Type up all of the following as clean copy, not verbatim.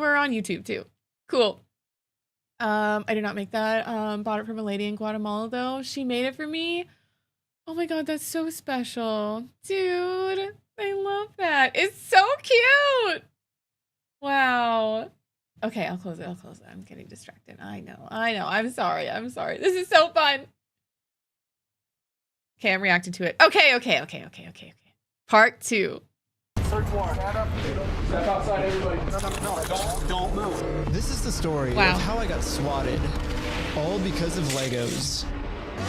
we're on YouTube too. Cool. I did not make that. Bought it from a lady in Guatemala though. She made it for me. Oh my god, that's so special. Dude, I love that. It's so cute. Wow. Okay, I'll close it. I'm getting distracted. I know. I'm sorry. This is so fun. Okay, I'm reacting to it. Okay. Part 2. Third floor. Stand up. Step outside, everybody. No. Don't move. This is the story of how I got swatted. All because of Legos.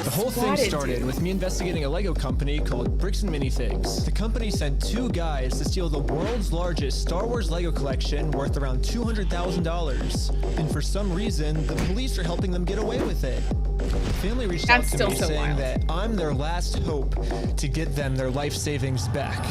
The whole thing started with me investigating a Lego company called Bricks and Minifigs. The company sent 2 guys to steal the world's largest Star Wars Lego collection worth around $200,000. And for some reason, the police are helping them get away with it. The family reached out to me saying that I'm their last hope to get them their life savings back.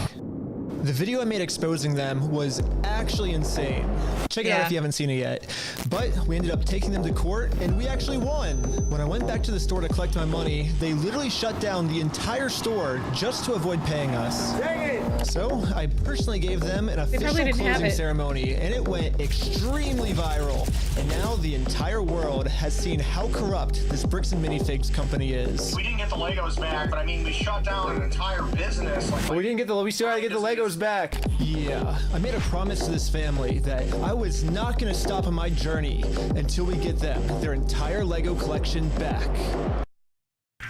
The video I made exposing them was actually insane. Check it out if you haven't seen it yet. But we ended up taking them to court and we actually won. When I went back to the store to collect my money, they literally shut down the entire store just to avoid paying us. Dang it! So I personally gave them an official closing ceremony and it went extremely viral. And now the entire world has seen how corrupt this Bricks and Minifigs company is. We didn't get the Legos back, but I mean, we shut down an entire business. We still gotta get the Legos back. Yeah, I made a promise to this family that I was not gonna stop on my journey until we get them their entire Lego collection back.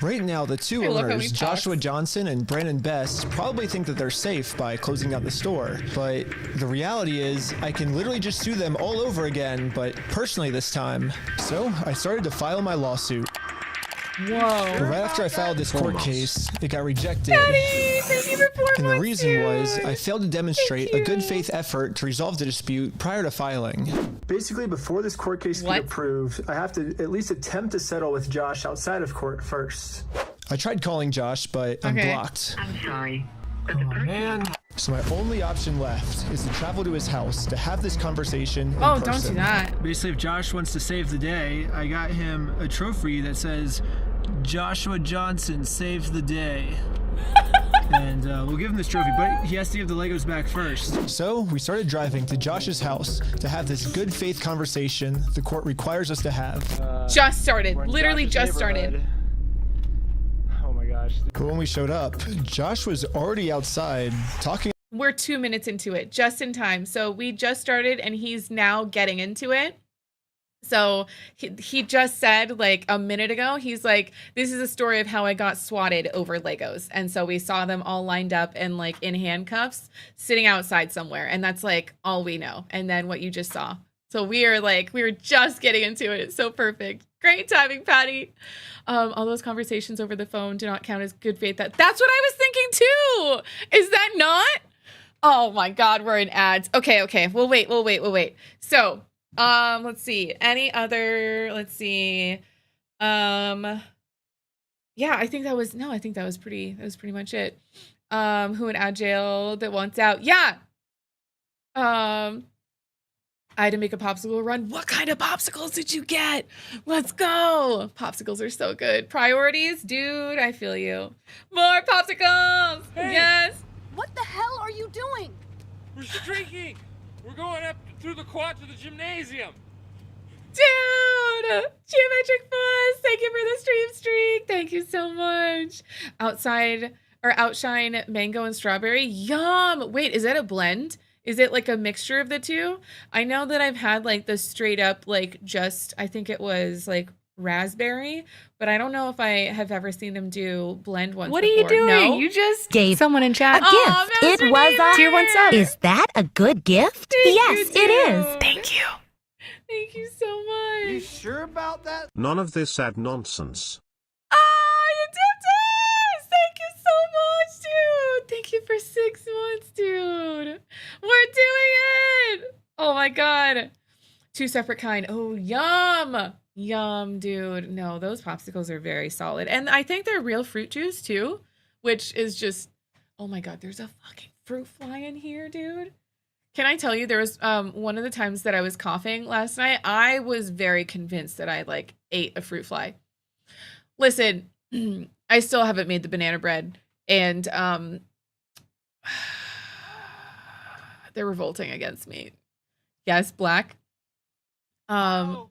Right now, the 2 owners, Joshua Johnson and Brandon Best, probably think that they're safe by closing down the store. But the reality is, I can literally just sue them all over again, but personally this time. So I started to file my lawsuit. Whoa. But right after I filed this court case, it got rejected. Daddy, thank you for 4 months, and the reason was dude. I failed to demonstrate a good faith effort to resolve the dispute prior to filing. Basically, before this court case can get approved, I have to at least attempt to settle with Josh outside of court first. I tried calling Josh, but I'm blocked. I'm sorry. Oh, man. So my only option left is to travel to his house to have this conversation in person. Don't do that. Basically, if Josh wants to save the day, I got him a trophy that says, Joshua Johnson saves the day. And we'll give him this trophy, but he has to give the Legos back first. So we started driving to Josh's house to have this good faith conversation the court requires us to have. Just started. Literally just started. Oh my gosh. But when we showed up, Josh was already outside talking. We're 2 minutes into it, just in time. So we just started and he's now getting into it. So he just said like a minute ago, he's like, this is a story of how I got swatted over Legos. And so we saw them all lined up and like in handcuffs sitting outside somewhere. And that's like all we know. And then what you just saw. So we were just getting into it. It's so perfect. Great timing, Patty. All those conversations over the phone do not count as good faith. That's what I was thinking too. Is that not? Oh my God, we're in ads. Okay. We'll wait. So, let's see. Any other, let's see. Yeah, I think that was pretty much it. Who in ad jail that wants out? Yeah. I had to make a popsicle run. What kind of popsicles did you get? Let's go. Popsicles are so good. Priorities, dude, I feel you. More popsicles. Hey. Yes. What the hell are you doing? We're streaking. We're going up through the quad to the gymnasium. Dude, Geometric Fuzz, thank you for the streak. Thank you so much. Outshine mango and strawberry. Yum. Wait, is that a blend? Is it like a mixture of the two? I know that I've had like the straight up, like just, I think it was like raspberry, but I don't know if I have ever seen them do blend ones What before. are you doing? No? You just gave someone in chat a gift. It was a tier 1 sub. Is that a good gift? Yes, it is. Thank you. Thank you so much. You sure about that? None of this ad nonsense. You did this! Thank you so much, dude. Thank you for 6 months, dude. We're doing it. Oh my God. 2 separate kind. Oh, yum. Yum, dude. No, those popsicles are very solid. And I think they're real fruit juice too, which is just, oh my God, there's a fucking fruit fly in here, dude. Can I tell you, there was one of the times that I was coughing last night, I was very convinced that I like ate a fruit fly. Listen, I still haven't made the banana bread and they're revolting against me. Yes, Black. No.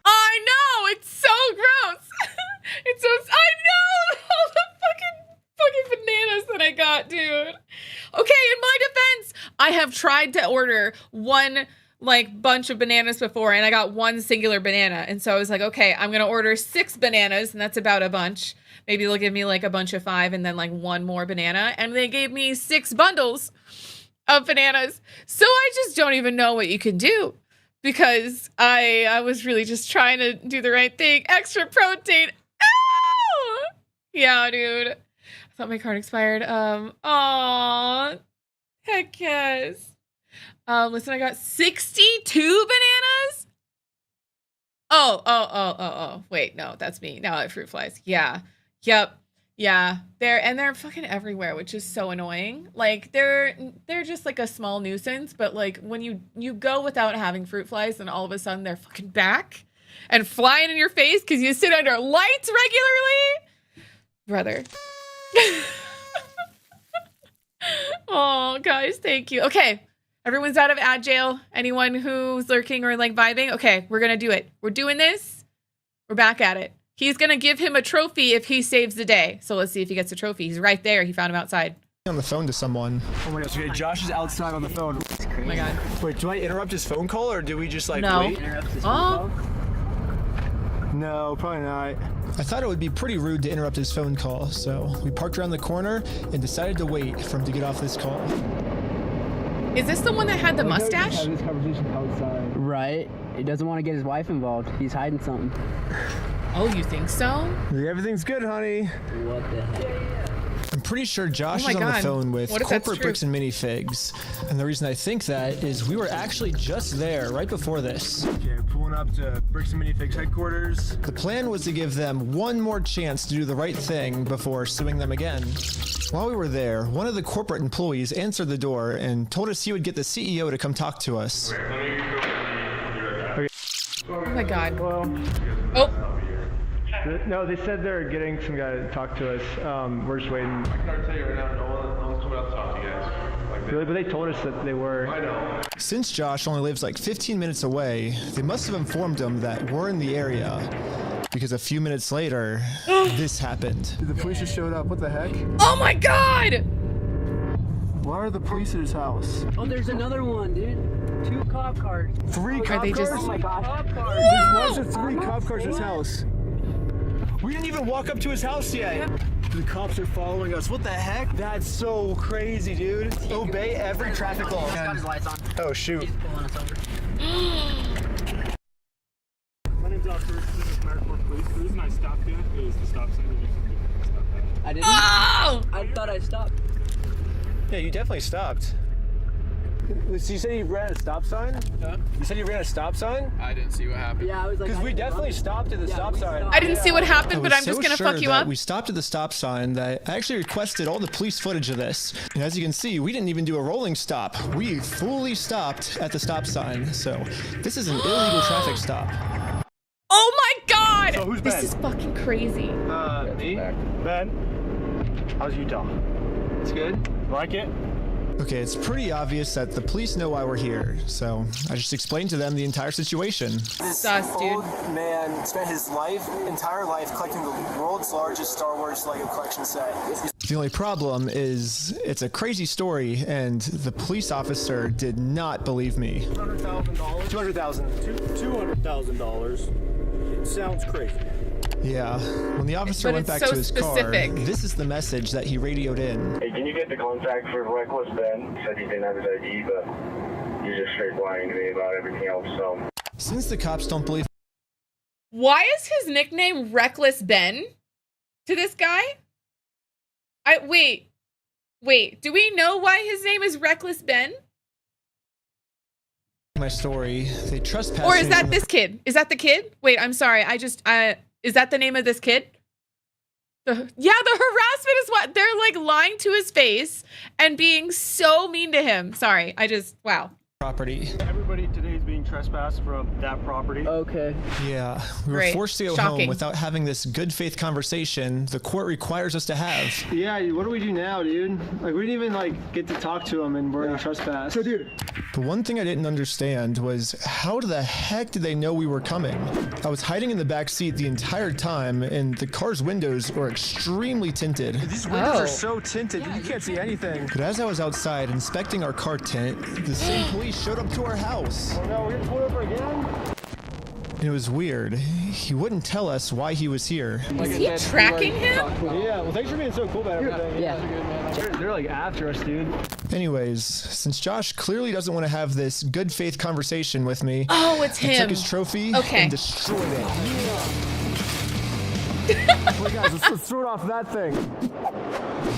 I know, it's so gross. It's so, I know all the fucking bananas that I got, dude. Okay, in my defense, I have tried to order one like bunch of bananas before and I got one singular banana. And so I was like, okay, I'm going to order 6 bananas and that's about a bunch. Maybe they'll give me like a bunch of 5 and then like one more banana. And they gave me 6 bundles of bananas. So I just don't even know what you can do because I was really just trying to do the right thing. Extra protein. Ow! Yeah, dude. I thought my card expired. Aw. Heck yes. Listen, I got 62 bananas. Oh. Wait, no, that's me. Now I have fruit flies. Yeah. Yep. Yeah. They're fucking everywhere, which is so annoying. Like they're just like a small nuisance, but like when you go without having fruit flies and all of a sudden they're fucking back and flying in your face because you sit under lights regularly. Brother. Oh, guys, thank you. Okay. Everyone's out of ad jail. Anyone who's lurking or like vibing? Okay, we're going to do it. We're doing this. We're back at it. He's going to give him a trophy if he saves the day. So let's see if he gets a trophy. He's right there. He found him outside. On the phone to someone. Oh my gosh, okay, Josh is outside on the phone. Oh my God. Wait, do I interrupt his phone call or do we just like No. wait? Oh, No, probably not. I thought it would be pretty rude to interrupt his phone call, so we parked around the corner and decided to wait for him to get off this call. is this the one that had the mustache? Have this conversation outside. Right. He doesn't want to get his wife involved. He's hiding something. Oh, you think so? Everything's good, honey. What the heck? I'm pretty sure Josh Oh my is on the God. phone with What if that's Corporate true? Bricks and Minifigs. And the reason I think that is we were actually just there right before this. Okay, pulling up to Bricks and Minifigs headquarters. The plan was to give them one more chance to do the right thing before suing them again. While we were there, one of the corporate employees answered the door and told us he would get the CEO to come talk to us. Oh my God. Well, Oh, no, they said they're getting some guy to talk to us. We're just waiting. I can already tell you right now, no one's coming out to talk to you guys. Like, Really, but they told us that they were. I know. Since Josh only lives like 15 minutes away, they must have informed him that we're in the area. Because a few minutes later, this happened. The police just showed up. What the heck? oh my God. Why are the police at his house? Oh, there's another one, dude. 2 cop cars. 3 Are cop they cars? just? Oh my gosh. Cop cars. Why is there 3 cop cars at his house? We didn't even walk up to his house yet. The cops are following us. What the heck? That's so crazy, dude. Obey every traffic law. He's got his lights on. Oh, shoot. He's pulling us over. My name's Oscar. This is Maricourt Police. The reason I stopped you is the stop sign. Just stop that. I didn't. Oh! I thought I stopped. Yeah, you definitely stopped. So you said you ran a stop sign? Huh? You said you ran a stop sign? I didn't see what happened. Yeah, I was like. Because I we didn't definitely run. stopped at the Yeah, stop we sign. stopped. I didn't see what happened, but was I'm just so gonna sure fuck you that up. We stopped at the stop sign that I actually requested all the police footage of this. And as you can see, we didn't even do a rolling stop. We fully stopped at the stop sign. So this is an illegal traffic stop. Oh my God. So who's this Ben? is fucking crazy. Me? Ben? How's Utah? It's good. Like it? Okay, it's pretty obvious that the police know why we're here. So I just explained to them the entire situation. This Sus, dude. old man spent his entire life collecting the world's largest Star Wars Lego collection set. The only problem is it's a crazy story and the police officer did not believe me. $200,000. $200,000. It sounds crazy. Yeah, when the officer But went it's back so to his specific. car, this is the message that he radioed in. Hey, can you get the contact for Reckless Ben? Said he didn't have his ID, but he's just straight lying to me about everything else, so. Since the cops don't believe Why is his nickname Reckless Ben to this guy? Wait. Do we know why his name is Reckless Ben? my story, they trespassed Or is me that from the- this kid? Is that the kid? Wait, I'm sorry. Is that the name of this kid? The harassment is what they're like lying to his face and being so mean to him. Sorry, wow. property. Everybody today is being trespassed from that property. Okay. Yeah, we were Great. forced to go Shocking. home without having this good faith conversation the court requires us to have. Yeah, what do we do now, dude? Like, we didn't even, like, get to talk to him and we're being trespassed. So, dude. The one thing I didn't understand was how the heck did they know we were coming? I was hiding in the back seat the entire time, and the car's windows were extremely tinted. These windows are so tinted, you can't see anything. But as I was outside inspecting our car tint, the same police showed up to our house. Oh no, we're gonna pull over again? It was weird. He wouldn't tell us why he was here. Is he tracking him? Yeah, well, thanks for being so cool about everything. Yeah. They're like after us, dude. Anyways, since Josh clearly doesn't want to have this good faith conversation with me, Oh, it's I him. took his trophy Okay. and destroyed it. Hey guys, let's throw it off that thing.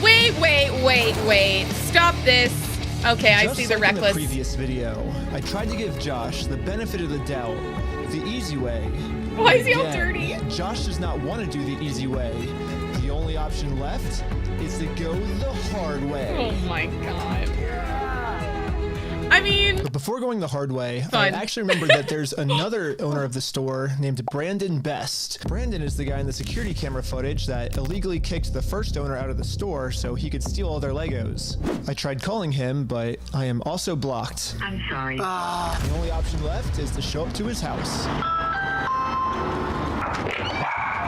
Wait. Stop this. Okay, I Just see the like in reckless. the previous video, I tried to give Josh the benefit of the doubt, the easy way. Why is he all Again, dirty? Josh does not want to do the easy way. The only option left is to go the hard way. Oh my god. I mean, But before going the hard way, Fun. I actually remembered that there's another owner of the store named Brandon Best. Brandon is the guy in the security camera footage that illegally kicked the first owner out of the store so he could steal all their Legos. I tried calling him, but I am also blocked. I'm sorry. The only option left is to show up to his house.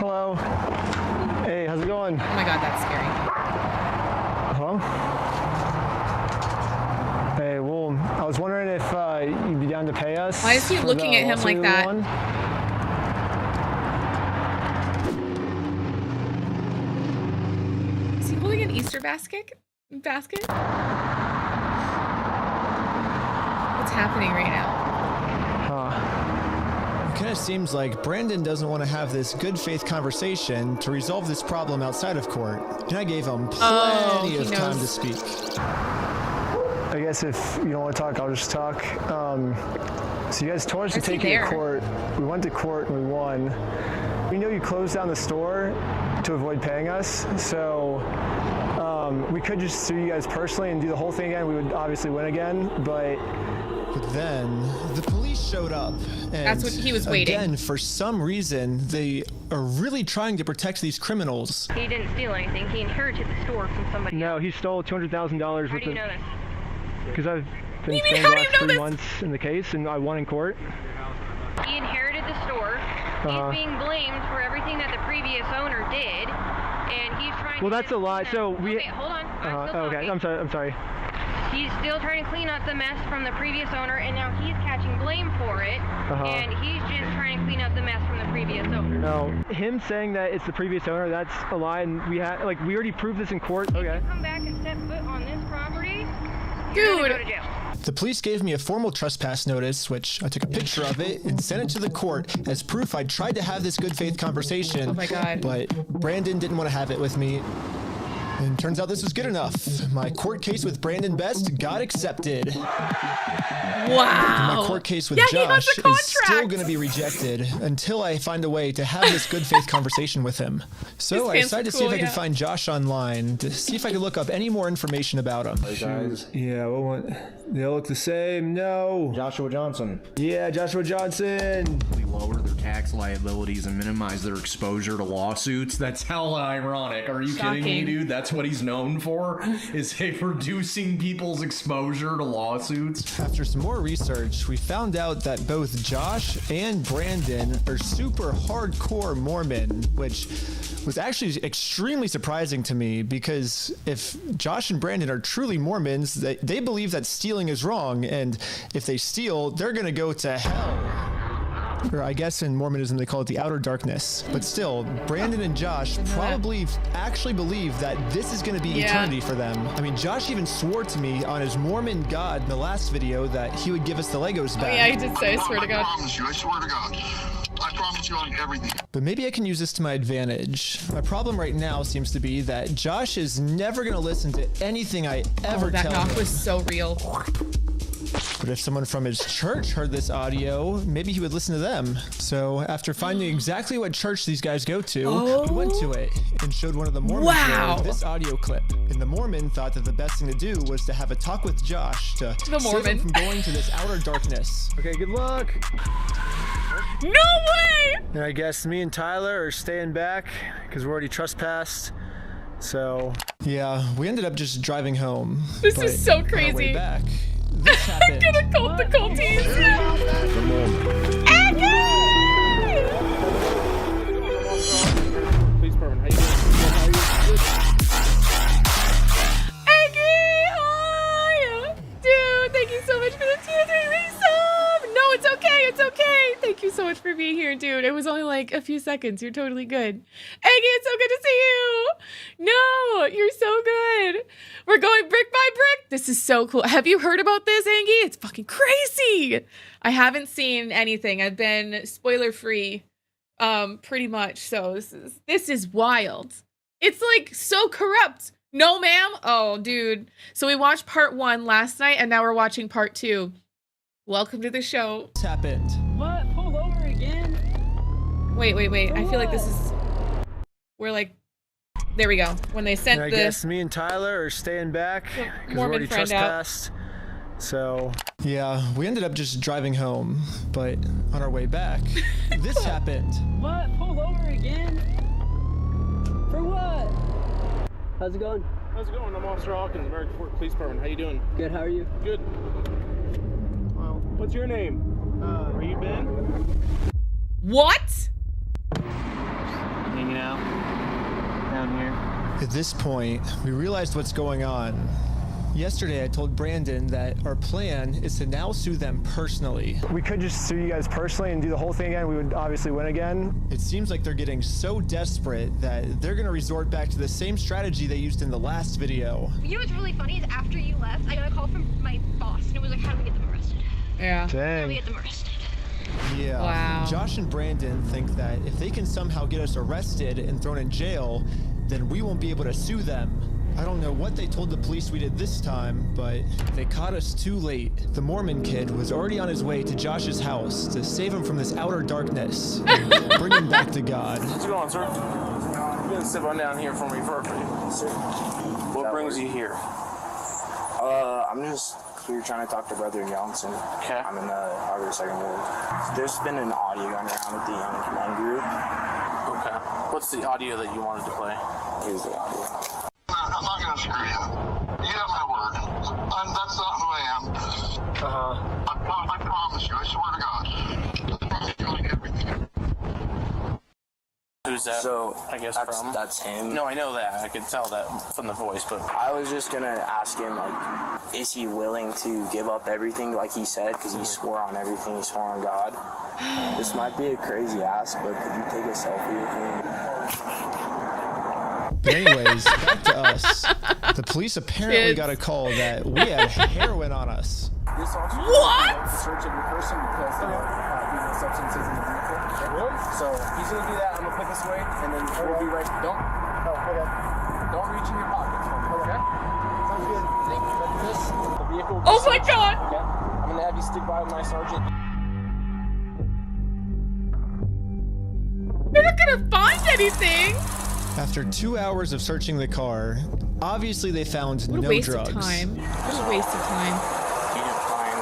Hello. Hey, how's it going? oh my god, that's scary. Hello? Hey, well, I was wondering if you'd be down to pay us. Why is he for looking the at him like lawsuit that? we won. Is he holding an Easter basket? What's happening right now? It kind of seems like Brandon doesn't want to have this good faith conversation to resolve this problem outside of court. And I gave him plenty he of time knows. to speak. I guess if you don't want to talk, I'll just talk. So you guys told us to Where's he take you to there? court. We went to court and we won. We know you closed down the store to avoid paying us, so we could just sue you guys personally and do the whole thing again. We would obviously win again, but then the police showed up. And That's what he was waiting. Again, for some reason, they are really trying to protect these criminals. He didn't steal anything. He inherited the store from somebody. no, he stole $200,000 How with do you know this? because I've been You mean, spending how the do you last know 3 this? months in the case and I won in court. He inherited the store. He's being blamed for everything that the previous owner did, and he's trying. Well, to that's a lie. So we. Okay, hold on. I'm still Okay, talking. I'm sorry. He's still trying to clean up the mess from the previous owner, and now he's catching blame for it. And he's just trying to clean up the mess from the previous owner. No, him saying that it's the previous owner, that's a lie, and we already proved this in court. Okay. If you come back and step foot on this property, you're gonna go to jail. The police gave me a formal trespass notice, which I took a picture of it and sent it to the court as proof I tried to have this good faith conversation. Oh my god. But Brandon didn't want to have it with me. And turns out this was good enough. My court case with Brandon Best got accepted. Wow. My court case with Yeah, he got Josh the is still contract. going to be rejected until I find a way to have this good faith conversation with him. So His I pants decided are to see if cool, I could yeah. find Josh online to see if I could look up any more information about him. Guys. Yeah, they all look the same. No. Joshua Johnson. Yeah, Joshua Johnson. Lower their tax liabilities and minimize their exposure to lawsuits. That's hella ironic. Are you kidding me, Shocking. dude? That's what he's known for, is reducing people's exposure to lawsuits. After some more research, we found out that both Josh and Brandon are super hardcore Mormon, which was actually extremely surprising to me because if Josh and Brandon are truly Mormons, they believe that stealing is wrong, and if they steal, they're gonna go to hell. Or I guess in Mormonism they call it the outer darkness. But still, Brandon and Josh probably actually believe that this is going to be Yeah. eternity for them. I mean, Josh even swore to me on his Mormon God in the last video that he would give us the Legos Oh back. yeah, he did say, I swear to God. I swear to God. I promise you on everything. But maybe I can use this to my advantage. My problem right now seems to be that Josh is never going to listen to anything I ever Oh, that tell knock him. was so real. But if someone from his church heard this audio, maybe he would listen to them. So after finding exactly what church these guys go to, we went to it and showed one of the Mormons there this audio clip. And the Mormon thought that the best thing to do was to have a talk with Josh to save him from going to this outer darkness. Okay, good luck. No way! And I guess me and Tyler are staying back because we're already trespassed. So yeah, we ended up just driving home. This is so On our way crazy. back, this happened. I'm gonna cult the culties. Police department, how you doing? Aggie, hi! Dude, thank you so much for the tier 3 resub! No, it's okay, it's okay! Thank you so much for being here, dude. It was only like a few seconds. You're totally good. Aggie, it's so good to see you! No, you're so good! We're going brick by brick! This is so cool. Have you heard about this, Angie? It's fucking crazy! I haven't seen anything. I've been spoiler-free, pretty much. So this is wild. It's like so corrupt. No, ma'am. Oh, dude. So we watched part 1 last night, and now we're watching part 2. Welcome to the show. This happened. What? Pull over again? Wait. I feel like this is... We're like... There we go. When they sent I guess me and Tyler are staying back because we're already trespassed. So yeah, we ended up just driving home, but on our way back, this happened. What? Pull over again? For what? How's it going? How's it going? I'm Officer Hawkins, American Fork Police Department. How you doing? Good, how are you? Good. Well, what's your name? Are you Ben? What? Hanging out down here. At this point, we realized what's going on. Yesterday, I told Brandon that our plan is to now sue them personally. We could just sue you guys personally and do the whole thing again. We would obviously win again. It seems like they're getting so desperate that they're gonna resort back to the same strategy they used in the last video. You know what's really funny is after you left, I got a call from my boss, and it was like, how do we get them arrested? Yeah. How do we Dang. get them arrested? Yeah. Wow. Josh and Brandon think that if they can somehow get us arrested and thrown in jail, then we won't be able to sue them. I don't know what they told the police we did this time, but they caught us too late. The Mormon kid was already on his way to Josh's house to save him from this outer darkness and bring him back to God. What's going on, sir? You gonna sit on down here for me first? What brings you here? I'm just here trying to talk to Brother Johnson. Okay. I'm in the Harvard Second Ward. There's been an audio going around with the Young group. Okay. What's the audio that you wanted to play? Here's the audio. I'm not gonna screw you. You have my word. That's not who I am. I promise you. I swear to God. I promise you everything. Who's that? So I guess that's him. No, I know that. I could tell that from the voice, but I was just gonna ask him, like, is he willing to give up everything like he said? Because he swore on everything. He swore on God. This might be a crazy ask, but could you take a selfie with me? But anyways, back to us. The police apparently got a call that we had heroin on us. This officer What? search of your person because using substances in the vehicle. Really? So he's gonna do that. I'm gonna put this away, and then we'll be right. Don't reach in your pockets for me. Okay. Sounds good. Thank you. Like this, the vehicle. Oh my God! Okay. I'm gonna have you stick by my sergeant. They're not gonna find anything. After 2 hours of searching the car, obviously they found What a no waste drugs. of time. What a waste of time. He didn't find.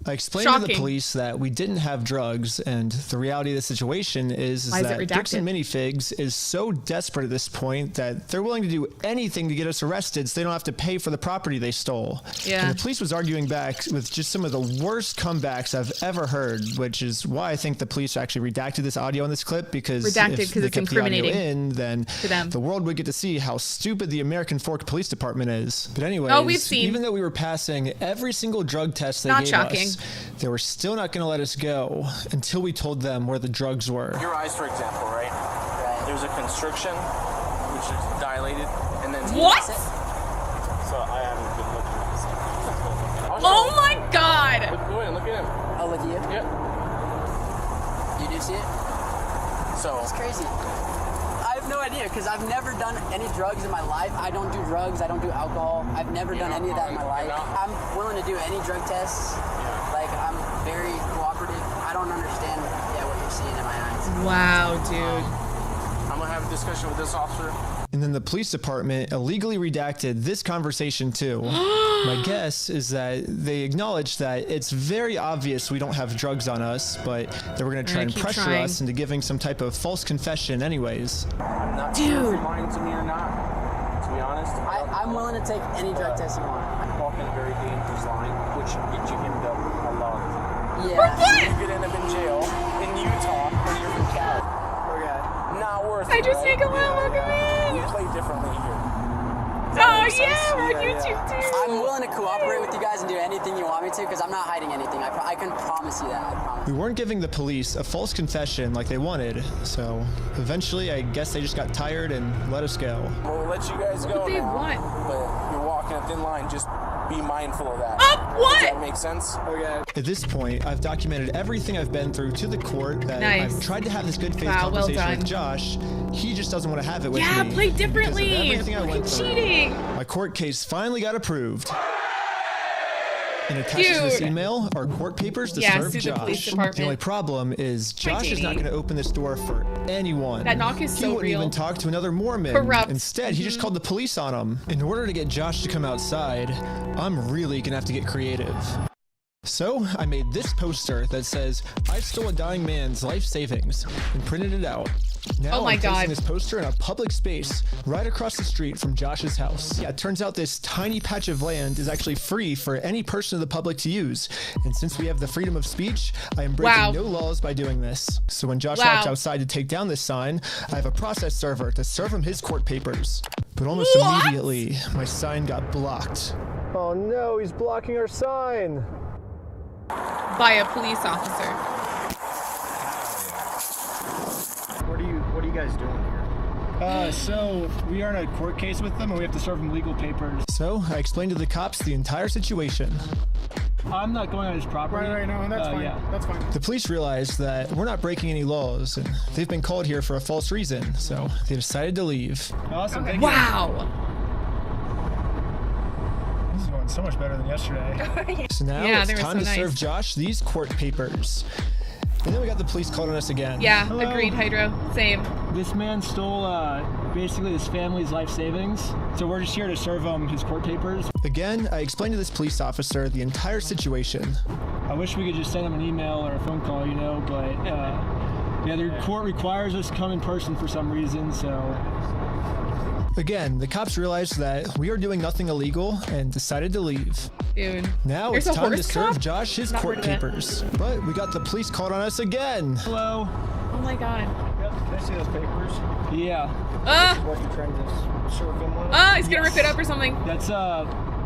I explained to the Shocking. police that we didn't have drugs, and the reality of the situation is Why is it that redacted? Brixton Minifigs is so desperate at this point that they're willing to do anything to get us arrested so they don't have to pay for the property they stole. Yeah. And the police was arguing back with just some of the worst comebacks I've ever heard, which is why I think the police actually redacted this audio in this clip, because Redacted if 'cause they it's kept the audio incriminating in, then to them. the world would get to see how stupid the American Fork Police Department is. But anyways, Oh, we've seen. even though we were passing every single drug test they Not gave shocking. us, they were still not going to let us go until we told them where the drugs were. your eyes, for example, right? There's a constriction, which is dilated, and then What? So I haven't been looking at this. Oh my God! Go ahead, look at him. I'll look at you. Yep. You do see it? So It's crazy. I have no idea because I've never done any drugs in my life. I don't do drugs. I don't do alcohol. I've never done any of that in my life. I'm willing to do any drug tests. Like, I'm very cooperative. I don't understand what you're seeing in my eyes. Wow, dude. I'm gonna have a discussion with this officer. And then the police department illegally redacted this conversation too. My guess is that they acknowledged that it's very obvious we don't have drugs on us, but they were going to try and pressure us into giving some type of false confession anyways. I'm not sure if you're lying to me or not, to be honest. I'm willing to take any drug test you want. I'm walking a very dangerous line, which should get you hemmed up a lot. Yeah. You could end up in jail in Utah when you're from Cali. Not worth it. I just make a little look at me. We play differently here. Oh yeah, we're on YouTube too. I'm willing to cooperate with you guys and do anything you want me to because I'm not hiding anything. I can promise you that. I promise. We weren't giving the police a false confession like they wanted, so eventually I guess they just got tired and let us go. We'll let you guys go now, but you're walking a thin line. Just be mindful of that. What? Does that make sense? Okay. At this point, I've documented everything I've been through to the court. That Nice. I've tried to have this good faith Wow, well conversation done. with Josh. He just doesn't want to have it with me. Yeah, play differently. Because of everything I went through. Cheating. My court case finally got approved. And attached to this Dude. email are court papers to Yeah, serve sue the police Josh. department. The only problem is Josh is not dating. going to open this door for anyone. That knock is he so wouldn't real. even talk to another Mormon. Corrupt. Instead, he just called the police on him. In order to get Josh to come outside, I'm really going to have to get creative. So I made this poster that says, "I stole a dying man's life savings," and printed it out. Now Oh my I'm placing God. this poster in a public space right across the street from Josh's house. Yeah, it turns out this tiny patch of land is actually free for any person of the public to use. And since we have the freedom of speech, I am breaking Wow. no laws by doing this. So when Josh Wow. walks outside to take down this sign, I have a process server to serve him his court papers. But almost What? immediately, my sign got blocked. Oh no, he's blocking our sign. By a police officer. What are you guys doing here? So we are in a court case with them and we have to serve them legal papers. So I explained to the cops the entire situation. I'm not going on his property. Right, no, that's fine. Yeah. That's fine. The police realized that we're not breaking any laws and they've been called here for a false reason, so they decided to leave. Awesome. Okay. Thank you. Wow. This is going so much better than yesterday. So now Yeah, it's they were time so to serve nice. Josh these court papers. And then we got the police called on us again. Yeah, Hello. agreed, Hydro. Same. This man stole basically his family's life savings, so we're just here to serve him his court papers. Again, I explained to this police officer the entire situation. I wish we could just send him an email or a phone call, but yeah, the court requires us to come in person for some reason, so. Again, the cops realized that we are doing nothing illegal and decided to leave. Dude. Now There's it's a time to horse serve cop? Josh his Not court heard of that. papers. But we got the police called on us again. Hello. Oh my god. Can I see those papers? Yeah. Ah! What you're trying to serve him with? Ah, he's gonna rip it up or something. That's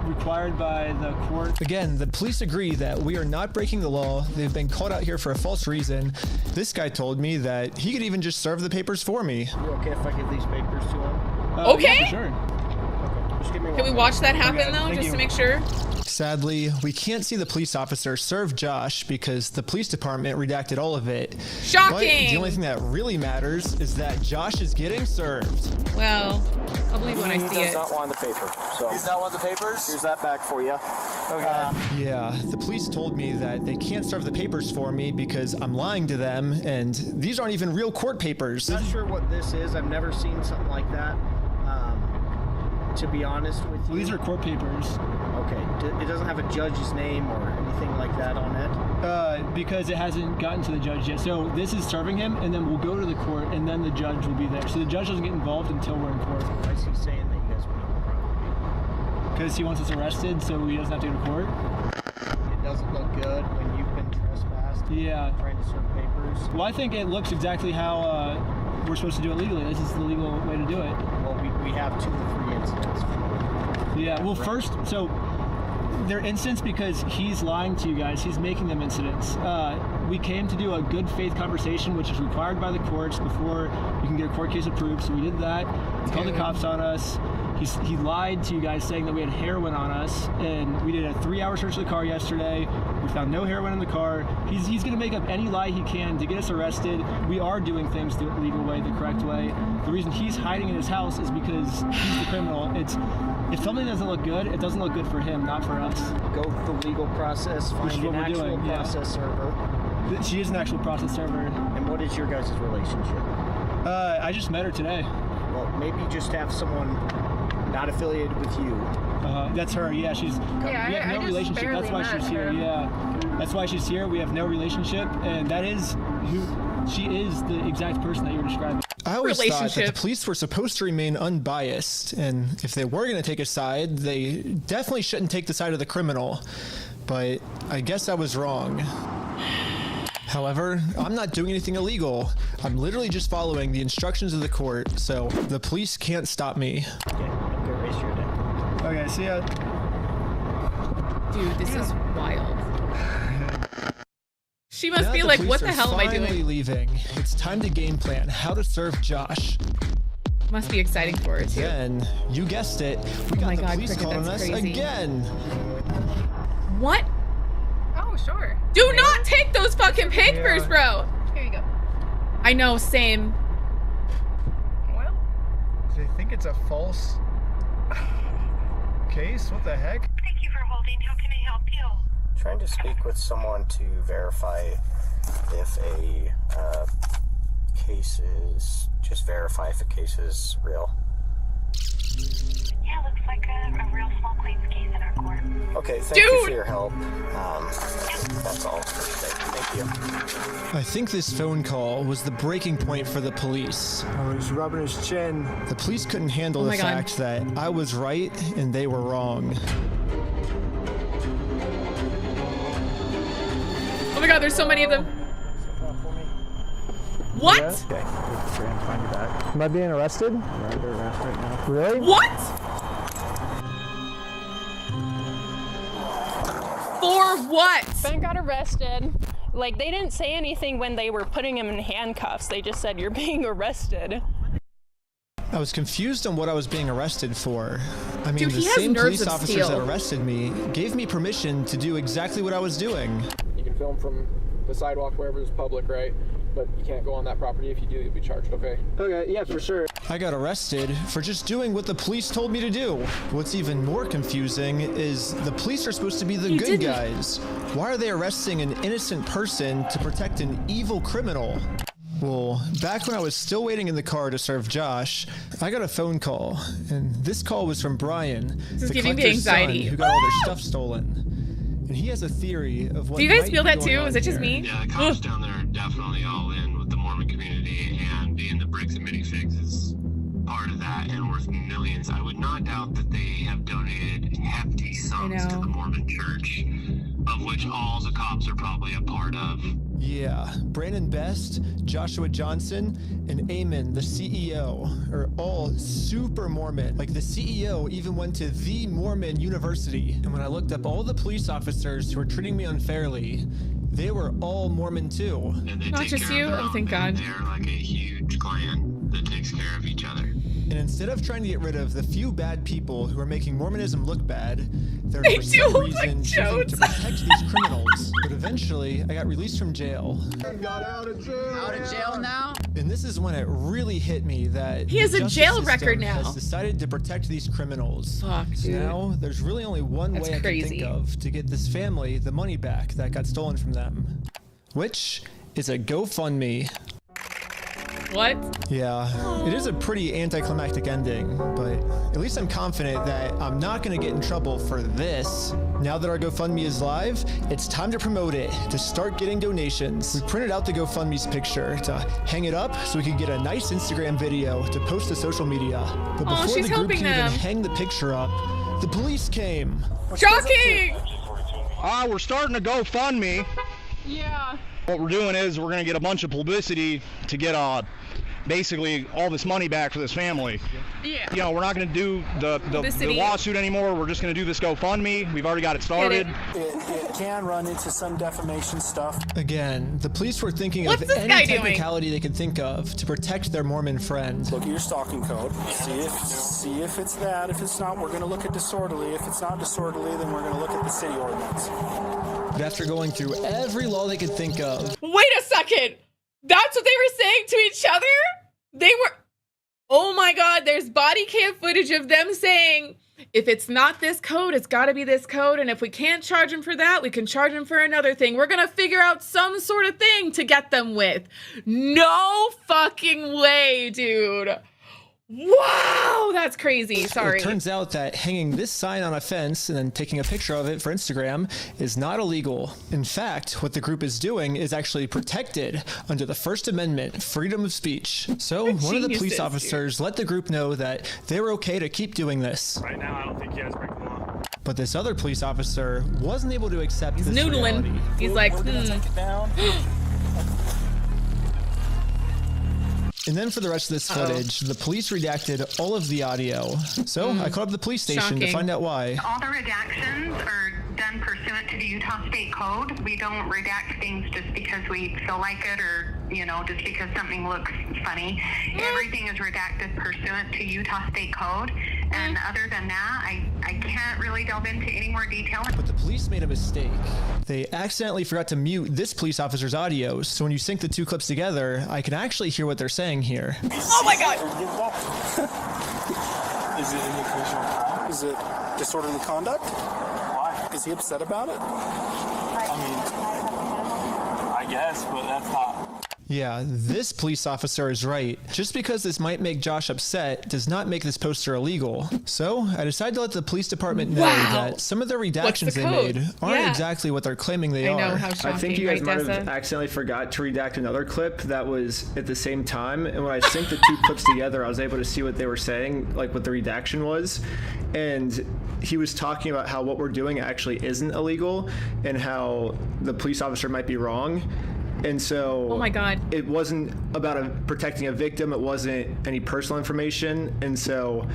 required by the court. Again, the police agree that we are not breaking the law. They've been called out here for a false reason. This guy told me that he could even just serve the papers for me. You okay if I give these papers to him? Okay. Yeah, for sure. Okay. Just give me Can we watch that happen though, just to make sure? Sadly, we can't see the police officer serve Josh because the police department redacted all of it. Shocking! But the only thing that really matters is that Josh is getting served. Well, I'll believe when I see He does it. not want the paper. So Does not want the papers? here's that back for you. Okay. Yeah, the police told me that they can't serve the papers for me because I'm lying to them, and these aren't even real court papers. Not sure what this is. I've never seen something like that. To be honest with you. These are court papers. Okay. It doesn't have a judge's name or anything like that on it. Because it hasn't gotten to the judge yet. So this is serving him, and then we'll go to the court, and then the judge will be there. So the judge doesn't get involved until we're in court. Why is he saying that you guys went on the property? Because he wants us arrested, so he doesn't have to go to court. It doesn't look good when you've been trespassed. Yeah. Trying to serve papers. Well, I think it looks exactly how we're supposed to do it legally. This is the legal way to do it. Well, we have 2 or 3 incidents. Yeah, well, first, so they're incidents because he's lying to you guys. He's making them incidents. We came to do a good faith conversation, which is required by the courts before you can get a court case approved. So we did that. He called the cops on us. He lied to you guys saying that we had heroin on us, and we did a 3-hour search of the car yesterday. We found no heroin in the car. He's going to make up any lie he can to get us arrested. We are doing things the legal way, the correct way. The reason he's hiding in his house is because he's the criminal. If something doesn't look good, it doesn't look good for him, not for us. Go through the legal process, Which is find what an we're actual doing, yeah. process server. She is an actual process server. And what is your guys' relationship? I just met her today. Well, maybe just have someone not affiliated with you. That's her, yeah, we have no relationship, that's why she's here, yeah. That's why she's here, we have no relationship, and she is the exact person that you're describing. I always thought that the police were supposed to remain unbiased, and if they were going to take a side, they definitely shouldn't take the side of the criminal. But I guess I was wrong. However, I'm not doing anything illegal. I'm literally just following the instructions of the court, so the police can't stop me. Okay, see ya. Dude, this is wild. She must be like, what the hell am I doing? Finally leaving. It's time to game plan how to serve Josh. Must be exciting for her too. Then, you guessed it, we got the police calling us again. What? Oh, sure. Do not take those fucking papers, bro. Here you go. I know, same. Well, Do they think it's a false case? What the heck? thank you for holding. How can I help you? Trying to speak with someone to verify if a case is, just verify if a case is real. Yeah, looks like a real small claims case in our court. Okay, thank you for your help. That's all for today. Thank you. I think this phone call was the breaking point for the police. Oh, he's rubbing his chin. The police couldn't handle Oh the my God. fact that I was right and they were wrong. Oh my God, there's so many of them. What? Okay. Find you back. Am I being arrested? You're under arrest right now. Really? What? For what? Ben got arrested. Like, they didn't say anything when they were putting him in handcuffs. They just said, you're being arrested. I was confused on what I was being arrested for. I mean, Dude, the he has same nerves police of officers steel. that arrested me gave me permission to do exactly what I was doing. You can film from the sidewalk wherever is public, right? But you can't go on that property. If you do, you'll be charged, okay? Okay, yeah, for sure. I got arrested for just doing what the police told me to do. What's even more confusing is the police are supposed to be the good guys. Why are they arresting an innocent person to protect an evil criminal? Well, back when I was still waiting in the car to serve Josh, I got a phone call, and this call was from Brian, is the giving me collector's anxiety. son who got all their stuff stolen. And he has a theory of what Do you guys might feel be that going too? on Is it just here. me? Yeah, the cops down there are definitely all in with the Mormon community, and being the Bricks and Minifigs is part of that and worth millions. I would not doubt that they have donated hefty sums to the Mormon church, of which all the cops are probably a part of. Yeah, Brandon Best, Joshua Johnson, and Eamon, the CEO, are all super Mormon. Like, the CEO even went to the Mormon University. And when I looked up all the police officers who were treating me unfairly, they were all Mormon too. Not just you? Oh, thank God. They're like a huge clan that takes care of each other. And instead of trying to get rid of the few bad people who are making Mormonism look bad, they're They for do some look reason like choosing to Jones. protect these criminals. But eventually, I got released from jail. Got out of jail. Out of jail now? And this is when it really hit me that He has the a justice jail system record now. has decided to protect these criminals. Fuck, So dude. now there's really only one That's way I can crazy. think of to get this family the money back that got stolen from them, which is a GoFundMe. What? Yeah, it is a pretty anticlimactic ending, but at least I'm confident that I'm not going to get in trouble for this. Now that our GoFundMe is live, it's time to promote it, to start getting donations. We printed out the GoFundMe's picture to hang it up so we could get a nice Instagram video to post to social media. But Aw, before she's the group helping can even them. hang the picture up, the police came. Shocking! We're starting a GoFundMe. Yeah. What we're doing is we're going to get a bunch of publicity to get basically all this money back for this family. Yeah. You know, we're not going to do the lawsuit anymore. We're just going to do this GoFundMe. We've already got it started. It can run into some defamation stuff. Again, the police were thinking What's of this any guy doing? technicality they could think of to protect their Mormon friend. Look at your stalking code. See if it's that. If it's not, we're going to look at disorderly. If it's not disorderly, then we're going to look at the city ordinance. But after going through every law they could think of, Wait a second. That's what they were saying to each other? They were... Oh my God, there's body cam footage of them saying, if it's not this code, it's got to be this code. And if we can't charge them for that, we can charge them for another thing. We're going to figure out some sort of thing to get them with. No fucking way, dude. Wow, that's crazy. Sorry. It turns out that hanging this sign on a fence and then taking a picture of it for Instagram is not illegal. In fact, what the group is doing is actually protected under the First Amendment, freedom of speech. So one of the police officers let the group know that they were okay to keep doing this. Right now, I don't think you guys break the law. But this other police officer wasn't able to accept this Noodling. reality. He's like, And then for the rest of this footage, the police redacted all of the audio. So I called up the police station to find out why. All the redactions are done pursuant to the Utah State Code. We don't redact things just because we feel like it or, you know, just because something looks funny. Everything is redacted pursuant to Utah State Code. And other than that, I can't really delve into any more detail. But the police made a mistake. They accidentally forgot to mute this police officer's audio, so when you sync the two clips together, I can actually hear what they're saying here. Oh my God! Is it an occasional crime? Is it disorderly conduct? Why? Is he upset about it? I mean, I guess, but that's not. Yeah, this police officer is right. Just because this might make Josh upset does not make this poster illegal. So I decided to let the police department know that some of the redactions they made aren't exactly what they're claiming they are. I think you guys might have accidentally forgot to redact another clip that was at the same time. And when I synced the two clips together, I was able to see what they were saying, like what the redaction was. And he was talking about how what we're doing actually isn't illegal and how the police officer might be wrong. And so oh my God. It wasn't about protecting a victim. It wasn't any personal information. And so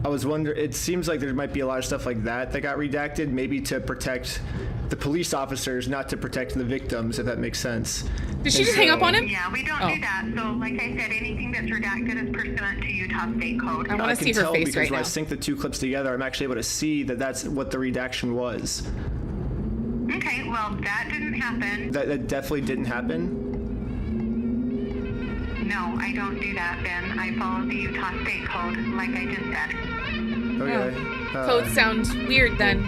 I was wondering, it seems like there might be a lot of stuff like that got redacted, maybe to protect the police officers, not to protect the victims, if that makes sense. Did she just hang up on him? Yeah, we don't do that. So like I said, anything that's redacted is pursuant to Utah State Code. I want to see her face because right when now. I sync the two clips together, I'm actually able to see that that's what the redaction was. Okay, well, that didn't happen. That definitely didn't happen? No, I don't do that, Ben. I follow the Utah State Code, like I just said. Okay. Codes sound weird then.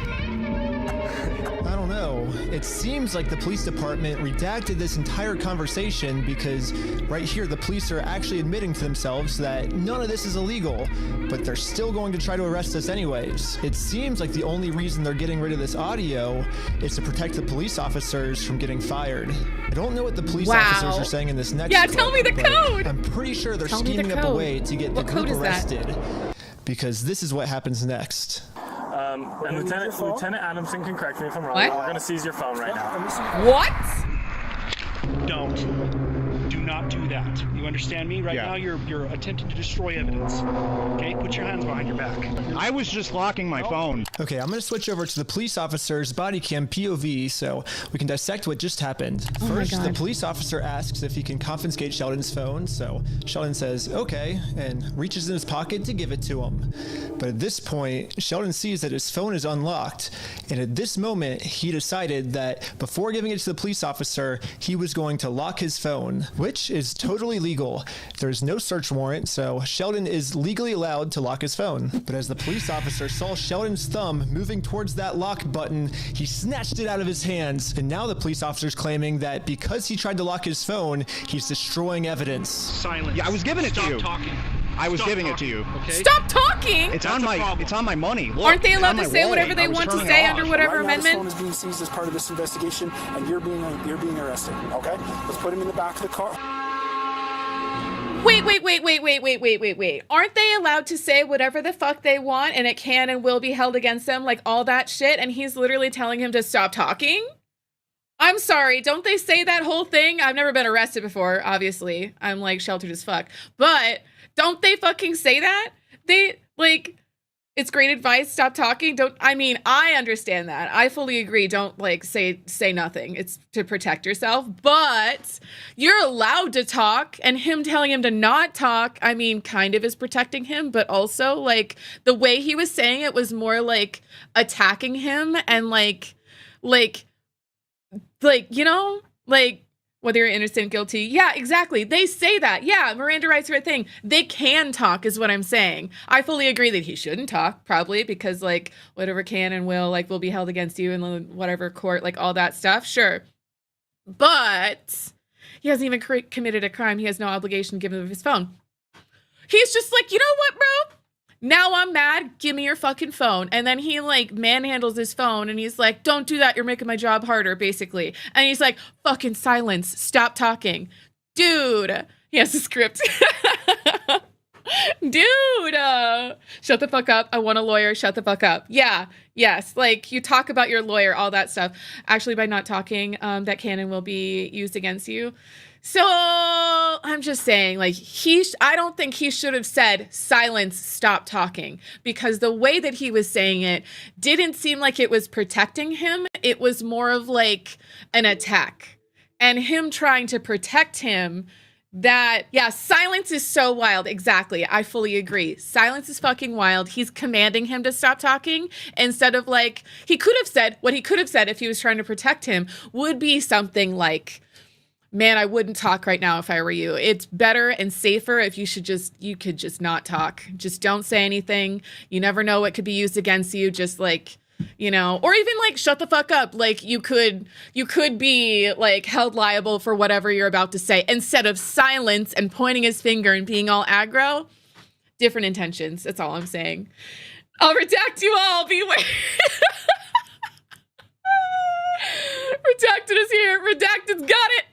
I don't know. It seems like the police department redacted this entire conversation because right here the police are actually admitting to themselves that none of this is illegal, but they're still going to try to arrest us anyways. It seems like the only reason they're getting rid of this audio is to protect the police officers from getting fired. I don't know what the police officers are saying in this next clip, tell me the code! I'm pretty sure they're scheming up a way to get the group arrested because this is what happens next. And Lieutenant Adamson can correct me if I'm wrong. What? We're going to seize your phone right now. What? Do not do that. You understand me? Right now you're attempting to destroy evidence. Okay? Put your hands behind your back. I was just locking my phone. Okay, I'm going to switch over to the police officer's body cam POV so we can dissect what just happened. First, the police officer asks if he can confiscate Sheldon's phone, so Sheldon says, okay, and reaches in his pocket to give it to him. But at this point, Sheldon sees that his phone is unlocked, and at this moment, he decided that before giving it to the police officer, he was going to lock his phone, which is totally legal. There's no search warrant, so Sheldon is legally allowed to lock his phone. But as the police officer saw Sheldon's thumb moving towards that lock button, he snatched it out of his hands, and now the police officer's claiming that because he tried to lock his phone, he's destroying evidence. Silence. Yeah, I was giving it to you. Stop talking. I was giving it to you. Okay? Stop talking! It's on my money. Look, aren't they allowed it's to on say my whatever wallet. they I was want to turning say it under off. whatever Right now, his amendment? phone is being seized as part of this investigation, and you're being arrested. Okay, let's put him in the back of the car. Wait. Aren't they allowed to say whatever the fuck they want and it can and will be held against them, like all that shit? And he's literally telling him to stop talking? I'm sorry. Don't they say that whole thing? I've never been arrested before, obviously. I'm like sheltered as fuck. But don't they fucking say that? They like, it's great advice. Stop talking. I understand that. I fully agree. Don't like say nothing. It's to protect yourself, but you're allowed to talk, and him telling him to not talk, I mean, kind of is protecting him, but also like the way he was saying it was more like attacking him and like, you know, like whether you're innocent, guilty. Yeah, exactly. They say that. Yeah, Miranda rights are a thing. They can talk is what I'm saying. I fully agree that he shouldn't talk, probably, because like whatever can and will be held against you in whatever court, like all that stuff. Sure. But he hasn't even committed a crime. He has no obligation to give him his phone. He's just like, you know what, bro? Now I'm mad. Give me your fucking phone. And then he like manhandles his phone and he's like, don't do that. You're making my job harder, basically. And he's like, fucking silence. Stop talking. Dude. He has a script. Dude. Shut the fuck up. I want a lawyer. Shut the fuck up. Yeah. Yes. Like you talk about your lawyer, all that stuff. Actually, by not talking, that can and will be used against you. So I'm just saying, like, I don't think he should have said silence, stop talking, because the way that he was saying it didn't seem like it was protecting him. It was more of like an attack, and him trying to protect him. Silence is so wild. Exactly. I fully agree. Silence is fucking wild. He's commanding him to stop talking instead of like, he could have said if he was trying to protect him would be something like, man, I wouldn't talk right now if I were you. It's better and safer if you could just not talk. Just don't say anything. You never know what could be used against you. Just like, you know, or even like shut the fuck up. Like you could be like held liable for whatever you're about to say instead of silence and pointing his finger and being all aggro. Different intentions. That's all I'm saying. I'll redact you all. Beware. Redacted is here. Redacted's got it.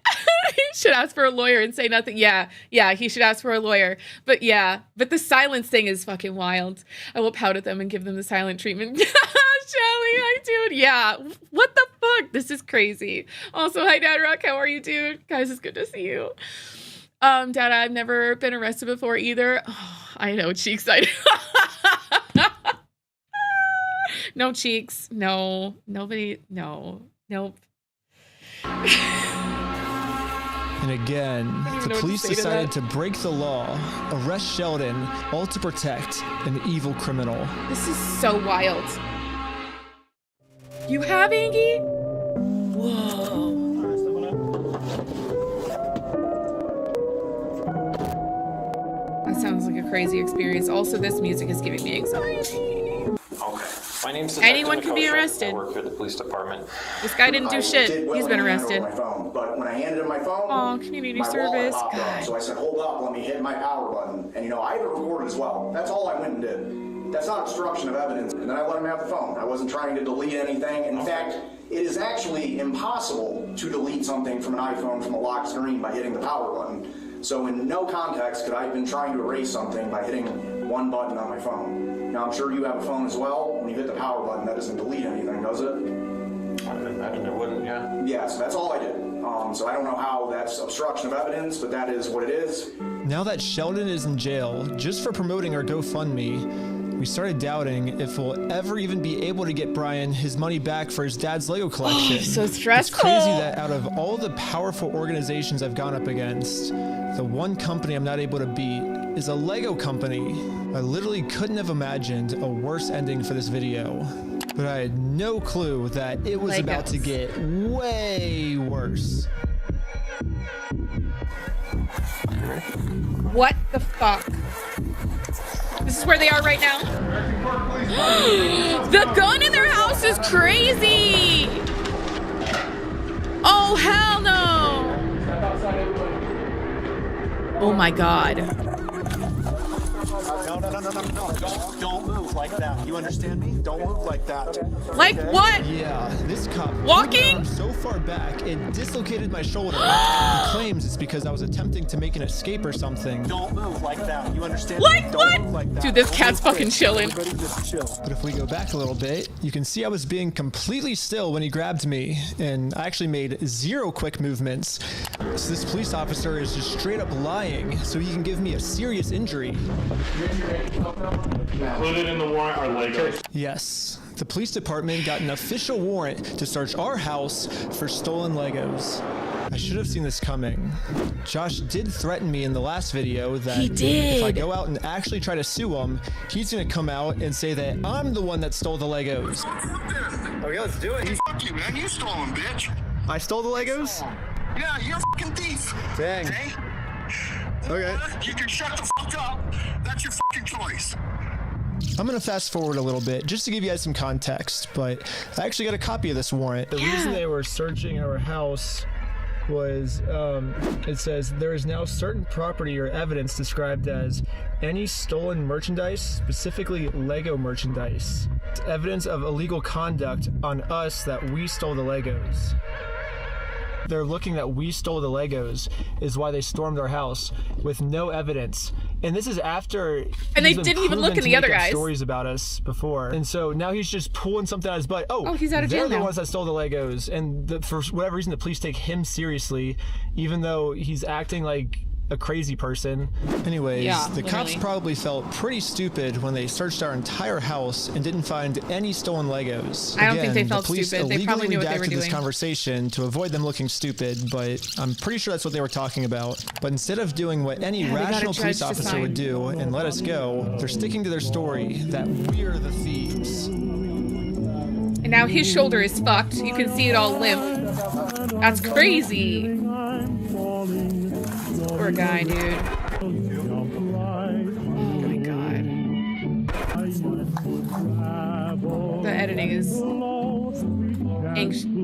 He should ask for a lawyer and say nothing. Yeah, he should ask for a lawyer. But the silence thing is fucking wild. I will pout at them and give them the silent treatment. Shelly, hi, dude. Yeah, what the fuck? This is crazy. Also, hi, Dad Rock. How are you, dude? Guys, it's good to see you. Dad, I've never been arrested before either. Oh, I know, cheeks. I no cheeks. No, nobody. No, nope. And again, the police decided to break the law, arrest Sheldon, all to protect an evil criminal. This is so wild. You have Angie? Whoa. That sounds like a crazy experience. Also, this music is giving me anxiety. Okay. My name's anyone can be arrested. I work for the police department. This guy didn't do shit. He's been arrested. My phone, but when I handed him my phone, community service. God. So I said, hold up, let me hit my power button. And I had it recorded as well. That's all I went and did. That's not obstruction of evidence. And then I let him have the phone. I wasn't trying to delete anything. In fact, it is actually impossible to delete something from an iPhone from a locked screen by hitting the power button. So in no context could I have been trying to erase something by hitting one button on my phone. Now, I'm sure you have a phone as well. When you hit the power button, that doesn't delete anything, does it? I would imagine it wouldn't, yeah. Yeah, so that's all I did. So I don't know how that's obstruction of evidence, but that is what it is. Now that Sheldon is in jail, just for promoting our GoFundMe, we started doubting if we'll ever even be able to get Brian his money back for his dad's Lego collection. Oh, so stressful. It's crazy that out of all the powerful organizations I've gone up against, the one company I'm not able to beat is a Lego company. I literally couldn't have imagined a worse ending for this video, but I had no clue that it was about to get way worse. What the fuck? This is where they are right now. The gun in their house is crazy. Oh, hell no. Oh my God. Don't move like that. You understand me? Don't move like that. Like what? Yeah, this cop walking so far back it dislocated my shoulder. He claims it's because I was attempting to make an escape or something. Don't move like that. You understand? Like Don't what? move like that. Dude, this cat's fucking chilling. Everybody just chill. But if we go back a little bit, you can see I was being completely still when he grabbed me, and I actually made 0 quick movements. So this police officer is just straight up lying so he can give me a serious injury. Included in the warrant are Legos. Yes, the police department got an official warrant to search our house for stolen Legos. I should have seen this coming. Josh did threaten me in the last video that He did. if I go out and actually try to sue him, he's gonna come out and say that I'm the one that stole the Legos. Okay, let's do it. Fuck you, man. You stole them, bitch. I stole the Legos? Yeah, you're a fucking thief. Dang. See? Okay. You can shut the fuck up. That's your fucking choice. I'm gonna fast forward a little bit just to give you guys some context, but I actually got a copy of this warrant. The reason they were searching our house was, it says, there is now certain property or evidence described as any stolen merchandise, specifically Lego merchandise. It's evidence of illegal conduct on us that we stole the Legos. They're looking that we stole the Legos is why they stormed our house with no evidence. And this is after And they he's been didn't even look proven at to the other make up guys. stories about us before. And so now he's just pulling something out of his butt. Oh, he's out of jail they're the now. ones that stole the Legos. And for whatever reason, the police take him seriously, even though he's acting like a crazy person. Anyways, Yeah, the cops literally. probably felt pretty stupid when they searched our entire house and didn't find any stolen Legos. I don't think they Again, felt the police stupid. They probably illegally knew what they were redacted this doing. conversation to avoid them looking stupid, but I'm pretty sure that's what they were talking about. But instead of doing what any Yeah, they got a rational police judge to officer sign. would do and let us go, they're sticking to their story that we're the thieves. And now his shoulder is fucked. You can see it all limp. That's crazy. Poor guy, dude. Oh my god. The editing is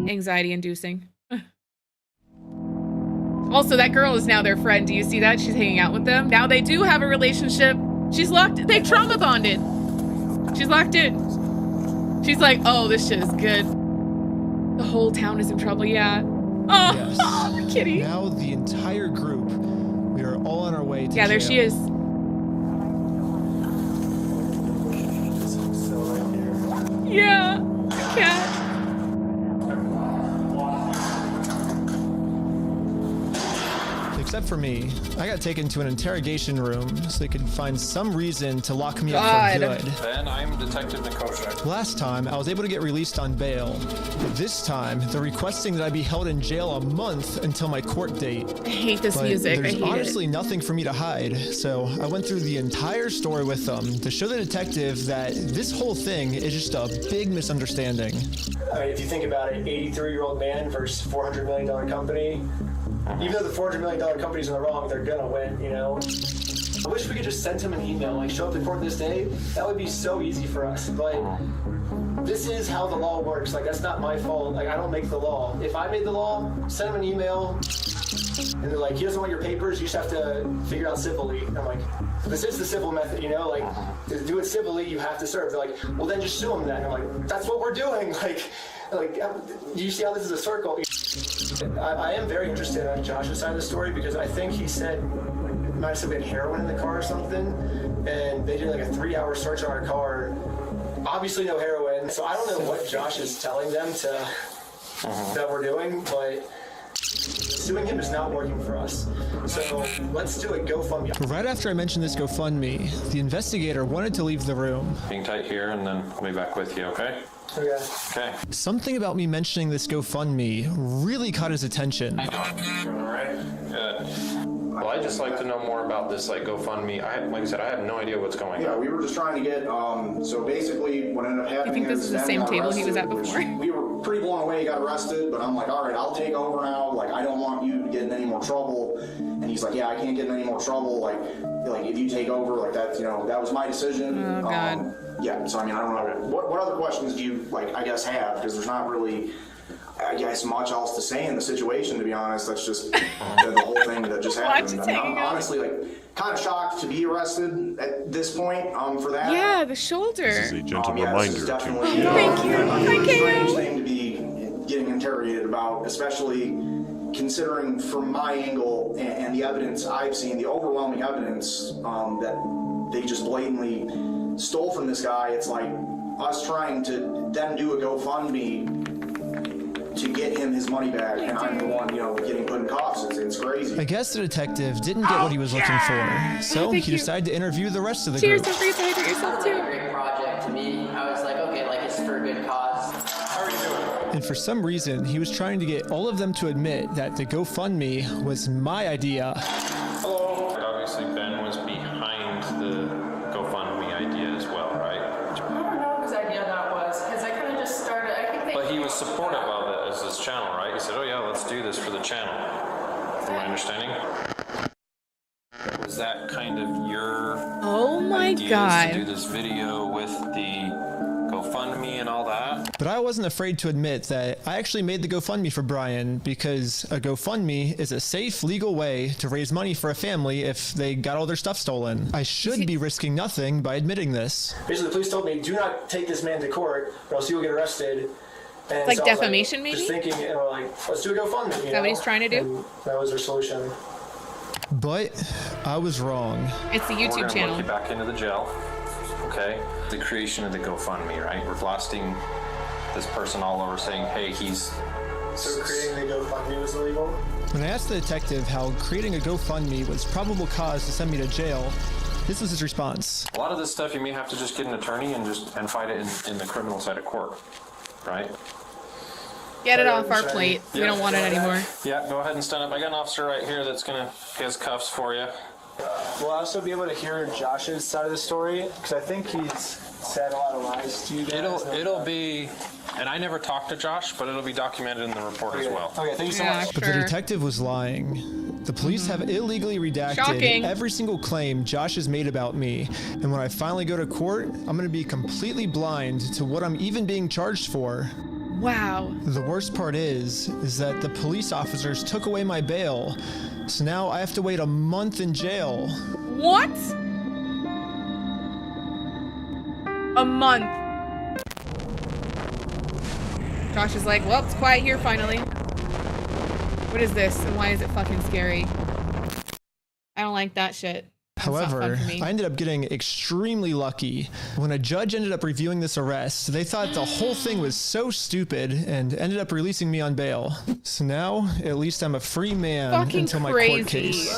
anxiety inducing. Also, that girl is now their friend. Do you see that? She's hanging out with them. Now they do have a relationship. She's locked. They trauma bonded. She's locked in. She's like, oh, this shit is good. The whole town is in trouble. Yeah. Oh, Yes. kitty. Now the entire group, we are all on our way to Yeah, there jail. she is. Yeah. Cat. Except for me, I got taken to an interrogation room so they could find some reason to lock me up for God. good. Ben, I'm Detective Nikosha. Last time, I was able to get released on bail. But this time, they're requesting that I be held in jail a month until my court date. I hate this But music. I there's hate honestly it. nothing for me to hide, so I went through the entire story with them to show the detective that this whole thing is just a big misunderstanding. If you think about it, 83-year-old man versus $400 million company. Even though the $400 million company's in the wrong, they're gonna win, you know? I wish we could just send him an email, like, show up to court this day. That would be so easy for us, but this is how the law works. Like, that's not my fault. Like, I don't make the law. If I made the law, send him an email, and they're like, he doesn't want your papers, you just have to figure out civilly. I'm like, this is the civil method, you know? Like, to do it civilly, you have to serve. They're like, well, then just sue him then. I'm like, that's what we're doing. Like, you see how this is a circle? I am very interested on Josh's side of the story because I think he said, might have said we had heroin in the car or something, and they did like a 3-hour search on our car. Obviously no heroin, so I don't know what Josh is telling them to that we're doing, but suing him is not working for us. So let's do a GoFundMe. Right after I mentioned this GoFundMe, the investigator wanted to leave the room. Hang tight here, and then I'll be back with you, okay? Okay. Okay. Something about me mentioning this GoFundMe really caught his attention. All right. Good. Well, I'd just like to know more about this, like, GoFundMe. Like I said, I have no idea what's going Yeah, on. we were just trying to get, so basically what ended up happening think this is the same Sam got table he was at arrested, before? which We were pretty blown away, he got arrested, but I'm like, all right, I'll take over now. Like, I don't want you to get in any more trouble. And he's like, yeah, I can't get in any more trouble. Like if you take over, like that's, you know, that was my decision. Oh, God. Yeah, so I mean, I don't know. What other questions do you, like, I guess, have? Because there's not really, I guess, much else to say in the situation, to be honest. That's just the whole thing that just happened. I mean, honestly, like, kind of shocked to be arrested at this point for that. Yeah, the shoulder. This is a gentle Yeah, reminder this is to definitely Thank you. a Thank you. strange thing to be getting interrogated about, especially considering from my angle and the evidence I've seen, the overwhelming evidence that they just blatantly stole from this guy. It's like us trying to then do a GoFundMe to get him his money back, and I'm the one, getting put in cuffs. It's crazy. I guess the detective didn't get what he was looking for, so he decided to interview the rest of the Cheers, group. don't forget to hydrate yourself too. Great project to me. I was like, okay, like it's for a good cause. How are you doing? And for some reason, he was trying to get all of them to admit that the GoFundMe was my idea. Hello. Obviously, Ben was behind the GoFundMe idea as well, right? I don't know whose idea that was, because I kind of just started, I think they... But he was supportive of it as his channel, right? He said, oh yeah, let's do this for the channel. From my understanding. Was that kind of your Oh my ideas God. to do this video with the GoFundMe and all that? But I wasn't afraid to admit that I actually made the GoFundMe for Brian because a GoFundMe is a safe, legal way to raise money for a family if they got all their stuff stolen. I should be risking nothing by admitting this. Basically, the police told me, do not take this man to court or else you will get arrested. And Like so I was defamation, maybe? Just thinking, let's do a GoFundMe. Is that what he's trying to do? And that was their solution. But I was wrong. It's the We're YouTube gonna channel. look you back into the jail, okay? The creation of the GoFundMe, right? We're blasting this person all over saying, hey, he's... So creating the GoFundMe was illegal? When I asked the detective how creating a GoFundMe was probable cause to send me to jail, this was his response. A lot of this stuff you may have to just get an attorney and fight it in the criminal side of court, right? Get it off our plate. We don't want it anymore. Yeah, go ahead and stand up. I got an officer right here that's he has cuffs for you. Will I also be able to hear Josh's side of the story? Because I think he's said a lot of lies to you guys. It'll be, and I never talked to Josh, but it'll be documented in the report as well. Okay, thank you so much. But the detective was lying. The police have illegally redacted Shocking. every single claim Josh has made about me. And when I finally go to court, I'm going to be completely blind to what I'm even being charged for. Wow. The worst part is that the police officers took away my bail. So now I have to wait a month in jail. What? A month. Josh is like, well, it's quiet here finally. What is this and why is it fucking scary? I don't like that shit. However, I ended up getting extremely lucky. When a judge ended up reviewing this arrest, they thought the whole thing was so stupid and ended up releasing me on bail. So now, at least I'm a free man Fucking until my crazy. court case.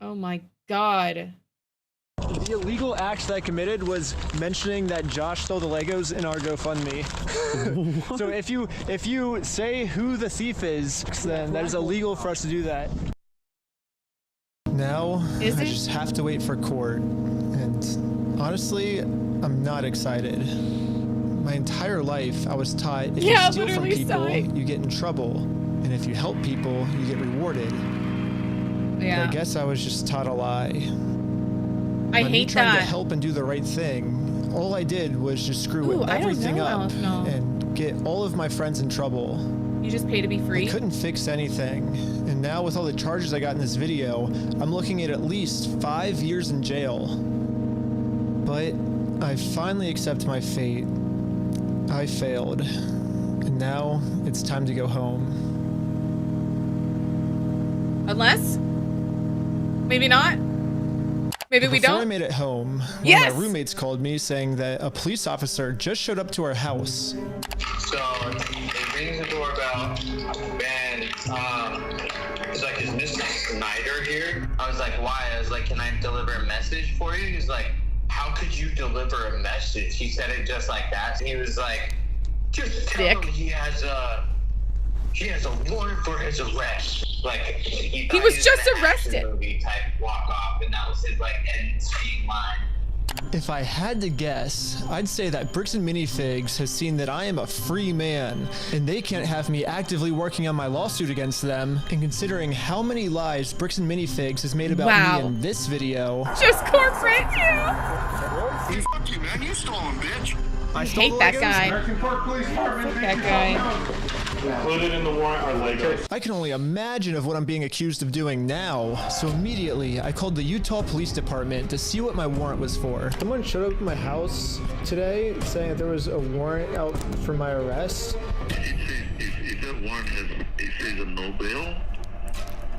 Oh my God. The illegal act that I committed was mentioning that Josh stole the Legos in our GoFundMe. So if you say who the thief is, then that is illegal for us to do that. Now, I just have to wait for court. And honestly, I'm not excited. My entire life, I was taught if you steal from people, you get in trouble. And if you help people, you get rewarded. Yeah. But I guess I was just taught a lie. I By me hate trying that. to help and do the right thing, all I did was just screw everything up and get all of my friends in trouble. You just pay to be free? I couldn't fix anything. And now with all the charges I got in this video, I'm looking at least 5 years in jail. But I finally accept my fate. I failed. And now it's time to go home. Unless? Maybe not? Maybe we Before I don't? made it home, one Yes! of my roommates called me saying that a police officer just showed up to our house. So it rings the doorbell. Ben, it's like, is Mr. Snyder here? I was like, why? I was like, can I deliver a message for you? He's like, how could you deliver a message? He said it just like that. He was like, just tell him he has a warrant for his arrest. Like he was was just an action arrested. movie type walk off, and that was his like end scene line. If I had to guess, I'd say that Bricks and Minifigs has seen that I am a free man, and they can't have me actively working on my lawsuit against them. And considering how many lies Bricks and Minifigs has made about me in this video, Just corporate, yeah. Fuck you, man. You stole him, bitch. I hate that guy. Fuck that guy. Included in the warrant are Legos. I can only imagine of what I'm being accused of doing now, so immediately I called the Utah Police Department to see what my warrant was for. Someone showed up at my house today saying that there was a warrant out for my arrest. If that warrant says a no bail,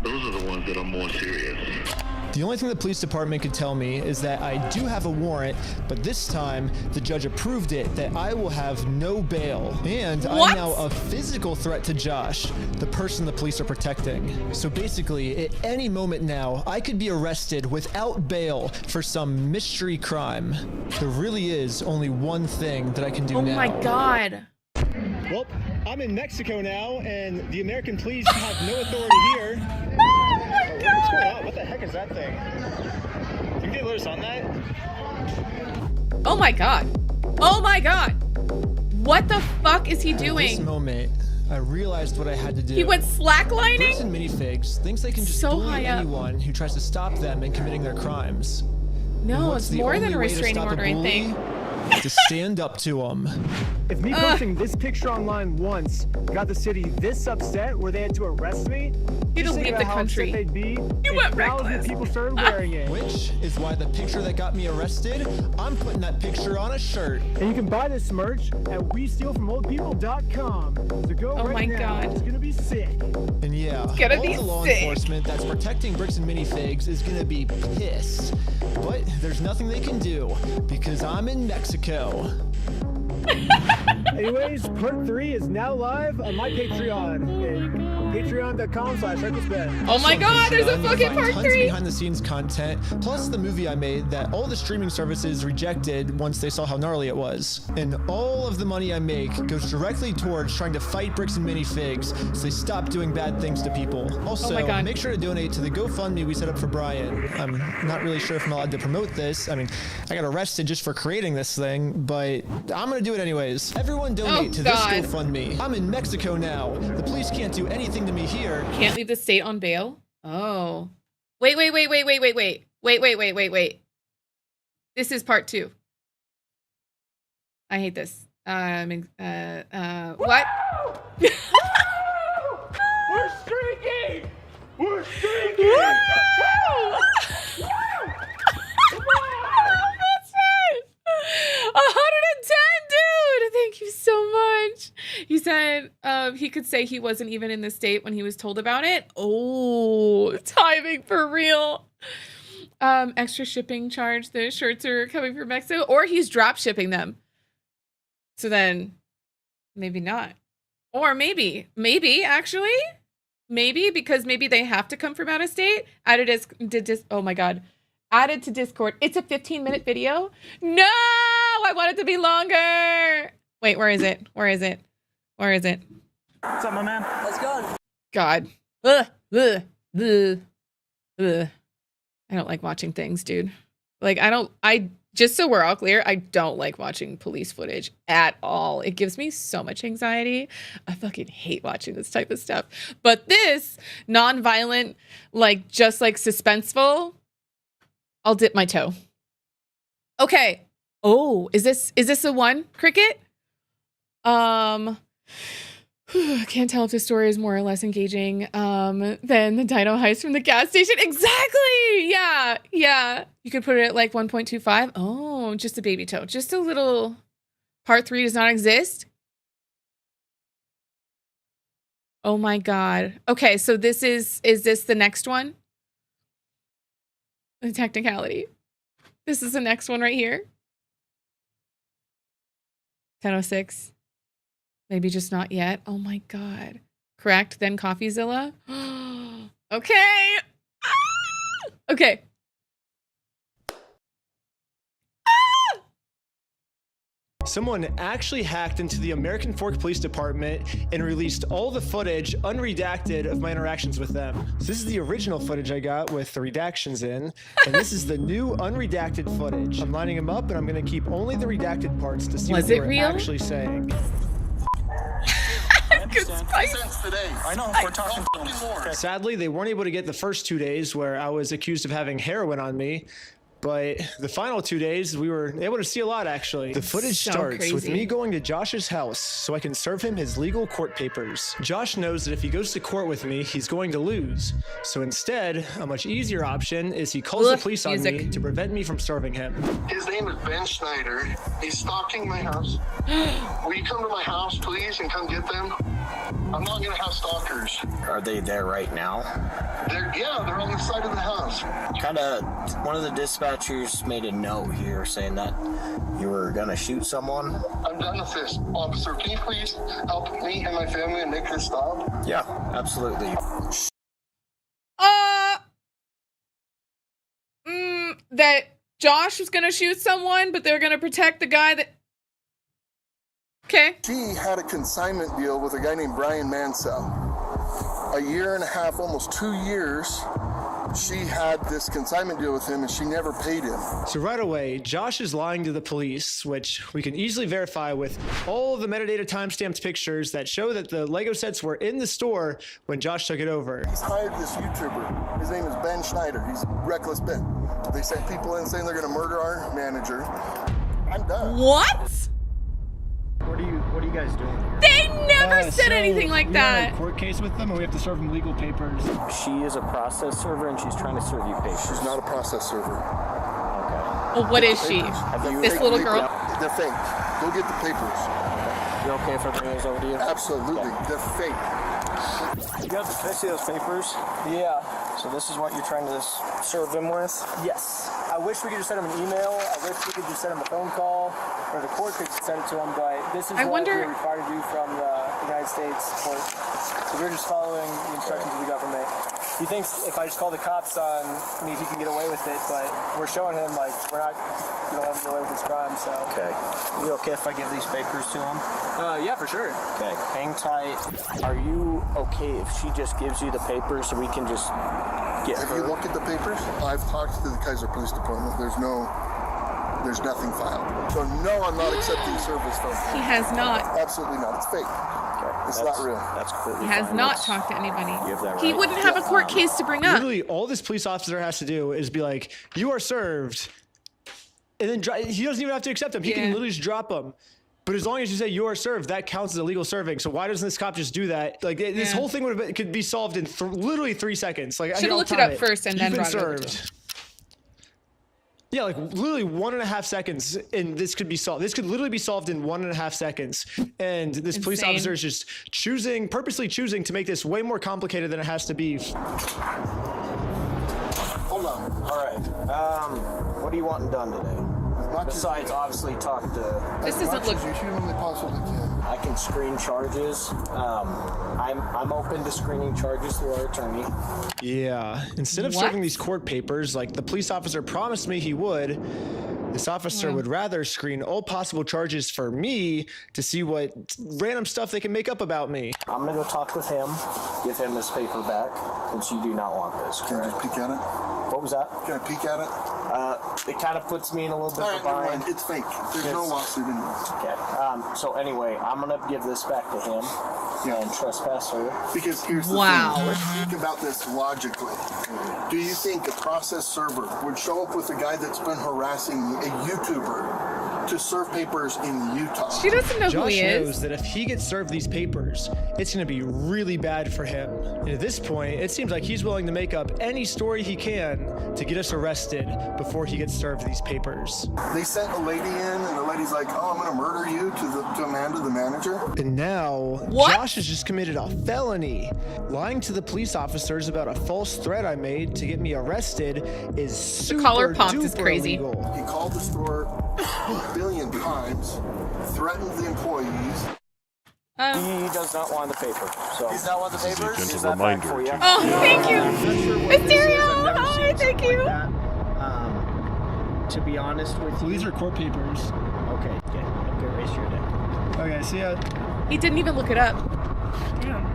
those are the ones that are more serious. The only thing the police department could tell me is that I do have a warrant, but this time the judge approved it that I will have no bail. And I'm now a physical threat to Josh, the person the police are protecting. So basically, at any moment now, I could be arrested without bail for some mystery crime. There really is only one thing that I can do now. Oh my God. Well, I'm in Mexico now, and the American police have no authority here. Oh my God. What's going on? What the heck is that thing? You can alert us on that? Oh my God. Oh my God. What the fuck is he doing? At this moment, I realized what I had to do. He went slacklining? Bricks and Minifigs thinks they can just bully anyone who tries to stop them in committing their crimes. No, it's more than a restraining order, I think. To stand up to them. If me posting this picture online once got the city this upset where they had to arrest me, you'd leave the country. They'd be You went reckless. People started wearing it. Which is why the picture that got me arrested, I'm putting that picture on a shirt. And you can buy this merch at WeStealFromOldPeople.com. So go right now. God. It's gonna be sick. And yeah, all the law enforcement that's protecting Bricks and Minifigs is gonna be pissed. But there's nothing they can do because I'm in Mexico. Anyways, part 3 is now live on my Patreon. Patreon.com/RecklessBen. Oh my God, there's a fucking part 3. Behind the scenes content, plus the movie I made that all the streaming services rejected once they saw how gnarly it was. And all of the money I make goes directly towards trying to fight Bricks and Minifigs so they stop doing bad things to people. Also, make sure to donate to the GoFundMe we set up for Brian. I'm not really sure if I'm allowed to promote this. I mean, I got arrested just for creating this thing, but I'm gonna do it anyways. Everyone donate to this GoFundMe. I'm in Mexico now. The police can't do anything to me here. Can't leave the state on bail? Oh. Wait. This is part 2. I hate this. What? We're streaking! We're streaking! That's it! 110, dude! Thank you so much. He said he could say he wasn't even in the state when he was told about it. Oh, timing for real. Extra shipping charge. The shirts are coming from Mexico, or he's drop shipping them. So then maybe not. Or maybe actually. Maybe because maybe they have to come from out of state. Oh my God. Added to Discord. It's a 15-minute video. No, I want it to be longer. Wait, where is it? What's up, my man? Let's go. God. I don't like watching things, dude. Like, just so we're all clear, I don't like watching police footage at all. It gives me so much anxiety. I fucking hate watching this type of stuff. But this non-violent, like, just like suspenseful, I'll dip my toe. Okay. Oh, is this the one, Cricket? Can't tell if the story is more or less engaging than the dino heist from the gas station. Exactly. Yeah. You could put it at like 1.25. Oh, just a baby toe. Just a little. Part 3 does not exist. Oh my God. Okay, so this is this the next one? The technicality. This is the next one right here. 10:06. Maybe just not yet. Oh my God. Correct. Then CoffeeZilla. Okay. Okay. Someone actually hacked into the American Fork Police Department and released all the footage unredacted of my interactions with them. So this is the original footage I got with the redactions in, and this is the new unredacted footage. I'm lining them up, and I'm going to keep only the redacted parts to see what they were actually saying. I know, we're talking to them. Sadly, they weren't able to get the first 2 days where I was accused of having heroin on me, But the final 2 days, we were able to see a lot, actually. The footage So starts with crazy. me going to Josh's house so I can serve him his legal court papers. Josh knows that if he goes to court with me, he's going to lose. So instead, a much easier option is he calls the police on me to prevent me from serving him. His name is Ben Schneider. He's stalking my house. Will you come to my house, please, and come get them? I'm not going to have stalkers. Are they there right now? They're on the side of the house. One of the dispatchers made a note here saying that you were gonna shoot someone. I'm done with this. Officer, can you please help me and my family and make this stop? Yeah, absolutely. That Josh was gonna shoot someone, but they're gonna protect the guy that. Okay. She had a consignment deal with a guy named Brian Mansell. A year and a half, almost 2 years, she had this consignment deal with him and she never paid him. So right away, Josh is lying to the police, which we can easily verify with all the metadata timestamped pictures that show that the Lego sets were in the store when Josh took it over. He's hired this YouTuber. His name is Ben Schneider. He's Reckless Ben. They sent people in saying they're going to murder our manager. I'm done. What? What are you guys doing here? They never said So anything like we that. have a court case with them, and we have to serve them legal papers. She is a process server, and she's trying to serve you papers. She's not a process server. Well, what is she? This little girl? They're fake. Go get the papers. You okay if I bring those over to you? Absolutely. They're fake. You got the see those papers? Yeah. So this is what you're trying to serve them with? Yes. I wish we could just send him an email. I wish we could just send him a phone call, or the court could send it to him. But this is what we're required to do from the United States court. So we're just following the instructions of the government. He thinks if I just call the cops on me, he can get away with it. But we're showing him like we don't have to get away with this crime. So. Okay. You okay if I give these papers to him? Yeah, for sure. Okay. Hang tight. Are you okay if she just gives you the papers so we can just get Have her? you looked at the papers? I've talked to the Kaiser Police Department. There's nothing filed. So no, I'm not accepting service from He has not. Absolutely not. It's fake. It's not real. That's completely He has fine. not talked to anybody. You have that He right. wouldn't have a court case to bring up. Literally, all this police officer has to do is be like, "You are served," and then he doesn't even have to accept them. He can literally just drop them. But as long as you say you are served, that counts as illegal serving. So why doesn't this cop just do that? Like this whole thing could be solved in literally 3 seconds. Like Should have looked it up first and then brought it over to him. Yeah, like literally 1.5 seconds, and this could be solved. This could literally be solved in 1.5 seconds. And this police Insane. officer is just purposely choosing to make this way more complicated than it has to be. Hold on. All right. What are you wanting done today? Besides, obviously, talk to. This doesn't look. as you humanly possibly can. I can screen charges. I'm open to screening charges through our attorney. Yeah. Instead of serving these court papers, like the police officer promised me he would, this officer would rather screen all possible charges for me to see what random stuff they can make up about me. I'm gonna go talk with him, give him this paper back, since you do not want this. Can I just peek at it? What was that? Can I peek at it? It kind of puts me in a little bit All of right, a never bind. mind. It's fake. There's no lawsuit in there. Okay. So anyway, I'm gonna give this back to him and trespasser. Because here's the thing. Let's think about this logically. Do you think a process server would show up with a guy that's been harassing a YouTuber to serve papers in Utah? She doesn't know who he Josh is. knows that if he gets served these papers, it's going to be really bad for him. And at this point, it seems like he's willing to make up any story he can to get us arrested before he gets served these papers. They sent a lady in, and the lady's like, "Oh, I'm going to murder you," to Amanda, the manager. And now, Josh has just committed a felony. Lying to the police officers about a false threat I made to get me arrested is super collar popped is duper crazy. illegal. He called the store a billion times, threatened the employees. He does not want the paper. So He's not want the papers? Is that back for you? Oh, thank you. Mysterio, hi, thank you. To be honest with you. These are court papers. Okay, okay, raise your neck. Okay, see ya. He didn't even look it up. Damn.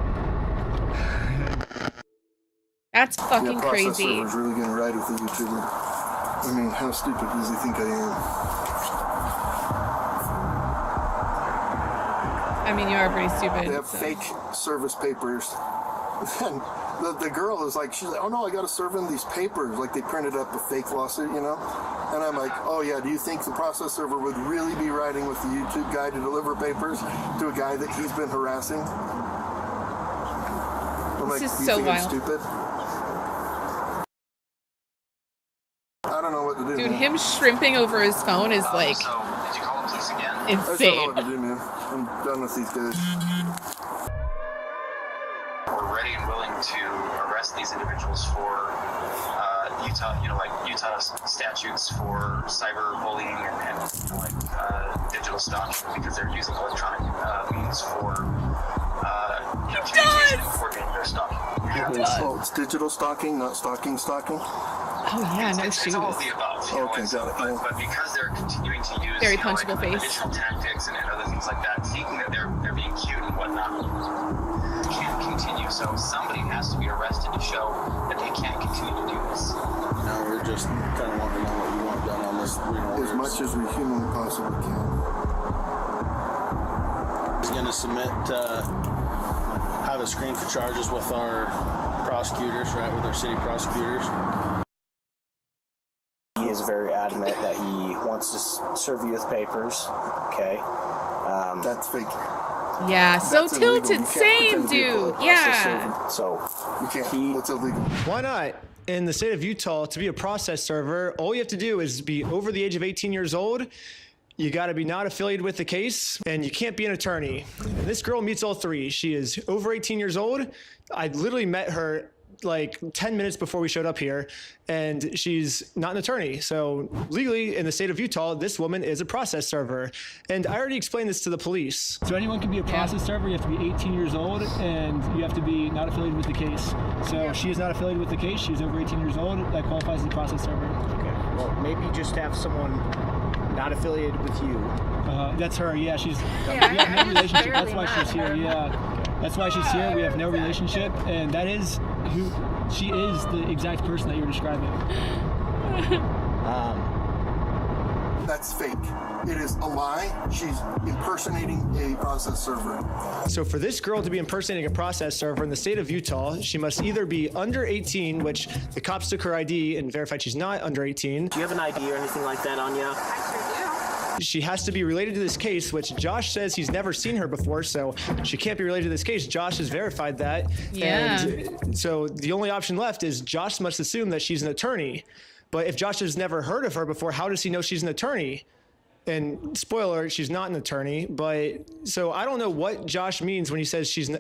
That's fucking Process crazy. server's really going to ride with the YouTuber. I mean, how stupid does he think I am? I mean, you are pretty stupid. They have so. fake service papers. And the girl is like, she's like, oh no, I got to serve in these papers. Like they printed up a fake lawsuit, you know? And I'm like, oh yeah, do you think the process server would really be riding with the YouTube guy to deliver papers to a guy that he's been harassing? I'm like, This is you so think I'm wild. stupid? I don't know what to do. Dude, man. him shrimping over his phone is like So, did you call the police again? I just don't know insane. what to do, man. I'm done with these guys. We're ready and willing to arrest these individuals for Utah statutes for cyberbullying and digital stalking because they're using electronic means for communication and coordinating their stalking. Oh, it's digital stalking, not stalking. Oh yeah, no It's shoes. all of the above. You know, Okay, and so, got it. but because they're continuing to use Very punchable face. additional tactics and other things like that, thinking that they're being cute and whatnot, can't continue. So somebody has to be arrested to show that they can't continue to do this. Now we're just kind of wanting to know what you want done on this. As much as we humanly possibly can. He's going to submit, have a screen for charges with our prosecutors, right, with our city prosecutors. He is very adamant that he wants to serve you with papers. Okay. That's fake. Yeah, so That's illegal. tilted. You can't Same, pretend to be a dude. process Yeah. server. So you can't. That's illegal. Why not? In the state of Utah, to be a process server, all you have to do is be over the age of 18 years old. You got to be not affiliated with the case, and you can't be an attorney. And this girl meets all three. She is over 18 years old. I literally met her like 10 minutes before we showed up here, and she's not an attorney. So legally, in the state of Utah, this woman is a process server. And I already explained this to the police. So anyone can be a process server. You have to be 18 years old, and you have to be not affiliated with the case. So she is not affiliated with the case. She's over 18 years old. That qualifies as a process server. Okay. Well, maybe just have someone not affiliated with you. That's her. Yeah, she's. Yeah, we have no relationship. That's barely why she's here. Yeah. That's why she's here. We have no relationship, and that is who she is. The exact person that you're describing. That's fake. It is a lie. She's impersonating a process server. So for this girl to be impersonating a process server in the state of Utah, she must either be under 18, which the cops took her ID and verified she's not under 18. Do you have an ID or anything like that on you? She has to be related to this case, which Josh says he's never seen her before, so she can't be related to this case. Josh has verified that. Yeah. And so the only option left is Josh must assume that she's an attorney. But if Josh has never heard of her before, how does he know she's an attorney? And spoiler, she's not an attorney, but so I don't know what Josh means when he says she's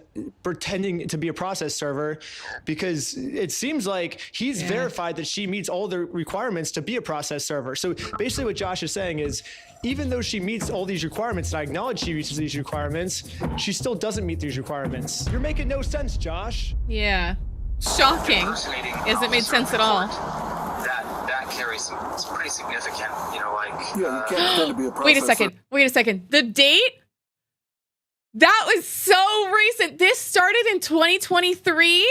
pretending to be a process server, because it seems like he's verified that she meets all the requirements to be a process server. So basically what Josh is saying is, even though she meets all these requirements, and I acknowledge she meets these requirements, she still doesn't meet these requirements. You're making no sense, Josh. Yeah. Shocking. Hasn't made sense at all. That carries some pretty significant, Yeah, you can't pretend to be a process Wait a second. Wait a second. The date? That was so recent. This started in 2023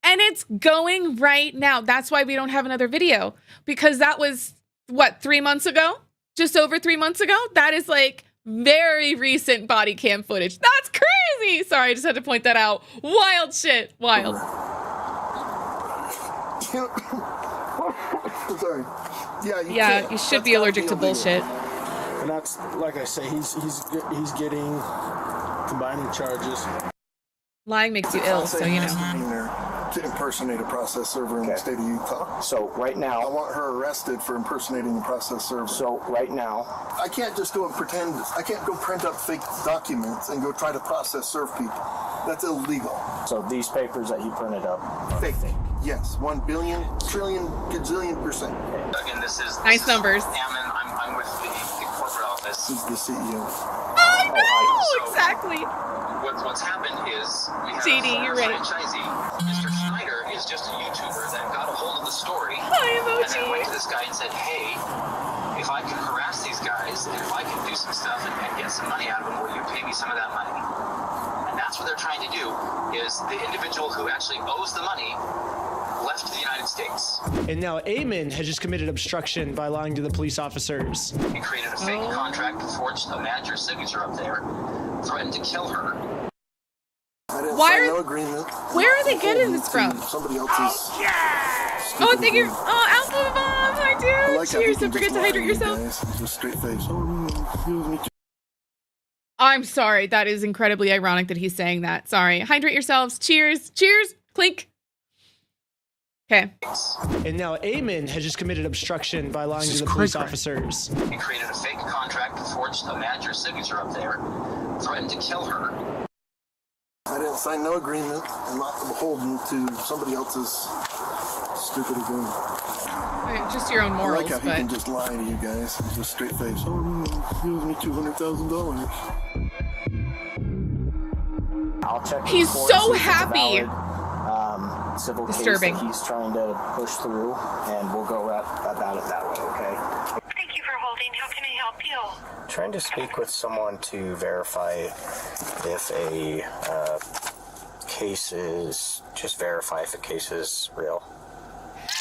and it's going right now. That's why we don't have another video, because that was what, 3 months ago? Just over 3 months ago? That is like very recent body cam footage. That's crazy. Sorry, I just had to point that out. Wild shit. Wild. Sorry. Yeah, you should be allergic to bullshit. And that's, like I say, he's getting combining charges. Lying makes you ill, so you know. To impersonate a process server in the state of Utah. So right now, I want her arrested for impersonating a process server. So right now, I can't just go and pretend. I can't go print up fake documents and go try to process serve people. That's illegal. So these papers that he printed up are fake. Yes, 1 billion, trillion, gazillion %. Again, this is nice numbers. Ammon, I'm with the corporate office. He's the CEO. I know, exactly. What's happened is we have JD, a you're right. franchisee. Mr. Schneider is just a YouTuber that got a hold of the story Hi, emoji. and then went to this guy and said, hey, if I can harass these guys and if I can do some stuff and get some money out of them, will you pay me some of that money? And that's what they're trying to do, is the individual who actually owes the money left the United States. And now Eamon has just committed obstruction by lying to the police officers. He created a fake contract, forged a manager's signature up there, threatened to kill her. I didn't Why no are? agreement. Where are they getting this from? Somebody else's. Oh, thank you. Oh, Alpha Bomb, hi dude. I like how Cheers. he Don't can forget just to lie hydrate you yourself. guys. Just straight face. Oh, excuse me. I'm sorry. That is incredibly ironic that he's saying that. Sorry. Hydrate yourselves. Cheers. Cheers. Clink. Okay. And now Eamon has just committed obstruction by lying to the police officers. He created a fake contract, forged a manager's signature up there, threatened to kill her. I didn't sign no agreement. I'm not beholden to somebody else's stupid agreement. Just your own morals, I like how he can just lie to you guys. Just straight face. Oh, he owes me $200,000. I'll check. He's so happy. Civil Disturbing. case that he's trying to push through, and we'll go about it that way. Okay. Thank you for holding. How can I help you? Trying to speak with someone to verify if a case is just verify if a case is real.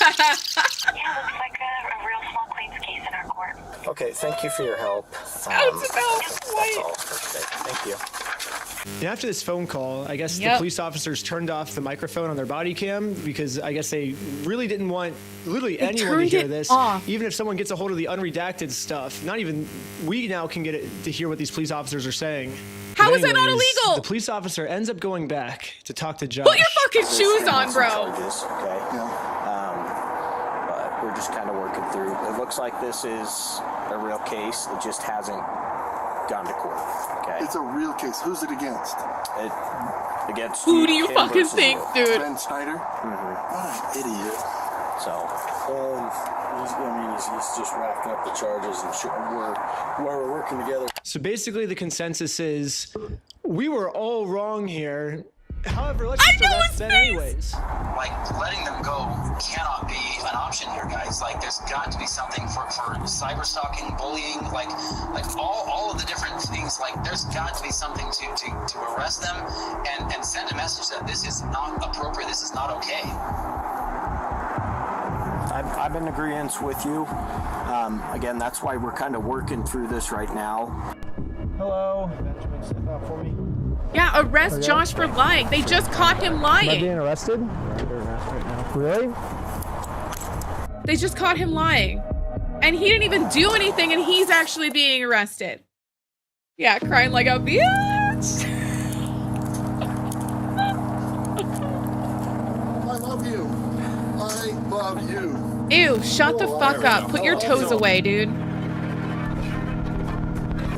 Yeah, looks like a real small claims case in our court. Okay, thank you for your help. Sounds about that's all for today. Thank you. And after this phone call, I guess the Yep. police officers turned off the microphone on their body cam because I guess they really didn't want literally anyone to turned hear it this. off. Even if someone gets a hold of the unredacted stuff, not even we now can get it to hear what these police officers are saying. How But is that not anyways, illegal? The police officer ends up going back to talk to Josh. Put your fucking shoes on, bro. Charges, okay. But we're just kind of working through. It looks like this is a real case. It just hasn't gone to court. Okay. It's a real case. Who's it against? Against Who do you Kim fucking versus think, you. dude? Ben Snyder? What an idiot. So. He's just racking up the charges, and we're working together. So basically, the consensus is we were all wrong here. However, let's just arrest Ben anyways. Like, letting them go cannot be an option here, guys. Like, there's got to be something for cyber stalking, bullying, like all of the different things. Like, there's got to be something to arrest them and send a message that this is not appropriate, this is not okay. I'm in agreement with you. Again, that's why we're kind of working through this right now. Hello. Benjamin, step out for me. Yeah, arrest Josh for lying. They just caught him Am I being lying. arrested? Really? They just caught him lying. And he didn't even do anything, and he's actually being arrested. Yeah, crying like a bitch. I love you. I love you. Ew, shut the fuck up. Put your toes away, dude. Okay,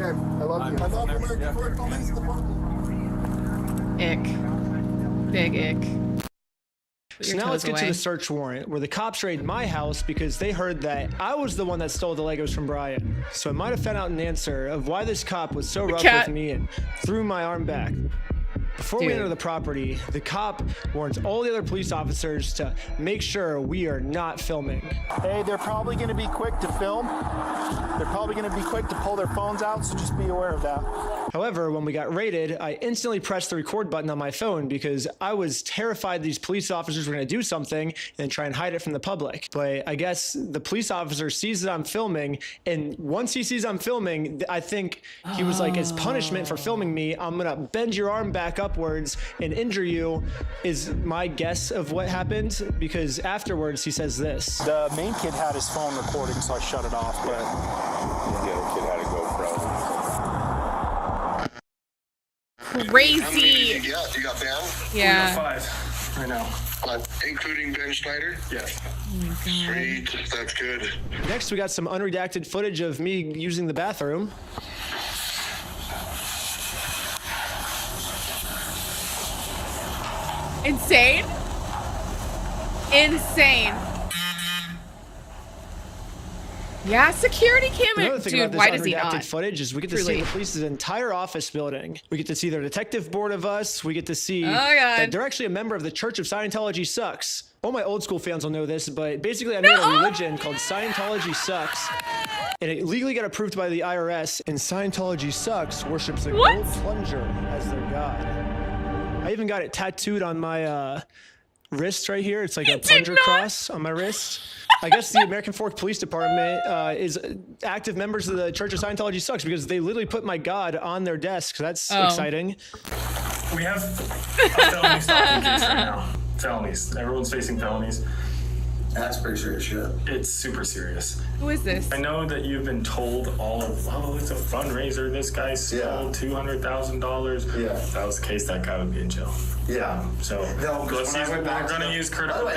I love you. I love American Ford Police Department. Ick. Big ick. Put So your now let's toes get to away. the search warrant, where the cops raided my house because they heard that I was the one that stole the Legos from Brian. So I might have found out an answer of why this cop was so rough cat. with me and threw my arm back. Before we Dude. enter the property, the cop warns all the other police officers to make sure we are not filming. Hey, they're probably going to be quick to film. They're probably going to be quick to pull their phones out, so just be aware of that. However, when we got raided, I instantly pressed the record button on my phone because I was terrified these police officers were going to do something and then try and hide it from the public. But I guess the police officer sees that I'm filming, and once he sees I'm filming, I think he was like, as punishment for filming me, I'm going to bend your arm back upwards and injure you, is my guess of what happened, because afterwards he says this. The main kid had his phone recording, so I shut it off, but The other kid had a GoPro. Crazy. How many did you get? You got Ben? Yeah. 5 right now. Including Ben Schneider? Yes. Sweet, that's good. Next, we got some unredacted footage of me using the bathroom. Insane? Insane. Yeah, security Another camera. thing Dude, about this why does he unredacted not? footage is we get to Truly. see the police's entire office building. We get to see their detective board of us. We get to see Oh, God. that they're actually a member of the Church of Scientology Sucks. All my old school fans will know this, but basically I made a religion called Scientology Sucks. And it legally got approved by the IRS, and Scientology Sucks worships a gold plunger as their god. I even got it tattooed on my wrist right here. It's like a plunger cross on my wrist. I guess the American Fork Police Department is active members of the Church of Scientology Sucks because they literally put my god on their desk. That's exciting. We have a felony stalking case right now. Felonies. Everyone's facing felonies. That's pretty serious shit. It's super serious. Who is this? I know that you've been told all of, it's a fundraiser. This guy stole $200,000. Yeah. If that was the case, that guy would be in jail. Yeah. So we're going to use critical.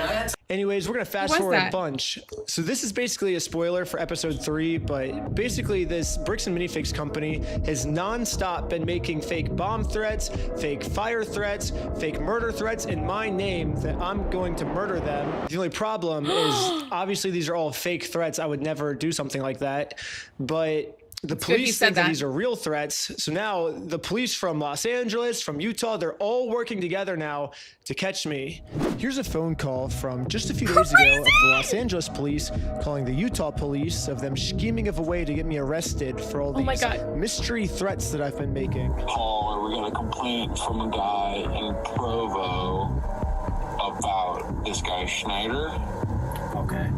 Anyways, we're going to fast forward a bunch. So this is basically a spoiler for episode 3, but basically this Bricks and Minifigs company has nonstop been making fake bomb threats, fake fire threats, fake murder threats in my name that I'm going to murder them. The only problem is obviously these are all fake threats. I would never do something like that, but the police think that these are real threats. So now the police from Los Angeles, from Utah, they're all working together now to catch me. Here's a phone call from just a few days ago of the Los Angeles police calling the Utah police of them scheming of a way to get me arrested for all these mystery threats that I've been making. Paul, we got a complaint from a guy in Provo about this guy Schneider. Okay.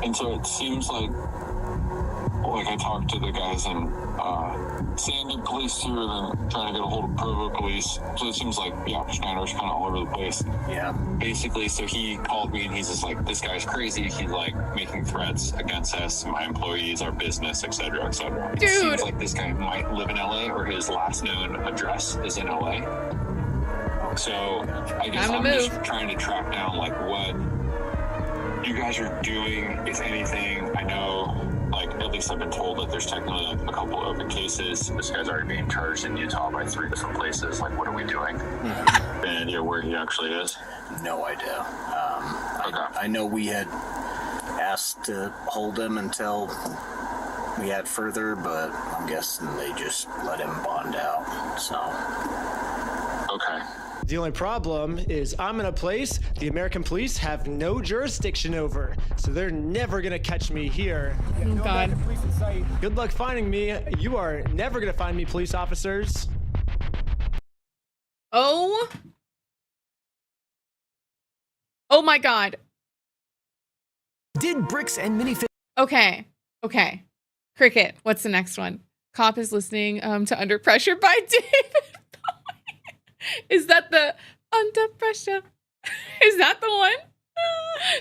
And so it seems like I talked to the guys in Sandy police here, then trying to get a hold of Provo police. So it seems like, Schneider's kind of all over the place. Yeah. Basically, so he called me and he's just like, this guy's crazy. He's like making threats against us, my employees, our business, et cetera, et cetera. It seems like this guy might live in LA or his last known address is in LA. So I guess I'm just trying to track down what you guys are doing, if anything. I know, at least I've been told that there's technically a couple open cases. This guy's already being charged in Utah by 3 different places. What are we doing? And where he actually is? No idea. I know we had asked to hold him until we had further, but I'm guessing they just let him bond out. So. Okay. The only problem is I'm in a place the American police have no jurisdiction over, so they're never gonna catch me here. Oh, God. Good luck finding me. You are never gonna find me, police officers. Oh my God. Did Bricks and Minifigs? Okay. Cricket. What's the next one? Cop is listening to Under Pressure by David. Is that the Under Pressure? Is that the one?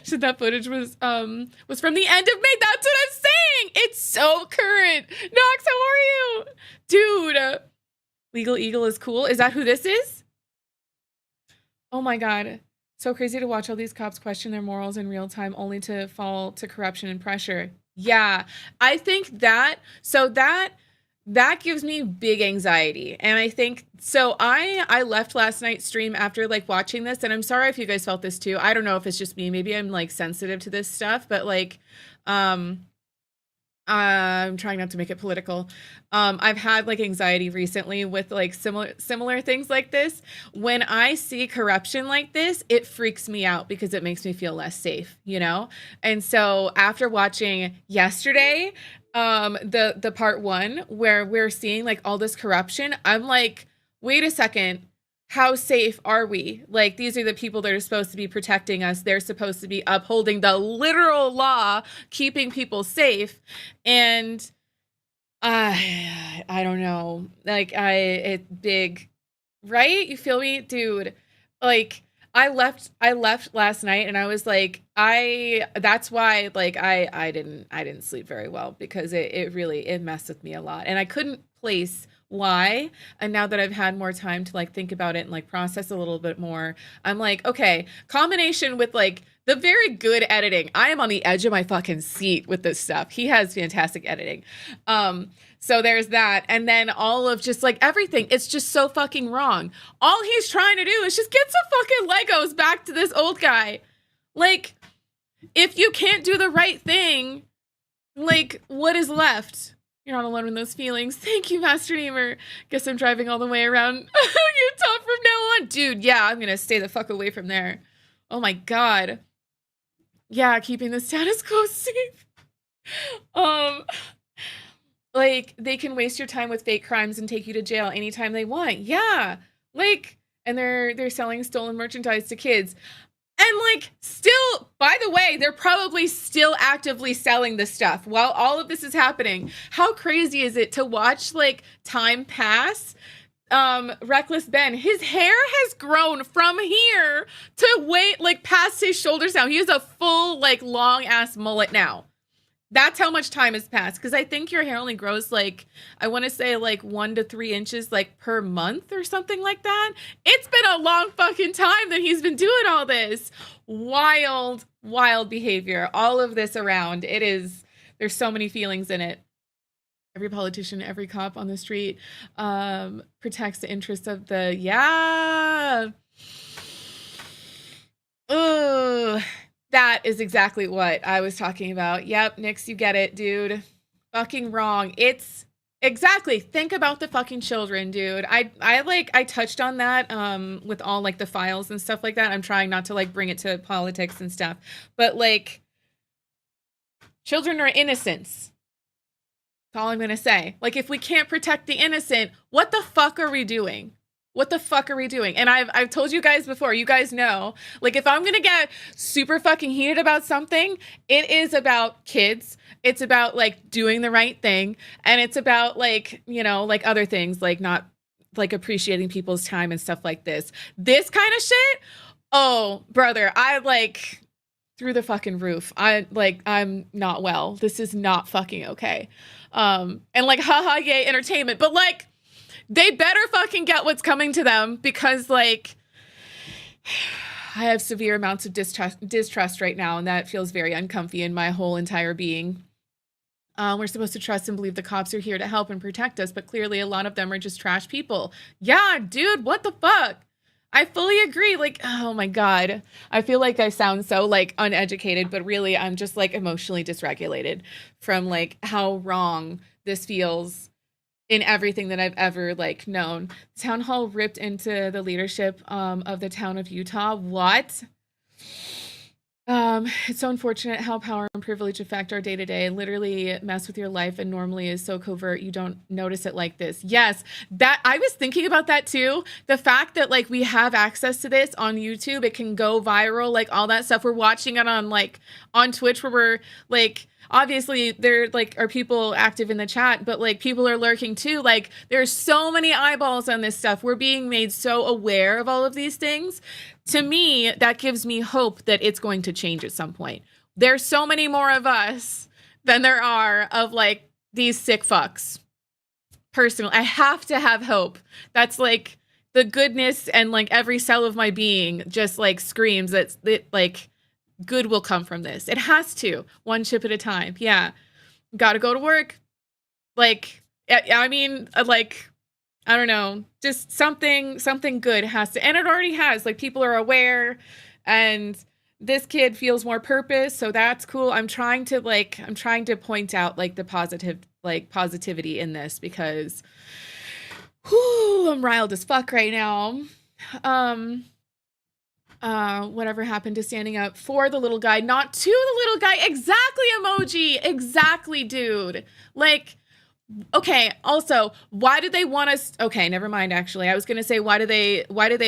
Should that footage was from the end of May? That's what I'm saying. It's so current. Knox, how are you? Dude. Legal Eagle is cool. Is that who this is? Oh my God. So crazy to watch all these cops question their morals in real time only to fall to corruption and pressure. Yeah. I think that gives me big anxiety. And I think, so I left last night's stream after watching this, and I'm sorry if you guys felt this too. I don't know if it's just me. Maybe I'm sensitive to this stuff, but I'm trying not to make it political. I've had anxiety recently with similar things like this. When I see corruption like this, it freaks me out because it makes me feel less safe, And so after watching yesterday, the part 1 where we're seeing all this corruption, I'm like, wait a second. How safe are we? These are the people that are supposed to be protecting us. They're supposed to be upholding the literal law, keeping people safe. And I don't know. It's big, right? You feel me? Dude, I left last night and I was that's why I didn't sleep very well because it messed with me a lot. And I couldn't place why. And now that I've had more time to think about it and process a little bit more, I'm okay, combination with the very good editing. I am on the edge of my fucking seat with this stuff. He has fantastic editing. So there's that. And then all of just everything, it's just so fucking wrong. All he's trying to do is just get some fucking Legos back to this old guy. If you can't do the right thing, what is left? You're not alone in those feelings. Thank you, Master Namer. Guess I'm driving all the way around Utah from now on. Dude, yeah, I'm going to stay the fuck away from there. Oh my God. Yeah, keeping the status quo safe. They can waste your time with fake crimes and take you to jail anytime they want. Yeah. And they're selling stolen merchandise to kids. And still, by the way, they're probably still actively selling this stuff while all of this is happening. How crazy is it to watch time pass Reckless Ben, his hair has grown from here to like past his shoulders now. He has a full like long ass mullet now. That's how much time has passed. Because I think your hair only grows like, I want to say like 1 to 3 inches like per month or something like that. It's been a long fucking time that he's been doing all this. Wild behavior. All of this around. There's so many feelings in it. Every politician, every cop on the street protects the interests of the, Ugh. That is exactly what I was talking about. Yep, Nix, you get it, dude. Fucking wrong. It's exactly. Think about the fucking children, dude. I touched on that with all like the files and stuff like that. I'm trying not to like bring it to politics and stuff. But like children are innocents. That's all I'm going to say. Like if we can't protect the innocent, what the fuck are we doing? What the fuck are we doing? And I've told you guys before, you guys know, like if I'm going to get super fucking heated about something, it is about kids. It's about like doing the right thing. And it's about like, you know, like other things, like not like appreciating people's time and stuff like this. This kind of shit. Oh, brother, I like through the fucking roof. I'm not well. This is not fucking okay. And like, haha, yay, entertainment. But like, they better fucking get what's coming to them because, like, I have severe amounts of distrust right now, and that feels very uncomfy in my whole entire being. We're supposed to trust and believe the cops are here to help and protect us, but clearly a lot of them are just trash people. Yeah, dude, what the fuck? I fully agree. Like, oh my God. I feel like I sound so, like, uneducated, but really I'm just, like, emotionally dysregulated from, like, how wrong this feels in everything that I've ever like known. Town hall ripped into the leadership of the town of Utah. What? It's so unfortunate how power and privilege affect our day-to-day, literally mess with your life, and normally is so covert you don't notice it like this. Yes, that I was thinking about that too. The fact that like we have access to this on YouTube, it can go viral, like all that stuff. We're watching it on like on Twitch where we're like, obviously there like are people active in the chat, but like people are lurking too. Like there's so many eyeballs on this stuff. We're being made so aware of all of these things. To me, that gives me hope that it's going to change at some point. There's so many more of us than there are of like these sick fucks. Personally, I have to have hope. That's like the goodness, and like every cell of my being just like screams that like good will come from this. It has to, one chip at a time. Yeah. Gotta go to work. Like, I mean, like, I don't know, just something good has to, and it already has, like people are aware, and this kid feels more purpose. So that's cool. I'm trying to point out like the positivity in this because I'm riled as fuck right now. Whatever happened to standing up for the little guy, not to the little guy. Exactly, emoji. Exactly, dude. Like, okay, also, why did they want us? Okay, never mind, actually. I was going to say, why do they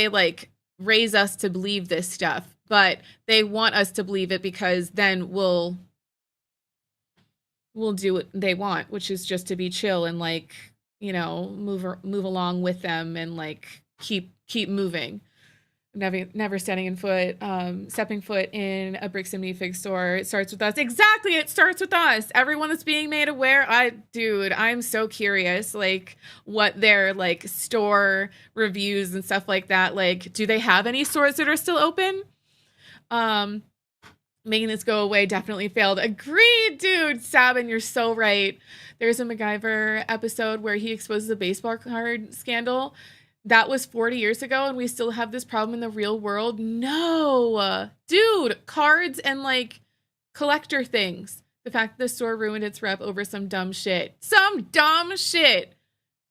like raise us to believe this stuff? But they want us to believe it because then we'll do what they want, which is just to be chill and like, you know, move along with them and like keep moving. Never stepping foot in a Bricks and Minifig store. It starts with us. Exactly, it starts with us. Everyone that's being made aware. I'm so curious, like what their like store reviews and stuff like that. Like, do they have any stores that are still open? Making this go away definitely failed. Agreed, dude. Sabin, you're so right. There's a MacGyver episode where he exposes the baseball card scandal. That was 40 years ago, and we still have this problem in the real world. No, dude, cards and like collector things. The fact that the store ruined its rep over some dumb shit.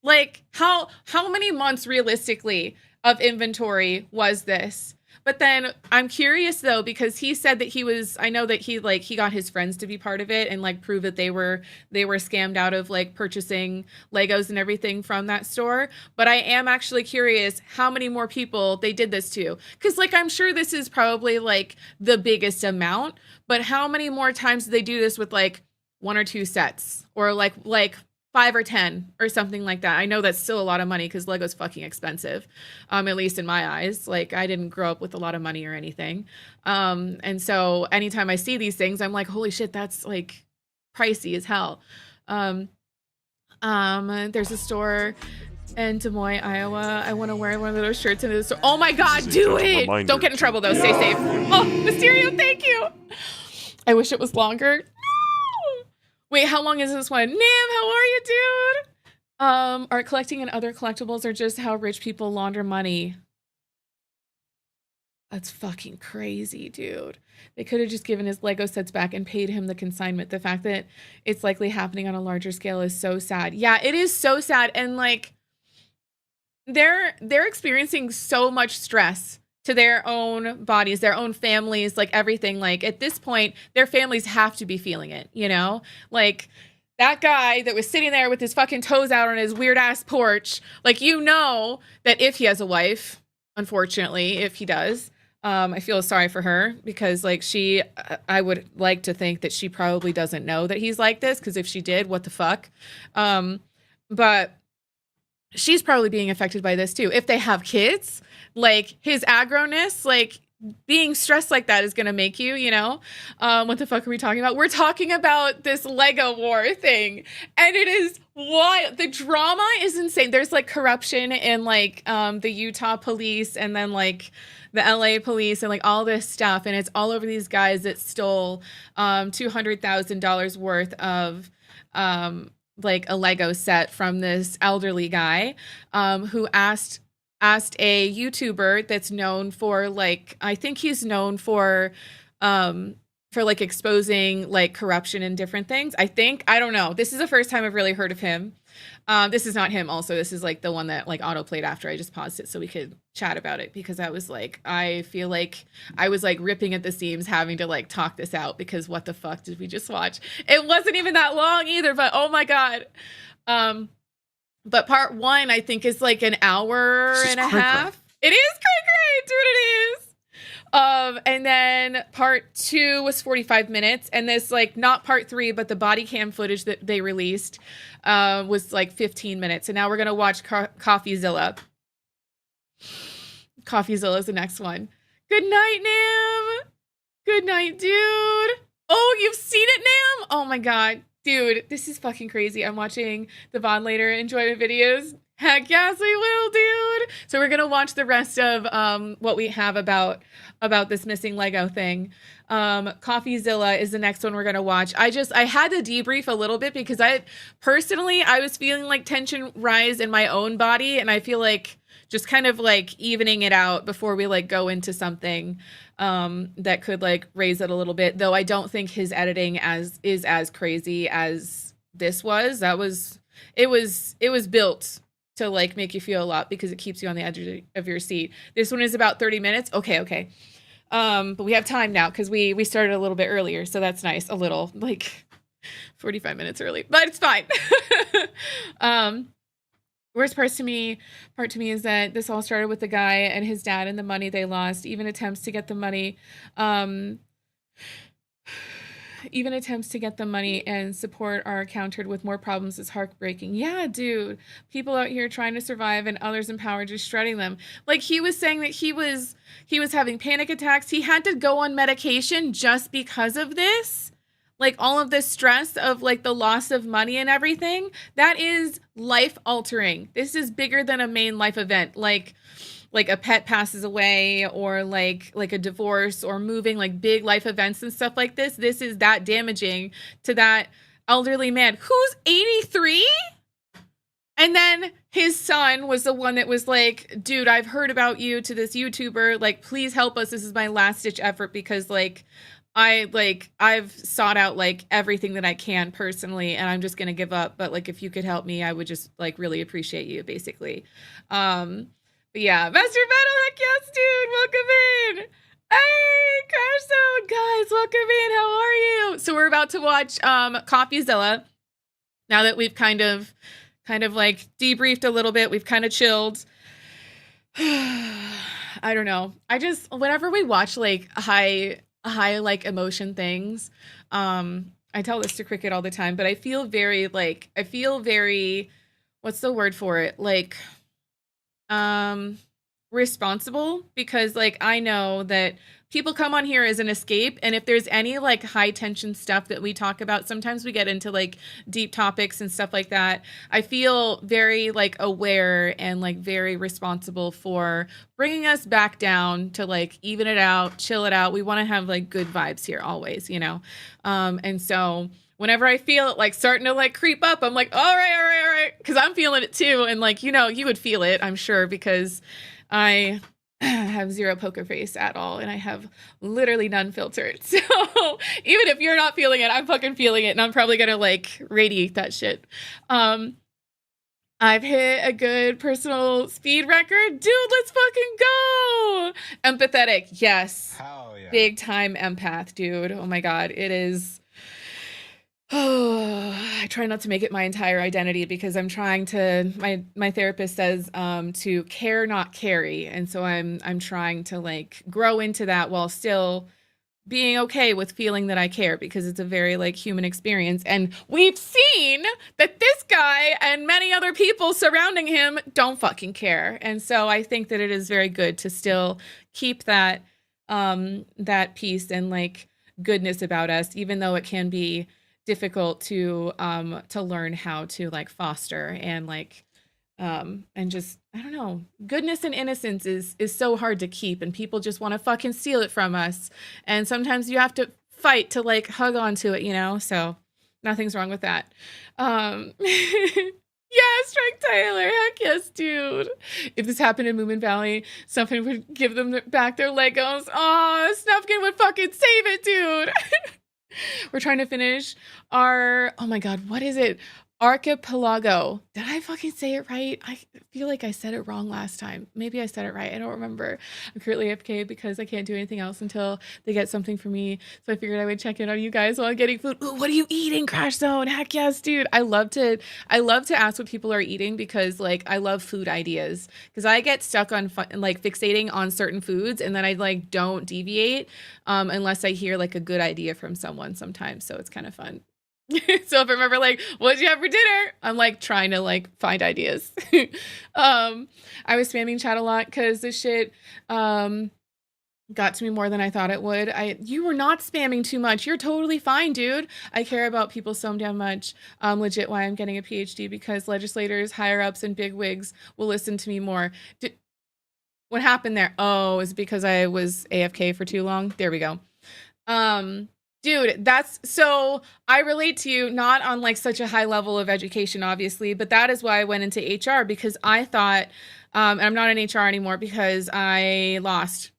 Like how many months realistically of inventory was this? But then I'm curious though, because he said that I know that he got his friends to be part of it and like prove that they were scammed out of like purchasing Legos and everything from that store. But I am actually curious how many more people they did this to. Cause like, I'm sure this is probably like the biggest amount, but how many more times do they do this with like 1 or 2 sets or like 5 or 10 or something like that. I know that's still a lot of money because Lego's fucking expensive, at least in my eyes. Like, I didn't grow up with a lot of money or anything. And so anytime I see these things, I'm like, holy shit, that's like pricey as hell. There's a store in Des Moines, Iowa. I want to wear one of those shirts into the store. Oh my God, do it! Don't get in trouble though. Stay safe. Oh, Mysterio, thank you. I wish it was longer. No! Wait, how long is this one? Nim, how are you, dude? Art collecting and other collectibles are just how rich people launder money. That's fucking crazy, dude. They could have just given his Lego sets back and paid him the consignment. The fact that it's likely happening on a larger scale is so sad. Yeah, it is so sad. And like, they're experiencing so much stress to their own bodies, their own families, like everything. Like at this point, their families have to be feeling it, you know? Like that guy that was sitting there with his fucking toes out on his weird ass porch, like, you know that if he has a wife, unfortunately, if he does, I feel sorry for her because like I would like to think that she probably doesn't know that he's like this, because if she did, what the fuck? But she's probably being affected by this too. If they have kids, like his aggro-ness, like being stressed like that is going to make you, you know, what the fuck are we talking about? We're talking about this Lego war thing, and it is wild. The drama is insane. There's like corruption in like the Utah police and then like the LA police and like all this stuff. And it's all over these guys that stole $200,000 worth of like a Lego set from this elderly guy who asked a YouTuber that's known for like, I think he's known for like exposing like corruption and different things. I don't know. This is the first time I've really heard of him. This is not him also. This is like the one that like auto-played after I just paused it so we could chat about it, because I was like, I feel like I was like ripping at the seams having to like talk this out, because what the fuck did we just watch? It wasn't even that long either, but oh my God. But part 1, I think, is like an hour and a half. It is cray-cray, dude, it is. And then part 2 was 45 minutes. And this, like, not part 3, but the body cam footage that they released was like 15 minutes. And now we're going to watch CoffeeZilla. CoffeeZilla is the next one. Good night, Nam. Good night, dude. Oh, you've seen it, Nam? Oh my God. Dude, this is fucking crazy. I'm watching the Von Later enjoyment videos. Heck yes, we will, dude. So we're going to watch the rest of what we have about this missing Lego thing. CoffeeZilla is the next one we're going to watch. I had to debrief a little bit because I was feeling like tension rise in my own body. And I feel like just kind of like evening it out before we like go into something that could like raise it a little bit. Though I don't think his editing is as crazy as this was. It was built to like make you feel a lot because it keeps you on the edge of your seat. This one is about 30 minutes. Okay. But we have time now because we started a little bit earlier, so that's nice. A little, like 45 minutes early, but it's fine. Worst part to me is that this all started with the guy and his dad and the money they lost. Even attempts to get the money and support are countered with more problems is heartbreaking. Yeah, dude. People out here trying to survive and others in power just shredding them. Like he was saying that he was having panic attacks. He had to go on medication just because of this. Like all of this stress of like the loss of money and everything. That is life altering. This is bigger than a main life event. Like a pet passes away or like a divorce or moving, like big life events and stuff like this. This is that damaging to that elderly man who's 83. And then his son was the one that was like, dude, I've heard about you to this YouTuber. Like, please help us. This is my last ditch effort because I've sought out like everything that I can personally and I'm just going to give up. But like, if you could help me, I would just like really appreciate you basically. But yeah, Master Metal, heck yes, dude, welcome in. Hey, Crash Zone, guys, welcome in. How are you? So we're about to watch CoffeeZilla. Now that we've kind of like debriefed a little bit, we've kind of chilled. I don't know. Whenever we watch like high like emotion things, I tell this to Cricket all the time, but I feel very what's the word for it? Like, responsible, because like I know that people come on here as an escape, and if there's any like high tension stuff that we talk about, sometimes we get into like deep topics and stuff like that. I feel very like aware and like very responsible for bringing us back down to like even it out, chill it out. We want to have like good vibes here always, you know? And so whenever I feel it like starting to like creep up, I'm like, all right. Cause I'm feeling it too. And like, you know, you would feel it, I'm sure, because I have zero poker face at all, and I have literally none filtered. So even if you're not feeling it, I'm fucking feeling it, and I'm probably gonna like radiate that shit. I've hit a good personal speed record. Dude, let's fucking go. Empathetic, yes. Hell yeah. Big time empath, dude. Oh my God, it is. Oh, I try not to make it my entire identity, because I'm trying to, my therapist says to care, not carry. And so I'm trying to like grow into that while still being okay with feeling that I care, because it's a very like human experience. And we've seen that this guy and many other people surrounding him don't fucking care. And so I think that it is very good to still keep that, that peace and like goodness about us, even though it can be difficult to learn how to like foster and like and just, I don't know, goodness and innocence is so hard to keep, and people just want to fucking steal it from us, and sometimes you have to fight to like hug on to it, you know? So nothing's wrong with that. Yeah, Strike Tyler, heck yes, dude. If this happened in Moomin Valley, Snuffkin would give them back their Legos. Aw, Snuffkin would fucking save it, dude. We're trying to finish our, oh my God, what is it? Archipelago. Did I fucking say it right? I feel like I said it wrong last time. Maybe I said it right. I don't remember. I'm currently AFK because I can't do anything else until they get something for me. So I figured I would check in on you guys while I'm getting food. Ooh, what are you eating, Crash Zone? Heck yes, dude. I love to ask what people are eating, because like I love food ideas, because I get stuck on like fixating on certain foods, and then I like don't deviate unless I hear like a good idea from someone sometimes. So it's kind of fun. So if I remember like, what'd you have for dinner? I'm like trying to like find ideas. I was spamming chat a lot because this shit got to me more than I thought it would. You were not spamming too much. You're totally fine, dude. I care about people so damn much. Legit why I'm getting a PhD, because legislators, higher ups, and big wigs will listen to me more. What happened there? Oh, is it because I was AFK for too long? There we go. Dude, that's so I relate to you, not on like such a high level of education, obviously, but that is why I went into HR, because I thought, and I'm not in HR anymore because I lost.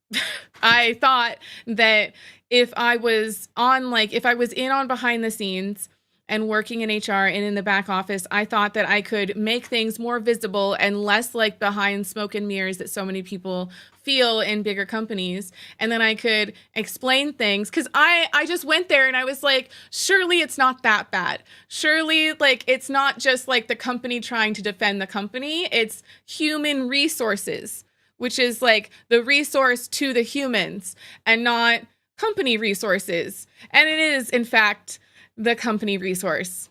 I thought that if I was in on behind the scenes and working in HR and in the back office, I thought that I could make things more visible and less like behind smoke and mirrors that so many people feel in bigger companies. And then I could explain things, because I just went there and I was like, surely it's not that bad. Surely like it's not just like the company trying to defend the company. It's human resources, which is like the resource to the humans and not company resources. And it is, in fact, the company resource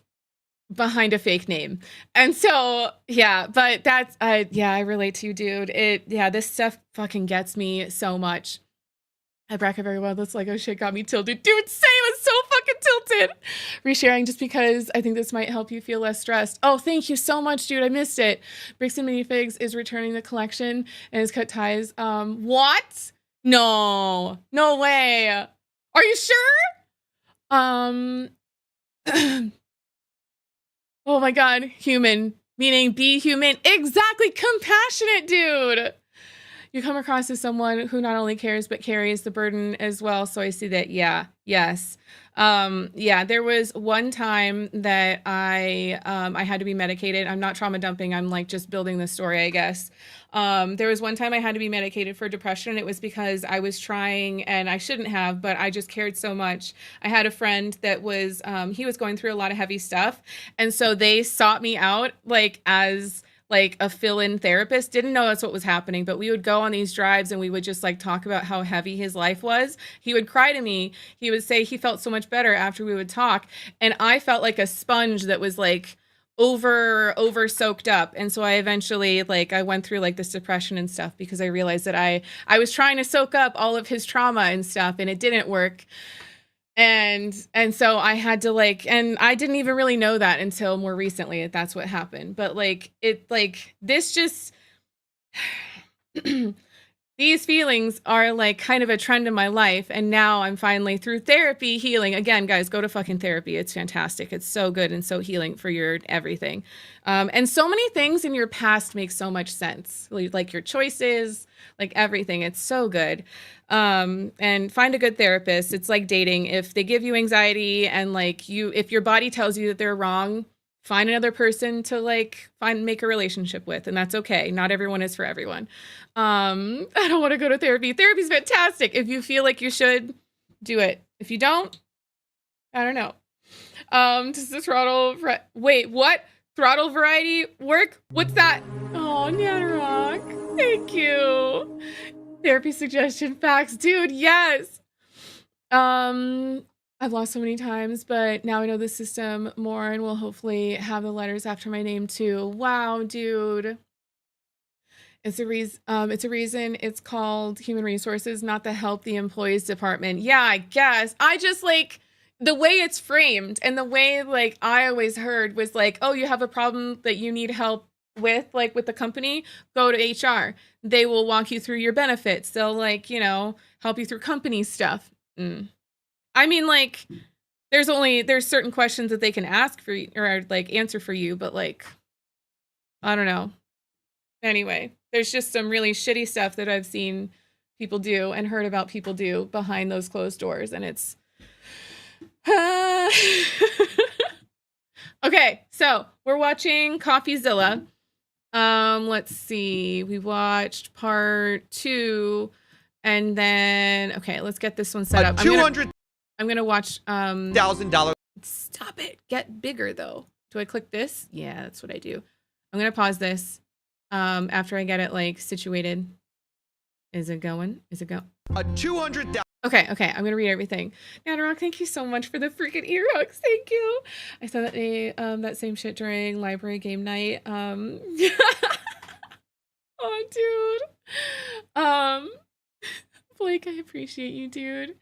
behind a fake name. And so, yeah, but that's, I relate to you, dude. This stuff fucking gets me so much. I bracket very well. This Lego shit got me tilted. Dude, same. It's so fucking tilted. Resharing just because I think this might help you feel less stressed. Oh, thank you so much, dude. I missed it. Bricks and Minifigs is returning the collection and has cut ties. What? No way. Are you sure? Oh my God, human, meaning be human. Exactly, compassionate, dude. You come across as someone who not only cares, but carries the burden as well. So I see that, yes. There was one time that I had to be medicated. I'm not trauma dumping. I'm like just building the story, I guess. There was one time I had to be medicated for depression. It was because I was trying, and I shouldn't have, but I just cared so much. I had a friend that was, he was going through a lot of heavy stuff. And so they sought me out like as like a fill-in therapist. Didn't know that's what was happening, but we would go on these drives and we would just like talk about how heavy his life was. He would cry to me. He would say he felt so much better after we would talk. And I felt like a sponge that was like over soaked up. And so I eventually like I went through like this depression and stuff because I realized that I was trying to soak up all of his trauma and stuff and it didn't work. And so I had to like, and I didn't even really know that until more recently that that's what happened. But like, it like, this just, these feelings are like kind of a trend in my life. And now I'm finally through therapy healing. Again, guys, go to fucking therapy. It's fantastic. It's so good and so healing for your everything. And so many things in your past make so much sense. Like your choices, like everything. It's so good. And find a good therapist. It's like dating. If they give you anxiety and like if your body tells you that they're wrong, find another person to like make a relationship with. And that's okay. Not everyone is for everyone. I don't want to go to therapy. Therapy's fantastic. If you feel like you should, do it. If you don't, I don't know. Does the throttle, wait, what? Throttle variety work? What's that? Oh, Nanorock. Thank you. Therapy suggestion facts. Dude, yes. I've lost so many times, but now I know the system more and will hopefully have the letters after my name too. Wow, dude. It's a reason it's called human resources, not the help the employees department. Yeah, I guess. I just like the way it's framed and the way like I always heard was like, oh, you have a problem that you need help with, like with the company, go to HR. They will walk you through your benefits. They'll like, help you through company stuff. I mean, like, there's certain questions that they can ask for you or like answer for you, but like, I don't know. Anyway, there's just some really shitty stuff that I've seen people do and heard about people do behind those closed doors. And it's, okay. So we're watching CoffeeZilla. Let's see. We watched part 2 and then, okay, let's get this one set up. I'm going to watch, $1,000. Stop it. Get bigger though. Do I click this? Yeah, that's what I do. I'm going to pause this, after I get it like situated. Is it going? Is it go? $200,000. Okay. I'm going to read everything. Nanorock, thank you so much for the freaking ear hooks. Thank you. I saw that that same shit during library game night. Oh, dude. Blake, I appreciate you, dude.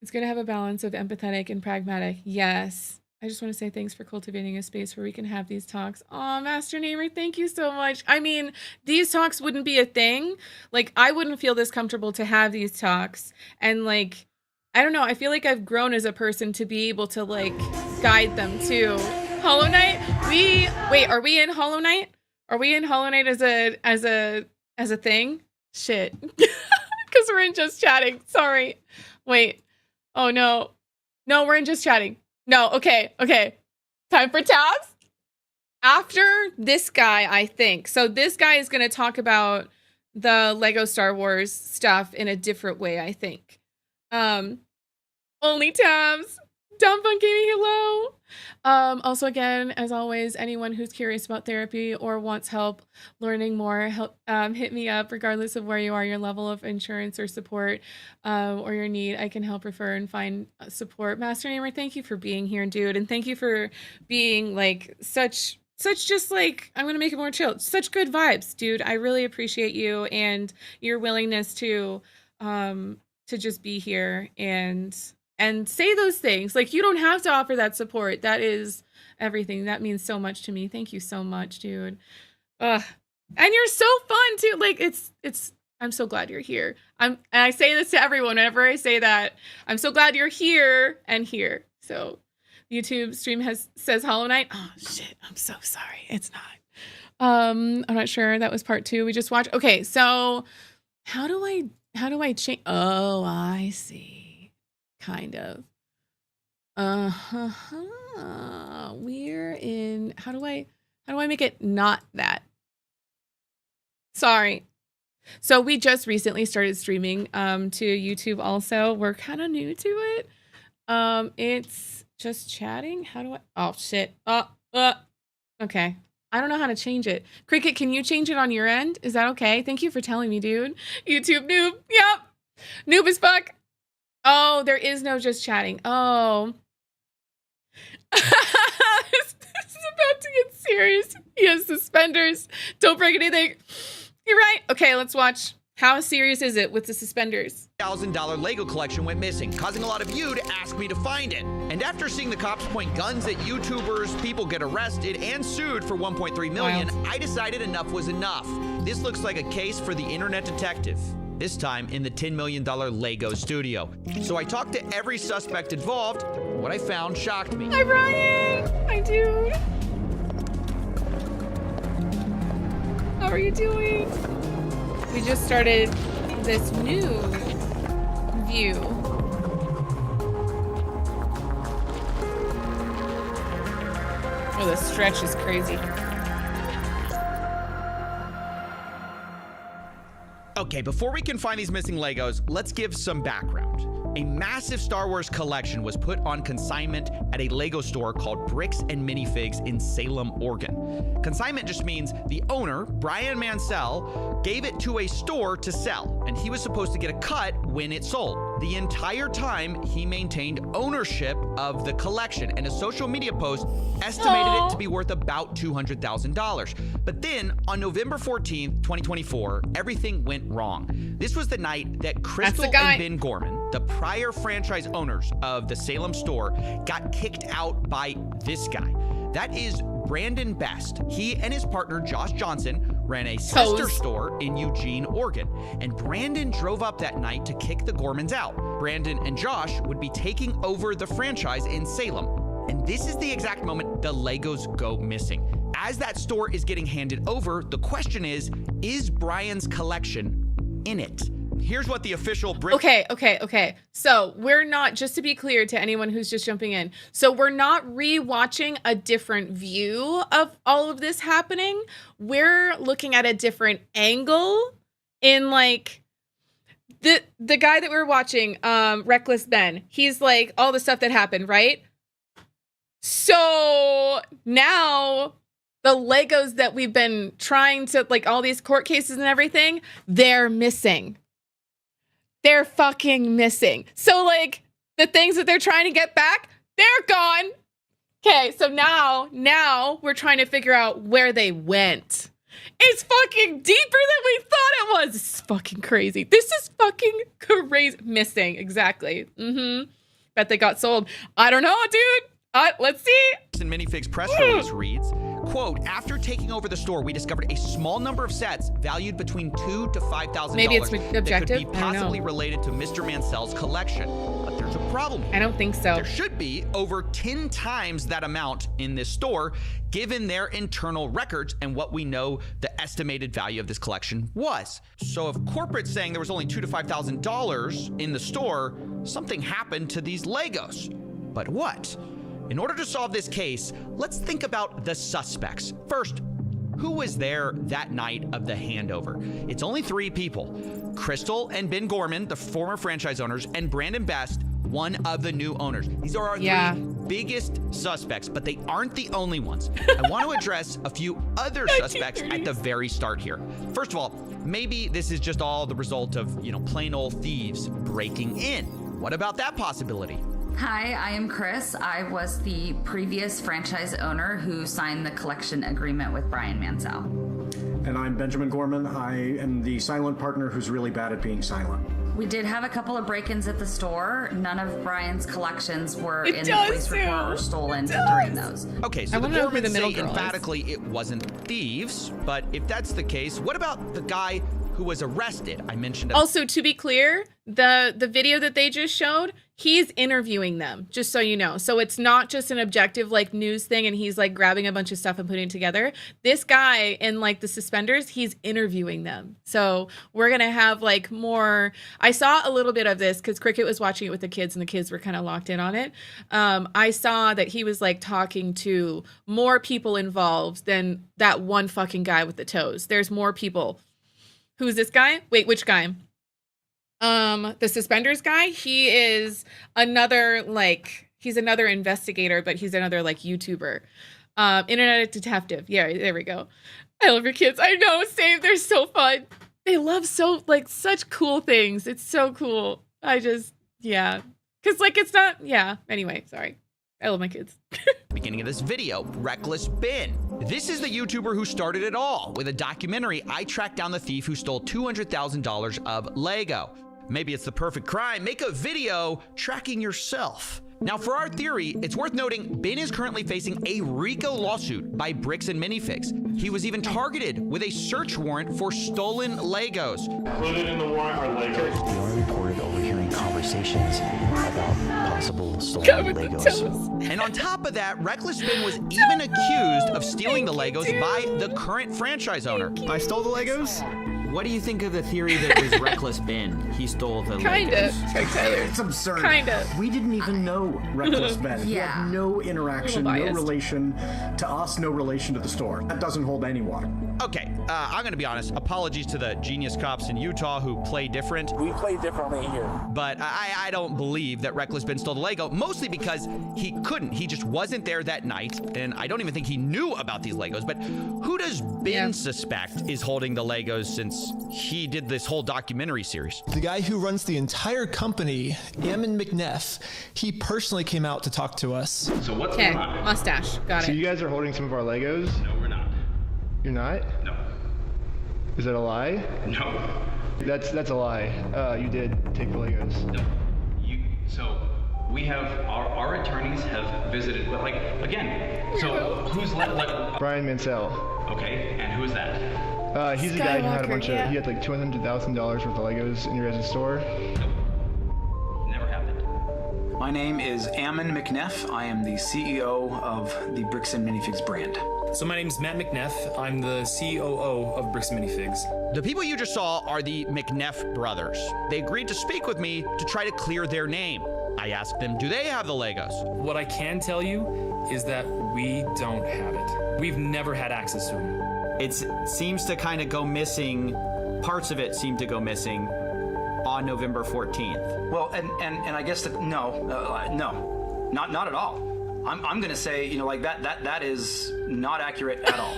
It's going to have a balance of empathetic and pragmatic. Yes. I just want to say thanks for cultivating a space where we can have these talks. Oh, Master Namer, thank you so much. I mean, these talks wouldn't be a thing. Like, I wouldn't feel this comfortable to have these talks. And, like, I don't know. I feel like I've grown as a person to be able to, like, guide them too. Hollow Knight? Wait, are we in Hollow Knight? Are we in Hollow Knight as a thing? Shit. Because we're in Just Chatting. Sorry. Wait. Oh, no. No, we're in Just Chatting. No, okay. Time for tabs? After this guy, I think. So this guy is going to talk about the Lego Star Wars stuff in a different way, I think. Only tabs. Dumb Fun Gaming, hello. Also, again, as always, anyone who's curious about therapy or wants help learning more, hit me up regardless of where you are, your level of insurance or support, or your need. I can help refer and find support. Master Namer, thank you for being here, dude. And thank you for being like such just like, I'm going to make it more chill. Such good vibes, dude. I really appreciate you and your willingness to just be here and say those things. Like, you don't have to offer that support. That is everything. That means so much to me. Thank you so much, dude. And you're so fun too. Like, I'm so glad you're here. And I say this to everyone whenever I say that. I'm so glad you're here and here. So YouTube stream says Hollow Knight. Oh shit. I'm so sorry. It's not. I'm not sure. That was part 2 we just watched. Okay. So how do I change? Oh, I see. Kind of. We're in, how do I make it not that? Sorry. So we just recently started streaming to YouTube also. We're kind of new to it. It's Just Chatting. How do I, oh shit. Okay. I don't know how to change it. Cricket, can you change it on your end? Is that okay? Thank you for telling me, dude. YouTube noob. Yep. Noob as fuck. Oh, there is no just chatting. Oh. This is about to get serious. He has suspenders. Don't break anything. You're right. Okay, let's watch. How serious is it with the suspenders? $1,000 Lego collection went missing, causing a lot of you to ask me to find it. And after seeing the cops point guns at YouTubers, people get arrested and sued for $1.3 million, I decided enough was enough. This looks like a case for the internet detective. This time in the $10 million Lego studio. So I talked to every suspect involved. What I found shocked me. Hi, Brian. Hi, dude. How are you doing? We just started this new view. Oh, the stretch is crazy. Okay, before we can find these missing Legos, let's give some background. A massive Star Wars collection was put on consignment at a Lego store called Bricks and Minifigs in Salem, Oregon. Consignment just means the owner, Brian Mansell, gave it to a store to sell, and he was supposed to get a cut when it sold. The entire time, he maintained ownership of the collection, and a social media post estimated it to be worth about $200,000. But then, on November 14th, 2024, everything went wrong. This was the night that Crystal and Ben Gorman, the prior franchise owners of the Salem store, got kicked out by this guy. That is Brandon Best. He and his partner, Josh Johnson, ran a sister store in Eugene, Oregon. And Brandon drove up that night to kick the Gormans out. Brandon and Josh would be taking over the franchise in Salem. And this is the exact moment the Legos go missing. As that store is getting handed over, the question is Brian's collection in it? Here's what the official Okay. So we're not, just to be clear to anyone who's just jumping in, so we're not rewatching a different view of all of this happening. We're looking at a different angle in like the guy that we're watching, Reckless Ben. He's like all the stuff that happened, right? So now the Legos that we've been trying to, like all these court cases and everything, they're missing. They're fucking missing. So like the things that they're trying to get back, they're gone. Okay, so now we're trying to figure out where they went. It's fucking deeper than we thought it was. This is fucking crazy. This is fucking crazy. Missing, exactly. Bet they got sold. I don't know, dude. Let's see. And Minifigs press release reads, quote, after taking over the store, we discovered a small number of sets valued between $2,000 to $5,000 Maybe it's objective. that could be possibly related to Mr. Mansell's collection. But there's a problem here. I don't think so. There should be over 10 times that amount in this store, given their internal records and what we know the estimated value of this collection was. So if corporate's saying there was only $2,000 to $5,000 in the store, something happened to these Legos. But what? In order to solve this case, let's think about the suspects. First, who was there that night of the handover? It's only 3 people. Crystal and Ben Gorman, the former franchise owners, and Brandon Best, one of the new owners. These are our 3 biggest suspects, but they aren't the only ones. I want to address a few other suspects at the very start here. First of all, maybe this is just all the result of, plain old thieves breaking in. What about that possibility? Hi, I am Chris. I was the previous franchise owner who signed the collection agreement with Brian Mansell. And I'm Benjamin Gorman. I am the silent partner who's really bad at being silent. We did have a couple of break-ins at the store. None of Brian's collections were in the police report or stolen during those. Okay, so the Gormans say emphatically it wasn't thieves, but if that's the case, what about the guy who was arrested? I mentioned also, to be clear, the video that they just showed, he's interviewing them, just so you know. So it's not just an objective like news thing and he's like grabbing a bunch of stuff and putting it together. This guy in like the suspenders, he's interviewing them. So we're going to have like more. I saw a little bit of this because Cricket was watching it with the kids and the kids were kind of locked in on it. I saw that he was like talking to more people involved than that one fucking guy with the toes. There's more people. Who's this guy? Wait, which guy? The suspenders guy. He is another he's another investigator, but he's another like YouTuber. Internet Detective. Yeah, there we go. I love your kids. I know, same. They're so fun. They love such cool things. It's so cool. Yeah. Because, it's not, yeah. Anyway, sorry. I love my kids. Beginning of this video, Reckless Ben. This is the YouTuber who started it all. With a documentary, I tracked down the thief who stole $200,000 of Lego. Maybe it's the perfect crime. Make a video tracking yourself. Now, for our theory, it's worth noting Ben is currently facing a RICO lawsuit by Bricks and Minifigs. He was even targeted with a search warrant for stolen Legos. Included in the warrant are Legos. We are reported overhearing conversations about possible stolen Legos. And on top of that, Reckless Ben was even accused of stealing the Legos by the current franchise owner. I stole the Legos? What do you think of the theory that it was Reckless Ben? He stole the Kind of. Legos. It's absurd. Kind of. We didn't even know Reckless Ben. He Yeah. had no interaction, no biased. relation to us, no relation to the store. That doesn't hold any water. Okay, I'm gonna be honest. Apologies to the genius cops in Utah who play different. We play differently here. But I don't believe that Reckless Ben stole the Lego, mostly because he couldn't. He just wasn't there that night, and I don't even think he knew about these Legos. But who does Ben suspect is holding the Legos since he did this whole documentary series? The guy who runs the entire company, Ammon McNeff, he personally came out to talk to us. So what's Okay, going on? mustache. Got So it. you guys are holding some of our Legos? No, we're not. You're not? No. Is that a lie? No. That's a lie. You did take the Legos. No. So we have our attorneys have visited, but again, so who's Brian Mansell. Okay, and who is that? He's the guy who had a Skywalker, bunch yeah. of, he had like $200,000 worth of Legos in your guys' store. Never happened. My name is Ammon McNeff. I am the CEO of the Bricks and Minifigs brand. So my name is Matt McNeff. I'm the COO of Bricks and Minifigs. The people you just saw are the McNeff brothers. They agreed to speak with me to try to clear their name. I asked them, do they have the Legos? What I can tell you is that we don't have it. We've never had access to them. It seems to kind of go missing. Parts of it seem to go missing on November 14th. Well, and I guess no, not at all. I'm going to say, that is not accurate at all.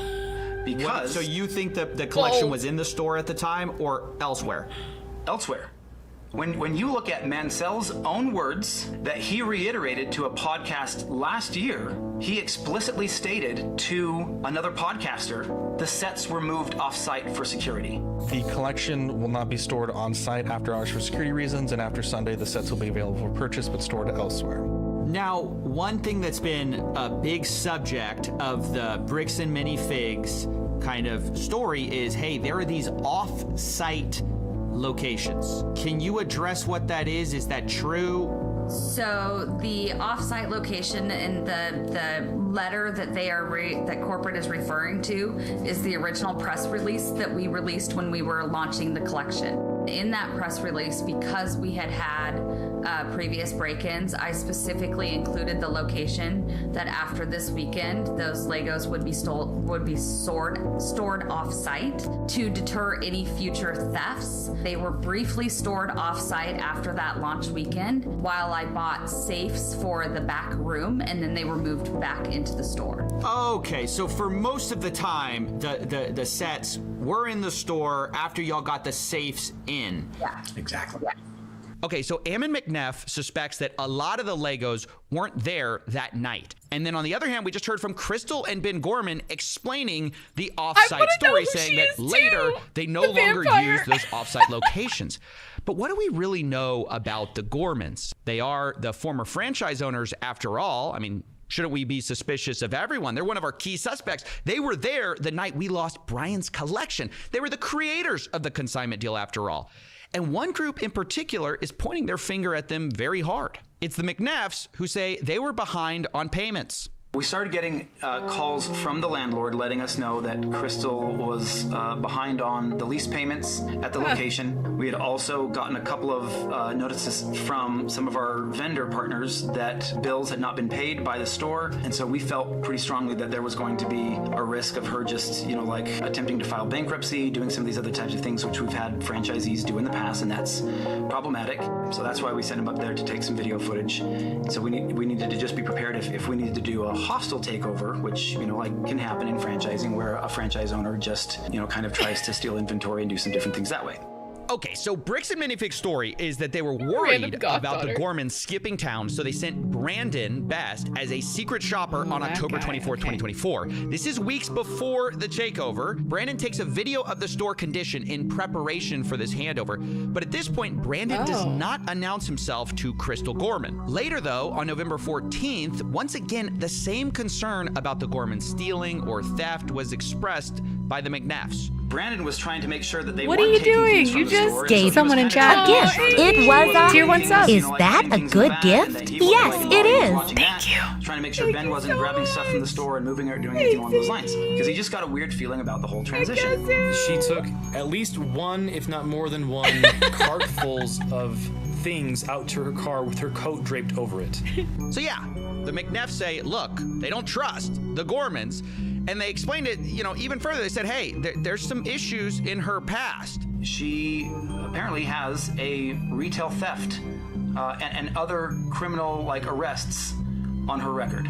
Because So you think that the collection was in the store at the time or elsewhere? Elsewhere. When you look at Mansell's own words that he reiterated to a podcast last year, he explicitly stated to another podcaster the sets were moved off-site for security. The collection will not be stored on-site after hours for security reasons, and after Sunday, the sets will be available for purchase but stored elsewhere. Now, one thing that's been a big subject of the Bricks and Minifigs kind of story is, hey, there are these off-site locations. Can you address what that is? Is that true? So the off-site location in the letter that that corporate is referring to is the original press release that we released when we were launching the collection. In that press release, because we had previous break-ins, I specifically included the location that after this weekend, those Legos would be stored off-site to deter any future thefts. They were briefly stored off-site after that launch weekend, while I bought safes for the back room, and then they were moved back into the store. Okay, so for most of the time, the sets were in the store after y'all got the safes in. Yeah. Exactly. Yeah. Okay, so Ammon McNeff suspects that a lot of the Legos weren't there that night. And then on the other hand, we just heard from Crystal and Ben Gorman explaining the off-site story, saying that later they no longer use those off-site locations. But what do we really know about the Gormans? They are the former franchise owners after all. I mean, shouldn't we be suspicious of everyone? They're one of our key suspects. They were there the night we lost Brian's collection. They were the creators of the consignment deal after all. And one group in particular is pointing their finger at them very hard. It's the McNeffs, who say they were behind on payments. We started getting calls from the landlord letting us know that Crystal was behind on the lease payments at the location. We had also gotten a couple of notices from some of our vendor partners that bills had not been paid by the store. And so we felt pretty strongly that there was going to be a risk of her just, attempting to file bankruptcy, doing some of these other types of things, which we've had franchisees do in the past, and that's problematic. So that's why we sent him up there to take some video footage. So we needed to just be prepared if we needed to do a hostile takeover, which, like can happen in franchising where a franchise owner just, kind of tries to steal inventory and do some different things that way. Okay, so Bricks and Minifig's story is that they were worried about the Gormans skipping town, so they sent Brandon Best as a secret shopper on October 24th, 2024. This is weeks before the takeover. Brandon takes a video of the store condition in preparation for this handover, but at this point, Brandon does not announce himself to Crystal Gorman. Later, though, on November 14th, once again, the same concern about the Gorman stealing or theft was expressed by the McNeffs. Brandon was trying to make sure that they What are you doing? You just gave someone in chat a gift. It was a Tier 1 sub. Is that a good gift? Yes, it is. Thank you. Trying to make sure Ben wasn't grabbing stuff from the store and moving or doing anything along those lines, because he just got a weird feeling about the whole transition. She took at least one, if not more than one, cartfuls of things out to her car with her coat draped over it. So yeah, the McNeffs say, look, they don't trust the Gormans. And they explained it, even further. They said, hey, there's some issues in her past. She apparently has a retail theft and other criminal arrests on her record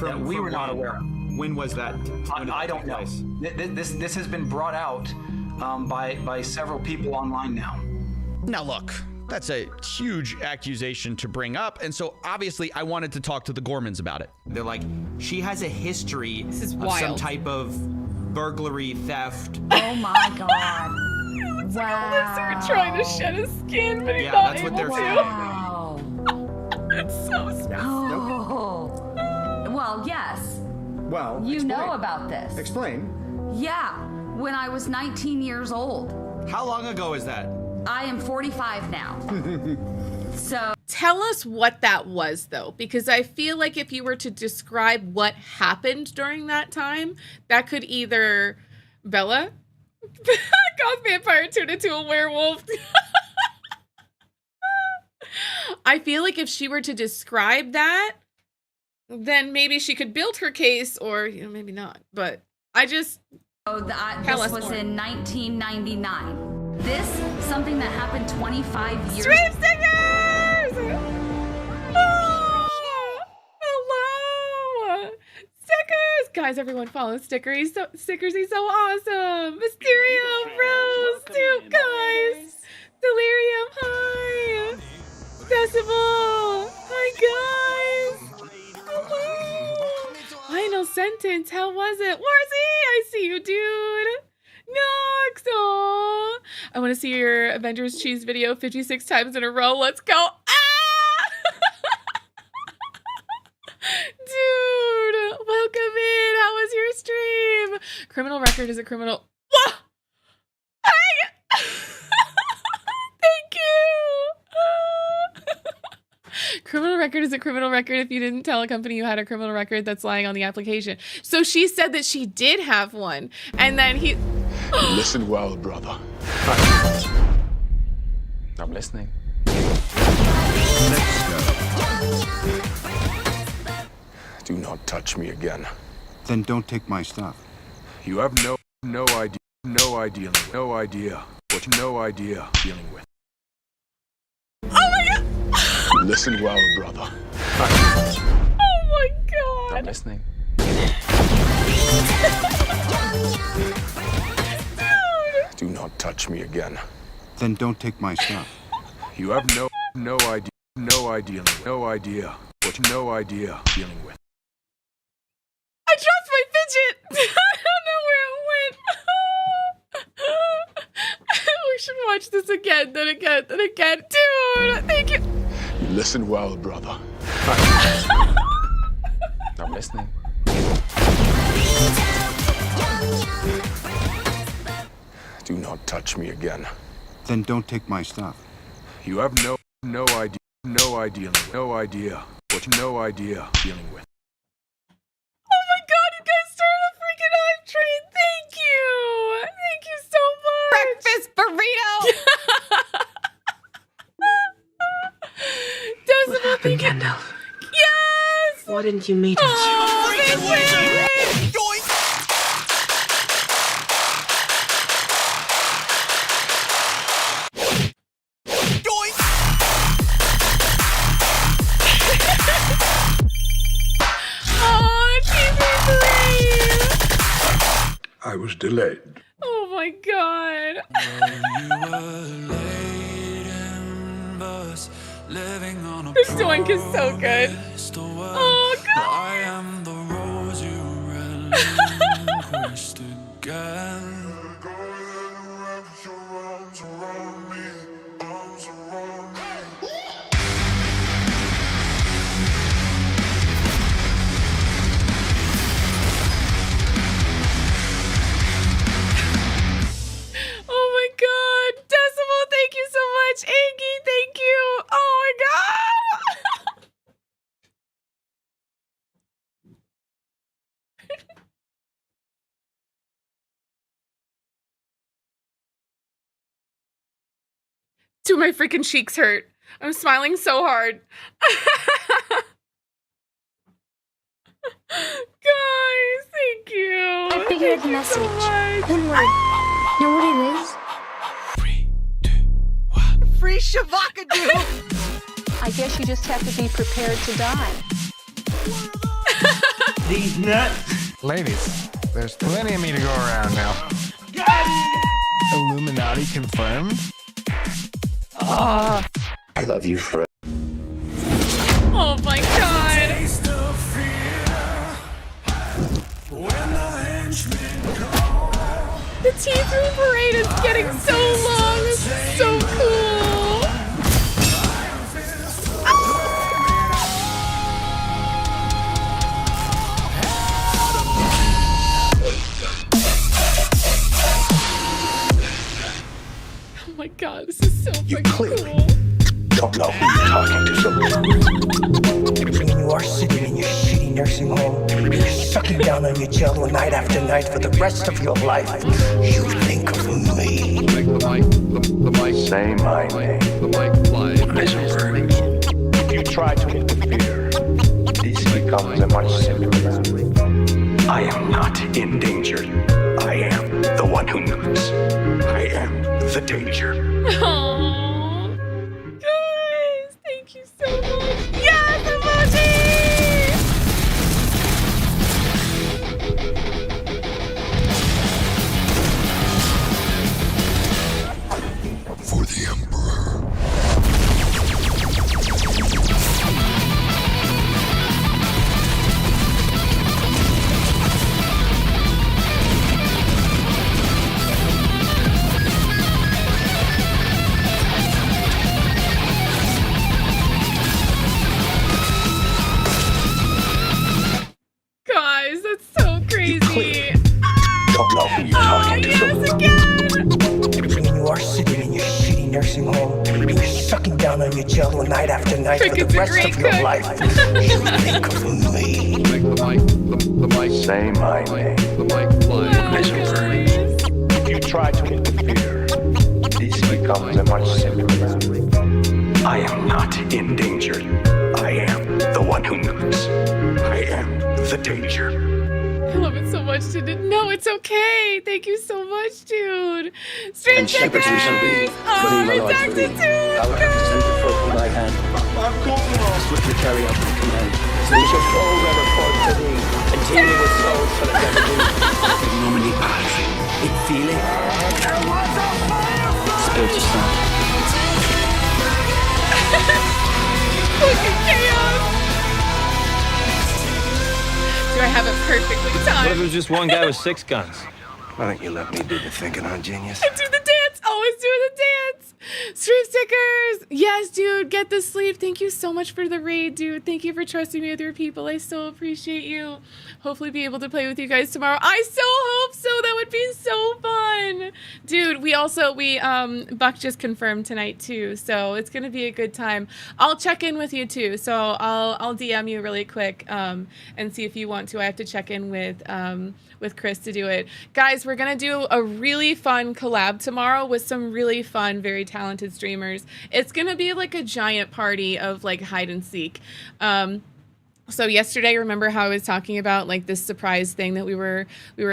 that we were not aware of. When was that? I don't know. This has been brought out by several people online now. Now look, that's a huge accusation to bring up, and so obviously I wanted to talk to the Gormans about it. They're like, she has a history of some type of burglary, theft. Oh my god. Looks like a lizard trying to shed his skin, but he's not that's what able they're to. It's so specific. Oh. Well, yes. Well, you know about this. Explain. Yeah, when I was 19 years old. How long ago is that? I am 45 now. So tell us what that was, though, because I feel like if you were to describe what happened during that time, that could either Bella, goth vampire turned into a werewolf. I feel like if she were to describe that, then maybe she could build her case, or maybe not. But I just this was in 1999. This, something that happened 25 years. Stream stickers! Oh, hello! Stickers! Guys, everyone follow Stickers. He's so awesome! Mysterio, Rose, Soup, guys! Delirium, hi! Decibel! Hi, guys! Hello! Final sentence, how was it? Warzy, I see you, dude! Nox! Aww. I want to see your Avengers cheese video 56 times in a row. Let's go. Ah! Dude, welcome in. How was your stream? Criminal record is a criminal. Whoa! Thank you. Criminal record is a criminal record if you didn't tell a company you had a criminal record that's lying on the application. So she said that she did have one. And then he... Listen well, brother. I'm listening. Do not touch me again. Then don't take my stuff. You have no idea what dealing with. Oh my god! Listen well, brother. Oh my god! I'm listening. Do not touch me again. Then don't take my stuff. You have no idea what dealing with. I dropped my fidget! I don't know where it went. We should watch this again, then again. Dude, thank you. Listen well, brother. I'm listening. Do not touch me again. Then don't take my stuff. You have no idea what dealing with. Oh my god, you guys started a freaking hype train. Thank you. Thank you so much. Breakfast burrito. Decibel, thank you. Yes. Why didn't you meet us? Oh, thank you. Oh, was delayed. Oh my god. This doink is so good. Oh god. I am the rose you relinquished again. Oh my god. Decimal, thank you so much. Angie, thank you. Oh my god. Dude, my freaking cheeks hurt. I'm smiling so hard. Guys, thank you. I figured the message. One word. Know what it is? Free Shavakadu! I guess you just have to be prepared to die. These nuts. Ladies, there's plenty of me to go around now. Illuminati confirmed? I love you, Fred. Oh my god. The tea-through parade is getting so long. This is so cool. Oh my god, this is so freaking cool. Don't know who you're talking to, so when you are sitting in your shitty nursing home, you're sucking down on your jello night after night for the rest of your life, you think of me. Make the mic, Say my name. the mic fly. Eisenberg. If you try to interfere, this becomes a much simpler matter. I am not in danger. I am the one who knows. I am the danger. Aww. Guys, thank you so much. Yes, emoji! For the Emperor. Guys, that's so crazy. Don't know who you're talking to, so when you are sitting in your shitty nursing home, you're sucking down on your jello night after night for the rest of your life, you think of me. Make the mic, Say my name. the mic fly. Eisenberg. If you try to interfere, this becomes a much simpler matter. I am not in danger. I am the one who knows. I am the danger. I love it so much, dude. No, it's okay. Thank you so much, dude. Stream And shepherds we shall be, Oh, for the Lord redacted within. too. Thou hast descended forth from thy hand. I'm calling all swiftly carry out thy command. So we shall all ever forth to thee, and teeming with souls shall it ever be. In nomine Patri, et Filii, Spiritus Sancti. Fucking chaos. Do I have it perfectly What if it timed? was just one guy with 6 guns? Why don't you let me do the thinking, huh, genius? I do the dance. Always do the dance. Stream stickers. Yes, dude. Get the sleep. Thank you so much for the raid, dude. Thank you for trusting me with your people. I so appreciate you. Hopefully be able to play with you guys tomorrow. I so hope so. That would be so fun. Dude, we Buck just confirmed tonight too. So it's going to be a good time. I'll check in with you too. So I'll DM you really quick and see if you want to. I have to check in with Chris to do it. Guys, we're going to do a really fun collab tomorrow with some really fun, very talented streamers. It's going to be like a giant party of like hide and seek. So yesterday, remember how I was talking about like this surprise thing that we were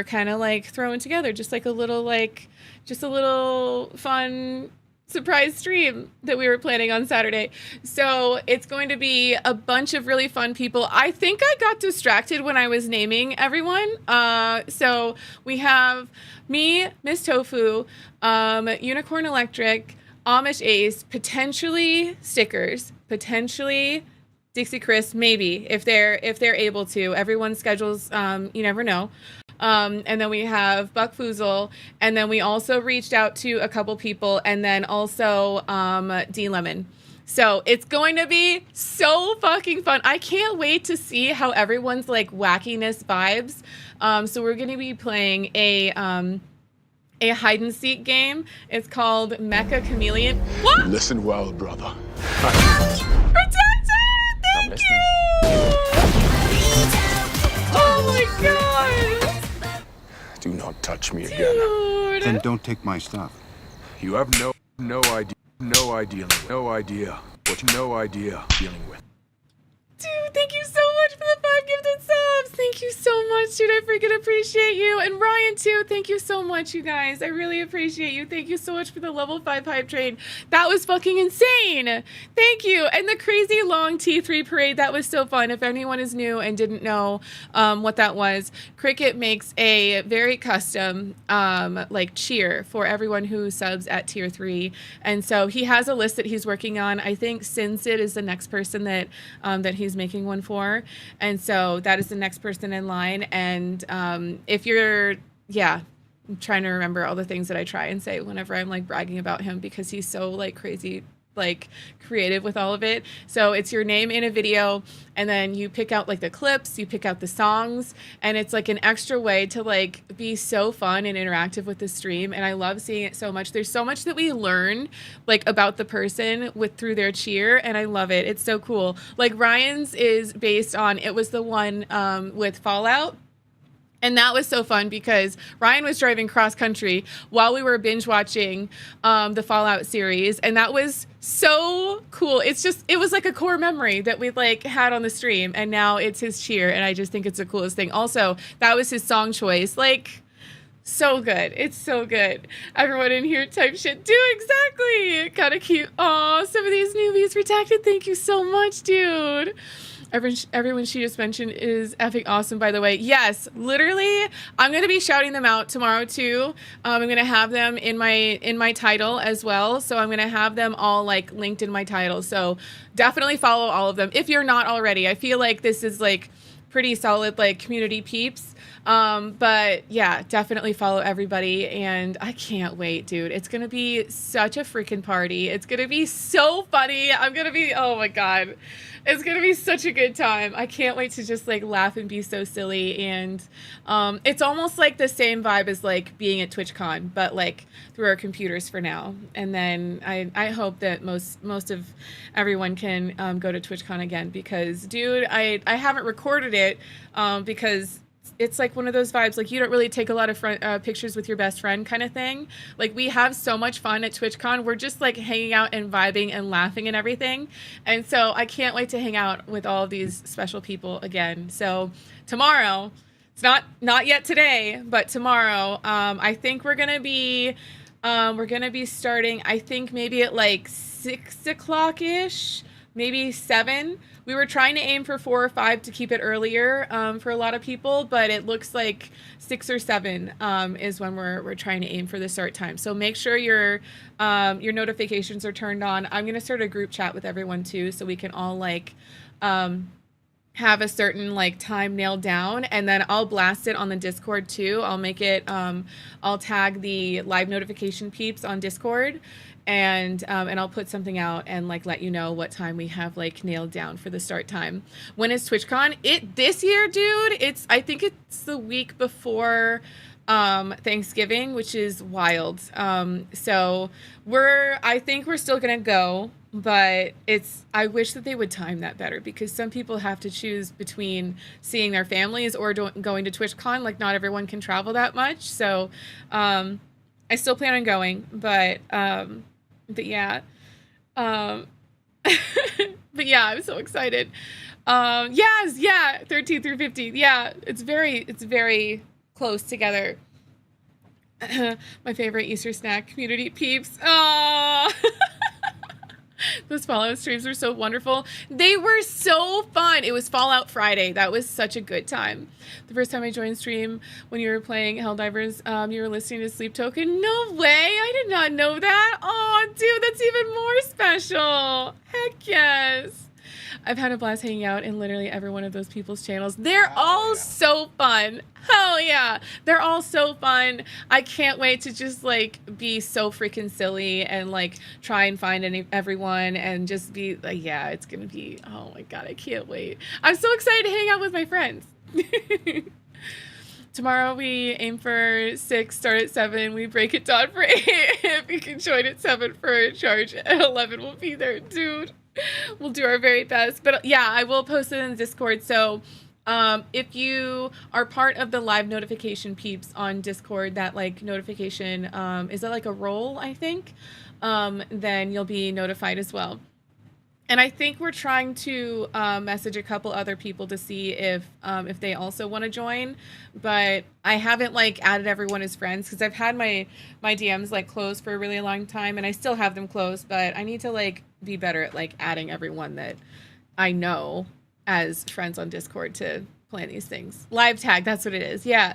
kind of like throwing together, just a little fun surprise stream that we were planning on Saturday. So it's going to be a bunch of really fun people. I think I got distracted when I was naming everyone. So we have me, Miss Tofu, Unicorn Electric, Amish Ace, potentially Stickers, potentially Dixie Chris, maybe if they're able to. Everyone's schedules, you never know. And then we have Buck Foozle, and then we also reached out to a couple people, and then also D Lemon. So it's going to be so fucking fun. I can't wait to see how everyone's like wackiness vibes. So we're going to be playing a hide and seek game. It's called Mecha Chameleon. What? Listen well, brother. Thank you! Oh my god! Do not touch me again. Dude. Then don't take my stuff. You have no idea dealing with. Dude, thank you so much for the 5 gifted subs. Thank you so much, dude. I freaking appreciate you. And Ryan, too. Thank you so much, you guys. I really appreciate you. Thank you so much for the level 5 hype train. That was fucking insane. Thank you. And the crazy long T3 parade. That was so fun. If anyone is new and didn't know what that was, Cricket makes a very custom like cheer for everyone who subs at tier 3. And so he has a list that he's working on. I think Sinsid is the next person that he's making one for, and so that is the next person in line. And if you're I'm trying to remember all the things that I try and say whenever I'm like bragging about him, because he's so like crazy like creative with all of it. So it's your name in a video, and then you pick out like the clips, you pick out the songs, and it's like an extra way to like be so fun and interactive with the stream. And I love seeing it so much. There's so much that we learn like about the person through their cheer, and I love it. It's so cool. Like Ryan's is based on, it was the one with Fallout. And that was so fun because Ryan was driving cross country while we were binge watching the Fallout series. And that was so cool. It was like a core memory that we like had on the stream. And now it's his cheer. And I just think it's the coolest thing. Also, that was his song choice. Like, so good. It's so good. Everyone in here type shit. Do exactly. Kind of cute. Aw, some of these newbies redacted. Thank you so much, dude. Everyone she just mentioned is effing awesome, by the way. Yes, literally, I'm going to be shouting them out tomorrow, too. I'm going to have them in my title as well. So I'm going to have them all, like, linked in my title. So definitely follow all of them if you're not already. I feel like this is, like, pretty solid, like, community peeps. But, yeah, definitely follow everybody. And I can't wait, dude. It's going to be such a freaking party. It's going to be so funny. I'm going to be, oh, my God. It's going to be such a good time. I can't wait to just like laugh and be so silly. And it's almost like the same vibe as like being at TwitchCon, but like through our computers for now. And then I hope that most of everyone can go to TwitchCon again, because dude, I haven't recorded it because it's like one of those vibes, like you don't really take a lot of pictures with your best friend kind of thing. Like we have so much fun at TwitchCon. We're just like hanging out and vibing and laughing and everything. And so I can't wait to hang out with all of these special people again. So tomorrow, it's not yet today, but tomorrow, I think we're going to be starting, I think maybe at like 6 o'clock-ish, maybe 7. We were trying to aim for 4 or 5 to keep it earlier for a lot of people, but it looks like 6 or 7 is when we're trying to aim for the start time. So make sure your notifications are turned on. I'm gonna start a group chat with everyone too, so we can all like have a certain like time nailed down, and then I'll blast it on the Discord too. I'll make it. I'll tag the live notification peeps on Discord. And I'll put something out and like let you know what time we have like nailed down for the start time. When is TwitchCon? This year, dude, I think it's the week before Thanksgiving, which is wild. So I think we're still gonna go, but I wish that they would time that better, because some people have to choose between seeing their families or going to TwitchCon. Like not everyone can travel that much. So I still plan on going, but yeah. But yeah, I'm so excited. Yes, yeah, 13 through 15. Yeah, it's very close together. My favorite Easter snack, community peeps. Oh, those Fallout streams were so wonderful. They were so fun. It was Fallout Friday. That was such a good time. The first time I joined stream when you were playing Helldivers, you were listening to Sleep Token. No way. I did not know that. Oh, dude, that's even more special. Heck yes. I've had a blast hanging out in literally every one of those people's channels. They're all so fun. Hell yeah. They're all so fun. I can't wait to just like be so freaking silly and like try and find everyone and just be like, yeah, it's going to be, oh my God, I can't wait. I'm so excited to hang out with my friends. Tomorrow we aim for 6, start at 7. We break it down for 8. If you can join at 7 for a charge at 11, we'll be there, dude. We'll do our very best. But yeah, I will post it in the Discord. So if you are part of the live notification peeps on Discord, that like notification, is that like a role, I think? Then you'll be notified as well. And I think we're trying to message a couple other people to see if they also want to join. But I haven't like added everyone as friends because I've had my DMs like closed for a really long time, and I still have them closed. But I need to like be better at like adding everyone that I know as friends on Discord to plan these things. Live tag, that's what it is. Yeah.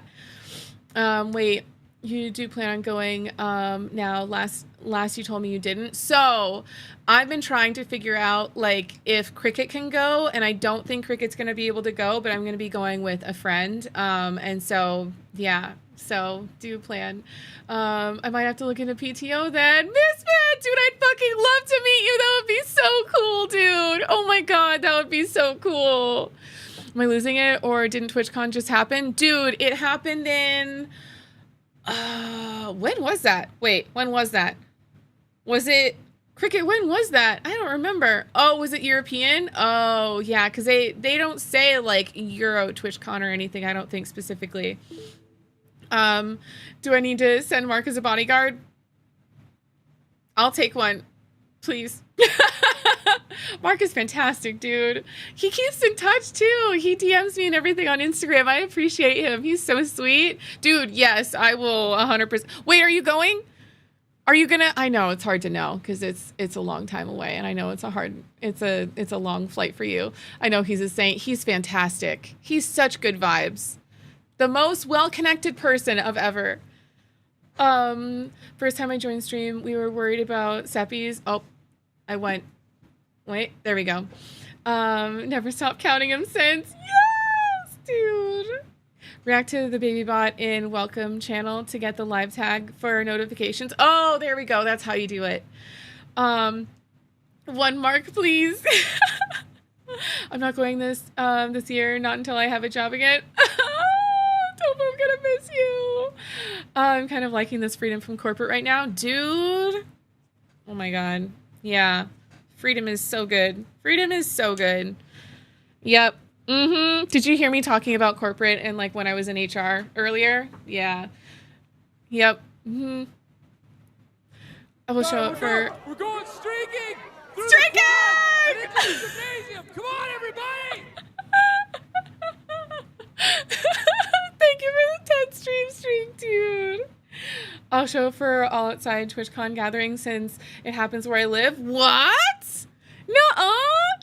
Wait. You do plan on going now. Last you told me you didn't. So I've been trying to figure out like if Cricket can go, and I don't think Cricket's going to be able to go, but I'm going to be going with a friend. And so, yeah. So do plan. I might have to look into PTO then. Misfit, dude, I'd fucking love to meet you. That would be so cool, dude. Oh my God, that would be so cool. Am I losing it, or didn't TwitchCon just happen? Dude, it happened in... when was that? Wait, when was that? Was it Cricket? When was that? I don't remember. Oh, was it European? Oh, yeah, because they don't say like Euro TwitchCon or anything, I don't think specifically. Do I need to send Mark as a bodyguard? I'll take one, please. Mark is fantastic, dude. He keeps in touch too. He DMs me and everything on Instagram. I appreciate him. He's so sweet. Dude, yes, I will 100%. Wait, are you going? Are you gonna? I know it's hard to know because it's a long time away, and I know it's a long flight for you. I know he's a saint. He's fantastic. He's such good vibes. The most well-connected person of ever. First time I joined stream, we were worried about Seppies. Oh, I went. Wait, there we go. Never stopped counting him since. Yes, dude. React to the baby bot in welcome channel to get the live tag for notifications. Oh, there we go. That's how you do it. One mark, please. I'm not going this year. Not until I have a job again. Tofu, I'm gonna miss you. I'm kind of liking this freedom from corporate right now, dude. Oh my God. Yeah. Freedom is so good. Freedom is so good. Yep. Did you hear me talking about corporate and like when I was in HR earlier? Yeah. Yep. I will show up for... We're going streaking! Streaking! Come on, everybody! Thank you for the 10 streak, dude. I'll show up for all outside TwitchCon gatherings since it happens where I live. What? Nuh-uh.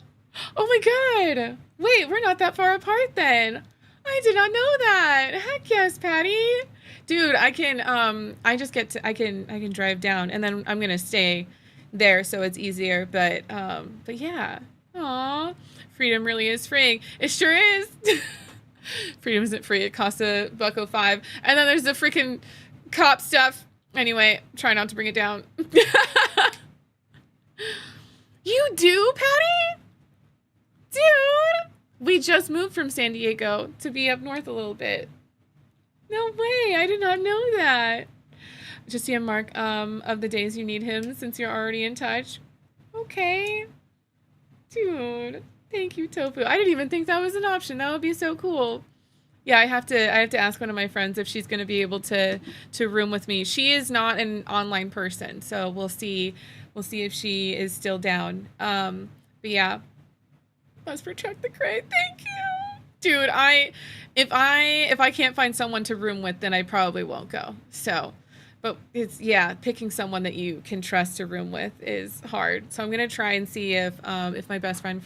Oh my God. Wait, we're not that far apart then. I did not know that. Heck yes, Patty. Dude, I can I can drive down and then I'm gonna stay there so it's easier. But yeah. Aw. Freedom really is freeing. It sure is. Freedom isn't free. It costs $1.05. And then there's the freaking cop stuff. Anyway, try not to bring it down. You do, Patty? Dude! We just moved from San Diego to be up north a little bit. No way. I did not know that. Just see a mark of the days you need him since you're already in touch. Okay. Dude. Thank you, Tofu. I didn't even think that was an option. That would be so cool. Yeah, I have to ask one of my friends if she's going to be able to room with me. She is not an online person, so we'll see if she is still down. But yeah, must protect the crate. Thank you, dude. If I can't find someone to room with, then I probably won't go. So But it's, picking someone that you can trust to room with is hard. So I'm going to try and see if my best friend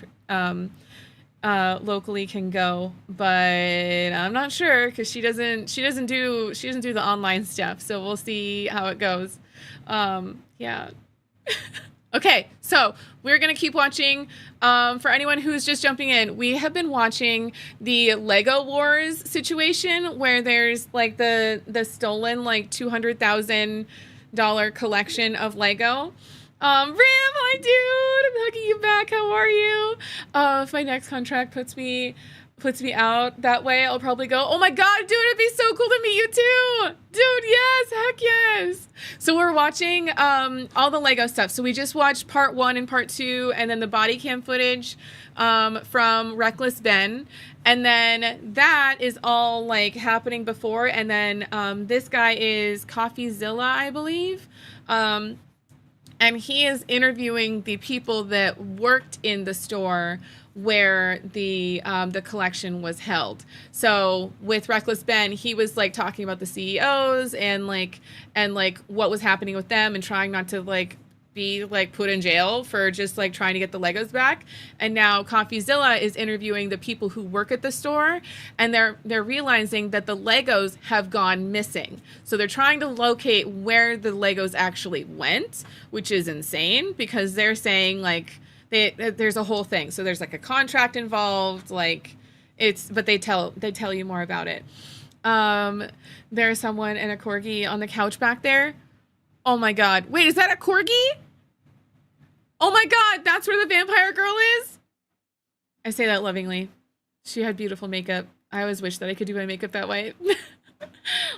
locally can go, but I'm not sure because she doesn't do the online stuff. So we'll see how it goes. Okay, so we're going to keep watching. For anyone who's just jumping in, we have been watching the Lego Wars situation where there's like the stolen like $200,000 collection of Lego. Ram, hi dude, I'm hugging you back. How are you? If my next contract puts me out that way, I'll probably go, oh my god, dude, it'd be so cool to meet you too. Dude, yes, heck yes. So we're watching all the Lego stuff. So we just watched part 1 and part 2, and then the body cam footage from Reckless Ben. And then that is all like happening before. And then this guy is CoffeeZilla, I believe. And he is interviewing the people that worked in the store where the collection was held. So with Reckless Ben, he was like talking about the CEOs and like what was happening with them and trying not to like be like put in jail for just like trying to get the Legos back. And now CoffeeZilla is interviewing the people who work at the store, and they're realizing that the Legos have gone missing. So they're trying to locate where the Legos actually went, which is insane because they're saying like there's a whole thing. So there's like a contract involved, like but they tell you more about it. There's someone in a corgi on the couch back there. Oh my god. Wait, is that a corgi? Oh my god, that's where the vampire girl is? I say that lovingly. She had beautiful makeup. I always wish that I could do my makeup that way.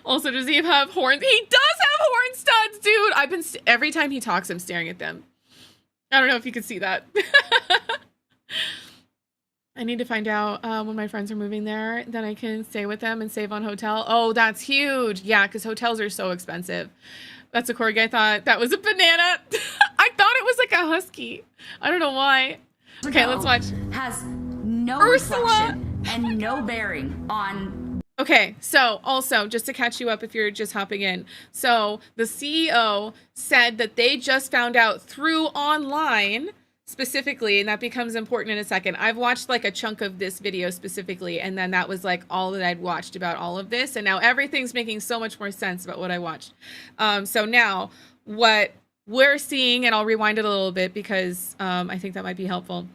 Also, does he have horns? He does have horn studs, dude! Every time he talks, I'm staring at them. I don't know if you could see that. I need to find out when my friends are moving there, then I can stay with them and save on hotel. Oh, that's huge. Yeah, because hotels are so expensive. That's a corgi. I thought that was a banana. I thought it was like a husky. I don't know why. Okay, let's watch. Has no Ursula reflection and no bearing on. Okay, so also, just to catch you up if you're just hopping in. So the CEO said that they just found out through online specifically, and that becomes important in a second. I've watched like a chunk of this video specifically, and then that was like all that I'd watched about all of this, and now everything's making so much more sense about what I watched. So now what we're seeing, and I'll rewind it a little bit because I think that might be helpful.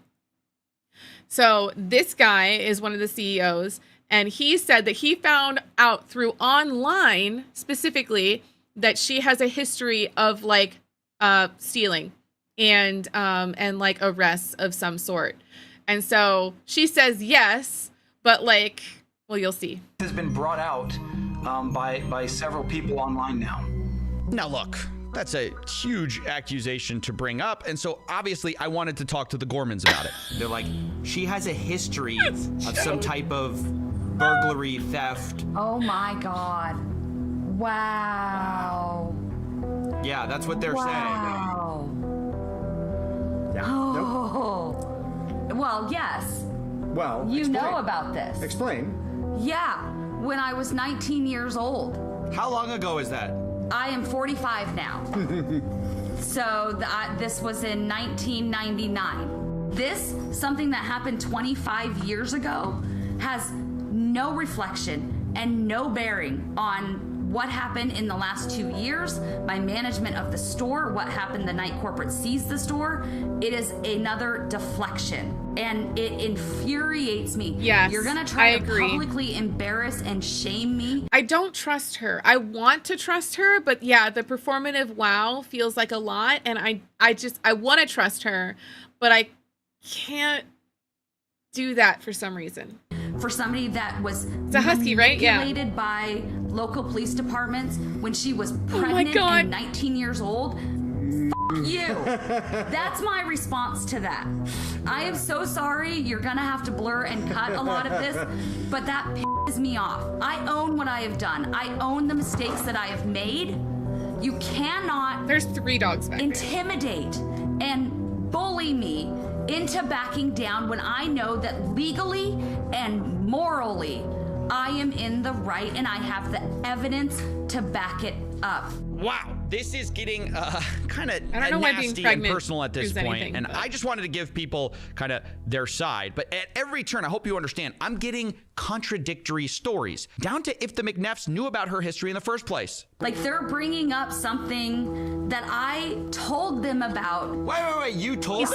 So this guy is one of the CEOs, and he said that he found out through online specifically that she has a history of like stealing and like arrests of some sort. And so she says yes, but like, well, you'll see. Has been brought out by several people online now. Now look, that's a huge accusation to bring up, and so obviously I wanted to talk to the Gormans about it. They're like, she has a history of some type of burglary, theft. Oh my god. Wow. Yeah, that's what they're saying. Yeah. Oh. Nope. Well, yes. Well, you explain. know about this. Explain. Yeah, when I was 19 years old. How long ago is that? I am 45 now. So this was in 1999. This, something that happened 25 years ago, has no reflection and no bearing on what happened in the last 2 years, my management of the store, what happened the night corporate seized the store. It is another deflection, and it infuriates me. Yes, you're gonna try I to agree. publicly embarrass and shame me. I don't trust her. I want to trust her, but yeah, the performative wow feels like a lot, and I want to trust her, but I can't do that for some reason. For somebody that was it's a husky, right? Yeah. Manipulated by local police departments when she was pregnant and 19 years old. F you. That's my response to that. I am so sorry. You're gonna have to blur and cut a lot of this, but that pisses me off. I own what I have done. I own the mistakes that I have made. You cannot. There's 3 dogs back intimidate and bully me into backing down when I know that legally and morally I am in the right and I have the evidence to back it up. Wow, this is getting kind of I don't know why being nasty and pregnant personal at this proves point, anything, and but- I just wanted to give people kind of their side. But at every turn, I hope you understand, I'm getting contradictory stories, down to if the McNeffs knew about her history in the first place. Like, they're bringing up something that I told them about. Wait, you told He them?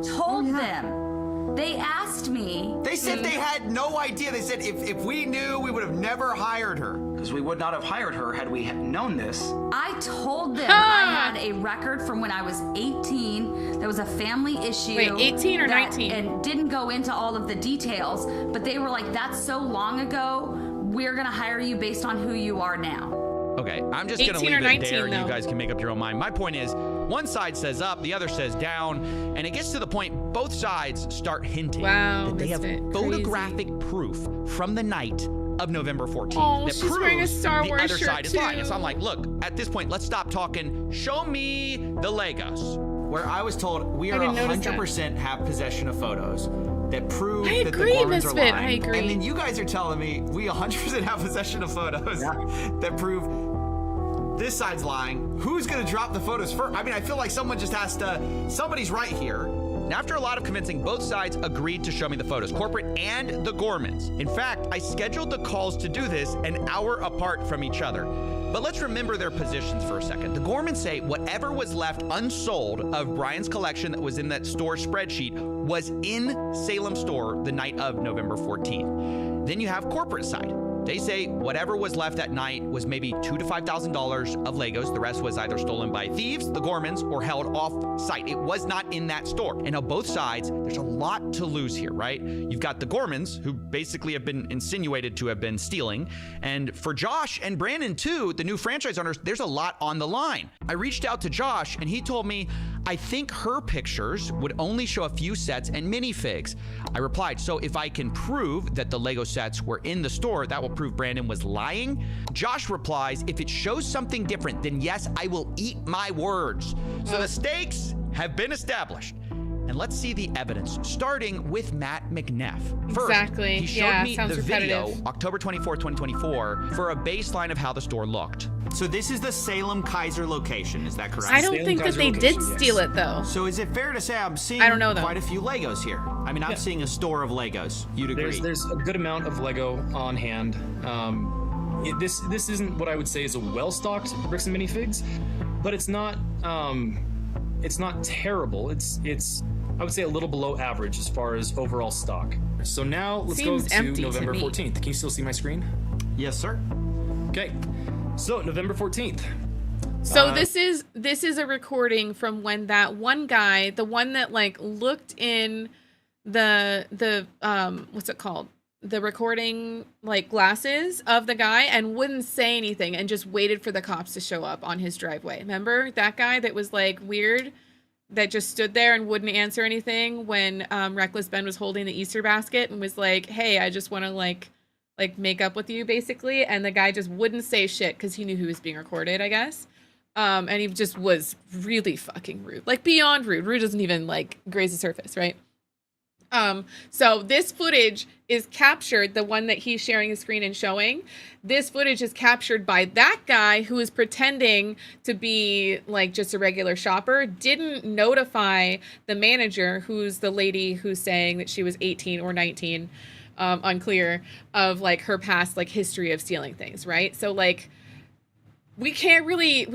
said, Told them. They asked me. They said they had no idea. They said if we knew, we would have never hired her. Because we would not have hired her had we known this. I told them I had a record from when I was 18. There was a family issue. Wait, 18 or 19? And didn't go into all of the details, but they were like, that's so long ago, we're going to hire you based on who you are now. Okay, I'm just going to 18 leave or it 19 there, and you though. guys can make up your own mind. My point is, one side says up, the other says down, and it gets to the point both sides start hinting that they have photographic proof from the night of November 14th Oh, that she's wearing a proves Star the Wars other shirt side is lying. too. And so I'm like, look, at this point, let's stop talking. Show me the Legos. Where I was told we I are didn't notice that. 100% have possession of photos that prove I that agree, the Gormans are Misfit, lying. I agree. And then you guys are telling me we 100% have possession of photos that prove this side's lying. Who's going to drop the photos first? I mean, I feel like someone just has to. Somebody's right here. And after a lot of convincing, both sides agreed to show me the photos, corporate and the Gormans. In fact, I scheduled the calls to do this an hour apart from each other. But let's remember their positions for a second. The Gormans say whatever was left unsold of Brian's collection that was in that store spreadsheet was in Salem store the night of November 14th. Then you have corporate side. They say whatever was left that night was maybe $2,000 to $5,000 of Legos. The rest was either stolen by thieves, the Gormans, or held off site. It was not in that store. And on both sides, there's a lot to lose here, right? You've got the Gormans, who basically have been insinuated to have been stealing. And for Josh and Brandon, too, the new franchise owners, there's a lot on the line. I reached out to Josh, and he told me, I think her pictures would only show a few sets and minifigs. I replied, so if I can prove that the Lego sets were in the store, that will prove Brandon was lying. Josh replies, if it shows something different, then yes, I will eat my words. So the stakes have been established. And let's see the evidence, starting with Matt McNeff. First, Exactly. he showed Yeah, me sounds the video, repetitive. October 24, 2024, for a baseline of how the store looked. So this is the Salem Kaiser location, is that correct? I don't think that they did steal it though. So is it fair to say I'm seeing I don't know, though. quite a few Legos here? I mean, I'm seeing a store of Legos. You'd agree? There's a good amount of Lego on hand. This isn't what I would say is a well-stocked Bricks and Minifigs, but it's not terrible. It's I would say a little below average as far as overall stock. So now let's Seems go to empty to November me. 14th. Can you still see my screen? Yes, sir. Okay. So November 14th. So this is a recording from when that one guy, the one that like looked in the what's it called? The recording like glasses of the guy and wouldn't say anything and just waited for the cops to show up on his driveway. Remember that guy that was like weird, that just stood there and wouldn't answer anything when Reckless Ben was holding the Easter basket and was like, hey, I just want to like make up with you basically. And the guy just wouldn't say shit because he knew he was being recorded, I guess. And he just was really fucking rude, like beyond rude. Rude doesn't even like graze the surface, right? So this footage is captured, the one that he's sharing his screen and showing. This footage is captured by that guy who is pretending to be like just a regular shopper, didn't notify the manager, who's the lady who's saying that she was 18 or 19, unclear, of like her past like history of stealing things, right? So like we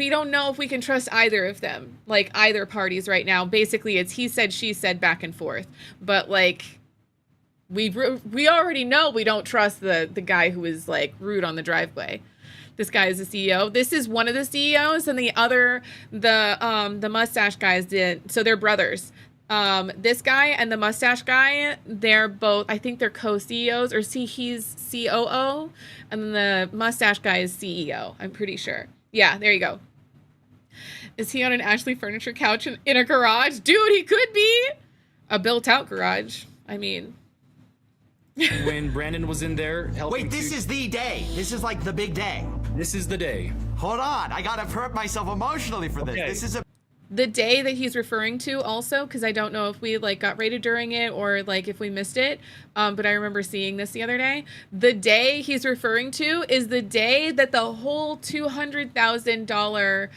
don't know if we can trust either of them, like either parties right now. Basically, it's he said, she said, back and forth. But like, we already know we don't trust the guy who is like rude on the driveway. This guy is the CEO. This is one of the CEOs, and the other, the mustache guys did. So they're brothers. This guy and the mustache guy, they're both, I think they're co-CEOs, or he's COO, and then the mustache guy is CEO. I'm pretty sure. Yeah, there you go. Is he on an Ashley Furniture couch in a garage? Dude, he could be. A built-out garage. I mean. When Brandon was in there helping. Wait, this is the day. This is like the big day. This is the day. Hold on. I gotta prep myself emotionally for this. Okay. This is a. the day that he's referring to also, because I don't know if we like got rated during it or like if we missed it, but I remember seeing this the other day. The day he's referring to is the day that the whole $200,000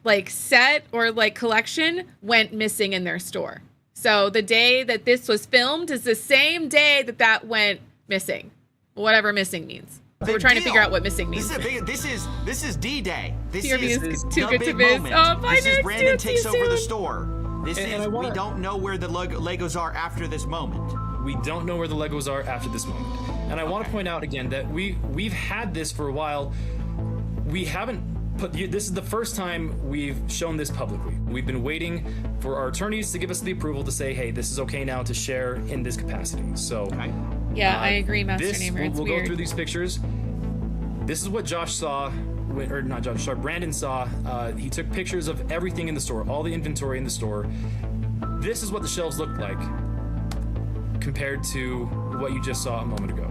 like set or like collection went missing in their store. So the day that this was filmed is the same day that that went missing, whatever missing means. We're trying to figure out what missing means. This is D-Day. This TRB is too the good big to miss. moment. Oh, bye, this is Nick. Brandon See takes you over the soon. store. This is we don't know where the Legos are after this moment. We don't know where the Legos are after this moment. And I want to point out again that we've had this for a while. We haven't this is the first time we've shown this publicly. We've been waiting for our attorneys to give us the approval to say, hey, this is okay now to share in this capacity. So Yeah, I agree, Master Namer. It's we'll weird. go through these pictures. This is what Josh saw, or not Josh, sorry, Brandon saw. He took pictures of everything in the store, all the inventory in the store. This is what the shelves looked like compared to what you just saw a moment ago.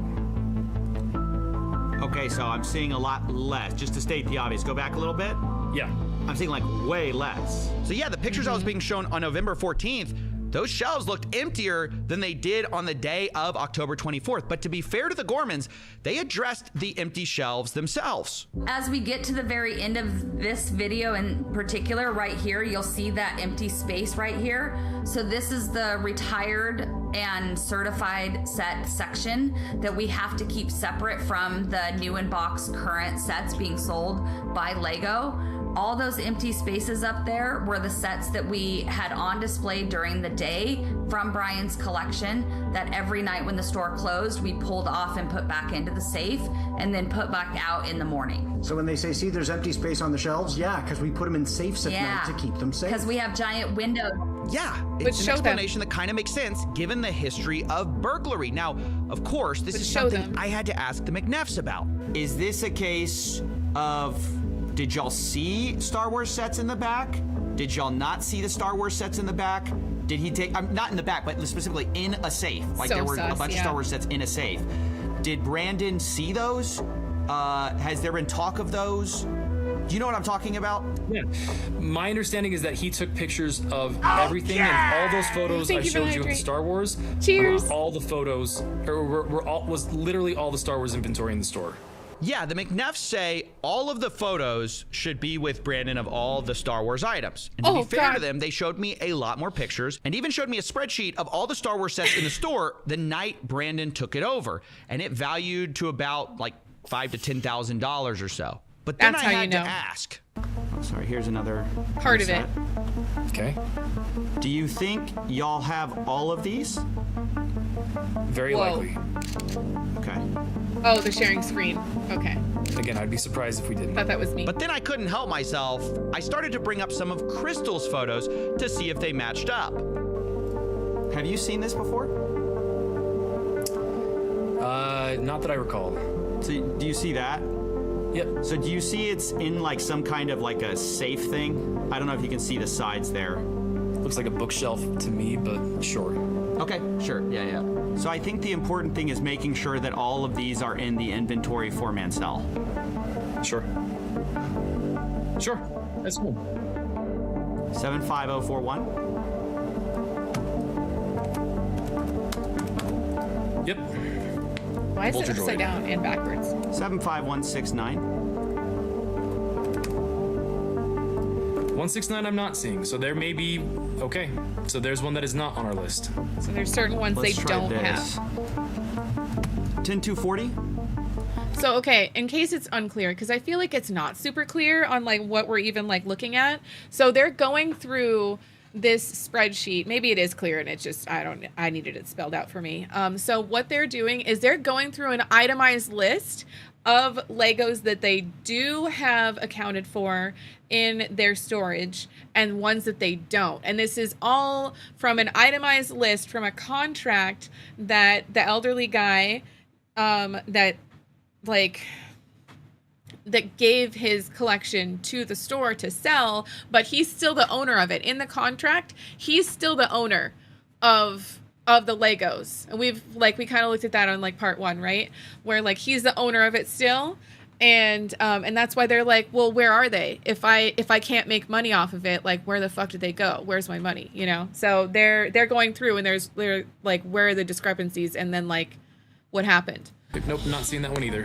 Okay, so I'm seeing a lot less. Just to state the obvious, go back a little bit. Yeah. I'm seeing like way less. So yeah, the pictures I was being shown on November 14th, those shelves looked emptier than they did on the day of October 24th. But to be fair to the Gormans, they addressed the empty shelves themselves. As we get to the very end of this video in particular, right here, you'll see that empty space right here. So this is the retired and certified set section that we have to keep separate from the new in box current sets being sold by Lego. All those empty spaces up there were the sets that we had on display during the day from Brian's collection that every night when the store closed, we pulled off and put back into the safe and then put back out in the morning. So when they say, see, there's empty space on the shelves, yeah, because we put them in safes at night to keep them safe. Because we have giant windows. Yeah, it's an explanation that kind of makes sense given the history of burglary. Now, of course, this is something I had to ask the McNeffs about. Is this a case of, did y'all see Star Wars sets in the back? Did y'all not see the Star Wars sets in the back? Did he take, not in the back, but specifically in a safe? Like So there were sus, a bunch of yeah. Star Wars sets in a safe. Did Brandon see those? Has there been talk of those? Do you know what I'm talking about? Yeah. My understanding is that he took pictures of everything, and all those photos I showed you of the Star Wars. Cheers. All the photos was literally all the Star Wars inventory in the store. Yeah, the McNeffs say all of the photos should be with Brandon of all the Star Wars items. And to be fair to them, they showed me a lot more pictures and even showed me a spreadsheet of all the Star Wars sets in the store the night Brandon took it over. And it valued to about like $5,000 to $10,000 or so. But then That's I how had you to know. ask. Oh, sorry, here's another Part of it. Okay. Do you think y'all have all of these? Very likely. Okay. Oh, the sharing screen. Okay. Again, I'd be surprised if we didn't. Thought that was me. But then I couldn't help myself. I started to bring up some of Crystal's photos to see if they matched up. Have you seen this before? Not that I recall. So do you see that? Yep. So do you see it's in like some kind of like a safe thing? I don't know if you can see the sides there. Looks like a bookshelf to me, but sure. Okay, sure. Yeah. So I think the important thing is making sure that all of these are in the inventory for Mansell. Sure. Sure. That's cool. 75041. Yep. Why is it Vulture upside droid. down and backwards? 75169. 169 I'm not seeing, so there may be, okay. So there's one that is not on our list. So there's certain ones Let's they try don't this. have. 10240. So, okay, in case it's unclear, because I feel like it's not super clear on like what we're even like looking at. So they're going through this spreadsheet. Maybe it is clear and it's just, I needed it spelled out for me. So what they're doing is they're going through an itemized list of Legos that they do have accounted for in their storage and ones that they don't. And this is all from an itemized list from a contract that the elderly guy that gave his collection to the store to sell, but he's still the owner of it. In the contract, he's still the owner of the Legos. And we kind of looked at that on like part one, right? Where like he's the owner of it still. And that's why they're like, well, where are they? If I can't make money off of it, like, where the fuck did they go? Where's my money? You know? So they're going through, and they're like, where are the discrepancies? And then like, what happened? Nope, not seeing that one either.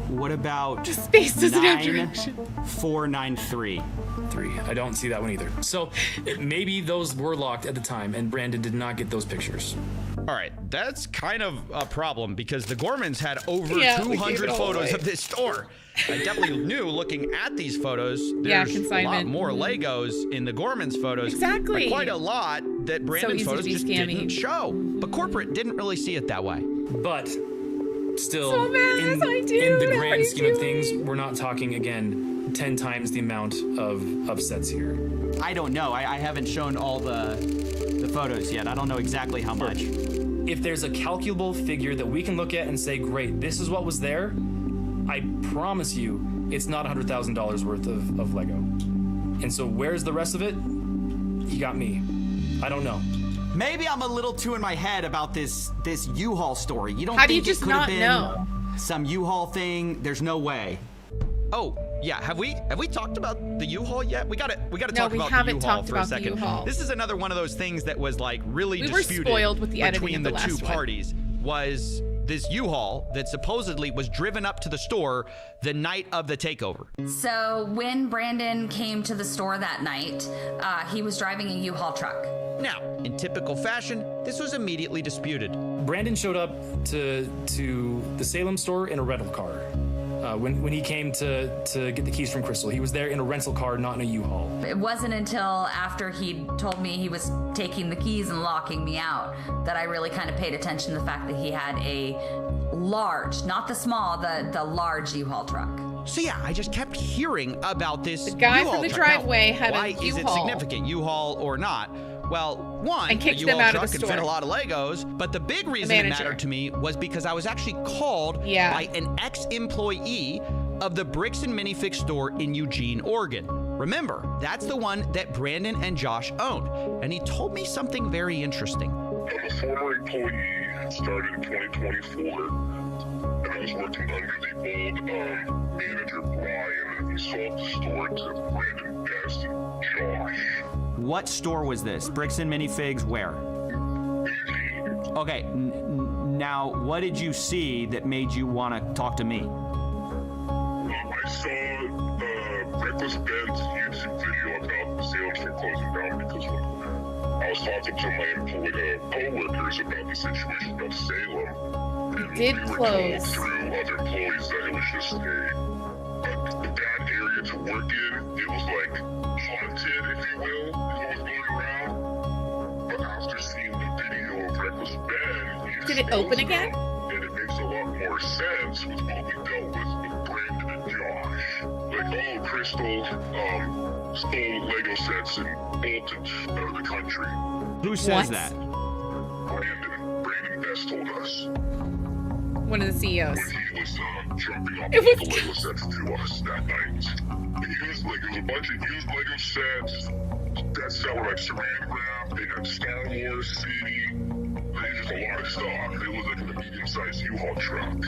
What about space doesn't have direction? 9493? I don't see that one either. So maybe those were locked at the time, and Brandon did not get those pictures. All right, that's kind of a problem because the Gormans had over Yeah, we gave 200 it all photos away. of this store. I definitely knew looking at these photos, Yeah, there's a lot consignment. more Legos in the Gormans photos. Exactly. But quite a lot that Brandon's easy to photos be just scammy. didn't show. But corporate didn't really see it that way. But still, So mad, in I do. the How are grand you scheme of doing? things, we're not talking, again, 10 times the amount of sets here. I don't know. I haven't shown all the photos yet. I don't know exactly how much. If there's a calculable figure that we can look at and say, great, this is what was there, I promise you it's not $100,000 worth of Lego. And so where's the rest of it? You got me. I don't know. Maybe I'm a little too in my head about this U-Haul story. You don't How do you think it just could have not been know? some U-Haul thing? There's no way. Oh, yeah. Have we talked about the U-Haul yet? We gotta talk we about the haven't U-Haul talked for a about the second. U-Haul. This is another one of those things that was like really We were disputed spoiled with the editing between of the the two last one. parties. Was this U-Haul that supposedly was driven up to the store the night of the takeover? So when Brandon came to the store that night, he was driving a U-Haul truck. Now, in typical fashion, this was immediately disputed. Brandon showed up to the Salem store in a rental car. When he came to get the keys from Crystal, he was there in a rental car, not in a U-Haul. It wasn't until after he told me he was taking the keys and locking me out that I really kind of paid attention to the fact that he had a large, not the small, the large U-Haul truck. So yeah, I just kept hearing about this. The guy U-Haul from the truck. Now, driveway had a why is it U-Haul. significant, U-Haul or not? Well, one, And a kicked U-Haul them out of truck the can fit a store. lot of Legos, but the big reason it manager. mattered to me was because I was actually called by an ex-employee of the Bricks and Minifix store in Eugene, Oregon. Remember, that's the one that Brandon and Josh owned. And he told me something very interesting. I'm a former employee, started in 2024, and I was working under the old manager Brian, and he sold the store to Brandon Best and Josh. What store was this? Bricks and Minifigs where? Okay, now what did you see that made you want to talk to me? I saw Reckless Ben's YouTube video about the Salem store closing down because when I was talking to my co-workers about the situation of Salem, and did we were close. told through other employees that it was just a bad area to work in. It was like haunted, if you will, is what was going around. But after seeing the video of Reckless Ben, Did it open again? and it makes a lot more sense with what we dealt with Brandon and Josh. Like, oh, Crystal stole Lego sets and bolted out of the country. Who says that? Brandon Best told us One of the CEOs. when he was dropping off It was the Lego sets to us that night. The used Lego, there was a bunch of used Lego sets that were like saran wrap. They had Star Wars City. They just a lot of stuff. It was like a medium-sized U-Haul truck.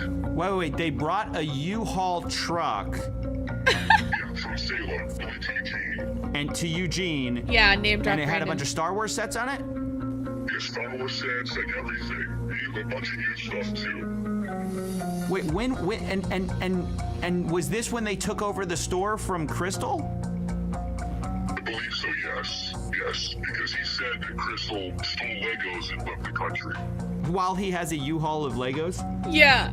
Wait, they brought a U-Haul truck From Salem to Eugene. and to Eugene. Yeah, named And it after had a Brandon. bunch of Star Wars sets on it? Yeah, Star Wars sets, like everything. A bunch of used stuff too. Wait, when and was this when they took over the store from Crystal? I believe so, yes. Yes, because he said that Crystal stole Legos and left the country. While he has a U-Haul of Legos? Yeah.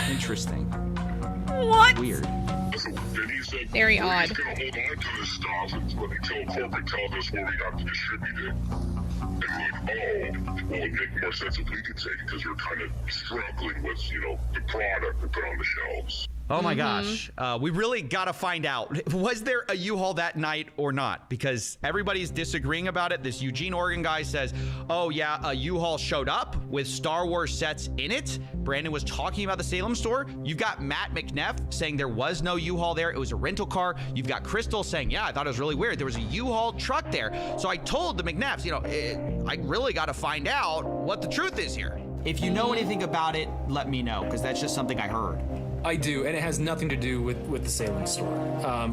Interesting. What? Weird. So then he said, Very we're odd. just going to hold on to this stuff until corporate tells us where we have to distribute it. And we're like, oh, well, it'd make more sense if we could take it because we're kind of struggling with, the product to put on the shelves. Oh my gosh. We really got to find out. Was there a U-Haul that night or not? Because everybody's disagreeing about it. This Eugene, Oregon guy says, oh yeah, a U-Haul showed up with Star Wars sets in it. Brandon was talking about the Salem store. You've got Matt McNeff saying there was no U-Haul there. It was a rental car. You've got Crystal saying, yeah, I thought it was really weird. There was a U-Haul truck there. So I told the McNeffs, I really got to find out what the truth is here. If you know anything about it, let me know, because that's just something I heard. I do, and it has nothing to do with the Salem store.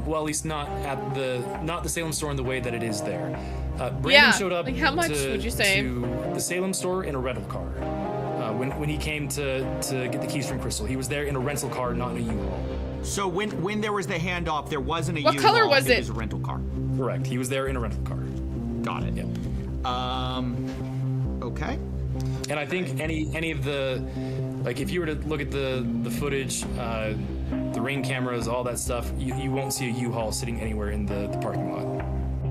Well, at least not the Salem store in the way that it is there. Brandon showed up. Like, how much would you say? To the Salem store in a rental car. When he came to get the keys from Crystal, he was there in a rental car, not in a U-Haul. So when there was the handoff, there wasn't a U-Haul. What color was it? It was a rental car. Correct. He was there in a rental car. Got it. Yep. Okay. And I think any of the, like, if you were to look at the footage, the ring cameras, all that stuff, you won't see a U-Haul sitting anywhere in the parking lot.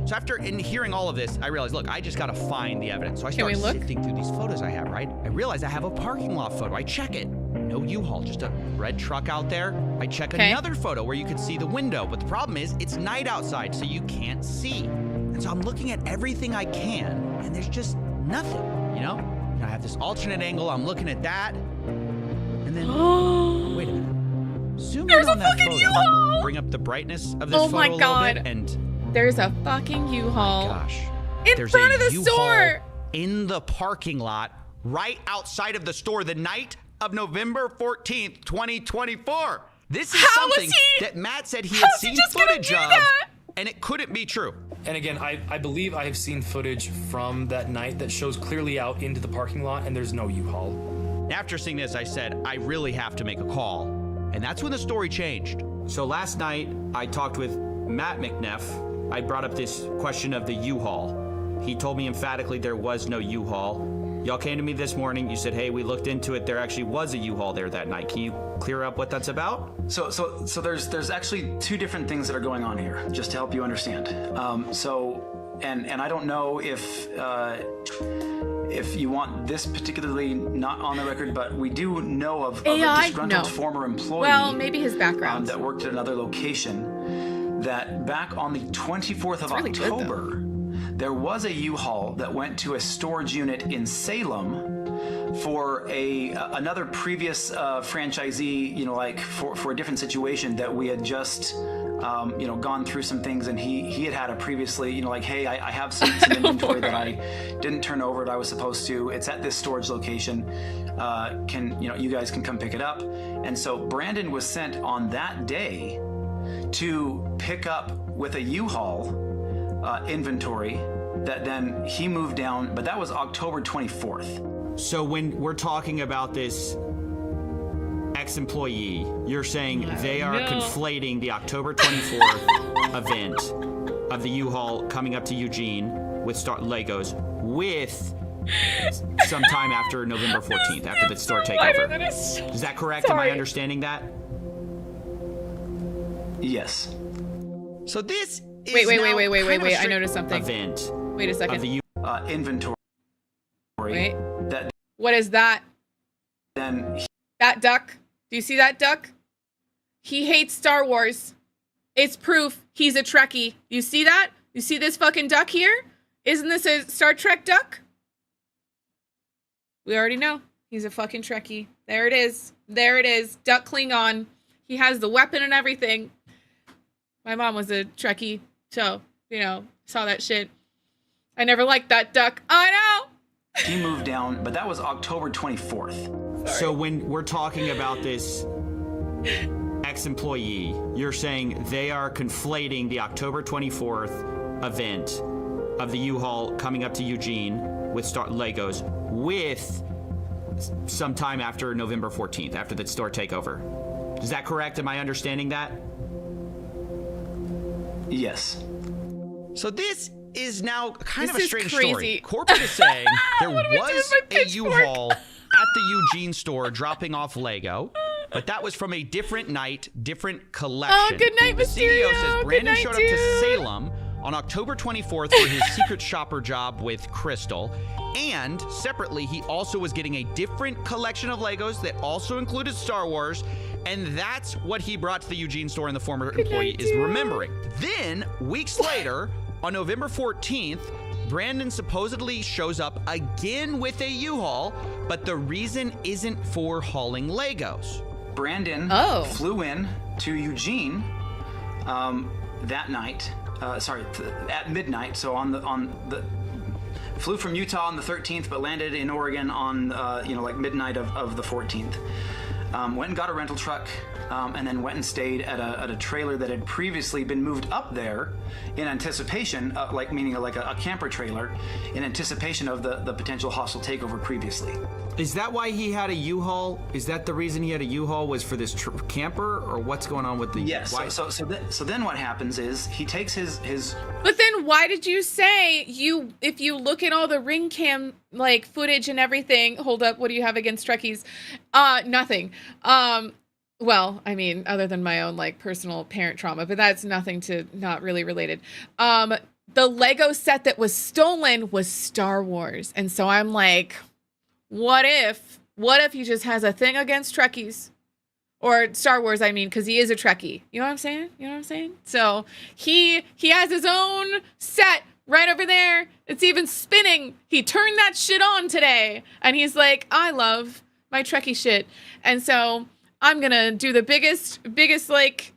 So after hearing all of this, I realized, look, I just got to find the evidence. So I started sifting through these photos I have, right? I realized I have a parking lot photo. I check it. No U-Haul, just a red truck out there. I check another photo where you can see the window. But the problem is it's night outside, so you can't see. And so I'm looking at everything I can, and there's just nothing, you know? I have this alternate angle. I'm looking at that. And then, wait a minute. Zoom in on that photo. U-Haul. Bring up the brightness of this photo a little bit, and there's a fucking U-Haul. Oh my gosh. In front of the store. In the parking lot, right outside of the store, the night of November 14th, 2024. This is something that Matt said he had seen footage of, and it couldn't be true. And again, I believe I have seen footage from that night that shows clearly out into the parking lot, and there's no U-Haul. After seeing this, I said, I really have to make a call. And that's when the story changed. So last night, I talked with Matt McNeff. I brought up this question of the U-Haul. He told me emphatically there was no U-Haul. Y'all came to me this morning. You said, hey, we looked into it. There actually was a U-Haul there that night. Can you clear up what that's about? So there's actually two different things that are going on here, just to help you understand. And I don't know if you want this particularly not on the record, but we do know of a disgruntled former employee. Well, maybe his background. That worked at another location. That back on the 24th of October. There was a U-Haul that went to a storage unit in Salem for another previous franchisee, you know, like for a different situation that we had just, you know, gone through some things, and he had a previously, you know, like, hey, I have some inventory that I didn't turn over that I was supposed to. It's at this storage location. You guys can come pick it up. And so Brandon was sent on that day to pick up with a U-Haul inventory that then he moved down, but that was October 24th. So when we're talking about this ex-employee, you're saying they are conflating the October 24th event of the U-Haul coming up to Eugene with Legos with sometime after November 14th, after the store takeover. Is that correct? Am I understanding that? Yes. So this is wait. I noticed something. Event. Wait a second. Of the inventory. Wait. That. What is that? Then. That duck. Do you see that duck? He hates Star Wars. It's proof he's a Trekkie. You see that? You see this fucking duck here? Isn't this a Star Trek duck? We already know. He's a fucking Trekkie. There it is. There it is. Duck Klingon. He has the weapon and everything. My mom was a Trekkie, so, you know, saw that shit. I never liked that duck. I know! He moved down, but that was October 24th. So when we're talking about this ex-employee, you're saying they are conflating the October 24th event of the U-Haul coming up to Eugene with Legos with sometime after November 14th, after the store takeover. Is that correct? Am I understanding that? Yes. So this is now kind of a strange crazy. Story. Corporate is saying there was a U-Haul at the Eugene store dropping off Lego, but that was from a different night, different collection. Oh, good night, The Mysterio. CEO says Brandon showed up to Salem on October 24th for his secret shopper job with Crystal. And separately, he also was getting a different collection of Legos that also included Star Wars. And that's what he brought to the Eugene store, and the former employee is remembering. Then, weeks later, on November 14th, Brandon supposedly shows up again with a U-Haul, but the reason isn't for hauling Legos. Brandon flew in to Eugene that night. At midnight. So flew from Utah on the 13th, but landed in Oregon on like midnight of the 14th. went and got a rental truck, and then went and stayed at a trailer that had previously been moved up there in anticipation, meaning like a camper trailer, in anticipation of the potential hostile takeover previously. Is that why he had a U-Haul? Is that the reason he had a U-Haul, was for this camper, or what's going on with the? Yes. So then what happens is he takes his. But then why did you say if you look at all the ring cam like footage and everything, hold up, what do you have against Trekkies? Nothing. Well, I mean, other than my own like personal parent trauma, but that's not really related. The Lego set that was stolen was Star Wars. And so I'm like, what if he just has a thing against Trekkies? Or Star Wars, I mean, because he is a Trekkie. You know what I'm saying? So he has his own set right over there. It's even spinning. He turned that shit on today. And he's like, I love my Trekkie shit. And so I'm going to do the biggest like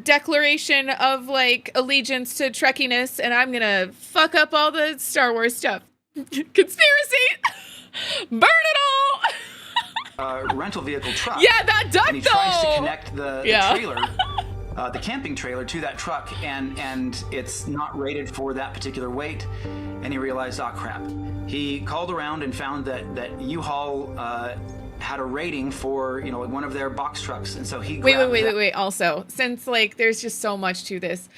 declaration of like allegiance to Trekkiness. And I'm going to fuck up all the Star Wars stuff. Conspiracy. Burn it all. Rental vehicle truck. Yeah, that duck, and he tries to connect the trailer, the camping trailer, to that truck, and it's not rated for that particular weight. And he realized, oh crap. He called around and found that U-Haul had a rating for one of their box trucks, and so he grabbed wait. Also, since like there's just so much to this,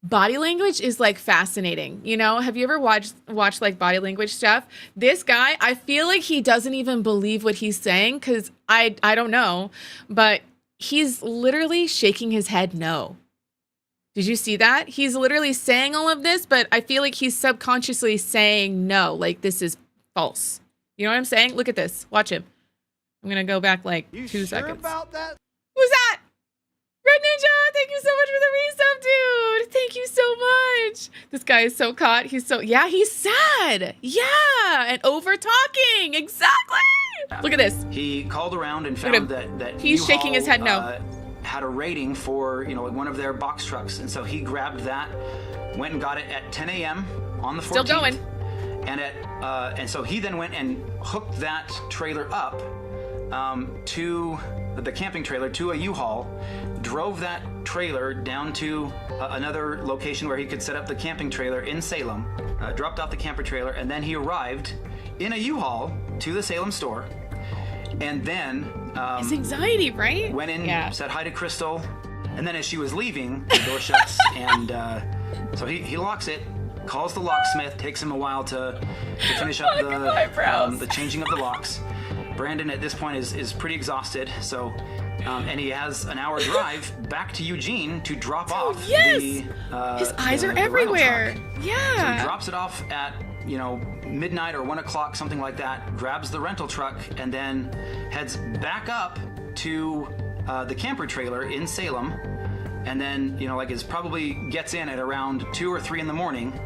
body language is like fascinating. Have you ever watched like body language stuff? This guy, I feel like he doesn't even believe what he's saying, because I don't know, but he's literally shaking his head no. Did you see that? He's literally saying all of this, but I feel like he's subconsciously saying no, like this is false. You know what I'm saying? Look at this. Watch him. I'm gonna go back like 2 seconds. About that? Who's that? Red Ninja, thank you so much for the resub, dude. Thank you so much. This guy is so caught. He's sad. Yeah, and over talking. Exactly. Look at this. He called around and found that he's U-Haul, shaking his head no. Had a rating for one of their box trucks, and so he grabbed that, went and got it at 10 a.m. on the 14th. Still going. And so he then went and hooked that trailer up to the camping trailer to a U-Haul, drove that trailer down to another location where he could set up the camping trailer in Salem, dropped off the camper trailer, and then he arrived in a U-Haul to the Salem store, and then it's anxiety, right? Went in, said hi to Crystal, and then as she was leaving, the door shuts, and so he locks it, calls the locksmith, takes him a while to finish up the changing of the locks. Brandon at this point is pretty exhausted, so and he has an hour drive back to Eugene to drop off his eyes are everywhere. Yeah. So he drops it off at midnight or 1 o'clock, something like that, grabs the rental truck, and then heads back up to the camper trailer in Salem, and then probably gets in at around 2 or 3 in the morning,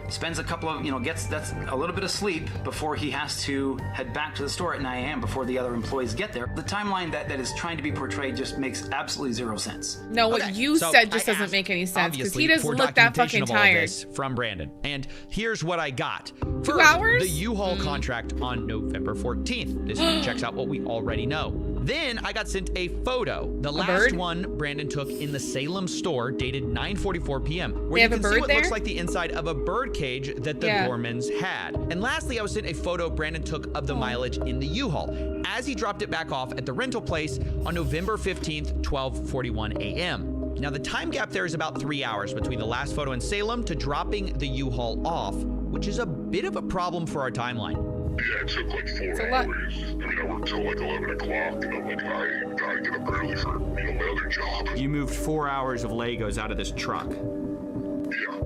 spends a couple of gets a little bit of sleep before he has to head back to the store at 9 a.m. before the other employees get there. The timeline that is trying to be portrayed just makes absolutely zero sense. No, what you said just doesn't make any sense, because he doesn't look that fucking tired. From Brandon, and here's what I got. First, 2 hours? The U-Haul contract on November 14th. This checks out what we already know. Then I got sent a photo. The last one Brandon took in the Salem store, dated 9:44 p.m. Where you can see what looks like the inside of a bird cage that the Gormans had. And lastly, I was sent a photo Brandon took of the mileage in the U-Haul as he dropped it back off at the rental place on November 15th, 12:41 a.m. Now the time gap there is about 3 hours between the last photo in Salem to dropping the U-Haul off, which is a bit of a problem for our timeline. Yeah, it took like 4 hours. I mean, I worked till like 11 o'clock, and I'm like, I gotta get up early for my other job. You moved 4 hours of Legos out of this truck. Yeah.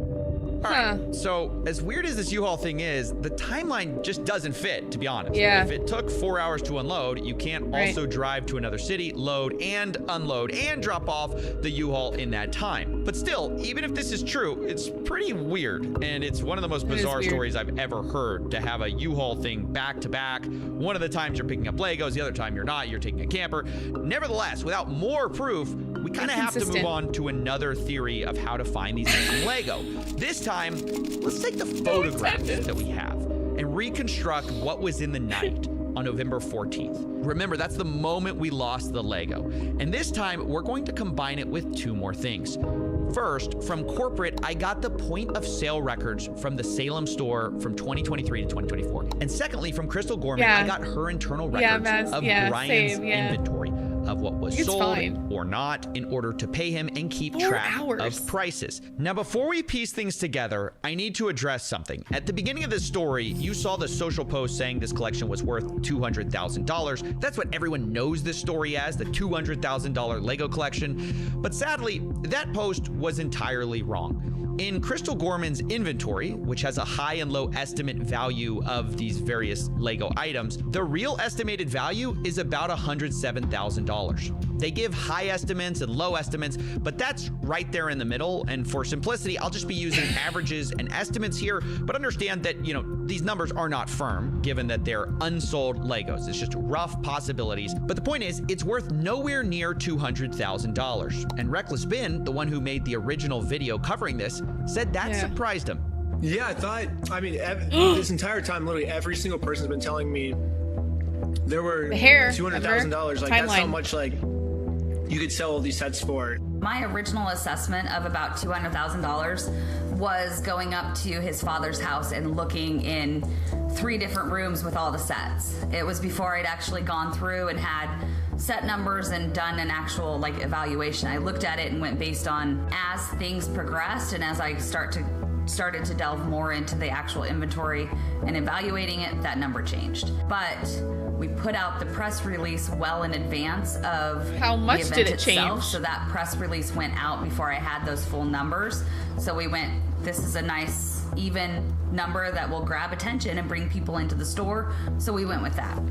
All right. So as weird as this U-Haul thing is, the timeline just doesn't fit, to be honest. Yeah. If it took 4 hours to unload, you can't also drive to another city, load and unload and drop off the U-Haul in that time. But still, even if this is true, it's pretty weird. And it's one of the most bizarre stories I've ever heard, to have a U-Haul thing back to back. One of the times you're picking up Legos, the other time you're not, you're taking a camper. Nevertheless, without more proof, we kind of have to move on to another theory of how to find these missing Lego. This time, let's take the photographs that we have and reconstruct what was in the night on November 14th. Remember, that's the moment we lost the Lego. And this time, we're going to combine it with two more things. First, from corporate, I got the point of sale records from the Salem store from 2023 to 2024. And secondly, from Crystal Gorman, I got her internal records of Brian's inventory of what was sold or not in order to pay him and keep track of prices. Now, before we piece things together, I need to address something. At the beginning of this story, you saw the social post saying this collection was worth $200,000. That's what everyone knows this story as, the $200,000 Lego collection. But sadly, that post was entirely wrong. In Crystal Gorman's inventory, which has a high and low estimate value of these various Lego items, the real estimated value is about $107,000. They give high estimates and low estimates, but that's right there in the middle. And for simplicity, I'll just be using averages and estimates here, but understand that, you know, these numbers are not firm, given that they're unsold Legos. It's just rough possibilities. But the point is, it's worth nowhere near $200,000. And Reckless Bin, the one who made the original video covering this, said that surprised him. Yeah, I mean, this entire time, literally every single person's been telling me there were $200,000. Like, that's how much, like, you could sell all these sets for. My original assessment of about $200,000 was going up to his father's house and looking in 3 different rooms with all the sets. It was before I'd actually gone through and had set numbers and done an actual like evaluation. I looked at it and went based on as things progressed and as I started to delve more into the actual inventory and evaluating it, that number changed. But we put out the press release well in advance of how much the event did it itself, change? so that press release went out before I had those full numbers. So we went, this is a nice even number that will grab attention and bring people into the store. So we went with that.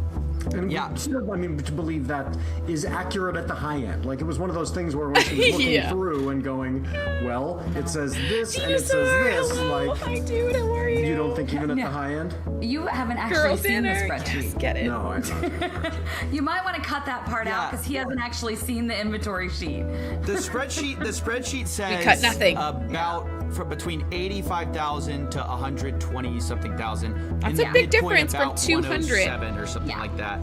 And still, I mean, to believe that is accurate at the high end. Like, it was one of those things where when she was looking through and going, well, it says this and it says this. Hello. Like, hi, dude, how are you? You don't think even at the high end? You haven't actually seen the spreadsheet. Yes, get it. No, I don't. You might want to cut that part out because he hasn't actually seen the inventory sheet. The spreadsheet says we cut nothing. About from between 85,000 to 120 something thousand. That's a big difference from 200 or something like that.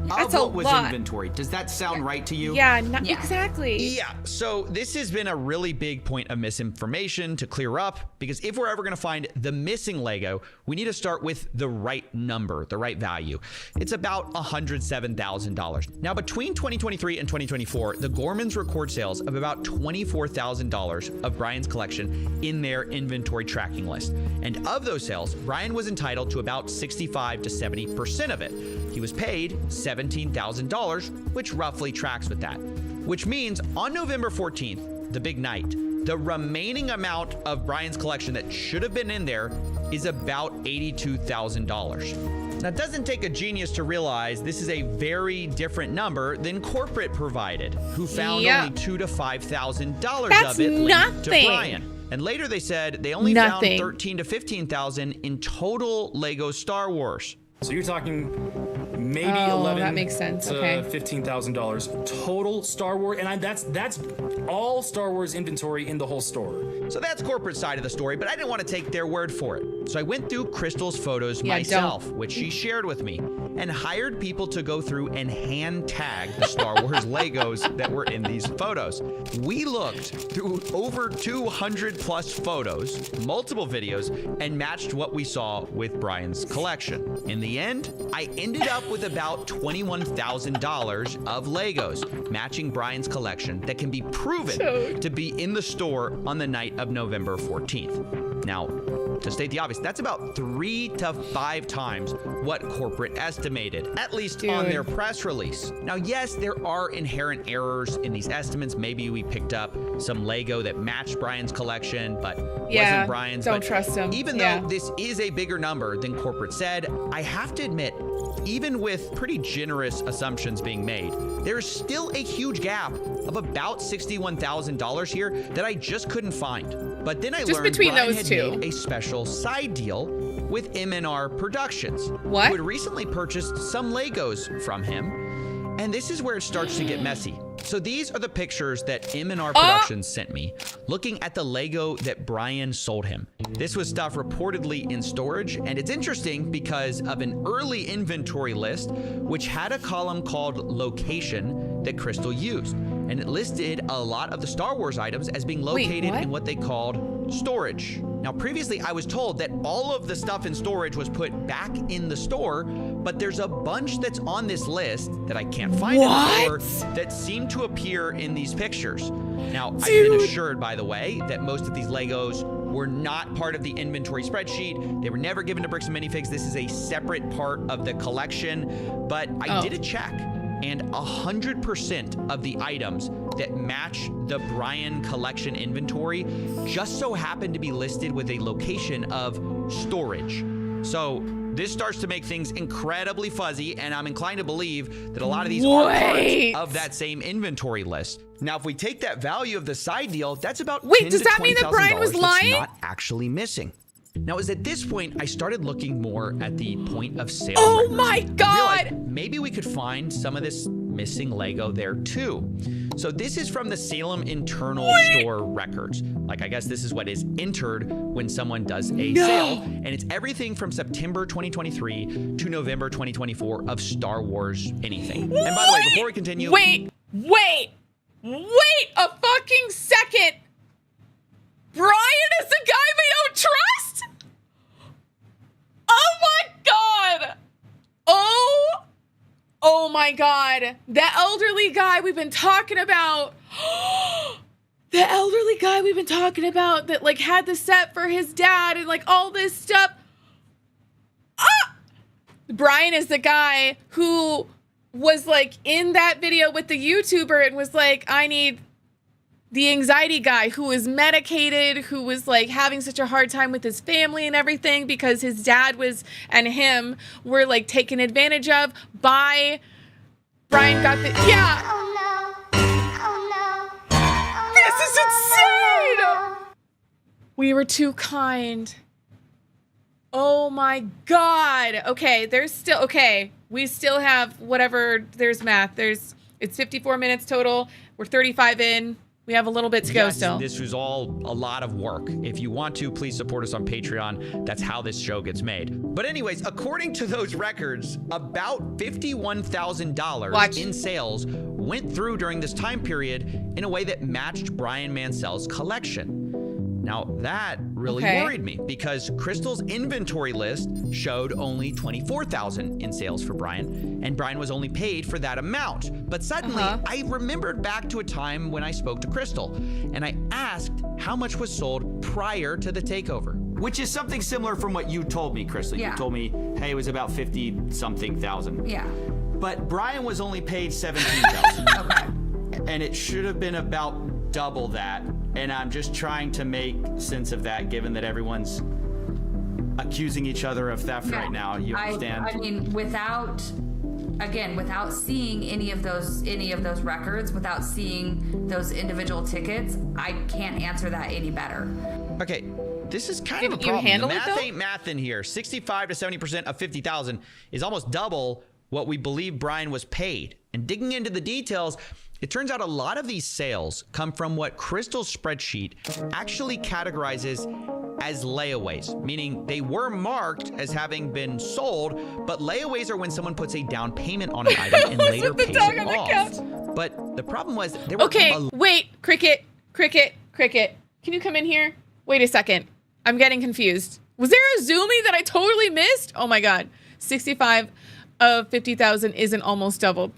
That's what a was lot. inventory. Does that sound right to you? Yeah, exactly. Yeah, so this has been a really big point of misinformation to clear up, because if we're ever going to find the missing Lego, we need to start with the right number, the right value. It's about $107,000. Now, between 2023 and 2024, the Gormans record sales of about $24,000 of Brian's collection in their inventory tracking list. And of those sales, Brian was entitled to about 65 to 70% of it. He was paid $17,000, which roughly tracks with that. Which means on November 14th, the big night, the remaining amount of Brian's collection that should have been in there is about $82,000. Now, it doesn't take a genius to realize this is a very different number than corporate provided, who found only $2,000 to $5,000 of it linked to Brian. And later they said they only found $13,000 to $15,000 in total Lego Star Wars. So you're talking maybe $11,000 that makes sense. to Okay. $15,000 total Star Wars, and that's all Star Wars inventory in the whole store. So that's corporate side of the story, but I didn't want to take their word for it. So I went through Crystal's photos myself, which she shared with me, and hired people to go through and hand tag the Star Wars Legos that were in these photos. We looked through over 200 plus photos, multiple videos, and matched what we saw with Brian's collection. In the end, I ended up with about $21,000 of Legos matching Brian's collection that can be proven to be in the store on the night of November 14th. Now, to state the obvious, that's about 3 to 5 times what corporate estimated, at least on their press release. Now, yes, there are inherent errors in these estimates. Maybe we picked up some Lego that matched Brian's collection, but wasn't Brian's. Don't trust him. Even though this is a bigger number than corporate said, I have to admit, even with pretty generous assumptions being made, there's still a huge gap of about $61,000 here that I just couldn't find. But then I learned between Brian those had two. made a special side deal with M&R Productions, who had recently purchased some Legos from him. And this is where it starts to get messy. So these are the pictures that M&R Productions sent me, looking at the Lego that Brian sold him. This was stuff reportedly in storage, and it's interesting because of an early inventory list, which had a column called Location that Crystal used. And it listed a lot of the Star Wars items as being located in what they called storage. Now, previously I was told that all of the stuff in storage was put back in the store, but there's a bunch that's on this list that I can't find in the store that seem to appear in these pictures. Now, I've been assured, by the way, that most of these Legos were not part of the inventory spreadsheet. They were never given to Bricks and Minifigs. This is a separate part of the collection, but I did a check. And 100% of the items that match the Brian collection inventory just so happen to be listed with a location of storage. So this starts to make things incredibly fuzzy, and I'm inclined to believe that a lot of these are parts of that same inventory list. Now, if we take that value of the side deal, that's about $10,000 does that mean that Brian was lying? That's not actually missing. Now, it was at this point I started looking more at the point of sale. Oh my God! Maybe we could find some of this missing Lego there too. So this is from the Salem internal store records. Like, I guess this is what is entered when someone does a sale. And it's everything from September 2023 to November 2024 of Star Wars anything. And by the way, before we continue. Wait a fucking second. Brian is the guy we don't trust? Oh my God. Oh my God. That elderly guy we've been talking about. The elderly guy we've been talking about that like had the set for his dad and like all this stuff. Brian is the guy who was like in that video with the YouTuber and was like, I need the anxiety guy who was medicated, who was like having such a hard time with his family and everything because his dad was and him were like taken advantage of by Brian got the This is insane. We were too kind. Oh my God. Okay, we still have whatever, there's math. It's 54 minutes total. We're 35 in. We have a little bit to go still. This was all a lot of work. If you want to, please support us on Patreon. That's how this show gets made. But anyways, according to those records, about $51,000 in sales went through during this time period in a way that matched Brian Mansell's collection. Now, that really worried me because Crystal's inventory list showed only $24,000 in sales for Brian, and Brian was only paid for that amount. But suddenly, I remembered back to a time when I spoke to Crystal, and I asked how much was sold prior to the takeover. Which is something similar from what you told me, Crystal. You told me, hey, it was about 50-something thousand. Yeah. But Brian was only paid $17,000. Okay. And it should have been about double that. And I'm just trying to make sense of that, given that everyone's accusing each other of theft right now. You understand? I mean, without seeing any of those records, without seeing those individual tickets, I can't answer that any better. Okay, this is kind of a problem. The math ain't math in here. 65 to 70% of 50,000 is almost double what we believe Brian was paid. And digging into the details, it turns out a lot of these sales come from what Crystal's spreadsheet actually categorizes as layaways, meaning they were marked as having been sold, but layaways are when someone puts a down payment on an item and later pays it off. But the problem was there were wait, Cricket. Can you come in here? Wait a second. I'm getting confused. Was there a Zoomy that I totally missed? Oh my God. 65 of 50,000 isn't almost double.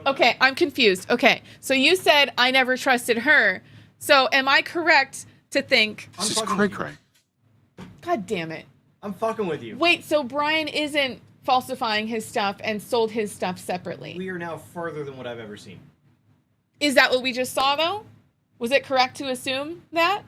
Okay, I'm confused. Okay, so you said I never trusted her. So am I correct to think... This is cray-cray. God damn it. I'm fucking with you. Wait, so Brian isn't falsifying his stuff and sold his stuff separately? We are now further than what I've ever seen. Is that what we just saw, though? Was it correct to assume that?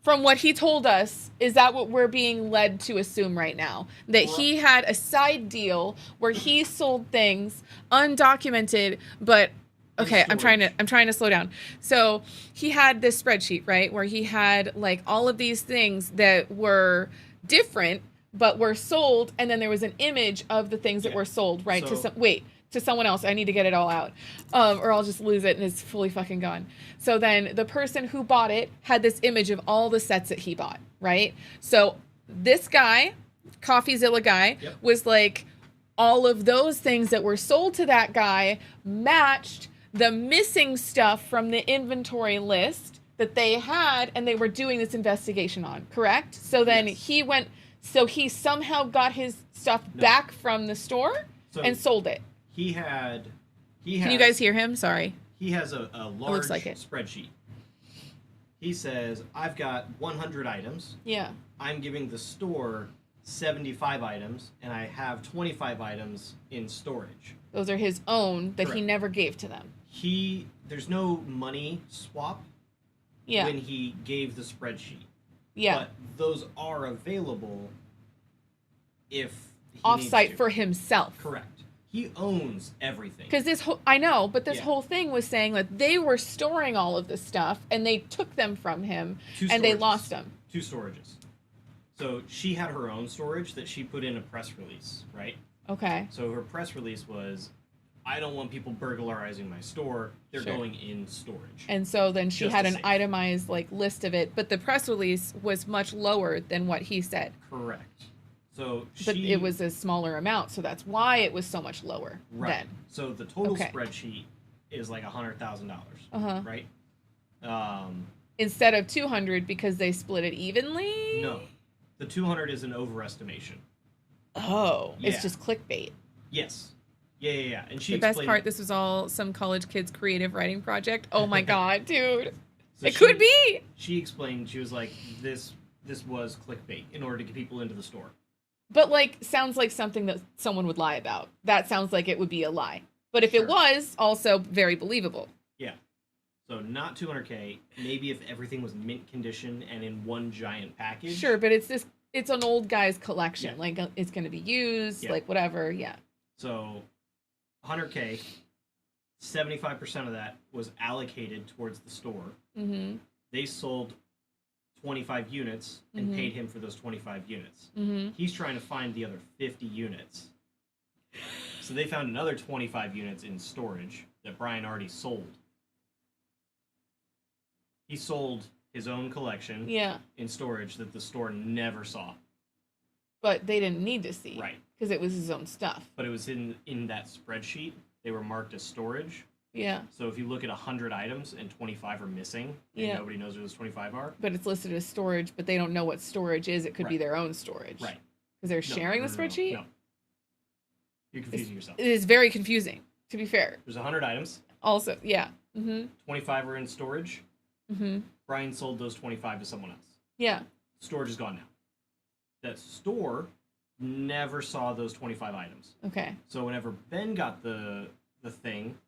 From what he told us, is that what we're being led to assume right now? That he had a side deal where he sold things undocumented, but okay, I'm trying to slow down. So he had this spreadsheet, right, where he had like all of these things that were different but were sold, and then there was an image of the things that were sold, right? So, to someone else. I need to get it all out, or I'll just lose it and it's fully fucking gone. So then the person who bought it had this image of all the sets that he bought, right? So this guy, CoffeeZilla guy, was like, all of those things that were sold to that guy matched the missing stuff from the inventory list that they had, and they were doing this investigation on, correct? So then he went, so he somehow got his stuff back from the store and sold it. He had. Can you guys hear him? Sorry. He has a large like it. spreadsheet. He says, I've got 100 items. Yeah. I'm giving the store 75 items, and I have 25 items in storage. Those are his own that he Correct. never gave to them. There's no money swap when he gave the spreadsheet. Yeah. But those are available if he Offsite needs to. for himself. Correct. He owns everything. Because this whole, I know, but this whole thing was saying that they were storing all of this stuff and they took them from him and they lost them. 2 storages. So she had her own storage that she put in a press release, right? Okay. So her press release was, I don't want people burglarizing my store. They're Sure. going in storage. And so then she Just had to an save. itemized like list of it, but the press release was much lower than what he said. Correct. So But it was a smaller amount, so that's why it was so much lower then. So the total Okay. spreadsheet is like $100,000, Uh-huh. right? Instead of 200 because they split it evenly? No. The 200 is an overestimation. Oh, Yeah. it's just clickbait. Yes. Yeah. And she The best explained- part, this was all some college kid's creative writing project. Oh my god, dude. So It could she- be. She explained, she was like, this was clickbait in order to get people into the store. But like sounds like something that someone would lie about. That sounds like it would be a lie. But if it was, also very believable. Yeah. So not 200K. Maybe if everything was mint condition and in one giant package. Sure, but it's an old guy's collection. Yeah. Like it's going to be used, Yeah. like whatever. Yeah. So 100K, 75% of that was allocated towards the store. Mm-hmm. They sold 25 units and Mhm. paid him for those 25 units. Mhm. He's trying to find the other 50 units. So they found another 25 units in storage that Brian already sold. He sold his own collection in storage that the store never saw. But they didn't need to see. Right. Because it was his own stuff. But it was in that spreadsheet. They were marked as storage. Yeah. So if you look at 100 items and 25 are missing, and Yeah. nobody knows where those 25 are. But it's listed as storage, but they don't know what storage is. It could be Right. their own storage. Right. Because they're No, sharing no, the no, no, spreadsheet? No. You're confusing yourself. It is very confusing, to be fair. There's 100 items. Also, yeah. Mm-hmm. 25 are in storage. Mm-hmm. Brian sold those 25 to someone else. Yeah. Storage is gone now. That store never saw those 25 items. Okay. So whenever Ben got the thing,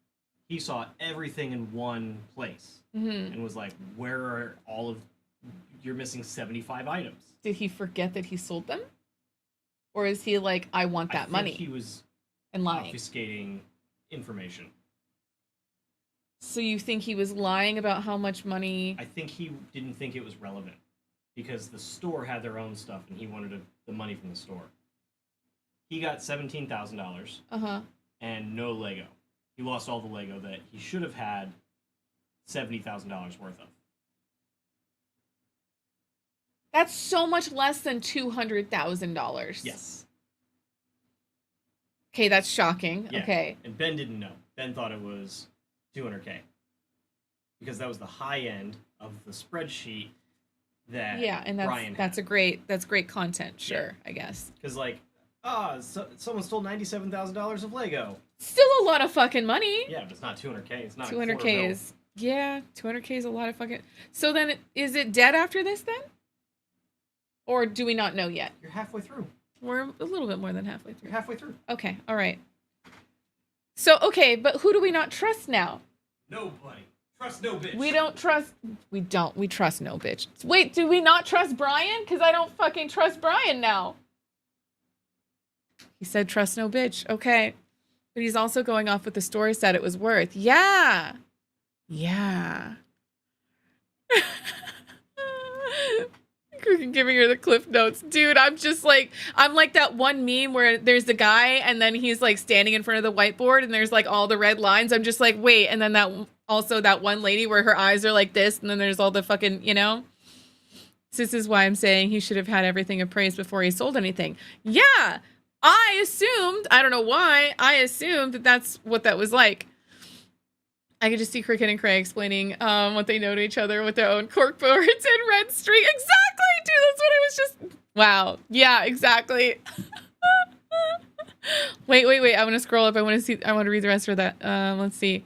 he saw everything in one place Mhm. and was like, "Where are all of? You're missing 75 items." Did he forget that he sold them? Or is he like, I want I that think money? He was and lying. obfuscating information. So you think he was lying about how much money? I think he didn't think it was relevant because the store had their own stuff and he wanted the money from the store. He got $17,000 Uh-huh. and no Lego. He lost all the Lego that he should have had $70,000 worth of. That's so much less than $200,000. Yes. Okay, that's shocking. Yeah. Okay. And Ben didn't know. Ben thought it was 200K because that was the high end of the spreadsheet that Yeah, and Brian that's great content, sure, I guess. Because someone stole $97,000 of Lego. Still a lot of fucking money. Yeah, but it's not 200K. It's not 200K is, yeah, 200K is a lot of fucking. So then, is it dead after this then? Or do we not know yet? You're halfway through. We're a little bit more than halfway through. You're halfway through. Okay, all right. So, okay, but who do we not trust now? Nobody. Trust no bitch. We trust no bitch. Wait, do we not trust Brian? Because I don't fucking trust Brian now. He said trust no bitch. Okay. But he's also going off what the story said it was worth. Yeah. Yeah. Giving her the cliff notes. Dude, I'm like that one meme where there's the guy and then he's like standing in front of the whiteboard and there's like all the red lines. I'm just like, wait. And then that one lady where her eyes are like this and then there's all the fucking, you know? This is why I'm saying he should have had everything appraised before he sold anything. Yeah, I don't know why, I assumed that that's what that was like. I could just see Cricket and Craig explaining what they know to each other with their own corkboards and red string. Exactly, dude. That's what I was just. Wow. Yeah, exactly. Wait. I want to scroll up. I want to read the rest of that. Let's see.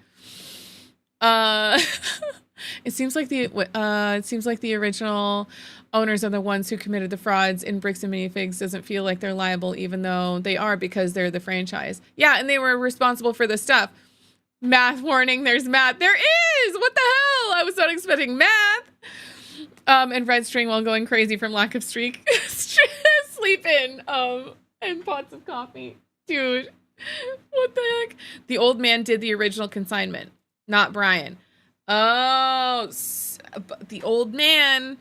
It seems like the original owners are the ones who committed the frauds in Bricks and Minifigs. Doesn't feel like they're liable, even though they are because they're the franchise. Yeah, and they were responsible for the stuff. Math warning, there's math. There is! What the hell? I was not expecting math. And red string while going crazy from lack of sleep in, and pots of coffee. Dude, what the heck? The old man did the original consignment, not Brian. Oh, the old man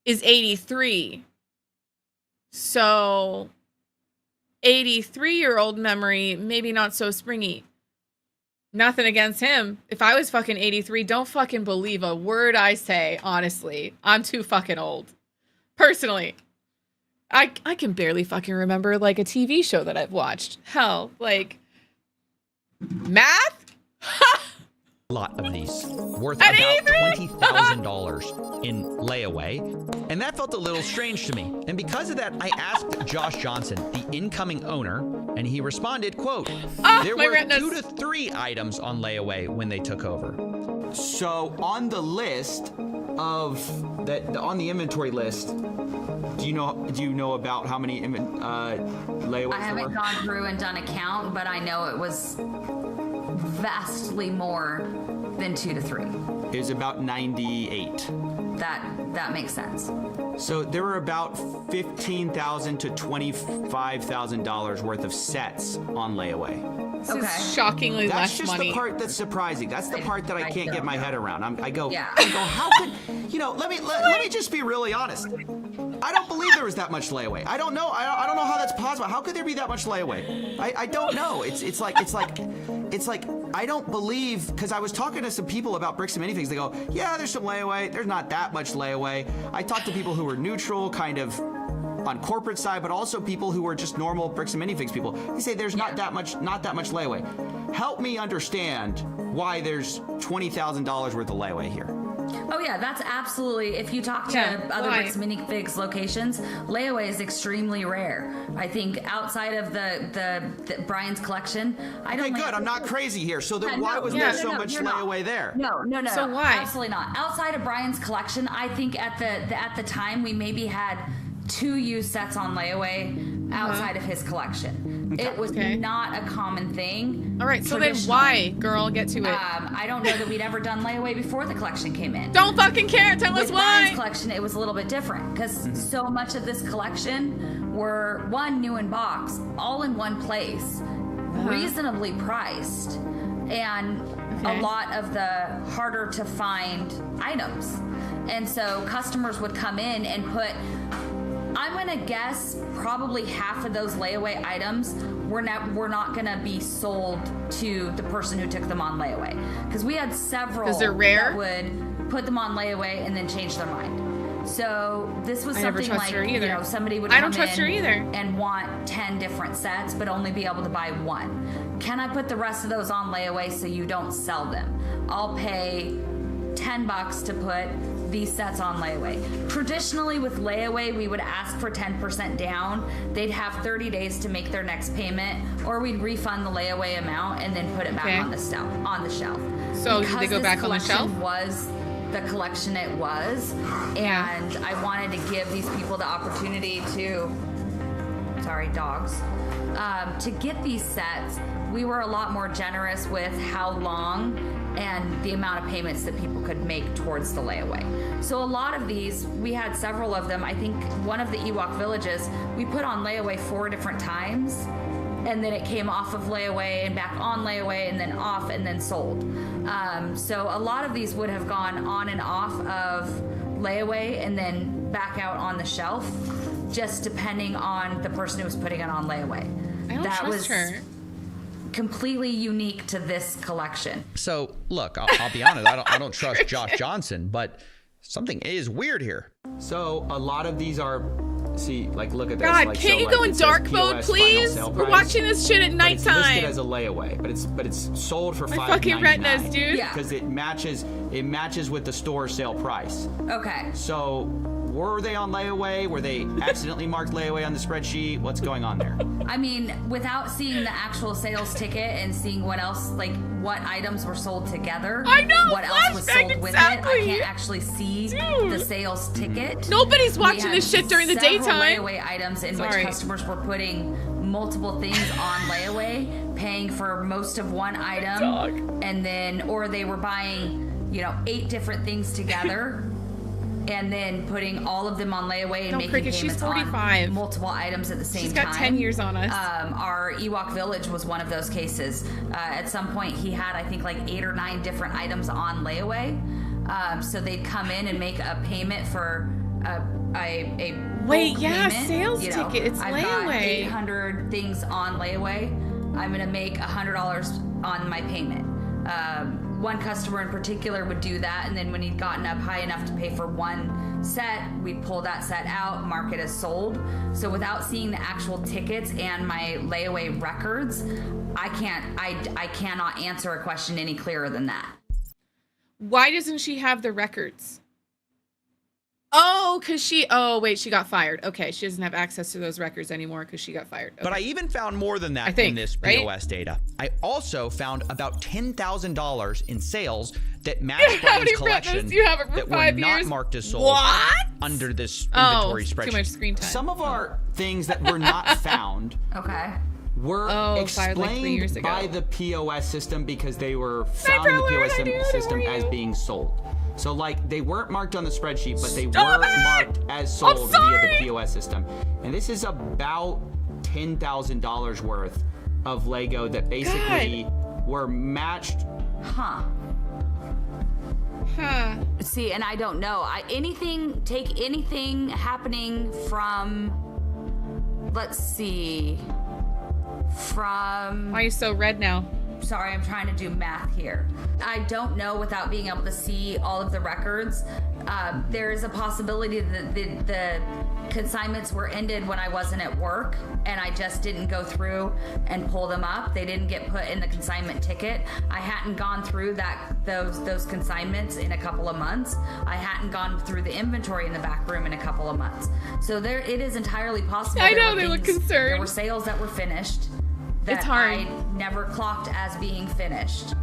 is 83. So, 83-year-old memory, maybe not so springy. Nothing against him. If I was fucking 83, don't fucking believe a word I say, honestly. I'm too fucking old. Personally. I can barely fucking remember, like, a TV show that I've watched. Hell, like, math? A lot of these, worth about $20,000 in layaway, and that felt a little strange to me. And because of that, I asked Josh Johnson, the incoming owner, and he responded, quote, there were 2 to 3 items on layaway when they took over. So on the list of that, on the inventory list, do you know about how many layaways I haven't gone through and done a count, but I know it was vastly more than 2 to 3. It was about 98. That makes sense. So there were about $15,000 to $25,000 worth of sets on layaway. This is shockingly that's less money. That's just the part that's surprising. That's the part that I can't get my head around. I go, how could, let me just be really honest. I don't believe there was that much layaway. I don't know. I don't know how that's possible. How could there be that much layaway? I don't know. It's like I don't believe, because I was talking to some people about Bricks and Minifigs. They go, yeah, there's some layaway. There's not that much layaway. I talked to people who were neutral, kind of on corporate side, but also people who were just normal Bricks and Minifigs people. They say there's not that much layaway. Help me understand why there's $20,000 worth of layaway here. Oh yeah, that's absolutely. If you talk to other Bricks and Minifigs locations, layaway is extremely rare. I think outside of the Brian's collection, I don't. Okay, good. I'm not crazy here. So then, why was there so much layaway there? No. So why? Absolutely not. Outside of Brian's collection, I think at the time we maybe had 2 used sets on layaway outside of his collection. It was not a common thing. All right, so then why, girl? Get to it. I don't know that we'd ever done layaway before the collection came in. Don't fucking care. Tell us why. Brian's collection, it was a little bit different because so much of this collection were new in box, all in one place, reasonably priced, and a lot of the harder to find items. And so customers would come in and put, I'm gonna guess probably half of those layaway items were not gonna be sold to the person who took them on layaway, because we had several they're rare? that would put them on layaway and then change their mind. So this was something like somebody would come in and want 10 different sets but only be able to buy 1. Can I put the rest of those on layaway so you don't sell them? I'll pay $10 to put these sets on layaway. Traditionally with layaway, we would ask for 10% down. They'd have 30 days to make their next payment, or we'd refund the layaway amount and then put it back on the shelf. So did they go back on the shelf? Was the collection it was, and I wanted to give these people the opportunity to, to get these sets. We were a lot more generous with how long and the amount of payments that people could make towards the layaway. So a lot of these, we had several of them. I think one of the Ewok villages, we put on layaway 4 different times, and then it came off of layaway and back on layaway and then off and then sold. So a lot of these would have gone on and off of layaway and then back out on the shelf, just depending on the person who was putting it on layaway. I don't trust her. Completely unique to this collection. So look, I'll be honest, I don't trust Josh Johnson, but something is weird here. So a lot of these are, see, like look at this. God, like, can't you go in dark mode, please? We're watching this shit at It's listed nighttime. as a layaway, but it's sold for My $5.99. fucking retinas, dude. Yeah. Because it matches with the store sale price. Okay. So were they on layaway? Were they accidentally marked layaway on the spreadsheet? What's going on there? I mean, without seeing the actual sales ticket and seeing what else, like what items were sold together, I know, what else was sold with it, I exactly. can't actually see the sales ticket. Nobody's We watching had this shit during the several daytime. layaway items in Sorry. which customers were putting multiple things on layaway, paying for most of one item, and then, or they were buying, 8 different things together. And then putting all of them on layaway and No, making Cricket, she's payments 45. on multiple items at the same time. She's got 10 years on us. Our Ewok Village was one of those cases. At some point, he had, I think, like 8 or 9 different items on layaway. So they'd come in and make a payment for a Wait, bulk yeah, payment. sales ticket. It's I've got layaway. 800 things on layaway. I'm gonna make $100 on my payment. One customer in particular would do that, and then when he'd gotten up high enough to pay for one set, we'd pull that set out, mark it as sold. So without seeing the actual tickets and my layaway records, I cannot answer a question any clearer than that. Why doesn't she have the records? Oh, because she got fired. Okay, she doesn't have access to those records anymore because she got fired. Okay. But I even found more than that in this POS data. I also found about $10,000 in sales that matched Brian's collection You have it for that were 5 not years? marked as sold What? under this inventory spreadsheet. Too much screen time. Some of our things that were not found Okay. were fired like 3 years explained ago. by the POS system because they were found in the POS system as being sold. So like they weren't marked on the spreadsheet, but they were marked as sold via the POS system. And this is about $10,000 worth of Lego that basically were matched. Huh. See, and I don't know. Take anything happening from, let's see, from... Why are you so red now? Sorry, I'm trying to do math here. I don't know without being able to see all of the records. There is a possibility that the consignments were ended when I wasn't at work and I just didn't go through and pull them up. They didn't get put in the consignment ticket. I hadn't gone through those consignments in a couple of months. I hadn't gone through the inventory in the back room in a couple of months. So it is entirely possible. I know, they look concerned. There were sales that were finished that It's hard. I never clocked as being finished.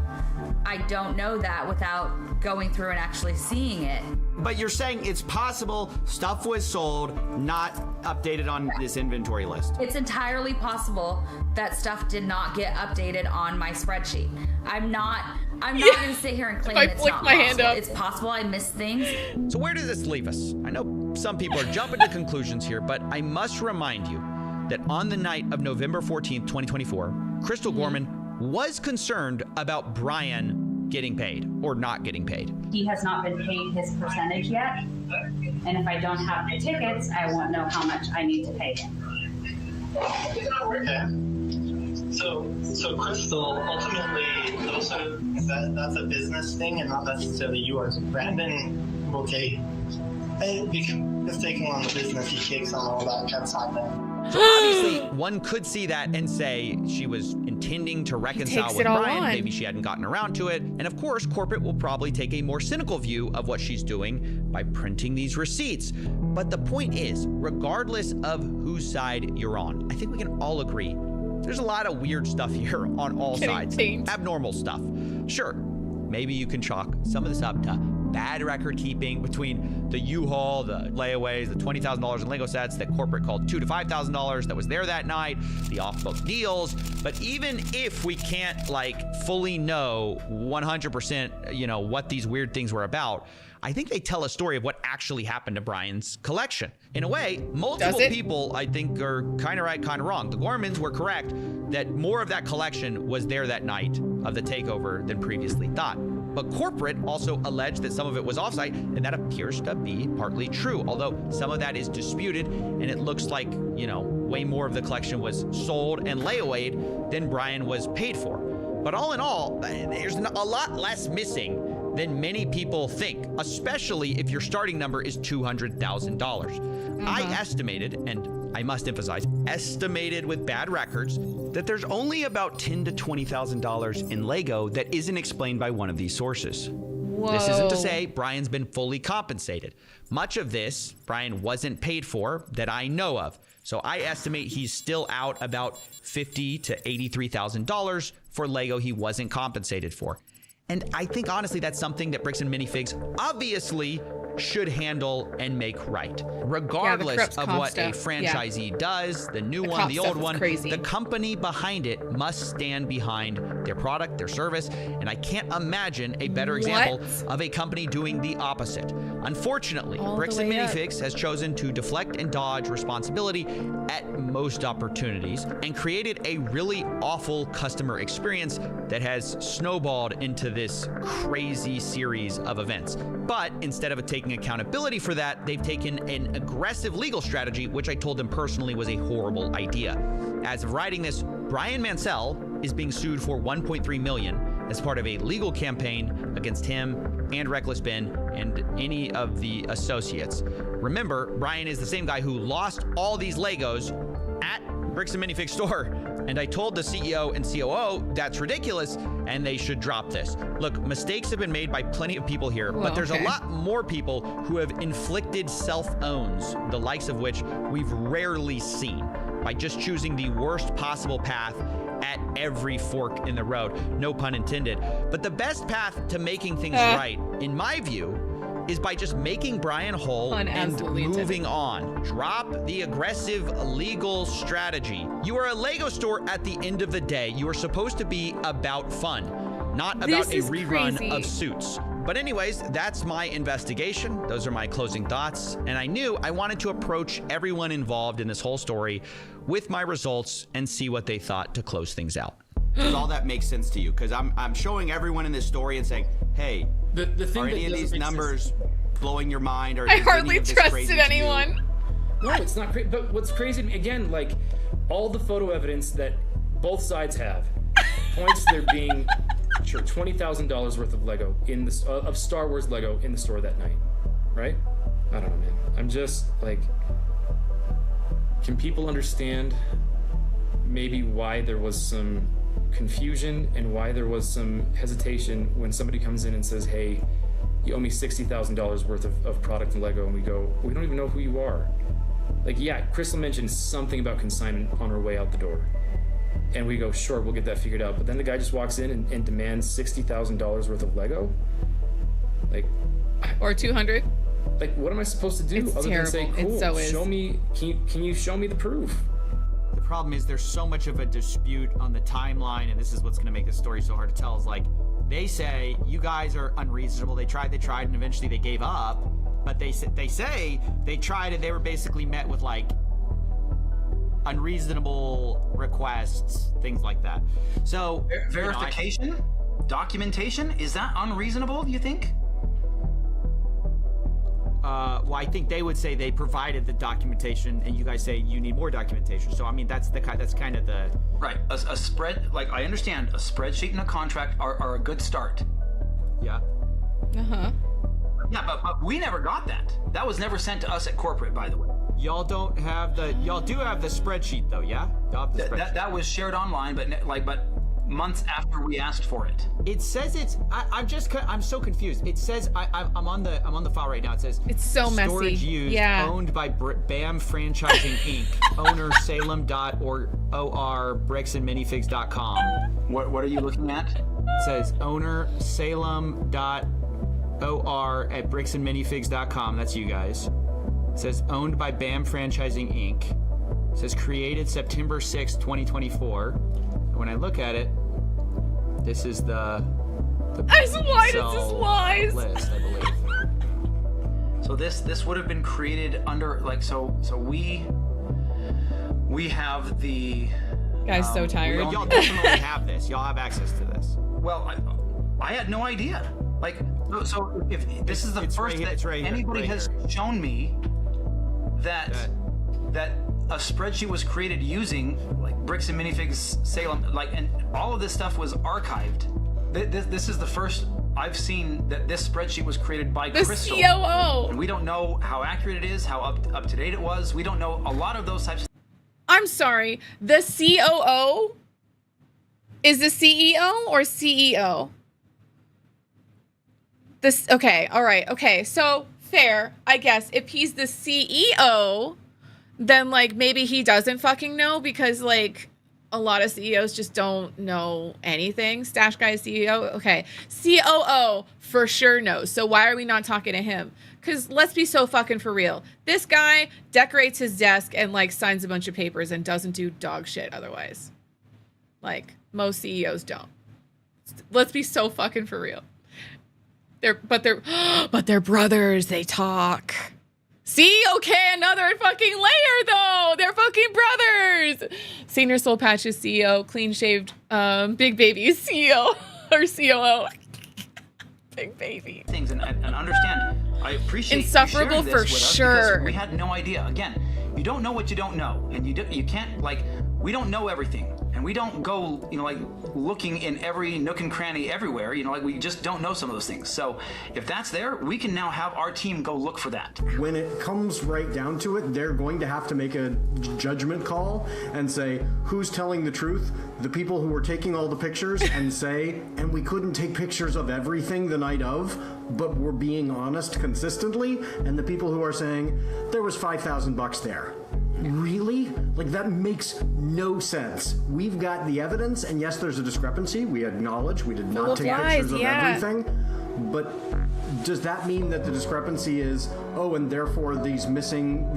I don't know that without going through and actually seeing it. But you're saying it's possible stuff was sold, not updated on this inventory list. It's entirely possible that stuff did not get updated on my spreadsheet. I'm not going to sit here and claim I it's flicked not my possible. hand up. It's possible I missed things. So where does this leave us? I know some people are jumping to conclusions here, but I must remind you that on the night of November 14th, 2024, Crystal Gorman was concerned about Brian getting paid or not getting paid. He has not been paid his percentage yet, and if I don't have the tickets, I won't know how much I need to pay him. Okay. So Crystal, ultimately, that's a business thing and not necessarily yours. Brandon will take, if taking on the business, he takes on all that consignment. So obviously, one could see that and say she was intending to reconcile takes with it all Brian. on. Maybe she hadn't gotten around to it. And of course, corporate will probably take a more cynical view of what she's doing by printing these receipts. But the point is, regardless of whose side you're on, I think we can all agree there's a lot of weird stuff here on all sides. Abnormal stuff. Sure, maybe you can chalk some of this up to bad record keeping between the U-Haul, the layaways, the $20,000 in Lego sets that corporate called $2,000 to $5,000 that was there that night, the off-book deals. But even if we can't fully know 100%, what these weird things were about, I think they tell a story of what actually happened to Brian's collection. In a way, multiple people, I think, are kind of right, kind of wrong. The Gormans were correct that more of that collection was there that night of the takeover than previously thought. But corporate also alleged that some of it was offsite, and that appears to be partly true, although some of that is disputed, and it looks like, you know, way more of the collection was sold and layawayed than Brian was paid for. But all in all, there's a lot less missing than many people think, especially if your starting number is $200,000. I estimated, and I must emphasize, estimated with bad records, that there's only about $10,000 to $20,000 in Lego that isn't explained by one of these sources. Whoa. This isn't to say Brian's been fully compensated. Much of this, Brian wasn't paid for that I know of. So I estimate he's still out about $50,000 to $83,000 for Lego he wasn't compensated for. And I think, honestly, that's something that Bricks and Minifigs obviously should handle and make right. Regardless of what a franchisee does, the new one, the old one, the company behind it must stand behind their product, their service, and I can't imagine a better example of a company doing the opposite. Unfortunately, Bricks and Minifigs has chosen to deflect and dodge responsibility at most opportunities and created a really awful customer experience that has snowballed into this crazy series of events. But instead of taking accountability for that, they've taken an aggressive legal strategy, which I told them personally was a horrible idea. As of writing this, Brian Mansell is being sued for $1.3 million as part of a legal campaign against him and Reckless Ben and any of the associates. Remember, Brian is the same guy who lost all these Legos at Bricks and Minifigs store. And I told the CEO and COO that's ridiculous and they should drop this. Look, mistakes have been made by plenty of people here, but there's a lot more people who have inflicted self-owns, the likes of which we've rarely seen, by just choosing the worst possible path at every fork in the road. No pun intended. But the best path to making things right, in my view, is by just making Brian whole and moving on. Drop the aggressive legal strategy. You are a Lego store at the end of the day. You are supposed to be about fun, not about a rerun of Suits. But anyways, that's my investigation. Those are my closing thoughts. And I knew I wanted to approach everyone involved in this whole story with my results and see what they thought to close things out. Does all that make sense to you? Because I'm showing everyone in this story and saying, hey, the thing are any of these numbers blowing your mind? Or I hardly trusted anyone. No, it's not crazy. But what's crazy to me, again, like all the photo evidence that both sides have points to there being sure $20,000 worth of Lego in the of Star Wars Lego in the store that night, right? I don't know, man. I'm just like, can people understand maybe why there was some confusion and why there was some hesitation when somebody comes in and says, hey, you owe me $60,000 worth of product in Lego, and we go, we don't even know who you are. Like, yeah, Crystal mentioned something about consignment on her way out the door. And we go, sure, we'll get that figured out. But then the guy just walks in and demands $60,000 worth of Lego. Like, or 200. Like, what am I supposed to do It's other terrible. than say, cool, It so is. show me, can you show me the proof? The problem is there's so much of a dispute on the timeline, and this is what's going to make this story so hard to tell, is like, they say you guys are unreasonable. They tried, and eventually they gave up. But they say they tried, and they were basically met with like unreasonable requests, things like that. So verification, documentation, is that unreasonable? Do you think? Well, I think they would say they provided the documentation, and you guys say you need more documentation. So I mean, that's kind of the right. A spread, like I understand, a spreadsheet and a contract are a good start. Yeah. Yeah, but we never got that. That was never sent to us at corporate, by the way. Y'all do have the spreadsheet though, yeah? Y'all have the spreadsheet. That was shared online, but months after we asked for it. It says it's. I'm so confused. It says I'm on the file right now. It says it's so messy. Storage used, owned by BAM Franchising Inc. Owner Salem.or bricksandminifigs.com. What are you looking at? It says owner Salem.or at bricksandminifigs.com. That's you guys. It says owned by BAM Franchising Inc. It says created September 6, 2024. And when I look at it, this is the why does this lies? List, I believe. So this would have been created under so we have the guys so tired. Y'all definitely have this. Y'all have access to this. Well, I had no idea. Like, so if this is the first that anybody has shown me that a spreadsheet was created using like Bricks and Minifigs Salem, like, and all of this stuff was archived. This is the first I've seen that this spreadsheet was created by Crystal. COO. And we don't know how accurate it is, how up to date it was. We don't know a lot of those types of. I'm sorry. The COO is the CEO or CEO? This, okay, all right, okay. So fair, I guess. If he's the CEO, then like maybe he doesn't fucking know, because like a lot of CEOs just don't know anything. Stash Guy CEO, okay. COO for sure knows. So why are we not talking to him? Because let's be so fucking for real. This guy decorates his desk and like signs a bunch of papers and doesn't do dog shit otherwise. Like most CEOs don't. Let's be so fucking for real. But they're brothers. They talk. See, okay, another fucking layer though. They're fucking brothers. Senior Soul Patch's CEO, clean shaved, Big Baby's CEO or COO. Big Baby. Things and understand. I appreciate insufferable you sharing this for with us, sure. We had no idea. Again, you don't know what you don't know, and you can't, like, we don't know everything, and we don't go, you know, like looking in every nook and cranny everywhere. You know, like we just don't know some of those things. So if that's there, we can now have our team go look for that. When it comes right down to it, they're going to have to make a judgment call and say who's telling the truth. The people who were taking all the pictures and say, and we couldn't take pictures of everything the night of, but we're being honest consistently, and the people who are saying there was $5,000 there. Really? Like, that makes no sense. We've got the evidence, and yes, there's a discrepancy. We acknowledge we did not take pictures of everything. But does that mean that the discrepancy is, oh, and therefore these missing,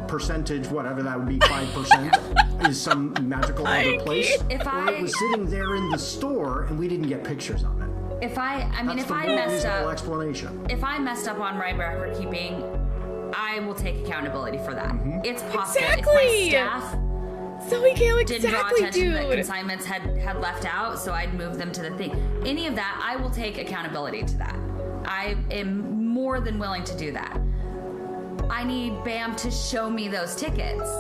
percentage, whatever that would be, 5%, is some magical other place? It was sitting there in the store, and we didn't get pictures of it. If I messed up, explanation. If I messed up on my record keeping, I will take accountability for that. Mm-hmm. It's possible if my staff didn't draw attention that consignments had left out, so I'd move them to the thing. Any of that, I will take accountability to that. I am more than willing to do that. I need BAM to show me those tickets.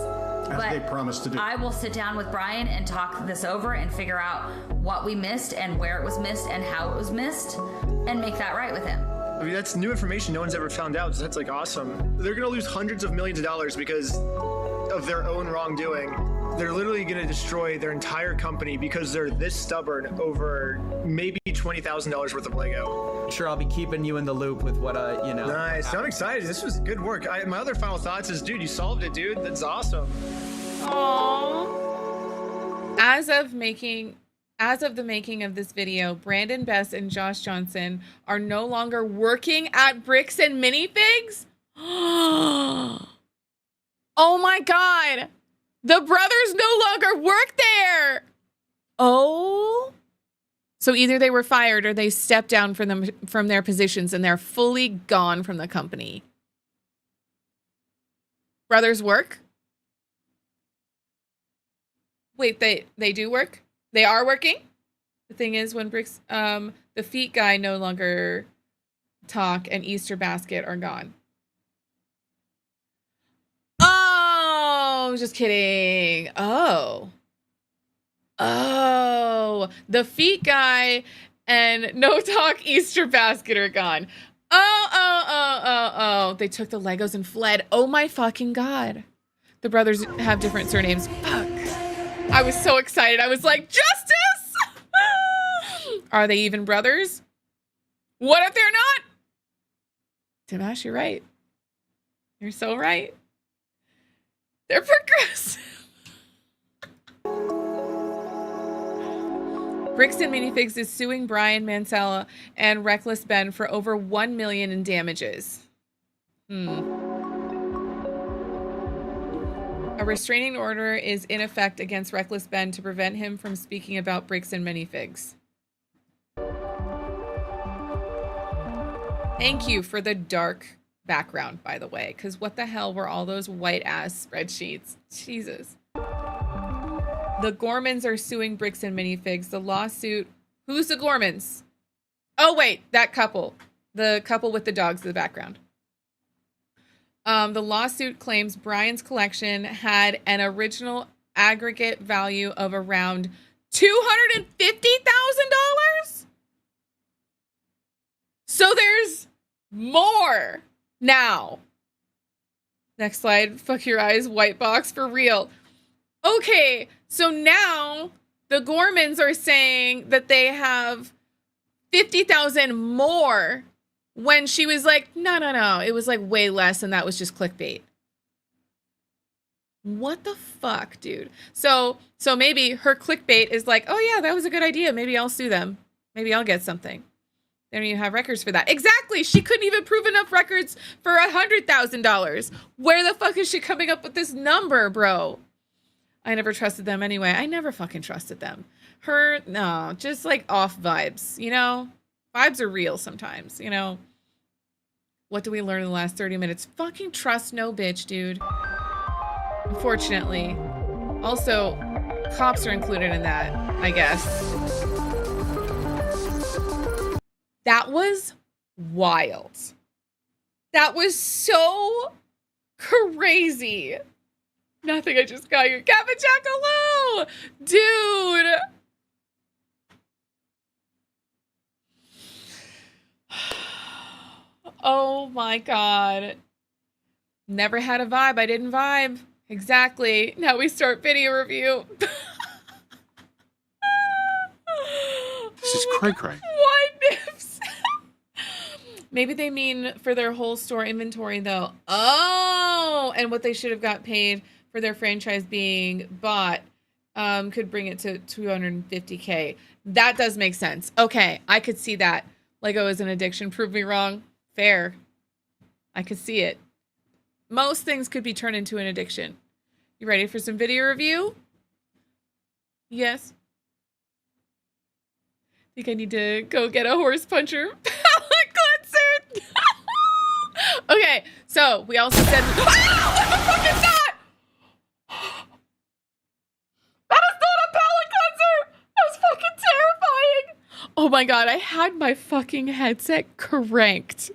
As they promised to do. I will sit down with Brian and talk this over and figure out what we missed and where it was missed and how it was missed and make that right with him. I mean, that's new information no one's ever found out, so that's like awesome. They're gonna lose hundreds of millions of dollars because of their own wrongdoing. They're literally gonna destroy their entire company because they're this stubborn over maybe $20,000 worth of Lego. I'm sure I'll be keeping you in the loop with what Nice. I'm excited. This was good work. My other final thoughts is, dude, you solved it, dude. That's awesome. Aww. As of the making of this video, Brandon Best and Josh Johnson are no longer working at Bricks and Minifigs. Oh my God. The brothers no longer work there. Oh. So either they were fired or they stepped down from their positions and they're fully gone from the company. Brothers work? Wait, they do work? They are working? The thing is, when Bricks, the feet guy no longer talk and Easter Basket are gone. Oh, just kidding. Oh, the feet guy and no talk Easter Basket are gone. Oh. They took the Legos and fled. Oh my fucking God. The brothers have different surnames. Fuck. I was so excited. I was like, justice! Are they even brothers? What if they're not? Dimash, you're right. You're so right. They're progressive. Bricks and Minifigs is suing Brian Mancella and Reckless Ben for over $1 million in damages. A restraining order is in effect against Reckless Ben to prevent him from speaking about Bricks and Minifigs. Thank you for the dark background, by the way, because what the hell were all those white ass spreadsheets? Jesus. The Gormans are suing Bricks and Minifigs. The lawsuit, Who's the Gormans? Oh, wait, that couple. The couple with the dogs in the background. The lawsuit claims Brian's collection had an original aggregate value of around $250,000. So there's more now. Next slide. Fuck your eyes. White box for real. Okay, so now the Gormans are saying that they have 50,000 more when she was like, no. It was like way less and that was just clickbait. What the fuck, dude? So maybe her clickbait is like, oh yeah, that was a good idea. Maybe I'll sue them. Maybe I'll get something. They don't even have records for that. Exactly. She couldn't even prove enough records for $100,000. Where the fuck is she coming up with this number, bro? I never trusted them anyway. I never fucking trusted them. No, just like off vibes, you know? Vibes are real sometimes, you know? What do we learn in the last 30 minutes? Fucking trust no bitch, dude. Unfortunately. Also, cops are included in that, I guess. That was wild. That was so crazy. Nothing, I just got your Captain Jack, hello! Dude! Oh my god. Never had a vibe, I didn't vibe. Exactly. Now we start video review. This is cray-cray. What ifs? Maybe they mean for their whole store inventory though. Oh, and what they should have got paid for their franchise being bought could bring it to $250K. That does make sense. Okay, I could see that. Lego is an addiction. Prove me wrong. Fair. I could see it. Most things could be turned into an addiction. You ready for some video review? Yes. Think I need to go get a horse puncher palette cleanser. Okay, so we also said, what the fuck is that? That is not a palette cleanser. That was fucking terrifying. Oh my god, I had my fucking headset cranked.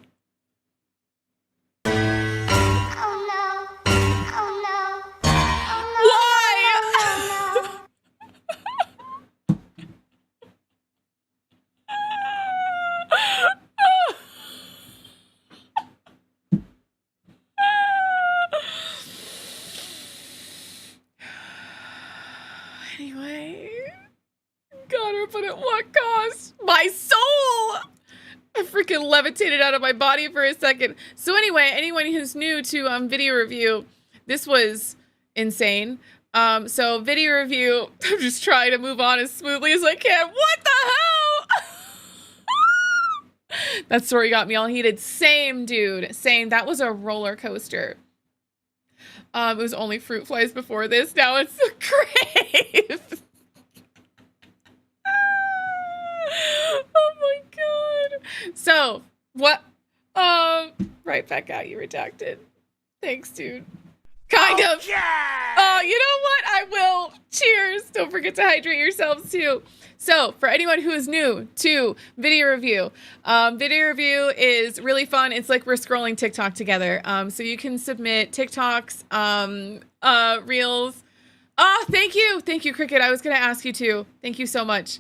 Anyway, got her, but at what cost? My soul! I freaking levitated out of my body for a second. So anyway, anyone who's new to video review, this was insane. So video review, I'm just trying to move on as smoothly as I can. What the hell? That story got me all heated. Same, dude. Same. That was a roller coaster. It was only fruit flies before this. Now it's a grave. Oh my god. So, what? Right back at you, redacted. Thanks, dude. Kind of. Yeah! Oh, you know what? I will. Cheers. Don't forget to hydrate yourselves, too. So, for anyone who is new to video review is really fun. It's like we're scrolling TikTok together. So you can submit TikToks, Reels. Oh, thank you. Thank you, Cricket. I was going to ask you to. Thank you so much.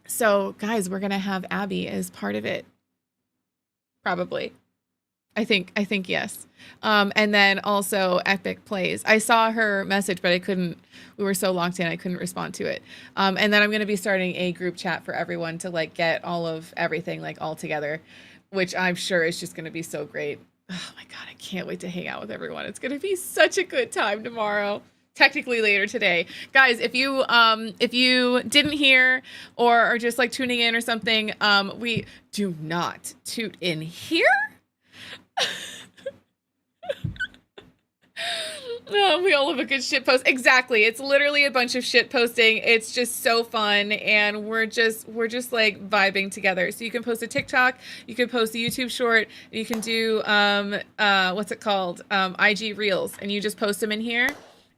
So, guys, we're going to have Abby as part of it. Probably. I think yes. And then also Epic Plays. I saw her message, but we were so locked in, I couldn't respond to it. And then I'm going to be starting a group chat for everyone to like get all of everything like all together, which I'm sure is just going to be so great. Oh my God, I can't wait to hang out with everyone. It's going to be such a good time tomorrow. Technically later today. Guys, if you didn't hear or are just like tuning in or something, we do not toot in here. Oh, we all love a good shit post. Exactly. It's literally a bunch of shit posting. It's just so fun, and we're just like vibing together. So you can post a TikTok, you can post a YouTube short, you can do what's it called? IG Reels, and you just post them in here.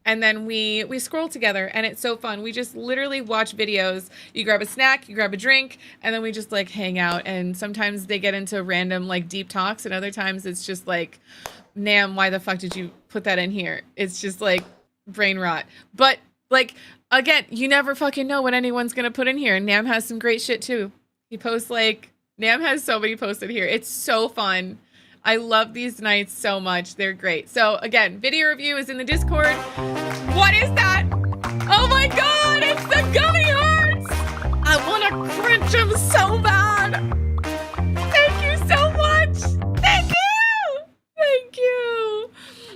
and then we scroll together, and it's so fun. We just literally watch videos. You grab a snack, you grab a drink, and then we just like hang out. And sometimes they get into random like deep talks, and other times it's just like, Nam, why the fuck did you put that in here? It's just like brain rot. But like, again, you never fucking know what anyone's gonna put in here. Nam has some great shit too. He posts like, Nam has so many posted here. It's so fun. I love these nights so much. They're great. So again, video review is in the Discord. What is that? Oh my God, it's the gummy hearts. I want to crunch them so bad. Thank you so much. Thank you. Thank you.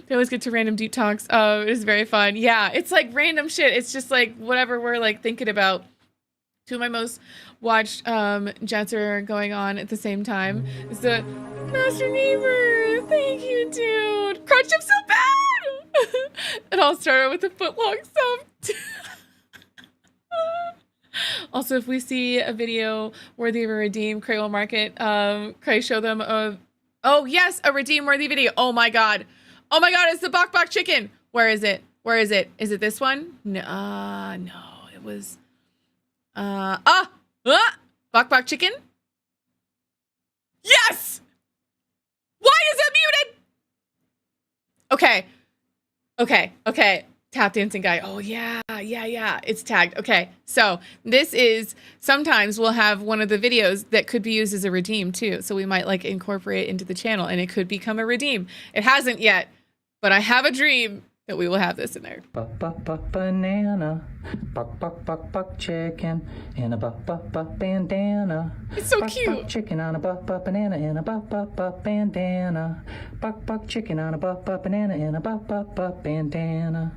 They always get to random deep talks. Oh, it is very fun. Yeah, it's like random shit. It's just like whatever we're like thinking about. Two of my most watched chats are going on at the same time. It's the Master Neighbor. Thank you, dude. Crunch him so bad. It all started with the footlong stuff. Also, if we see a video worthy of a redeem, Cray will mark it. Cray, show them a... Oh, yes, a redeem-worthy video. Oh, my God. Oh, my God, it's the Bok Bok chicken. Where is it? Where is it? Is it this one? No, no, it was... Bok Bok chicken? Yes! Why is it muted? Okay. Tap dancing guy. Oh, yeah. It's tagged. Okay, so this is, sometimes we'll have one of the videos that could be used as a redeem too. So we might like incorporate it into the channel and it could become a redeem. It hasn't yet, but I have a dream that we will have this in there. Buck, buck, buck, banana. Buck, buck, buck, buck, chicken. In a buck, buck, buck, bandana. It's so buck, cute. Buck, chicken on a buck, buck, banana. In a buck, buck, buck, bandana. Buck, buck, chicken on a buck, buck, banana. In a buck, buck, buck, bandana.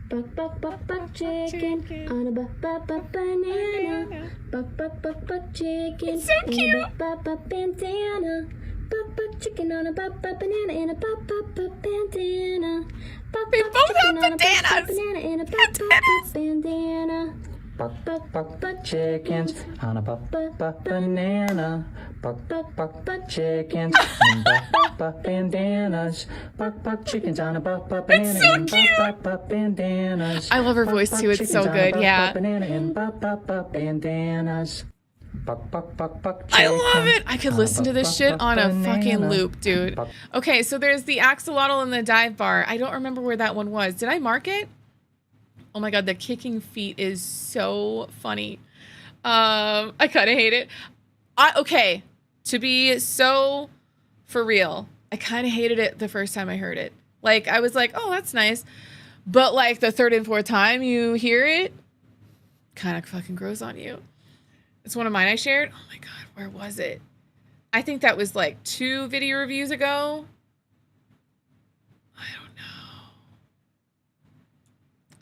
Buck, buck, buck, buck, chicken on a buck, buck, buck, banana. Buck, buck, buck, buck, chicken. It's so cute. In a buck, buck, buck, bandana. Buck, buck, chicken on a buck, buck, banana. In a buck, buck, buck, bandana. They both have bananas. In a buck, buck, buck, bandana. Buck, buck, buck, buck, chickens on a buck, buck, buck, banana. Buck, buck, buck, buck, chickens and buck, buck, buck, bandanas. Buck, buck, chickens on a buck, buck, banana. It's so and cute. Buck, buck, buck, bandanas. I love her Buck, voice buck, too. It's chickens so on a good. buck, Yeah. buck, banana and buck, buck, buck, bandanas. Buck, buck, buck, buck, I love chicken it. I could on listen to buck, this buck, shit buck, on a fucking banana. loop, dude. Buck, Okay, so there's the axolotl and the dive bar. I don't remember where that one was. Did I mark it? Oh my God, the kicking feet is so funny. I kind of hate it. Okay, to be so for real, I kind of hated it the first time I heard it. Like, I was like, oh, that's nice. But like the third and fourth time you hear it, kind of fucking grows on you. It's one of mine I shared. Oh my God, where was it? I think that was like 2 video reviews ago.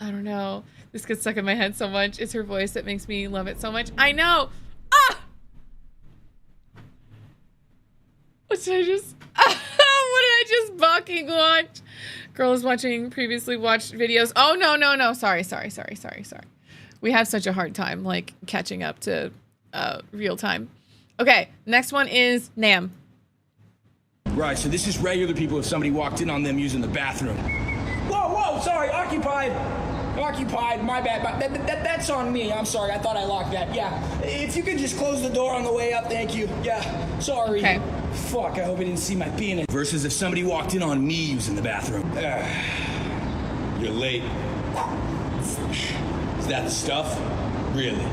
I don't know. This gets stuck in my head so much. It's her voice that makes me love it so much. I know. Ah! What did I just... what did I just fucking watch? Girl is watching previously watched videos. Oh, no. Sorry. We have such a hard time, like, catching up to real time. Okay, next one is Nam. Right, so this is regular people if somebody walked in on them using the bathroom. Whoa, sorry, occupied, my bad. That's on me, I'm sorry, I thought I locked that. Yeah, if you could just close the door on the way up, thank you. Yeah, sorry. Okay. Fuck, I hope I didn't see my penis. Versus if somebody walked in on me using the bathroom. You're late. Is that the stuff? Really?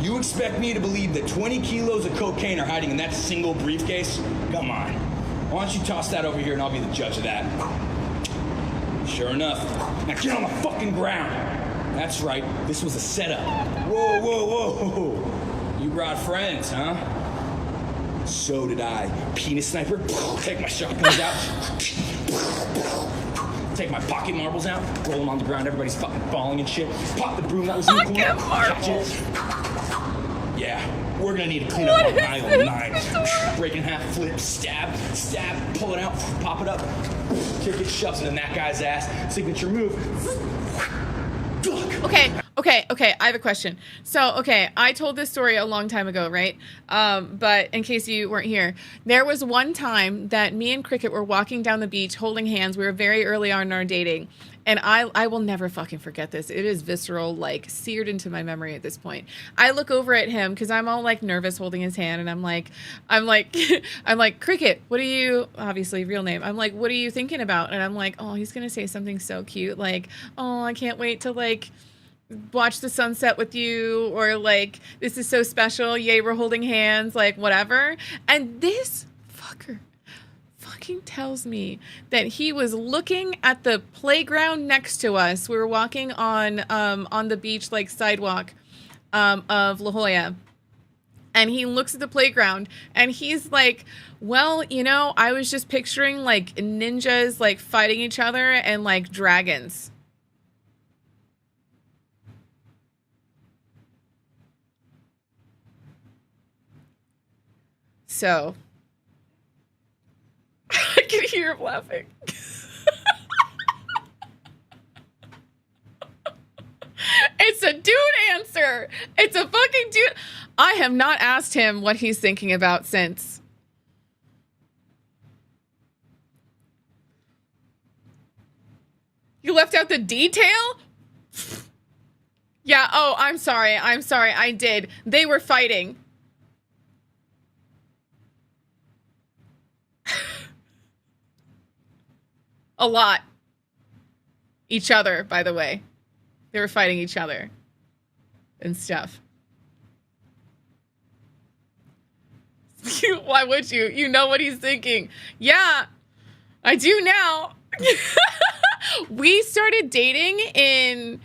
You expect me to believe that 20 kilos of cocaine are hiding in that single briefcase? Come on. Why don't you toss that over here and I'll be the judge of that? Sure enough. Now get on the fucking ground. That's right. This was a setup. Whoa. You brought friends, huh? So did I. Penis sniper. Take my shotguns out. Take my pocket marbles out. Roll them on the ground. Everybody's fucking falling and shit. Pop the broom that was in the corner. Catch it. Yeah. We're gonna need to clean up on aisle 9. Break in half, flip, stab, pull it out, pop it up, kick it, shoves it in that guy's ass. Signature move. Okay, I have a question. So, okay, I told this story a long time ago, right? But in case you weren't here, there was one time that me and Cricket were walking down the beach holding hands. We were very early on in our dating. And I will never fucking forget this. It is visceral, like seared into my memory at this point. I look over at him because I'm all like nervous holding his hand, and I'm like, Cricket, what are you, obviously real name. I'm like, what are you thinking about? And I'm like, oh, he's going to say something so cute. Like, oh, I can't wait to like watch the sunset with you, or like, this is so special. Yay, we're holding hands, like whatever. And this fucker fucking tells me that he was looking at the playground next to us. We were walking on the beach, like sidewalk of La Jolla. And he looks at the playground and he's like, well, you know, I was just picturing like ninjas like fighting each other and like dragons. So I can hear him laughing. It's a dude answer. It's a fucking dude. I have not asked him what he's thinking about since. You left out the detail? Yeah, oh, I'm sorry. I did. They were fighting. A lot. Each other, by the way. They were fighting each other and stuff. Why would you? You know what he's thinking. Yeah, I do now. We started dating in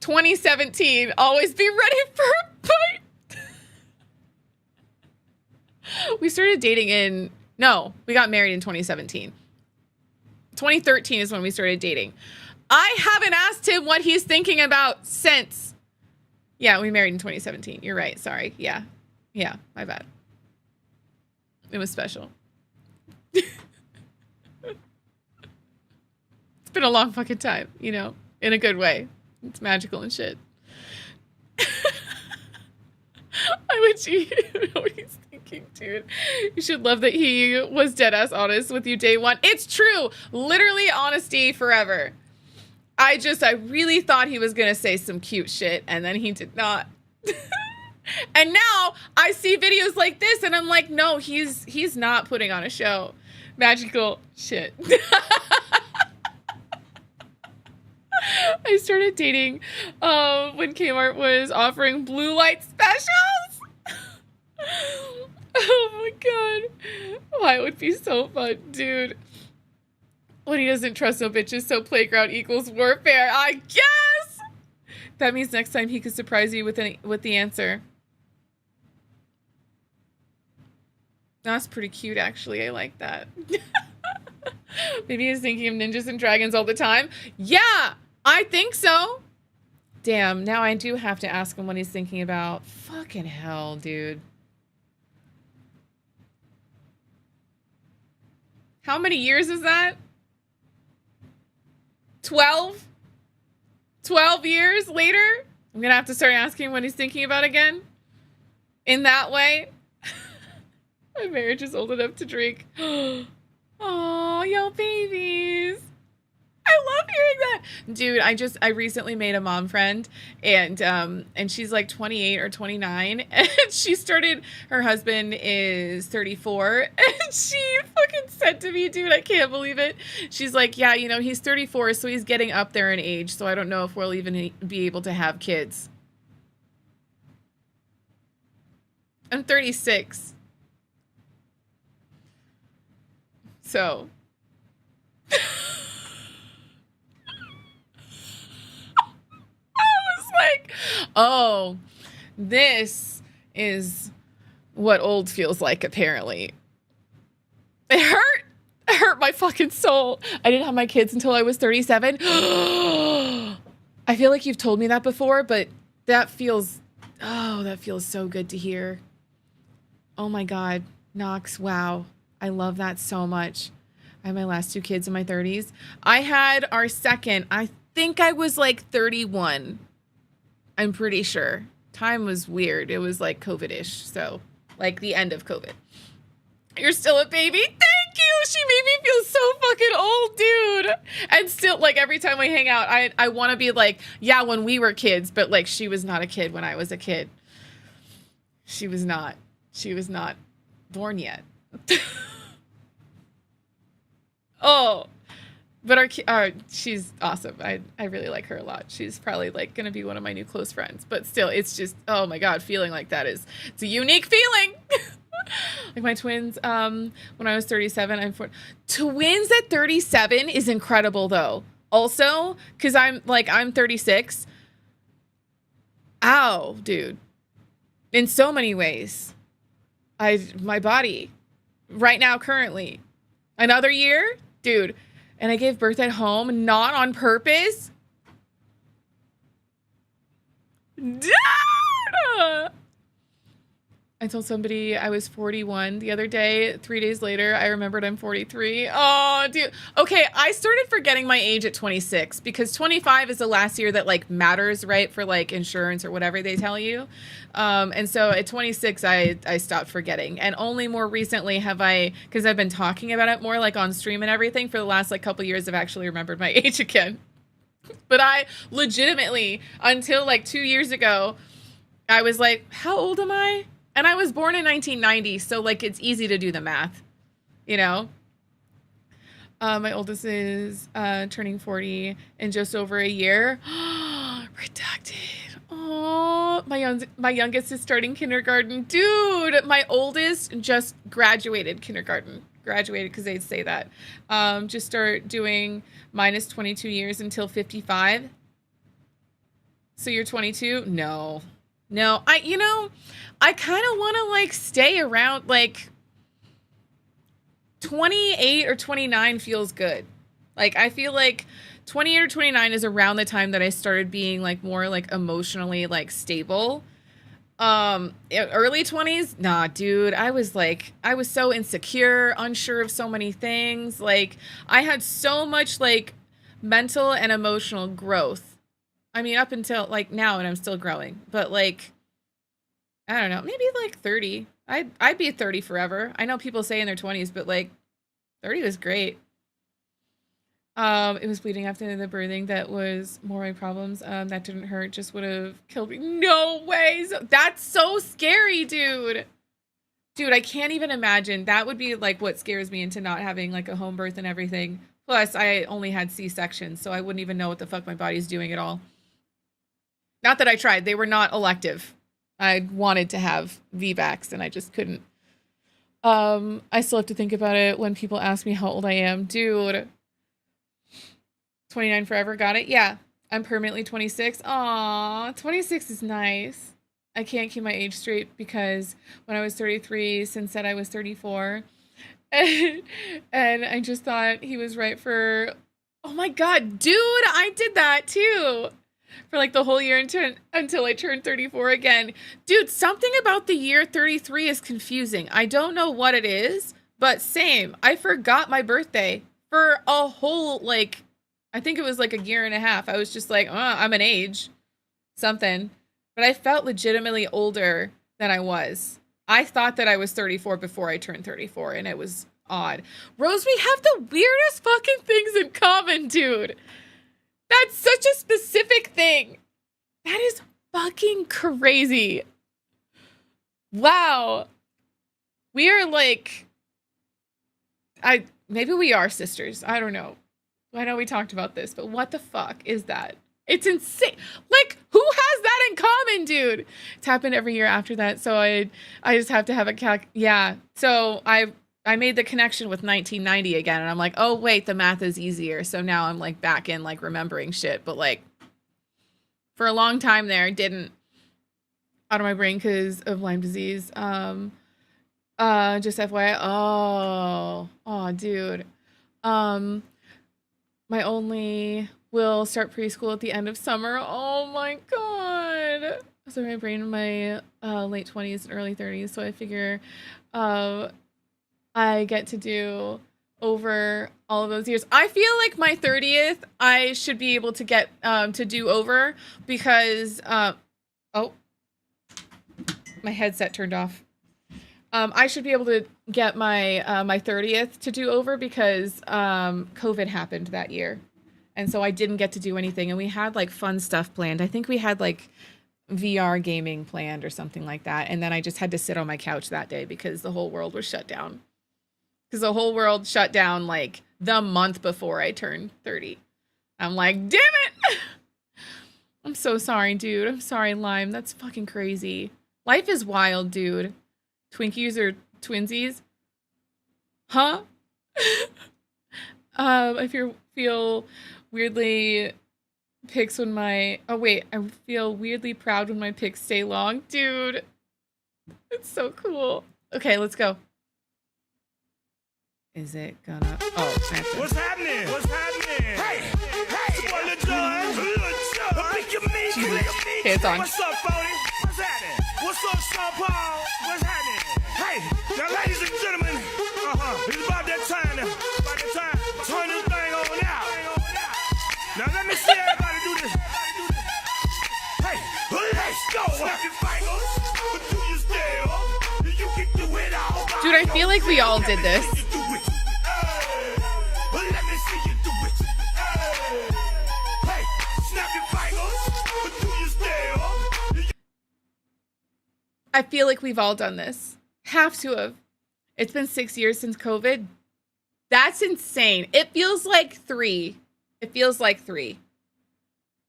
2017. Always be ready for a fight. We started dating we got married in 2017. 2013 is when we started dating. I haven't asked him what he's thinking about since. Yeah, we married in 2017. You're right. Sorry. Yeah, my bad. It was special. It's been a long fucking time, you know, in a good way. It's magical and shit. Why would you know what he's thinking, dude? You should love that he was dead ass honest with you day one. It's true. Literally honesty forever. I really thought he was going to say some cute shit, and then he did not. And now I see videos like this, and I'm like, no, he's not putting on a show. Magical shit. I started dating when Kmart was offering blue light specials. Oh my god. Why, it would be so fun, dude. When he doesn't trust no bitches, so playground equals warfare. I guess! That means next time he could surprise you with the answer. That's pretty cute, actually. I like that. Maybe he's thinking of ninjas and dragons all the time. Yeah, I think so. Damn, now I do have to ask him what he's thinking about. Fucking hell, dude. How many years is that? 12? 12 years later? I'm gonna have to start asking what he's thinking about again. In that way. My marriage is old enough to drink. Oh, yo, babies. I love hearing that. Dude, I recently made a mom friend, and she's like 28 or 29, and her husband is 34, and she fucking said to me, dude, I can't believe it. She's like, yeah, you know, he's 34, so he's getting up there in age, so I don't know if we'll even be able to have kids. I'm 36. So... like, oh, this is what old feels like, apparently. It hurt my fucking soul. I didn't have my kids until I was 37. I feel like you've told me that before, but that feels so good to hear. Oh my God, Knox, wow. I love that so much. I had my last 2 kids in my 30s. I had our second, I think I was like 31. I'm pretty sure. Time was weird. It was like COVID-ish. So, like the end of COVID. You're still a baby? Thank Thank you. She made me feel so fucking old, dude. And still, like, every time we hang out, I want to be like, yeah, when we were kids, but like, she was not a kid when I was a kid. She was not born yet. Oh, but she's awesome. I really like her a lot. She's probably like going to be one of my new close friends, but still, it's just, oh my God, feeling like that it's a unique feeling. Like my twins, when I was 37, twins at 37 is incredible though. Also, cause I'm 36. Ow, dude. In so many ways. My body right now, currently, another year, dude. And I gave birth at home, not on purpose. Dude! I told somebody I was 41 the other day. 3 days later, I remembered I'm 43. Oh, dude. Okay, I started forgetting my age at 26 because 25 is the last year that like matters, right? For like insurance or whatever they tell you. And so at 26, I stopped forgetting. And only more recently have I, because I've been talking about it more like on stream and everything for the last like couple years, I've actually remembered my age again. But I legitimately, until like 2 years ago, I was like, how old am I? And I was born in 1990, so like it's easy to do the math, you know? My oldest is turning 40 in just over a year. Redacted. Oh, my youngest is starting kindergarten. Dude, my oldest just graduated kindergarten. Graduated because they'd say that. Just start doing minus 22 years until 55. So you're 22? No, I kind of want to like stay around like 28 or 29 feels good. Like I feel like 28 or 29 is around the time that I started being like more like emotionally like stable. Early 20s, nah, dude, I was so insecure, unsure of so many things. Like I had so much like mental and emotional growth. I mean, up until like now, and I'm still growing, but like, I don't know, maybe like 30. I'd be 30 forever. I know people say in their 20s, but like 30 was great. It was bleeding after the birthing that was more my problems. That didn't hurt, just would have killed me. No ways. That's so scary, dude. Dude, I can't even imagine. That would be like what scares me into not having like a home birth and everything. Plus, I only had C-sections, so I wouldn't even know what the fuck my body's doing at all. Not that I tried. They were not elective. I wanted to have VBACs and I just couldn't. I still have to think about it when people ask me how old I am. Dude. 29 forever, got it? Yeah. I'm permanently 26. Aw, 26 is nice. I can't keep my age straight because when I was 33, Sin said I was 34. And I just thought he was right for... Oh my god, dude, I did that too. For like the whole year until I turned 34 again. Dude, something about the year 33 is confusing. I don't know what it is, but same. I forgot my birthday for a whole, like, I think it was like a year and a half. I was just like, I'm an age. Something. But I felt legitimately older than I was. I thought that I was 34 before I turned 34, and it was odd. Rose, we have the weirdest fucking things in common, dude. That's such a specific thing. That is fucking crazy. Wow. We are like... Maybe we are sisters. I don't know. I know we talked about this, but what the fuck is that? It's insane. Like, who has that in common, dude? It's happened every year after that, so I just have to have a yeah. So I made the connection with 1990 again, and I'm like, oh wait, the math is easier. So now I'm like back in like remembering shit, but like for a long time there, didn't out of my brain because of Lyme disease. Just FYI. Oh, dude. My only will start preschool at the end of summer. Oh my god. So my brain in my late 20s and early 30s. So I figure I get to do over all of those years. I feel like my 30th, I should be able to get to do over because, oh, my headset turned off. I should be able to get my my 30th to do over because COVID happened that year. And so I didn't get to do anything. And we had like fun stuff planned. I think we had like VR gaming planned or something like that. And then I just had to sit on my couch that day because the whole world was shut down. Because the whole world shut down like the month before I turned 30. I'm like, damn it. I'm so sorry, dude. I'm sorry, Lime. That's fucking crazy. Life is wild, dude. Twinkies or twinsies? Huh? I feel weirdly pics when my... Oh, wait. I feel weirdly proud when my pics stay long. Dude. It's so cool. Okay, let's go. Is it gonna... Oh, that's it. What's happening? What's happening? Hey, what you doing? Okay, it's on. What's up, Phony? What's happening? What's up, Sean Paul? What's happening? Hey, now, ladies and gentlemen, it's about that time now. About that time. Turn this thing on out. Now, let me see everybody do this. Hey, let's go. Snap your fingers, but do you still? You can do it all. Dude, I feel like we all did this. Let me see you do it. Hey, snap your fingers, but do you still? I feel like we've all done this. Have to have. It's been 6 years since COVID. That's insane. It feels like 3. It feels like 3.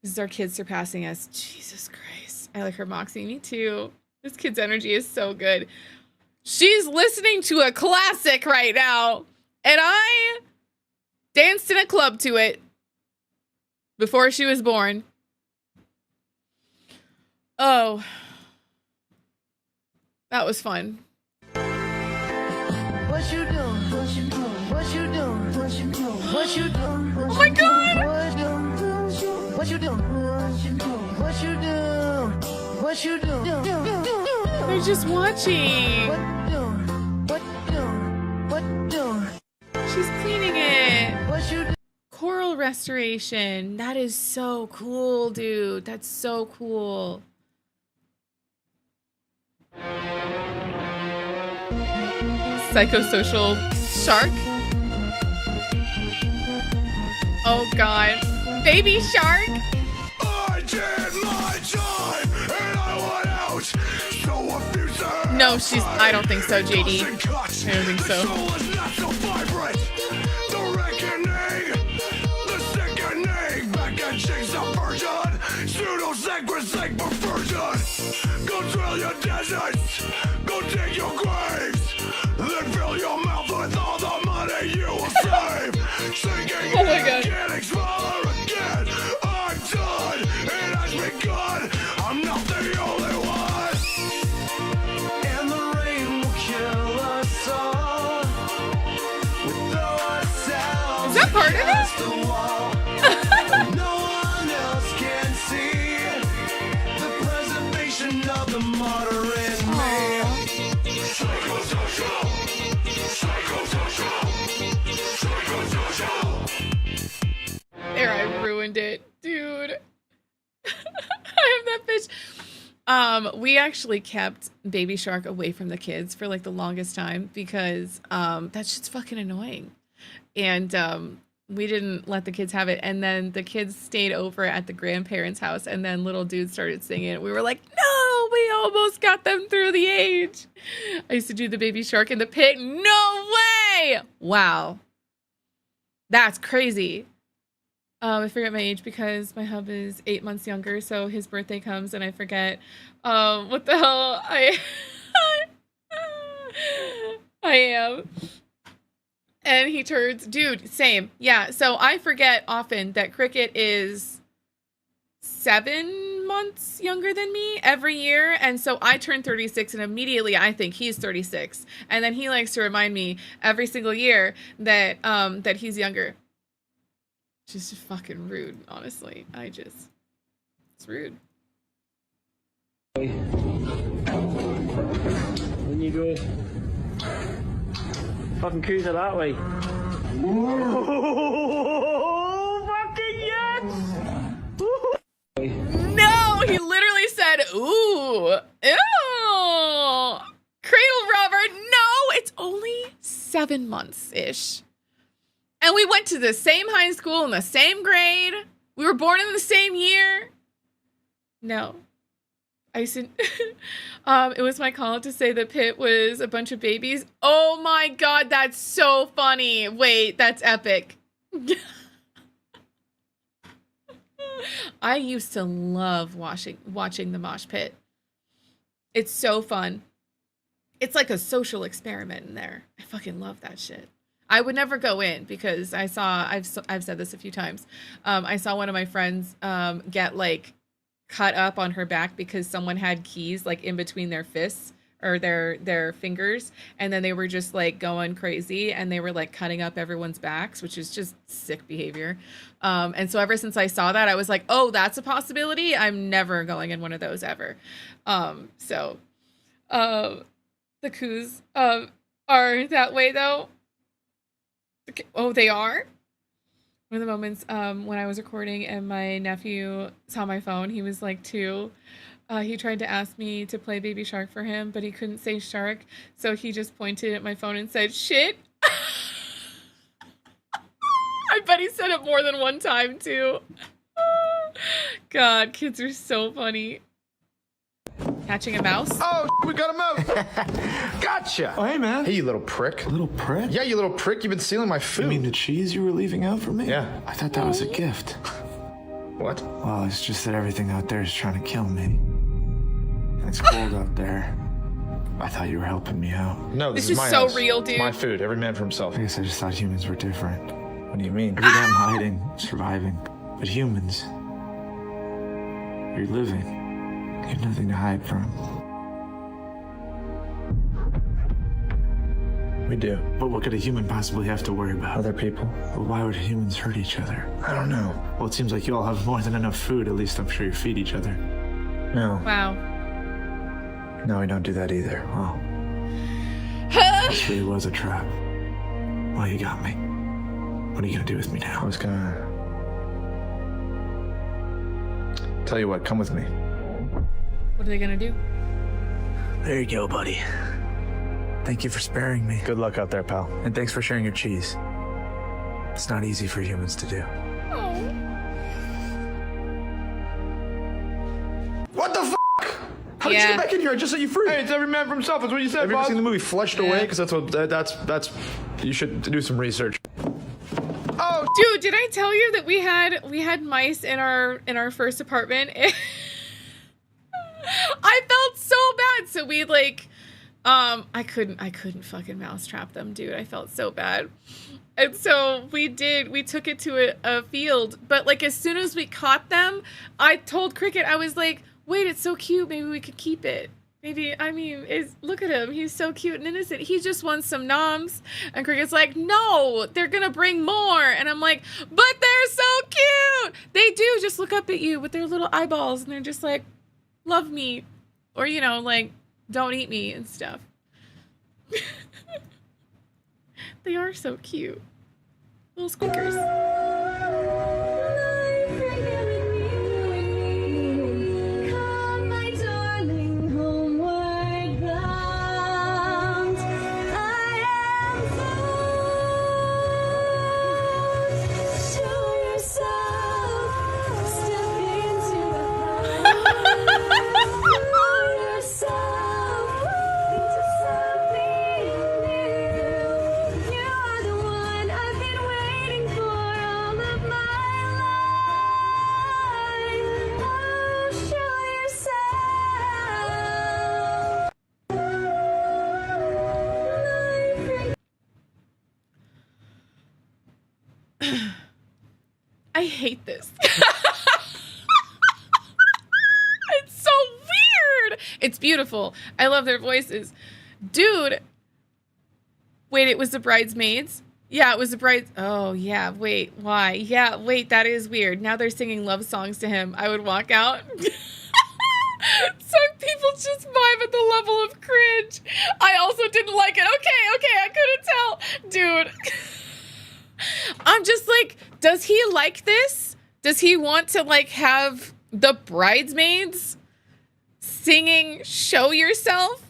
This is our kid surpassing us. Jesus Christ. I like her, Moxie. Me too. This kid's energy is so good. She's listening to a classic right now. And I danced in a club to it before she was born. Oh. That was fun. What you doing? What you doing? What you doing? What you doing? What you doing? Oh my God! What you doing? What you doing? What you doing? They're just watching. What doing? What doing? What doing? She's cleaning it. What you doing? Coral restoration. That is so cool, dude. That's so cool. Psychosocial shark. Oh God. Baby shark. I did my time and I went out. So abusive. No, I don't think so, JD. I don't think so. The reckoning, the sickening, back and chase a version, pseudo-sacrosanct perversion. Go drill your deserts, go dig your graves, then fill your mouth with all the money you will save. Sinking oh my God. getting smaller again. I'm done, it has begun. I'm not the only one. And the rain will kill us all. We'll throw ourselves Is that part of it? against the wall. No one else can see the preservation of the martyr in me. Psychosocial. Psychosocial. Psychosocial. There, I ruined it, dude. I have that bitch. We actually kept Baby Shark away from the kids for like the longest time because that shit's fucking annoying. And we didn't let the kids have it. And then the kids stayed over at the grandparents' house, and then little dude started singing it. We were like, no, we almost got them through the age. I used to do the Baby Shark in the pit. No way! Wow. That's crazy. I forget my age because my hub is 8 months younger, so his birthday comes and I forget. What the hell I am. And he turns, dude, same. Yeah, so I forget often that Cricket is 7 months younger than me every year. And so I turn 36 and immediately I think he's 36. And then he likes to remind me every single year that that he's younger. Just fucking rude, honestly. It's rude. When you go fucking cruiser that way. Fucking yes! No, he literally said, ooh, ew. Cradle Robert, 7 months-ish. And we went to the same high school in the same grade. We were born in the same year. No. I said, it was my call to say that Pitt was a bunch of babies. Oh my God, that's so funny. Wait, that's epic. I used to love watching the mosh pit. It's so fun. It's like a social experiment in there. I fucking love that shit. I would never go in because I've said this a few times. I saw one of my friends get like cut up on her back because someone had keys like in between their fists or their fingers, and then they were just like going crazy and they were like cutting up everyone's backs, which is just sick behavior. And so ever since I saw that, I was like, oh, that's a possibility. I'm never going in one of those ever. The coups are that way though. Oh, they are? One of the moments when I was recording and my nephew saw my phone, he was like 2. He tried to ask me to play Baby Shark for him, but he couldn't say shark. So he just pointed at my phone and said, shit. I bet he said it more than one time too. God, kids are so funny. Catching a mouse? Oh, we got a mouse. Gotcha. Oh, hey, man. Hey, you little prick. Little prick? Yeah, you little prick. You've been stealing my food. You mean the cheese you were leaving out for me? Yeah. I thought that was a gift. What? Well, it's just that everything out there is trying to kill me. It's cold out there. I thought you were helping me out. No, this is is my so house. real, dude. It's my food. Every man for himself. I guess I just thought humans were different. What do you mean? Every day I'm hiding, surviving. But humans, you're living. You have nothing to hide from. We do. But what could a human possibly have to worry about? Other people. Well, why would humans hurt each other? I don't know. Well, it seems like you all have more than enough food. At least I'm sure you feed each other. No. Wow. No, we don't do that either. Oh. This really was a trap. Well, you got me. What are you gonna do with me now? I was gonna... Tell you what, come with me. What are they gonna do? There you go, buddy. Thank you for sparing me. Good luck out there, pal. And thanks for sharing your cheese. It's not easy for humans to do. What the f***? How did you get back in here? I just set you free. Hey, it's every man for himself. That's what you said, Have you ever seen the movie Flushed Away? Because that's you should do some research. Oh, dude, did I tell you that we had mice in our first apartment? I felt so bad. So we like, I couldn't fucking mousetrap them, dude. I felt so bad. And so we took it to a field, but like as soon as we caught them, I told Cricket, I was like, wait, it's so cute. Maybe we could keep it. Maybe, I mean, look at him. He's so cute and innocent. He just wants some noms. And Cricket's like, no, they're going to bring more. And I'm like, but they're so cute. They do just look up at you with their little eyeballs. And they're just like, love me. Or, you know, like, don't eat me and stuff. They are so cute. Little squeakers. I hate this. It's so weird. It's beautiful. I love their voices. Dude. Wait, it was the Bridesmaids? Yeah, it was the Brides. Oh, yeah. Wait, why? Yeah, wait, that is weird. Now they're singing love songs to him. I would walk out. Some people just vibe at the level of cringe. I also didn't like it. Okay, I couldn't tell. Dude. I'm just like, does he like this? Does he want to like have the Bridesmaids singing Show Yourself?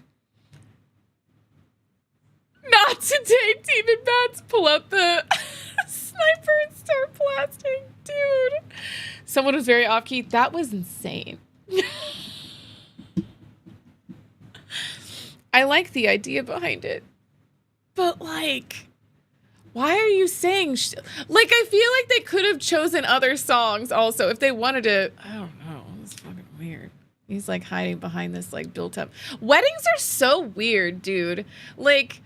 Not today, Demon Bats. Pull up the sniper and start blasting. Dude. Someone was very off key. That was insane. I like the idea behind it. But, like, why are you saying... like, I feel like they could have chosen other songs also if they wanted to... I don't know. It's fucking weird. He's, like, hiding behind this, like, built-up... Weddings are so weird, dude. Like,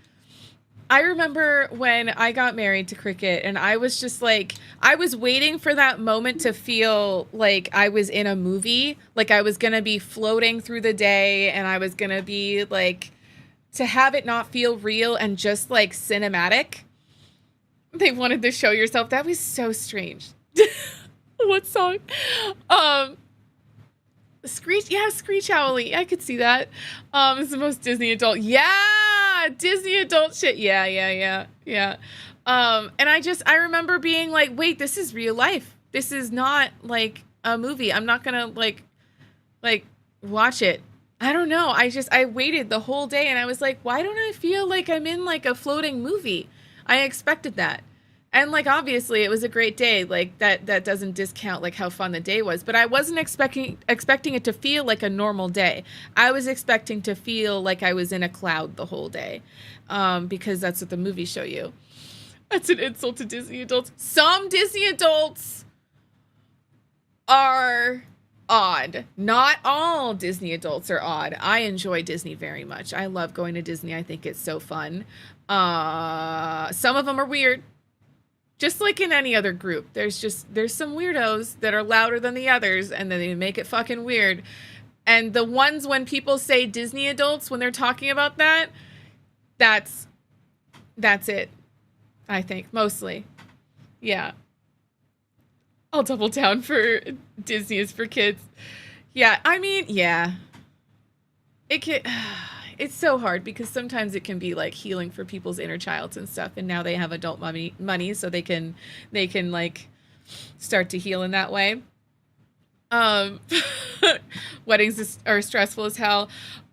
I remember when I got married to Cricket, and I was just, like... I was waiting for that moment to feel like I was in a movie. Like, I was gonna be floating through the day, and I was gonna be, like... to have it not feel real and just like cinematic. They wanted to show yourself. That was so strange. What song? Screech. Yeah, Screech Owly. I could see that. It's the most Disney adult. Yeah, Disney adult shit. Yeah. And I remember being like, wait, this is real life. This is not like a movie. I'm not gonna like watch it. I don't know. I waited the whole day and I was like, why don't I feel like I'm in like a floating movie? I expected that. And like, obviously it was a great day. Like that doesn't discount like how fun the day was, but I wasn't expecting it to feel like a normal day. I was expecting to feel like I was in a cloud the whole day. Because that's what the movies show you. That's an insult to Disney adults. Some Disney adults are odd. Not all Disney adults are odd. I enjoy Disney very much. I love going to Disney. I think it's so fun. Some of them are weird. Just like in any other group. There's some weirdos that are louder than the others and then they make it fucking weird. And the ones when people say Disney adults when they're talking about that, that's it. I think mostly. Yeah. I'll double down for Disney is for kids. Yeah, I mean, yeah. It's so hard because sometimes it can be like healing for people's inner childs and stuff, and now they have adult money so they can like start to heal in that way. Weddings are stressful as hell.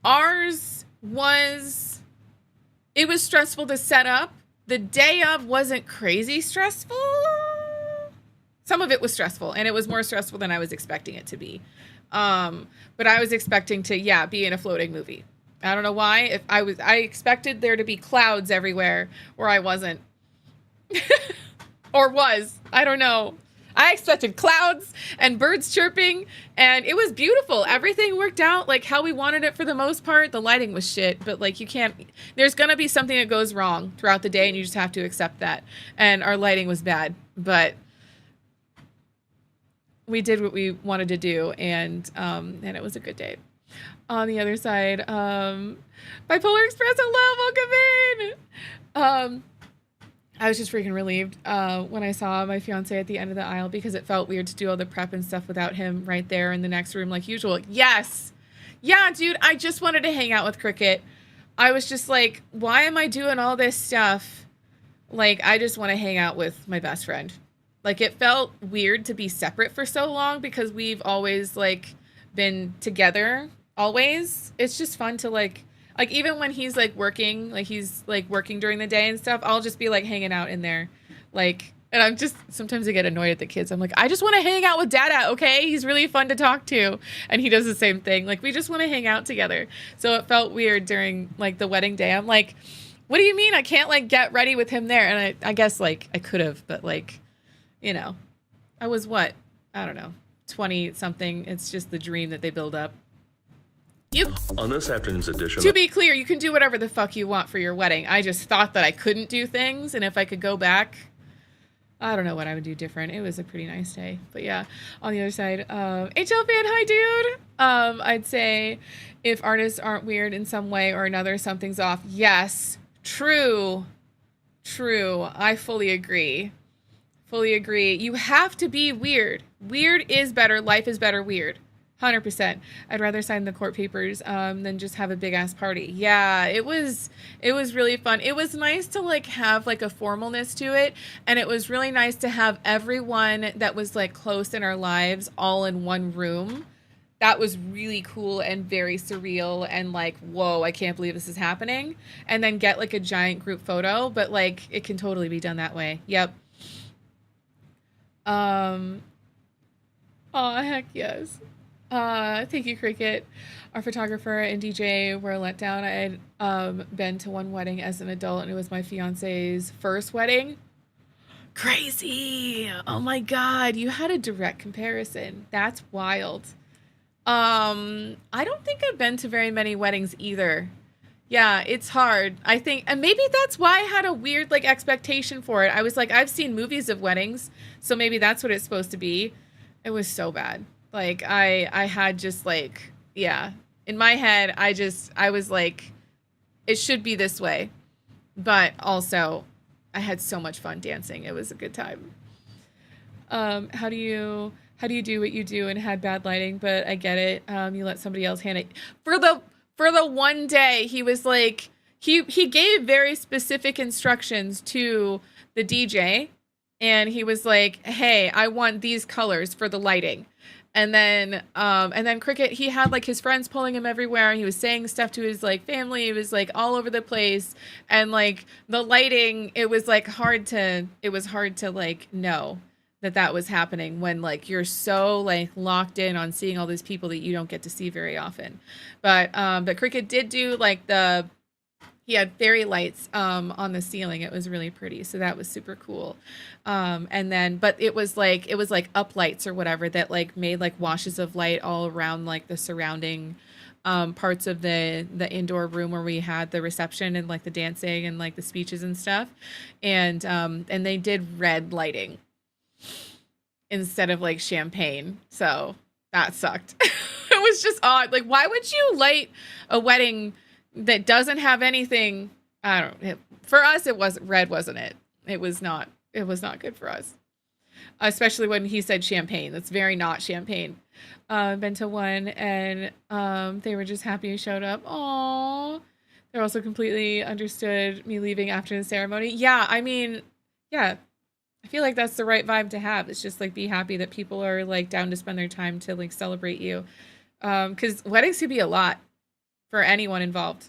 Ours was stressful to set up. The day of wasn't crazy stressful. Some of it was stressful, and it was more stressful than I was expecting it to be. But I was expecting to, be in a floating movie. I don't know why. I expected there to be clouds everywhere where I wasn't. Or was. I don't know. I expected clouds and birds chirping, and it was beautiful. Everything worked out like how we wanted it for the most part. The lighting was shit, but like there's going to be something that goes wrong throughout the day, and you just have to accept that. And our lighting was bad, but we did what we wanted to do, and it was a good day. On the other side, Bipolar Express, hello, welcome in. I was just freaking relieved when I saw my fiance at the end of the aisle because it felt weird to do all the prep and stuff without him right there in the next room like usual. Yes. Yeah, dude, I just wanted to hang out with Cricket. I was just like, why am I doing all this stuff? Like, I just want to hang out with my best friend. Like, it felt weird to be separate for so long because we've always, like, been together, always. It's just fun to, like, even when he's, like, working, like, he's, like, working during the day and stuff, I'll just be, like, hanging out in there. Like, and I'm just, sometimes I get annoyed at the kids. I'm like, I just want to hang out with Dada, okay? He's really fun to talk to. And he does the same thing. Like, we just want to hang out together. So it felt weird during, like, the wedding day. I'm like, what do you mean I can't, like, get ready with him there? And I guess, like, I could have, but, like, you know, I was what? I don't know, 20-something. It's just the dream that they build up. On this afternoon's edition... To be clear, you can do whatever the fuck you want for your wedding. I just thought that I couldn't do things, and if I could go back, I don't know what I would do different. It was a pretty nice day. But yeah, on the other side, HL fan, hi dude! I'd say if artists aren't weird in some way or another, something's off. Yes, true. I fully agree. You have to be weird. Weird is better. Life is better weird. 100%. I'd rather sign the court papers than just have a big ass party. Yeah, it was really fun. It was nice to like have like a formalness to it, and it was really nice to have everyone that was like close in our lives all in one room that was really cool and very surreal and like, whoa, I can't believe this is happening. And then get like a giant group photo, but like it can totally be done that way. Yep. Oh, heck yes. Thank you, Cricket. Our photographer and DJ were let down. I had been to one wedding as an adult, and it was my fiance's first wedding. Crazy. Oh my God. You had a direct comparison. That's wild. I don't think I've been to very many weddings either. Yeah, it's hard. I think, and maybe that's why I had a weird like expectation for it. I was like, I've seen movies of weddings, so maybe that's what it's supposed to be. It was so bad. Like I had just like, yeah, in my head, I was like, it should be this way. But also I had so much fun dancing. It was a good time. How do you do what you do and had bad lighting? But I get it. You let somebody else hand it for the one day. He was like, he gave very specific instructions to the DJ, and he was like, hey, I want these colors for the lighting. And then Cricket, he had like his friends pulling him everywhere. He was saying stuff to his like family. It was like all over the place. And like the lighting, it was hard to like know that was happening when like you're so like locked in on seeing all these people that you don't get to see very often. But Cricket did do like he had fairy lights on the ceiling. It was really pretty. So that was super cool. But it was like up lights or whatever that like made like washes of light all around like the surrounding parts of the indoor room where we had the reception and like the dancing and like the speeches and stuff. And they did red lighting instead of like champagne. So that sucked. It was just odd. Like, why would you light a wedding that doesn't have anything? I don't know. For us, it was red, wasn't it? It was not good for us. Especially when he said champagne. That's very not champagne. Been to one, and they were just happy you showed up. Aww. They're also completely understood me leaving after the ceremony. Yeah, I mean, yeah. I feel like that's the right vibe to have. It's just like be happy that people are like down to spend their time to like celebrate you. Because weddings could be a lot for anyone involved.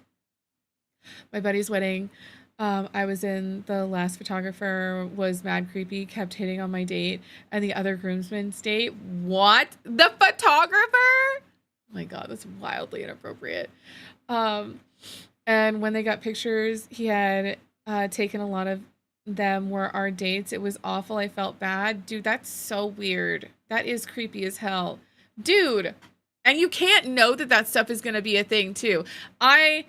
My buddy's wedding, I was in, the last photographer was mad creepy, kept hitting on my date, and the other groomsmen's date. What? The photographer? Oh my God, that's wildly inappropriate. And when they got pictures, he had taken a lot of them were our dates. It was awful. I felt bad. Dude, that's so weird. That is creepy as hell. Dude. And you can't know that stuff is going to be a thing too. I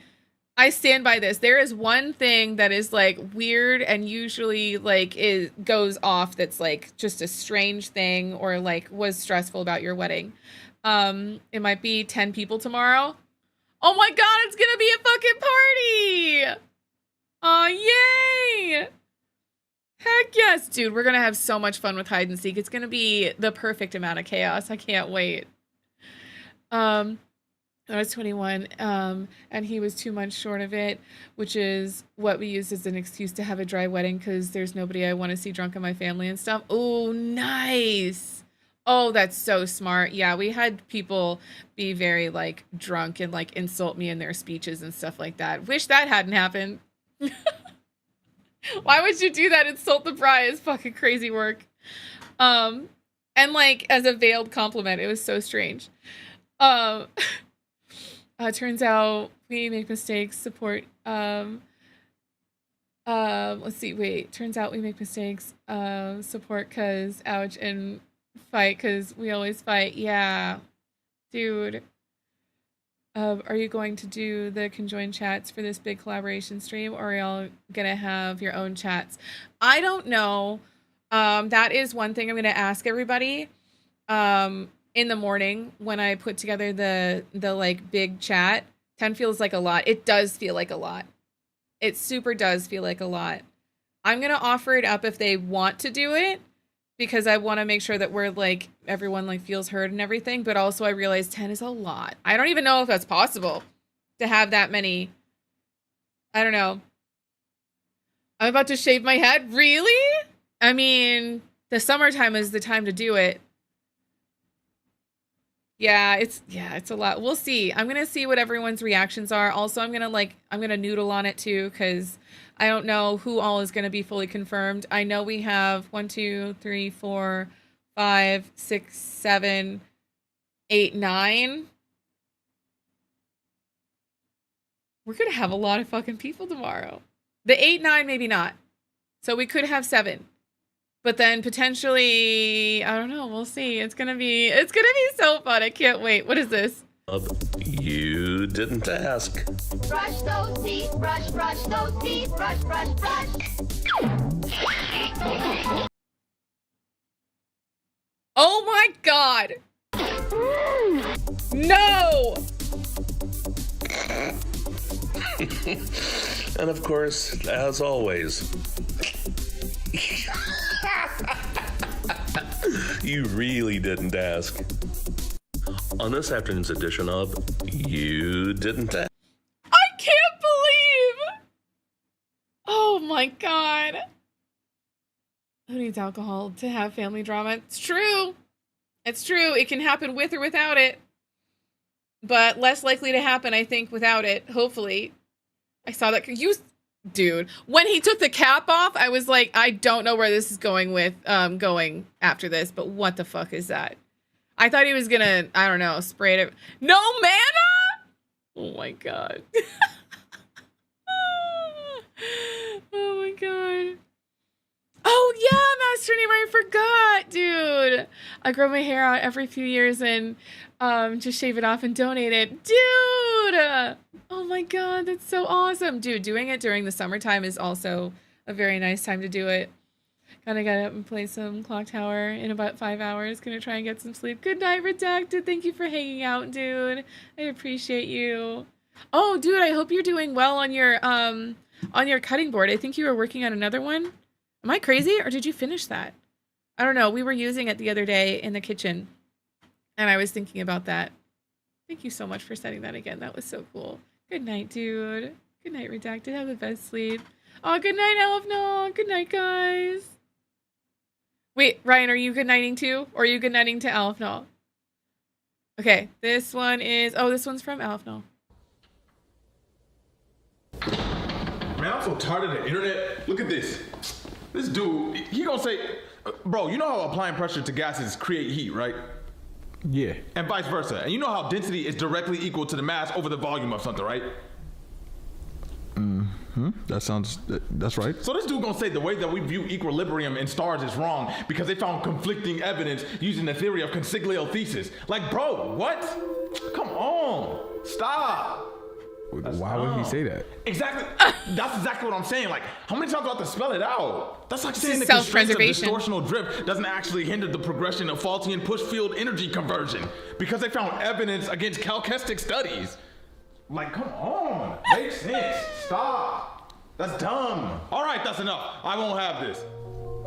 stand by this. There is one thing that is like weird and usually like it goes off that's like just a strange thing or like was stressful about your wedding. It might be 10 people tomorrow. Oh my God, it's going to be a fucking party. Oh, yay. Heck yes, dude. We're going to have so much fun with hide and seek. It's going to be the perfect amount of chaos. I can't wait. I was 21, and he was 2 months short of it, which is what we used as an excuse to have a dry wedding because there's nobody I want to see drunk in my family and stuff. Oh, nice. Oh, that's so smart. Yeah, we had people be very, like, drunk and, like, insult me in their speeches and stuff like that. Wish that hadn't happened. Why would you do that? Insult the bride is fucking crazy work. And, like, as a veiled compliment, it was so strange. Turns out we make mistakes, support, let's see, wait, turns out we make mistakes, support cause, ouch, and fight cause we always fight. Yeah, dude. Are you going to do the conjoined chats for this big collaboration stream, or are y'all gonna have your own chats? I don't know. That is one thing I'm gonna ask everybody. In the morning when I put together the like big chat. 10 feels like a lot. It does feel like a lot. It super does feel like a lot. I'm going to offer it up if they want to do it because I want to make sure that we're like, everyone like feels heard and everything. But also I realize 10 is a lot. I don't even know if that's possible to have that many. I don't know. I'm about to shave my head. Really? I mean, the summertime is the time to do it. Yeah, it's a lot. We'll see. I'm gonna see what everyone's reactions are. Also, I'm gonna noodle on it too, because I don't know who all is gonna be fully confirmed. I know we have 1, 2, 3, 4, 5, 6, 7, 8, 9. We're gonna have a lot of fucking people tomorrow. The 8, 9, maybe not. So we could have 7. But then potentially, I don't know, we'll see. It's gonna be so fun. I can't wait. What is this? You didn't ask. Brush those teeth, brush those teeth, brush. Oh my god! No! And of course, as always, you really didn't ask. On this afternoon's edition of You Didn't Ask. I can't believe! Oh my god. Who needs alcohol to have family drama? It's true. It's true. It can happen with or without it. But less likely to happen, I think, without it. Hopefully. I saw that. Dude, when he took the cap off, I was like, I don't know where this is going going after this, but what the fuck is that? I thought he was gonna, I don't know, spray it. No mana? Oh my god. Oh my god. Oh yeah, Master Name, I forgot, dude. I grow my hair out every few years and just shave it off and donate it. Dude! Oh my god, that's so awesome. Dude, doing it during the summertime is also a very nice time to do it. Gonna get up and play some Clock Tower in about 5 hours. Gonna try and get some sleep. Good night, Redacted. Thank you for hanging out, dude. I appreciate you. Oh, dude, I hope you're doing well on your cutting board. I think you were working on another one. Am I crazy, or did you finish that? I don't know. We were using it the other day in the kitchen, and I was thinking about that. Thank you so much for setting that again. That was so cool. Good night, dude. Good night, Redacted. Have the best sleep. Oh, good night, Elfnall. Good night, guys. Wait, Ryan, are you good nighting too? Or are you good nighting to Elfnall? Okay, this one is... Oh, this one's from Elfnall. Man, I'm so tired of the internet. Look at this. This dude, he gonna say... Bro, you know how applying pressure to gases create heat, right? Yeah. And vice versa. And you know how density is directly equal to the mass over the volume of something, right? That's right. So this dude gonna say the way that we view equilibrium in stars is wrong because they found conflicting evidence using the theory of consigliothesis. Like, bro, what? Come on. Stop. Why would he say that? Exactly. That's exactly what I'm saying. Like, how many times do I have to spell it out? That's like This saying is the constraints of self-preservation. distortional drift doesn't actually hinder the progression of faulty and push field energy conversion because they found evidence against chalcestic studies. Like, come on. Makes sense. Stop. That's dumb. All right, that's enough. I won't have this.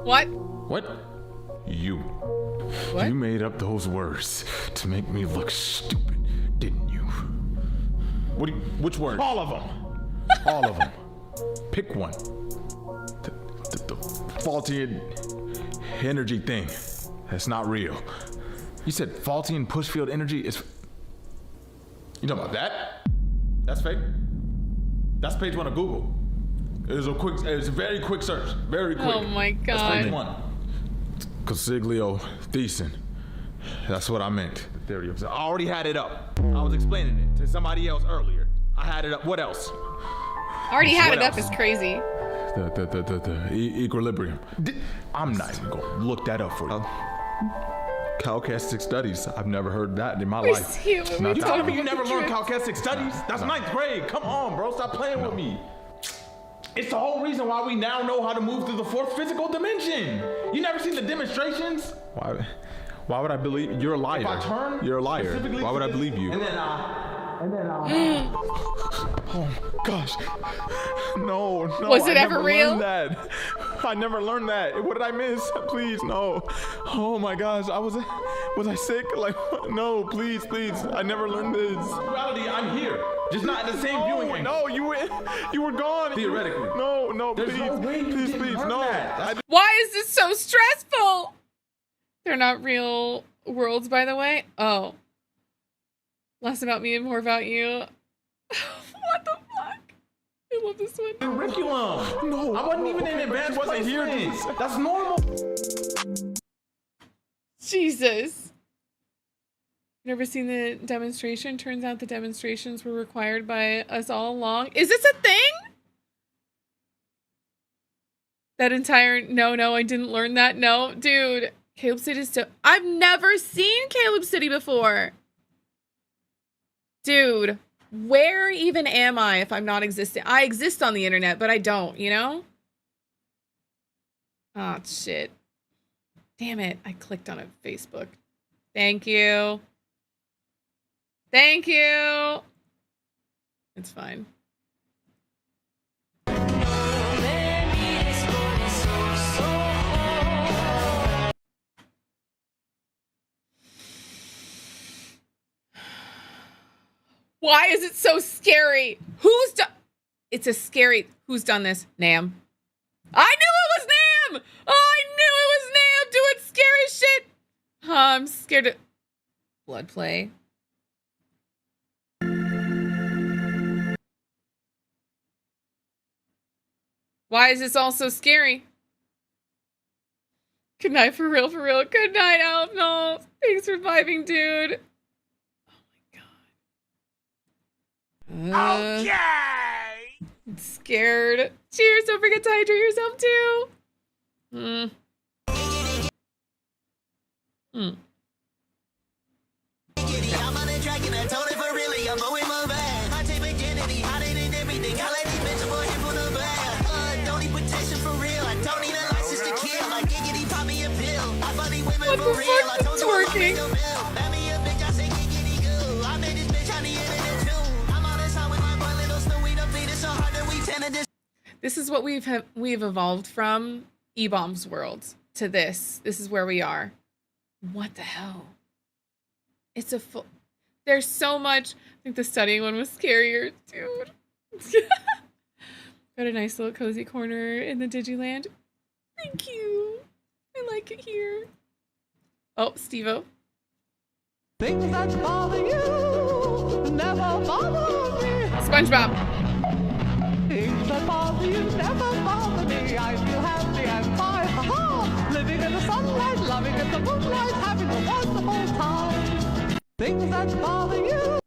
What? What? You. What? You made up those words to make me look stupid, didn't you? Which word? All of them. All of them. Pick one. The faulty energy thing. That's not real. You said faulty and push field energy is... You talking about that? That's fake. That's page 1 of Google. It was a very quick search. Very quick. Oh my That's god. page 1. Consigliothesis. That's what I meant. There you go. I already had it up. I was explaining it to somebody else earlier. I had it up. What else? Already had What it up else? is crazy. The equilibrium. I'm not even gonna look that up for you. Chalcestic studies. I've never heard that in my We're life. seeing what we Not talking that- You never about learned the chalcestic studies? That's 9th grade. Come on, bro. Stop playing with me. It's the whole reason why we now know how to move through the 4th physical dimension. You never seen the demonstrations? Why would I believe you're a liar? If I turn You're a liar. specifically Why would to I this- believe you? And then Oh gosh. No. Was it I ever never real? learned that. I never learned that. What did I miss? Please, no. Oh my gosh. Was I sick? Like, no, please. I never learned this. reality, I'm here. Just not in the same viewing angle. No, you were gone. Theoretically. No, There's please. no way you didn't Please, learn no. that. Why is this so stressful? They're not real worlds, by the way. Oh. Less about me and more about you. What the fuck? I love this one. Curriculum. No, I wasn't even in advanced wasn't here. placement. That's normal. Jesus. Never seen the demonstration? Turns out the demonstrations were required by us all along. Is this a thing? That entire no, I didn't learn that. No, dude. Caleb City is still. I've never seen Caleb City before. Dude, where even am I if I'm not existing? I exist on the internet, but I don't, you know? Oh, shit. Damn it. I clicked on it. Facebook. Thank you. Thank you. It's fine. Why is it so scary? Who's done? It's a scary. Who's done this? Nam. I knew it was Nam. Oh, I knew it was Nam doing scary shit. I'm scared of blood play. Why is this all so scary? Good night, for real, for real. Good night, Alf. No, thanks for vibing, dude. Okay. I'm scared. Cheers. Don't forget to hydrate yourself too. What the fuck? It's working. This is what we've evolved from E-Bomb's world to this. This is where we are. What the hell? It's a full. There's so much. I think the studying one was scarier, dude. Got a nice little cozy corner in the Digiland. Thank you. I like it here. Oh, Steve-O. Things that bother you never bother me. SpongeBob. Things that bother you never bother me. I feel happy and fine. Ha-ha! Living in the sunlight, loving in the moonlight, having a wonderful time. Things that bother you.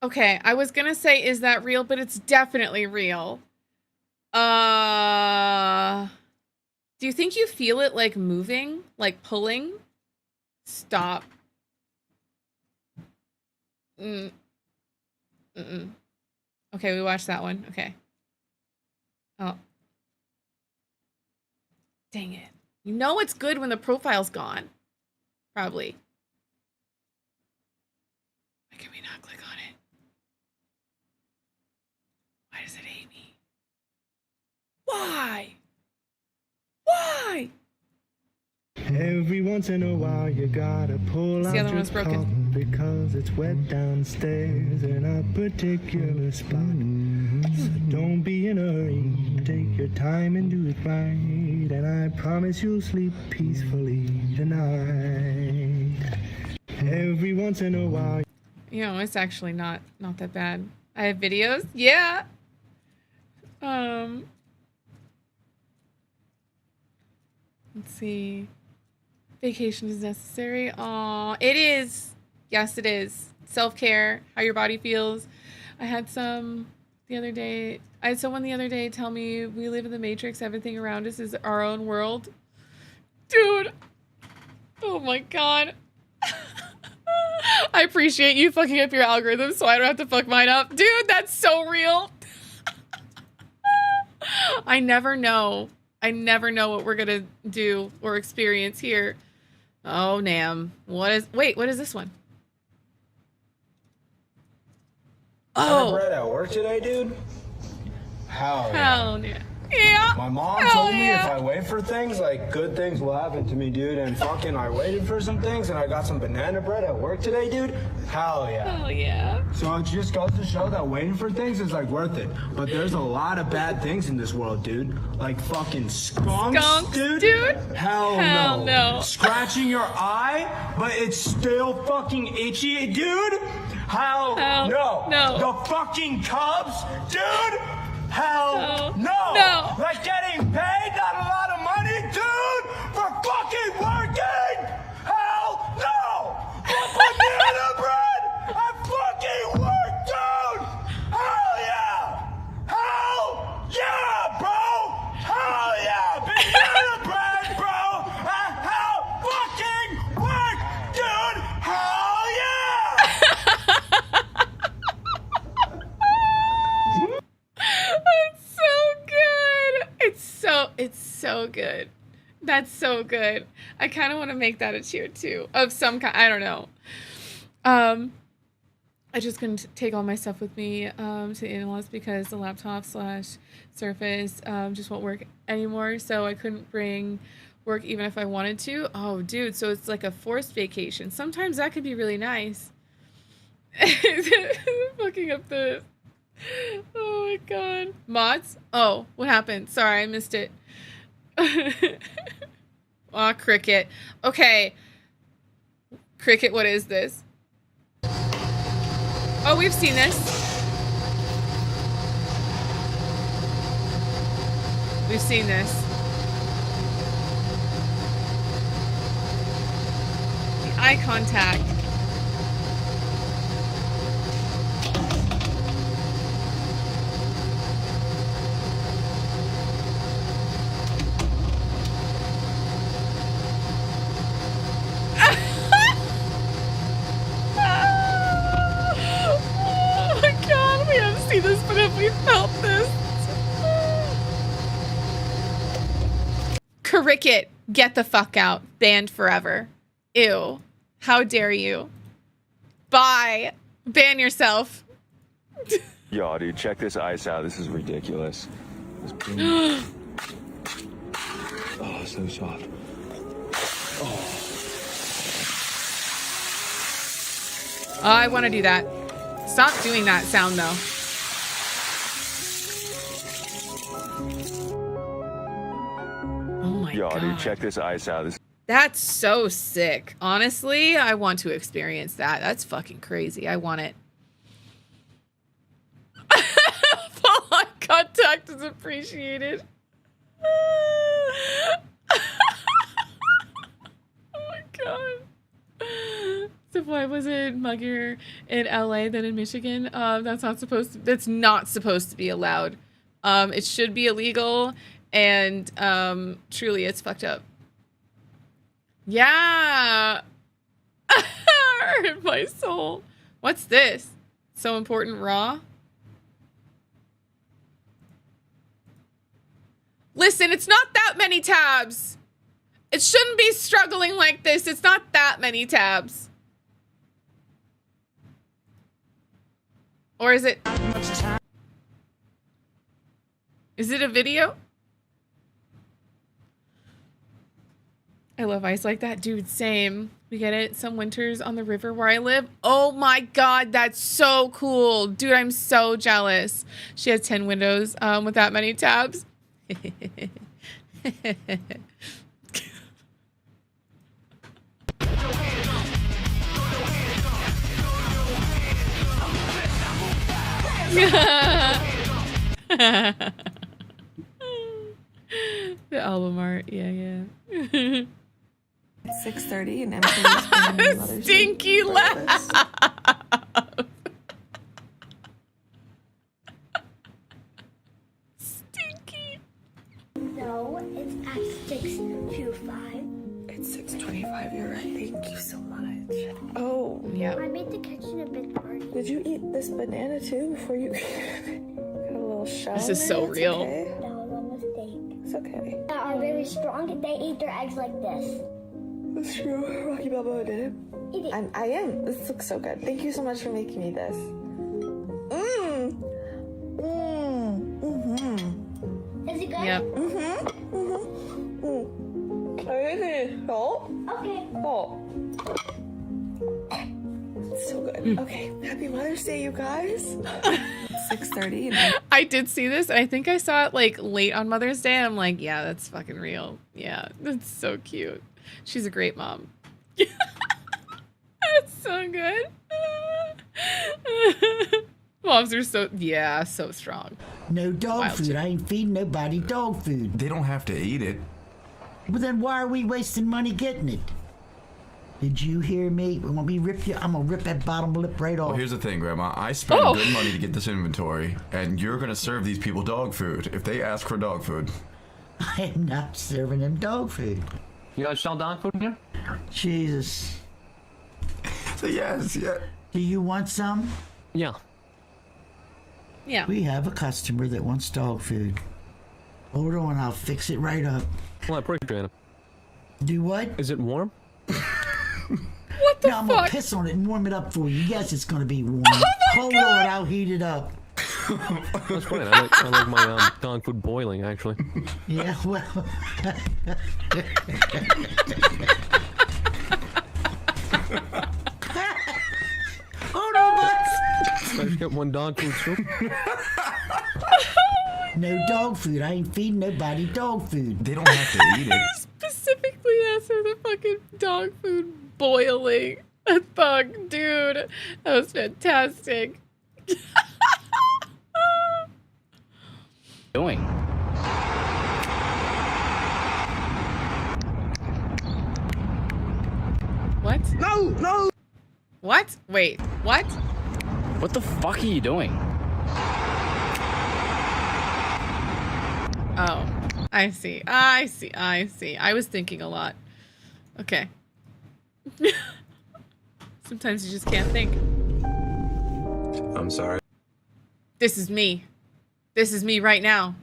Okay, I was gonna say, is that real? But it's definitely real. Do you think you feel it like moving, like pulling? Stop. Okay, we watched that one. Okay. Oh. Dang it. You know it's good when the profile's gone. Probably. Why can we not click on it? Why does it hate me? Why? Why? Every once in a while you gotta pull out your car because it's wet downstairs in a particular spot. So don't be in a hurry, take your time and do it right, and I promise you'll sleep peacefully tonight. Every once in a while. You know, it's actually not that bad. I have videos. Yeah. Let's see. Vacation is necessary. Aw, it is. Yes, it is. Self-care, how your body feels. I had someone the other day tell me we live in the Matrix, everything around us is our own world. Dude. Oh my god. I appreciate you fucking up your algorithm so I don't have to fuck mine up. Dude, that's so real. I never know what we're gonna do or experience here. Oh, Nam. What is this one? Oh. Bread at work today, dude? Hell yeah. Yeah. My mom told me if I wait for things, like, good things will happen to me, dude. And fucking I waited for some things and I got some banana bread at work today, dude. Hell yeah. Hell yeah. So it just goes to show that waiting for things is, like, worth it. But there's a lot of bad things in this world, dude. Like fucking skunks dude. Hell no. Hell no. Scratching your eye, but it's still fucking itchy, dude? Hell no. No. The fucking Cubs, dude? Hell no. No. Like getting paid not a lot of money, dude, for fucking working? Hell no. For banana bread and fucking work, dude. Hell yeah. Hell yeah, bro. Hell yeah. Banana bread, bro. And hell fucking work, dude. Hell yeah. It's so good. That's so good. I kind of want to make that a cheer too of some kind. I don't know. I just couldn't take all my stuff with me to the in-laws because the laptop / Surface just won't work anymore. So I couldn't bring work even if I wanted to. Oh, dude. So it's like a forced vacation. Sometimes that could be really nice. Fucking up the... Oh my god. Mods? Oh, what happened? Sorry, I missed it. Aw, Cricket. Okay. Cricket, what is this? Oh, we've seen this. We've seen this. The eye contact. This, but have we felt this? Cricket, get the fuck out. Banned forever. Ew. How dare you? Bye. Ban yourself. Yo, dude, check this ice out. This is ridiculous. Oh, so soft. Oh, I want to do that. Stop doing that sound, though. Yo, God. dude, check this ice out. That's so sick. Honestly, I want to experience that. That's fucking crazy. I want it. Full eye contact is appreciated. Oh my god. So why was it muggier in LA than in Michigan? That's not supposed to. That's not supposed to be allowed. It should be illegal. And truly, it's fucked up. Yeah. Hurt my soul. What's this? So important, raw? Listen, it's not that many tabs. It shouldn't be struggling like this. It's not that many tabs. Or is it? Is it a video? I love ice like that. Dude, same. We get it. Some winters on the river where I live. Oh my god, that's so cool. Dude, I'm so jealous. She has 10 windows with that many tabs. The album art, yeah. 6:30 and everything's Stinky laugh. Stinky. No, it's at 6:25. It's 6:25. You're right. Thank you so much. Oh, yeah. I made the kitchen a bit dirty. Did you eat this banana too before you got a little shower? This is so real. Okay. That was a mistake. It's okay. That are very strong. They eat their eggs like this. That's true. Rocky Balboa did it. Eat it. I am. This looks so good. Thank you so much for making me this. Is it good? Yep. Okay. Salt? Okay. Salt. So good. Okay. Happy Mother's Day, you guys. 6:30. I did see this. I think I saw it like late on Mother's Day. And I'm like, yeah, that's fucking real. Yeah, that's so cute. She's a great mom. That's so good. Moms are so strong. No dog Wild food. shit. I ain't feeding nobody dog food. They don't have to eat it. Well, then why are we wasting money getting it? Did you hear me? Want me rip you? I'm gonna rip that bottom lip right off. Well, here's the thing, Grandma. I spent good money to get this inventory, and you're gonna serve these people dog food if they ask for dog food. I am not serving them dog food. You guys sell dog food here? Jesus. So yes, yeah. Do you want some? Yeah. Yeah. We have a customer that wants dog food. Hold on, I'll fix it right up. Well, I appreciate it. Do what? Is it warm? What the I'm fuck? gonna piss on it and warm it up for you. Yes, it's gonna be warm. Hold on, I'll heat it up. That's fine. I like my dog food boiling, actually. Yeah, well. Hold on, Bucks. I just got one dog food soup. No dog food. I ain't feeding nobody dog food. They don't have to eat it. Specifically asked for the fucking dog food boiling. Fuck, dude. That was fantastic. Doing. What? No! What? Wait, what? What the fuck are you doing? Oh, I see. I was thinking a lot. Okay. Sometimes you just can't think. I'm sorry. This is me. This is me right now.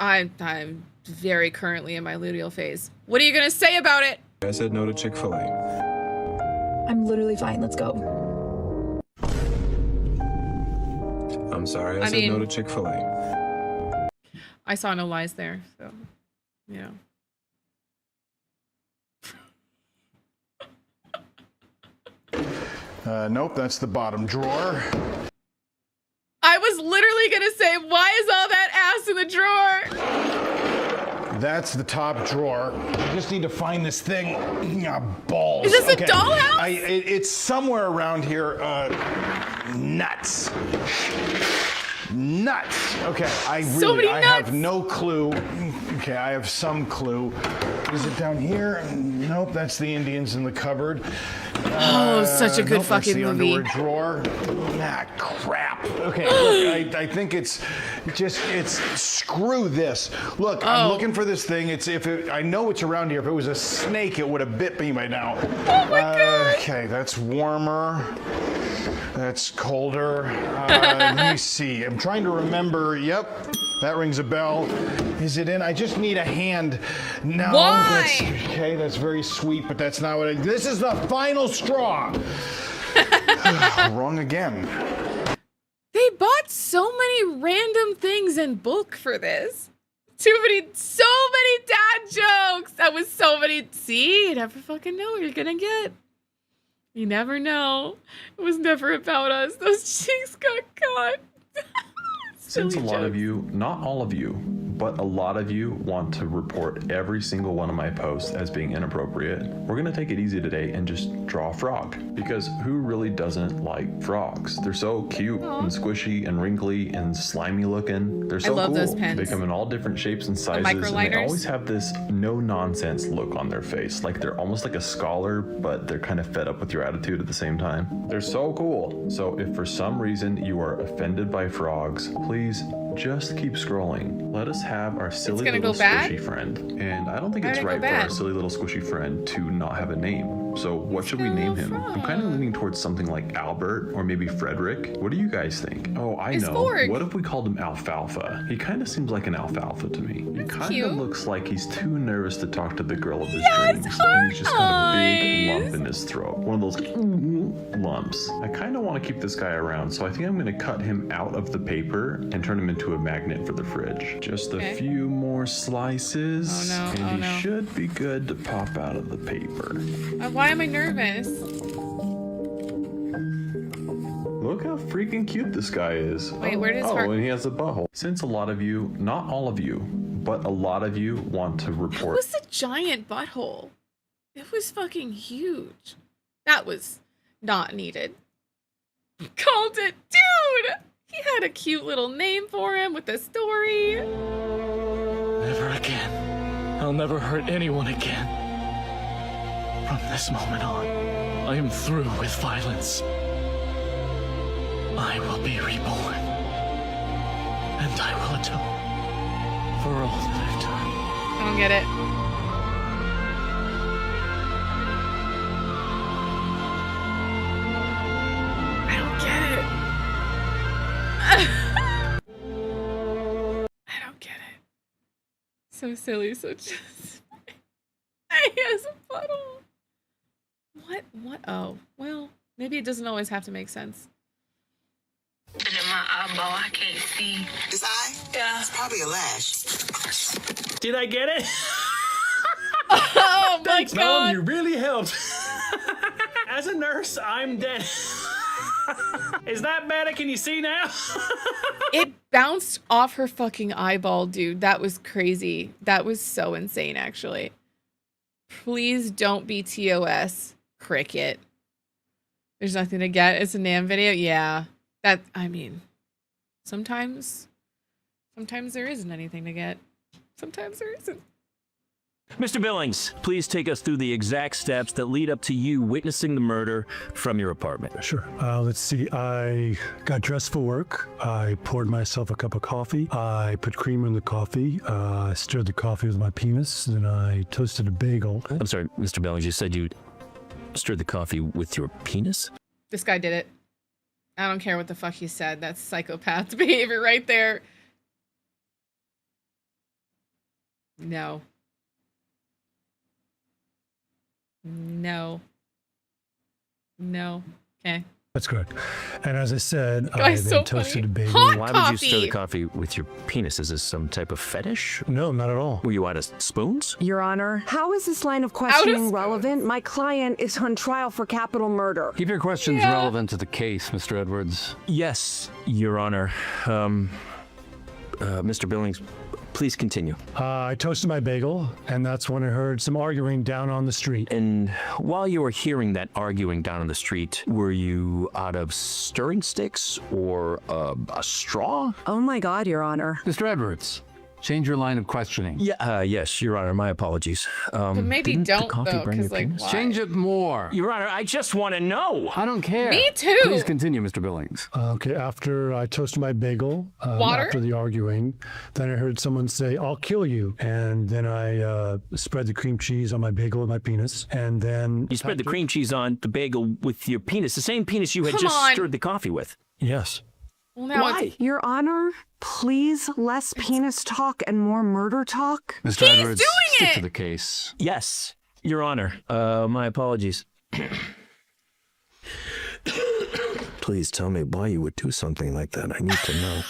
I'm very currently in my luteal phase. What are you gonna say about it? I said no to Chick-fil-A. I'm literally fine. Let's go. I'm sorry. I I said no mean- to Chick-fil-A. I saw no lies there, so yeah. Nope, that's the bottom drawer. I was literally gonna say, why is all that ass in the drawer? That's the top drawer. I just need to find this thing. Balls. Is this a dollhouse? It's somewhere around here. Nuts. Nuts. Okay, I have no clue. Okay, I have some clue. Is it down here? Nope, that's the Indians in the cupboard. Such a good nope, fucking that's the movie. underwear drawer. Ah, crap. Okay, look, I think it's screw this. Look, I'm looking for this thing. I know it's around here. If it was a snake, it would have bit me by now. Oh my god. Okay, that's warmer. That's colder. Let me see. I'm trying to remember. Yep, that rings a bell. Is it in? I just need a hand. No. Why? That's very sweet, but that's not what this is the final straw. Wrong again. They bought so many random things in bulk for this. So many dad jokes. That was so many. See, you never fucking know what you're gonna get. You never know. It was never about us. Those cheeks got caught. Since a lot of you, not all of you, but a lot of you want to report every single one of my posts as being inappropriate, we're going to take it easy today and just draw a frog. Because who really doesn't like frogs? They're so cute and squishy and wrinkly and slimy looking. They're so love cool. those pens. They come in all different shapes and sizes, and they microliners. always have this no-nonsense look on their face. Like they're almost like a scholar, but they're kind of fed up with your attitude at the same time. They're so cool. So if for some reason you are offended by frogs, please just keep scrolling. Let us have our silly gonna little go bad? squishy friend. And I don't think Why it's did it go right for our bad? silly little squishy friend to not have a name. So what should we name him? I'm kind of leaning towards something like Albert or maybe Frederick. What do you guys think? Oh, I It's know. Ford. What if we called him Alfalfa? He kind of seems like an alfalfa to me. He kind cute. of looks like he's too nervous to talk to the girl of his dreams. And he's just got a big lump in his throat. One of those lumps. I kind of want to keep this guy around, so I think I'm going to cut him out of the paper and turn him into a magnet for the fridge. Just a few more slices, and he should be good to pop out of the paper. Why am I nervous? Look how freaking cute this guy is. Wait, where does Oh, heart- and he has a butthole. Since a lot of you, not all of you, but a lot of you want to report What's the giant butthole? It was fucking huge. That was not needed. Called it, dude! He had a cute little name for him with a story. Never again. I'll never hurt anyone again. From this moment on, I am through with violence. I will be reborn. And I will atone for all that I've done. I don't get it. I don't get it. I don't get it. So silly, so just... He has a puddle. What? Oh, well, maybe it doesn't always have to make sense. And in my eyeball, I can't see. This eye? Yeah. It's probably a lash. Did I get it? Oh my Thanks, God. Mom, you really helped. As a nurse, I'm dead. Is that better? Can you see now? It bounced off her fucking eyeball, dude. That was crazy. That was so insane, actually. Please don't be TOS, Cricket. There's nothing to get. It's a NAM video. Yeah. That, I mean, sometimes there isn't anything to get. Sometimes there isn't. Mr. Billings, please take us through the exact steps that lead up to you witnessing the murder from your apartment. Sure. Let's see. I got dressed for work. I poured myself a cup of coffee. I put cream in the coffee. I stirred the coffee with my penis. Then I toasted a bagel. I'm sorry, Mr. Billings, you said you stirred the coffee with your penis? This guy did it. I don't care what the fuck he said. That's psychopath behavior right there. No. No. Okay. That's correct. And as I said, I Guy's then so toasted funny. a bagel. Hot Why would you stir the coffee with your penis? Is this some type of fetish? No, not at all. Were you out of spoons? Your Honor, how is this line of questioning relevant? My client is on trial for capital murder. Keep your questions relevant to the case, Mr. Edwards. Yes, Your Honor. Mr. Billings, please continue. I toasted my bagel, and that's when I heard some arguing down on the street. And while you were hearing that arguing down on the street, were you out of stirring sticks or a straw? Oh my God, Your Honor. Mr. Edwards, change your line of questioning. Yeah, yes, Your Honor, my apologies. But maybe didn't don't, the coffee though, burn your 'cause, like, penis? why? Change it more. Your Honor, I just want to know. I don't care. Me too. Please continue, Mr. Billings. Okay, after I toasted my bagel, Water? after the arguing, then I heard someone say, "I'll kill you." And then I spread the cream cheese on my bagel with my penis. And then... You spread the cream cheese on the bagel with your penis, the same penis you had Come just on. stirred the coffee with. Yes. Well, now Why? Your Honor, please less penis talk and more murder talk. Mr. Edwards, doing stick it! to the case. Yes, Your Honor. My apologies. Please tell me why you would do something like that. I need to know.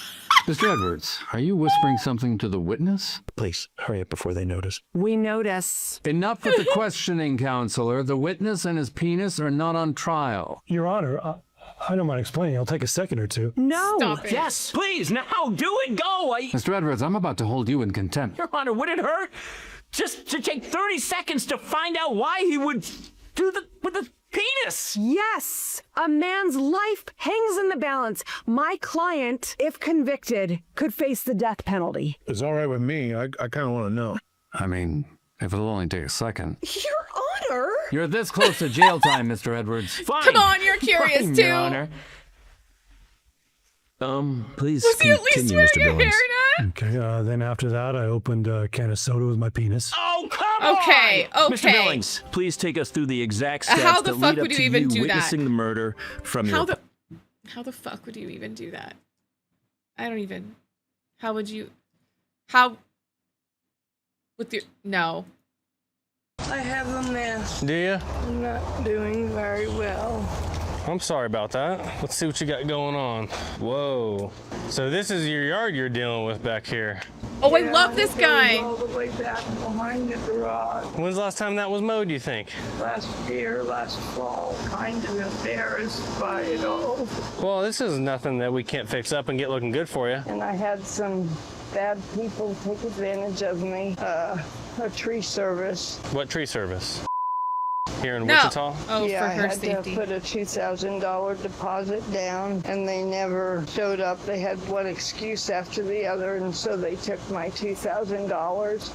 Mr. Edwards, are you whispering something to the witness? Please, hurry up before they notice. We notice. Enough with the questioning, counselor. The witness and his penis are not on trial. Your Honor, I don't mind explaining. It'll take a second or two. No. Stop it. Yes, please, now do it, go! Mr. Edwards, I'm about to hold you in contempt. Your Honor, would it hurt just to take 30 seconds to find out why he would do with the penis? Yes, a man's life hangs in the balance. My client, if convicted, could face the death penalty. It's all right with me. I kind of want to know. I mean, if it'll only take a second. Your Honor! You're this close to jail time, Mr. Edwards. Fine. Come on, you're curious Fine, too. Your Honor. Please Was he continue, at least Mr. wearing a Billings. hairnet? Okay, then after that, I opened a can of soda with my penis. Oh, come Okay, on! okay. Mr. Billings, please take us through the exact steps How the that fuck lead up would you to even you do that? witnessing the murder from your... How the fuck would you even do that? I don't even. No. I have a mess. Do you? I'm not doing very well. I'm sorry about that. Let's see what you got going on. Whoa. So this is your yard you're dealing with back here. Oh, I love this guy. All the way back behind the garage. When's the last time that was mowed, you think? Last fall, kind of embarrassed by it all. Well, this is nothing that we can't fix up and get looking good for you. And I had some bad people take advantage of me. A tree service. What tree service? here in No. Wichita? Oh, yeah, for I her had safety. to put a $2,000 deposit down, and they never showed up. They had one excuse after the other, and so they took my $2,000.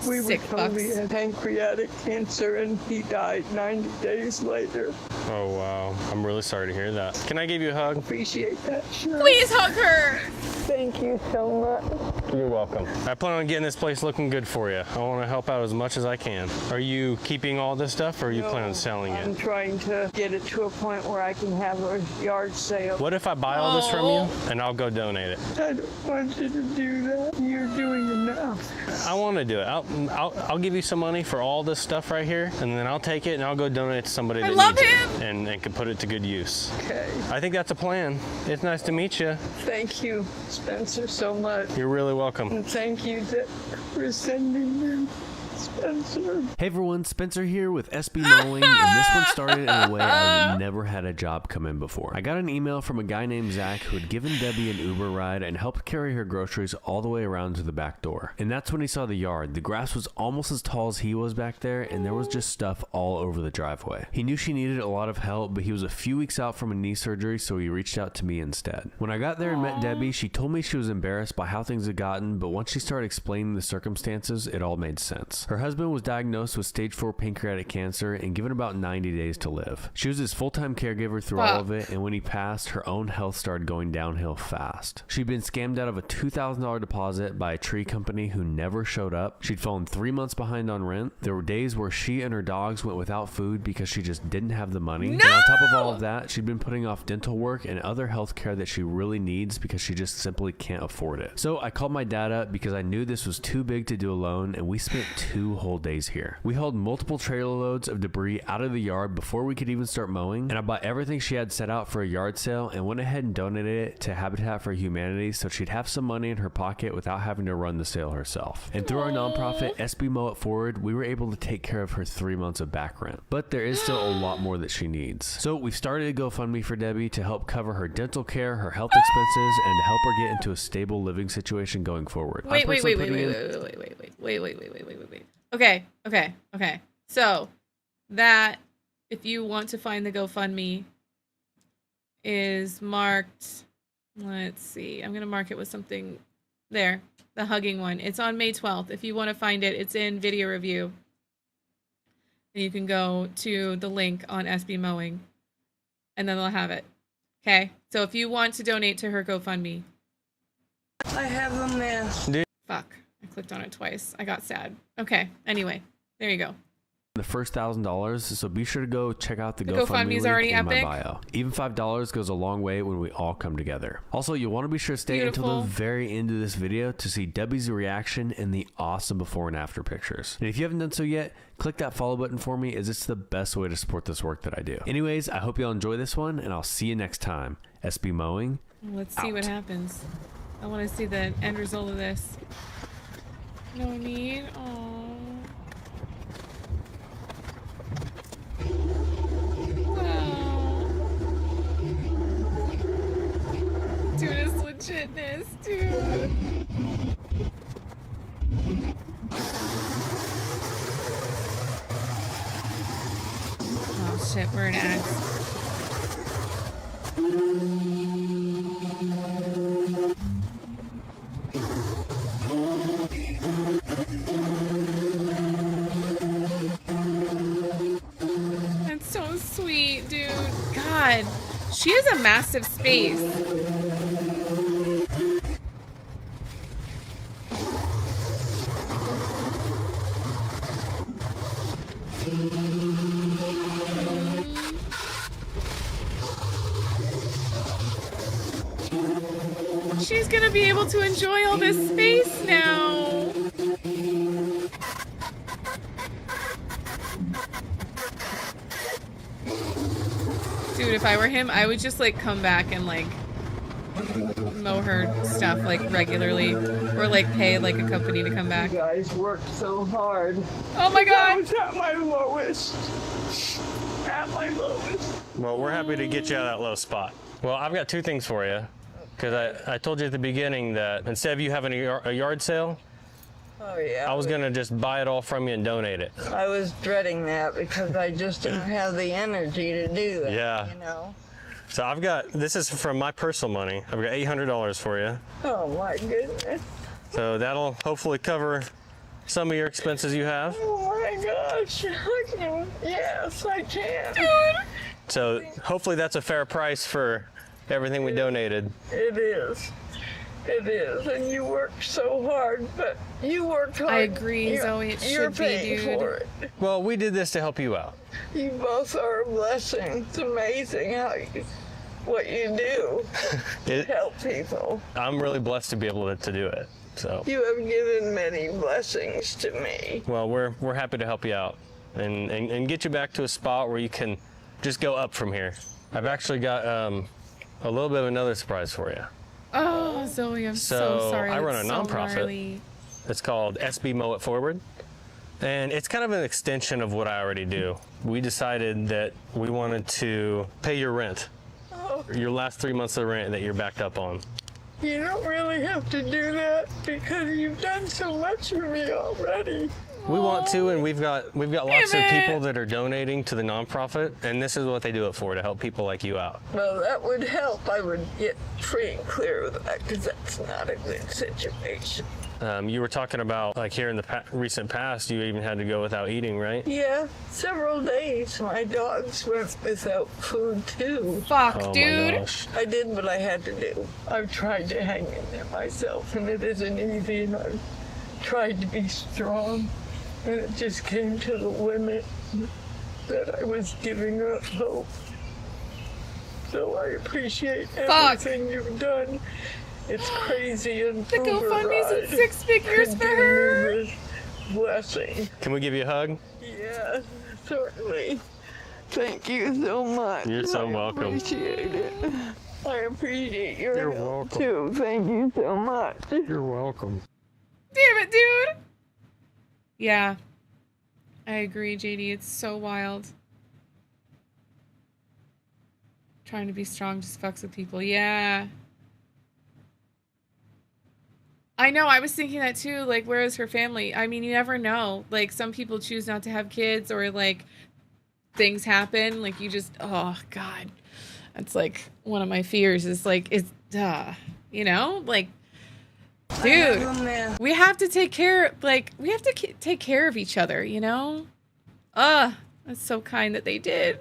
We were Sick told he fucks. had pancreatic cancer, and he died 90 days later. Oh, wow. I'm really sorry to hear that. Can I give you a hug? Appreciate that. Sure. Please hug her. Thank you so much. You're welcome. I plan on getting this place looking good for you. I want to help out as much as I can. Are you keeping all this stuff, or are you planning on selling I'm it? trying to get it to a point where I can have a yard sale. What if I buy all this from you, and I'll go donate it? I don't want you to do that. You're doing enough. I want to do it. I'll give you some money for all this stuff right here, and then I'll take it and I'll go donate it to somebody that love needs him. it and can put it to good use. Okay. I think that's a plan. It's nice to meet you. Thank you, Spencer, so much. You're really welcome. And thank you, Dick, for sending them. Spencer. Hey everyone, Spencer here with SB Mowing, and this one started in a way I never had a job come in before. I got an email from a guy named Zach who had given Debbie an Uber ride and helped carry her groceries all the way around to the back door. And that's when he saw the yard. The grass was almost as tall as he was back there, and there was just stuff all over the driveway. He knew she needed a lot of help, but he was a few weeks out from a knee surgery, so he reached out to me instead. When I got there and met Debbie, she told me she was embarrassed by how things had gotten, but once she started explaining the circumstances, it all made sense. Her husband was diagnosed with stage 4 pancreatic cancer and given about 90 days to live. She was his full-time caregiver through all of it, and when he passed, her own health started going downhill fast. She'd been scammed out of a $2,000 deposit by a tree company who never showed up. She'd fallen 3 months behind on rent. There were days where she and her dogs went without food because she just didn't have the money. No! And on top of all of that, she'd been putting off dental work and other health care that she really needs because she just simply can't afford it. So I called my dad up because I knew this was too big to do alone, and we spent 2 whole days here. We hauled multiple trailer loads of debris out of the yard before we could even start mowing, and I bought everything she had set out for a yard sale and went ahead and donated it to Habitat for Humanity so she'd have some money in her pocket without having to run the sale herself. And through our nonprofit, SB Mow It Forward, we were able to take care of her 3 months of back rent. But there is still a lot more that she needs. So we started a GoFundMe for Debbie to help cover her dental care, her health expenses, and to help her get into a stable living situation going forward. Wait. Okay. So that, if you want to find the GoFundMe, is marked. Let's see. I'm going to mark it with something there. The hugging one. It's on May 12th. If you want to find it, it's in video review. And you can go to the link on SB Mowing, and then they'll have it. Okay. So if you want to donate to her GoFundMe. I have them there. Fuck. I clicked on it twice. I got sad. Okay. Anyway, there you go. The first $1,000, so be sure to go check out the GoFundMe is link already in my epic. bio. Even $5 goes a long way when we all come together. Also, you'll want to be sure to stay until Beautiful. the very end of this video to see Debbie's reaction and the awesome before and after pictures. And if you haven't done so yet, click that follow button for me, as it's the best way to support this work that I do. Anyways, I hope y'all enjoy this one, and I'll see you next time. SB Mowing. Let's see what happens. I want to see the end result of this. You know what I mean? Aww. Dude, it's legitness, dude. Oh shit, we're in ads. That's so sweet, dude. God, she has a massive space. She's gonna be able to enjoy all this space now. Dude, if I were him, I would just like come back and like mow her stuff like regularly, or like pay like a company to come back. You guys worked so hard. Oh my god! I was at my lowest. At my lowest. Well, we're happy to get you out of that low spot. Well, I've got 2 things for you, because I told you at the beginning that instead of you having a yard sale, Oh, yeah. I was gonna just buy it all from you and donate it. I was dreading that because I just don't have the energy to do that. Yeah. You know? So I've got, this is from my personal money. I've got $800 for you. Oh, my goodness. So that'll hopefully cover some of your expenses you have. Oh, my gosh. Yes, I can. So hopefully that's a fair price for everything we donated. It is. It is, and you worked so hard, but you worked hard. I agree, Zoe. It You're should be, paying dude. for it. Well, we did this to help you out. You both are a blessing. It's amazing what you do to help people. I'm really blessed to be able to do it. So. You have given many blessings to me. Well, we're happy to help you out and get you back to a spot where you can just go up from here. I've actually got a little bit of another surprise for you. Oh, Zoe, I'm so sorry. I run a That's so nonprofit. gnarly. It's called SB Mow It Forward. And it's kind of an extension of what I already do. We decided that we wanted to pay your rent. Oh. Your last 3 months of rent that you're backed up on. You don't really have to do that because you've done so much for me already. We want to, and we've got lots of people that are donating to the nonprofit, and this is what they do it for, to help people like you out. Well, that would help. I would get free and clear of that because that's not a good situation. You were talking about, like, here in the recent past, you even had to go without eating, right? Yeah, several days. My dogs went without food, too. Fuck, Oh, my dude. gosh. I did what I had to do. I've tried to hang in there myself, and it isn't easy, and I've tried to be strong, and it just came to the limit that I was giving up hope. So I appreciate everything you've done. It's crazy and The GoFundMe's at 6 figures for her. Blessing. Can we give you a hug? Yeah, certainly. Thank you so much. You're so welcome. I appreciate it. I appreciate your You're help welcome. too. Thank you so much. You're welcome. Damn it, dude. Yeah. I agree, JD. It's so wild. Trying to be strong just fucks with people. Yeah. I know. I was thinking that too. Like, where is her family? I mean, you never know. Like, some people choose not to have kids or, like, things happen. Like, you just, oh, God. That's, like, one of my fears is, like, you know? Like, dude, we have to take care, like, we have to take care of each other, you know? That's so kind that they did.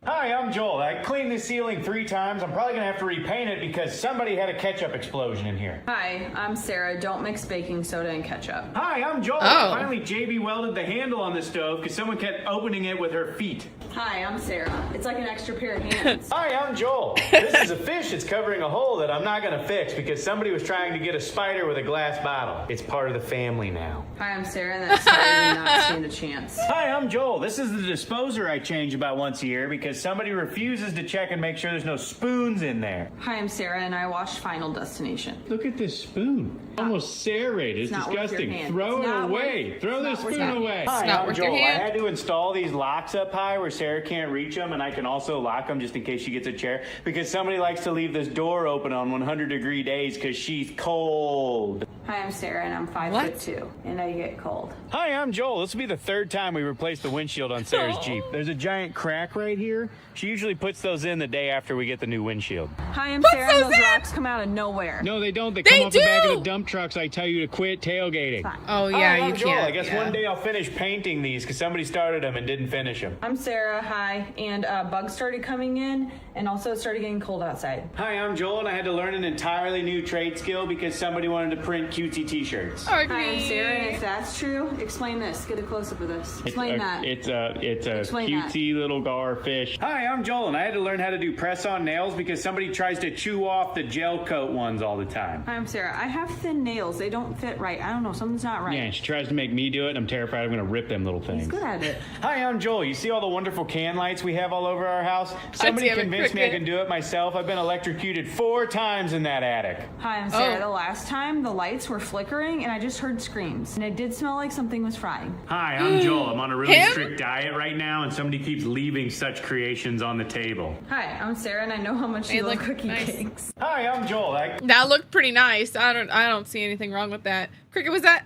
Hi, I'm Joel. I cleaned the ceiling 3 times. I'm probably gonna have to repaint it because somebody had a ketchup explosion in here. Hi, I'm Sarah. Don't mix baking soda and ketchup. Hi, I'm Joel. Oh. Finally, JB welded the handle on the stove because someone kept opening it with her feet. Hi, I'm Sarah. It's like an extra pair of hands. Hi, I'm Joel. This is a fish that's covering a hole that I'm not gonna fix because somebody was trying to get a spider with a glass bottle. It's part of the family now. Hi, I'm Sarah, and that spider did not stand a chance. Hi, I'm Joel. This is the disposer I change about once a year because somebody refuses to check and make sure there's no spoons in there. Hi, I'm Sarah, and I watched Final Destination. Look at this spoon. Almost serrated. It's not worth your disgusting. hand. Throw It's it not away. worth- Throw it's this not worth spoon your away. hand. Hi, It's not I'm worth your Joel. I hand. had to install these locks up high where Sarah can't reach them, and I can also lock them just in case she gets a chair because somebody likes to leave this door open on 100-degree days because she's cold. Hi, I'm Sarah, and I'm 5'2", and I get cold. Hi, I'm Joel. This will be the 3rd time we replaced the windshield on Sarah's Jeep. There's a giant crack right here. She usually puts those in the day after we get the new windshield. Hi, I'm Sarah, and those rocks come out of nowhere. No, they don't. They come off the back of the dump trucks. I tell you to quit tailgating. Oh, yeah, Hi, I'm you Joel. can't. I guess yeah. one day I'll finish painting these because somebody started them and didn't finish them. I'm Sarah, hi, and bugs started coming in, and also it started getting cold outside. Hi, I'm Joel, and I had to learn an entirely new trade skill because somebody wanted to print cutesy t-shirts. Hi, I'm Sarah, and if that's true, explain this. Get a close-up of this. Explain that. It's a Explain that. cutesy little garfish. Hi, I'm Joel, and I had to learn how to do press-on nails because somebody tries to chew off the gel coat ones all the time. Hi, I'm Sarah. I have thin nails. They don't fit right. I don't know. Something's not right. Yeah, and she tries to make me do it, and I'm terrified I'm going to rip them little things. He's good at it. Hi, I'm Joel. You see all the wonderful can lights we have all over our house? Somebody damn it, convinced me I Cricket. can do it myself. I've been electrocuted 4 times in that attic. Hi, I'm Sarah. Oh. The last time, the lights lights were flickering and I just heard screams. And it did smell like something was frying. Hi, I'm Joel. I'm on a really strict diet right now, and somebody keeps leaving such creations on the table. Hi, I'm Sarah, and I know how much you love cookie nice. cakes. Hi, I'm Joel. That looked pretty nice. I don't see anything wrong with that. Cricket, was that?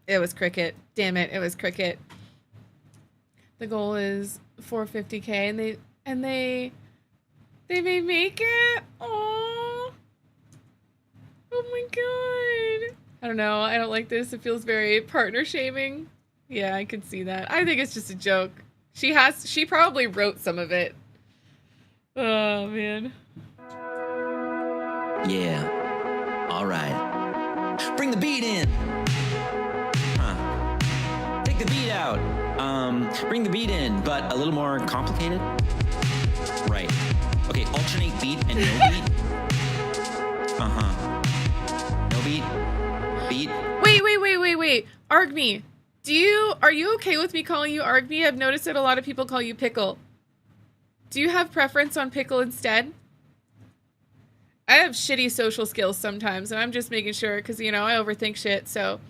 It was Cricket. Damn it, it was Cricket. The goal is 450K, and they may make it. Oh my god. I don't know. I don't like this. It feels very partner shaming. Yeah, I can see that. I think it's just a joke. She probably wrote some of it. Oh man. Yeah. All right. Bring the beat in. Take the beat out. Bring the beat in, but a little more complicated. Right. Okay, alternate beat and no beat. No beat. Beat. Wait. Argme, are you okay with me calling you Argme? I've noticed that a lot of people call you Pickle. Do you have preference on Pickle instead? I have shitty social skills sometimes, and I'm just making sure because, you know, I overthink shit, so.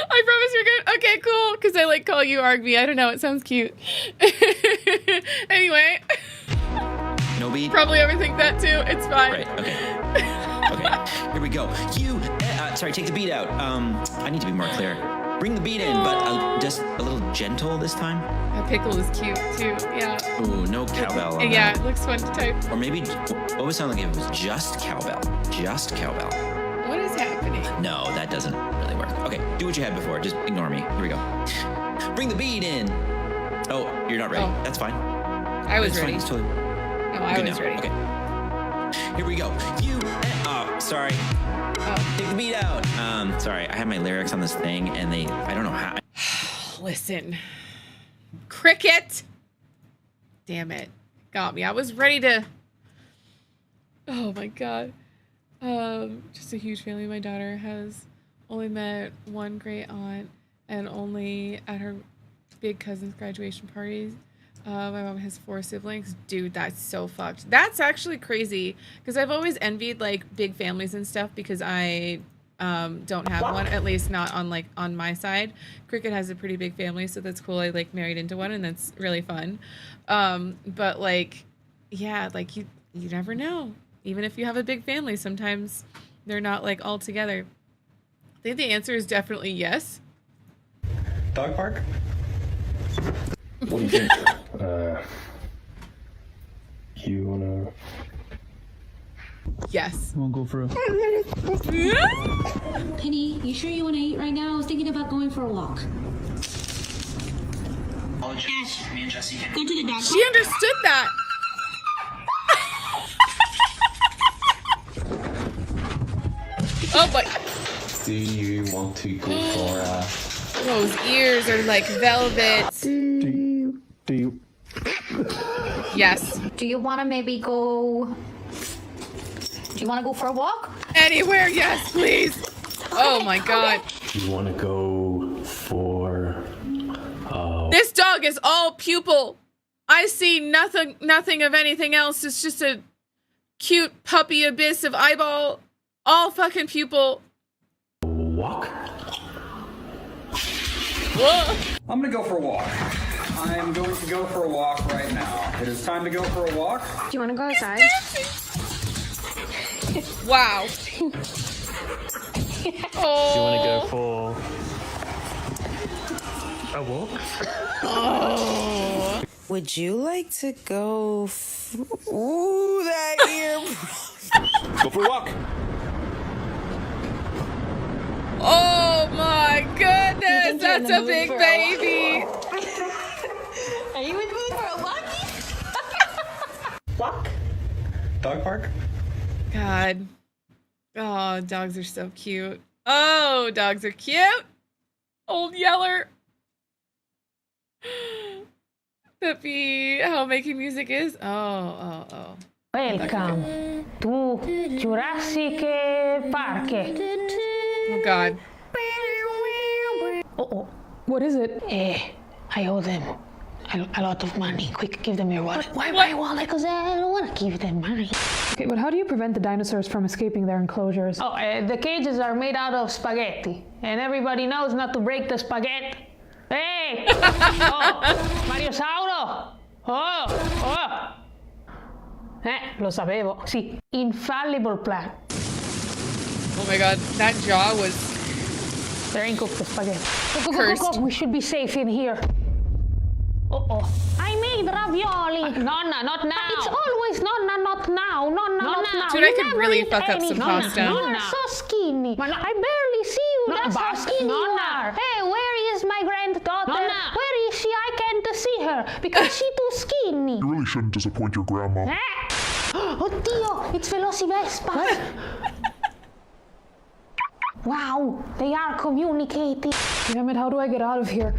I promise you're good. Okay, cool. Because I like call you Argme. I don't know. It sounds cute. Anyway. No beat. Probably overthink that too. It's fine. Right. Okay. Here we go. Sorry. Take the beat out. I need to be more clear. Bring the beat in, but just a little gentle this time. That Pickle is cute too. Yeah. Ooh, no cowbell. Yeah, it looks fun to type. Or maybe what would sound like if it was just cowbell? Just cowbell. What is happening? No, that doesn't really work. Okay, do what you had before. Just ignore me. Here we go. Bring the beat in. Oh, you're not ready. Oh. That's fine. I was That's ready. Fine. It's totally No, I good was now. ready. Okay. Here we go. Sorry. Oh. Take the beat out. Sorry, I have my lyrics on this thing, and I don't know how. Listen. Cricket. Damn it. Got me. I was ready to. Oh my god. Just a huge family. My daughter has only met one great aunt, and only at her big cousin's graduation parties. My mom has 4 siblings. Dude, that's so fucked. That's actually crazy because I've always envied like big families and stuff because I don't have one, at least not on my side. Cricket has a pretty big family, so that's cool. I like married into one, and that's really fun. But like, yeah, like you never know. Even if you have a big family, sometimes they're not like all together. I think the answer is definitely yes. Dog park? What do you think? You wanna? Yes. Wanna go for a? Penny, you sure you want to eat right now? I was thinking about going for a walk. Ash, me and Jesse can go to the dog. She understood that. Oh boy. Do you want to go for Those ears are like velvet. Do you? Yes. Do you want to maybe go? Do you want to go for a walk? Anywhere, yes, please. Oh my god. Do you want to go for? This dog is all pupil. I see nothing of anything else. It's just a cute puppy abyss of eyeball. All fucking pupil. Walk? Whoa. I'm gonna go for a walk. I'm going to go for a walk right now. It is time to go for a walk. Do you want to go outside? Wow. Oh. Do you want to go for a walk? Oh. Would you like to go? Ooh, that ear. Go for a walk. Oh my goodness, that's a big baby. Are you in the mood for a walk? Walk. Dog park? God. Oh, dogs are so cute. Oh, dogs are cute. Old Yeller. Puppy, how making music is? Oh. Welcome to Jurassic Park. Oh God. Oh, what is it? I owe them A lot of money. Quick, give them your wallet. Why my wallet? Because I don't want to give them money. Okay, but how do you prevent the dinosaurs from escaping their enclosures? Oh, the cages are made out of spaghetti. And everybody knows not to break the spaghetti. Hey! Oh, Mariosauro! Oh! Lo sapevo. Sì, infallible plan. Oh my god, that jaw was... There ain't cooked the spaghetti. Cursed. Go. We should be safe in here. I made ravioli. Nonna, not now. It's always Nonna, not now. Not now. Dude, I could really fuck up some pasta. You're so skinny. I barely see you. That's how skinny you are. Hey, where is my granddaughter? Where is she? I can't see her because she's too skinny. You really shouldn't disappoint your grandma. Oddio, it's Velocivespa. Wow, they are communicating. Damn it, how do I get out of here?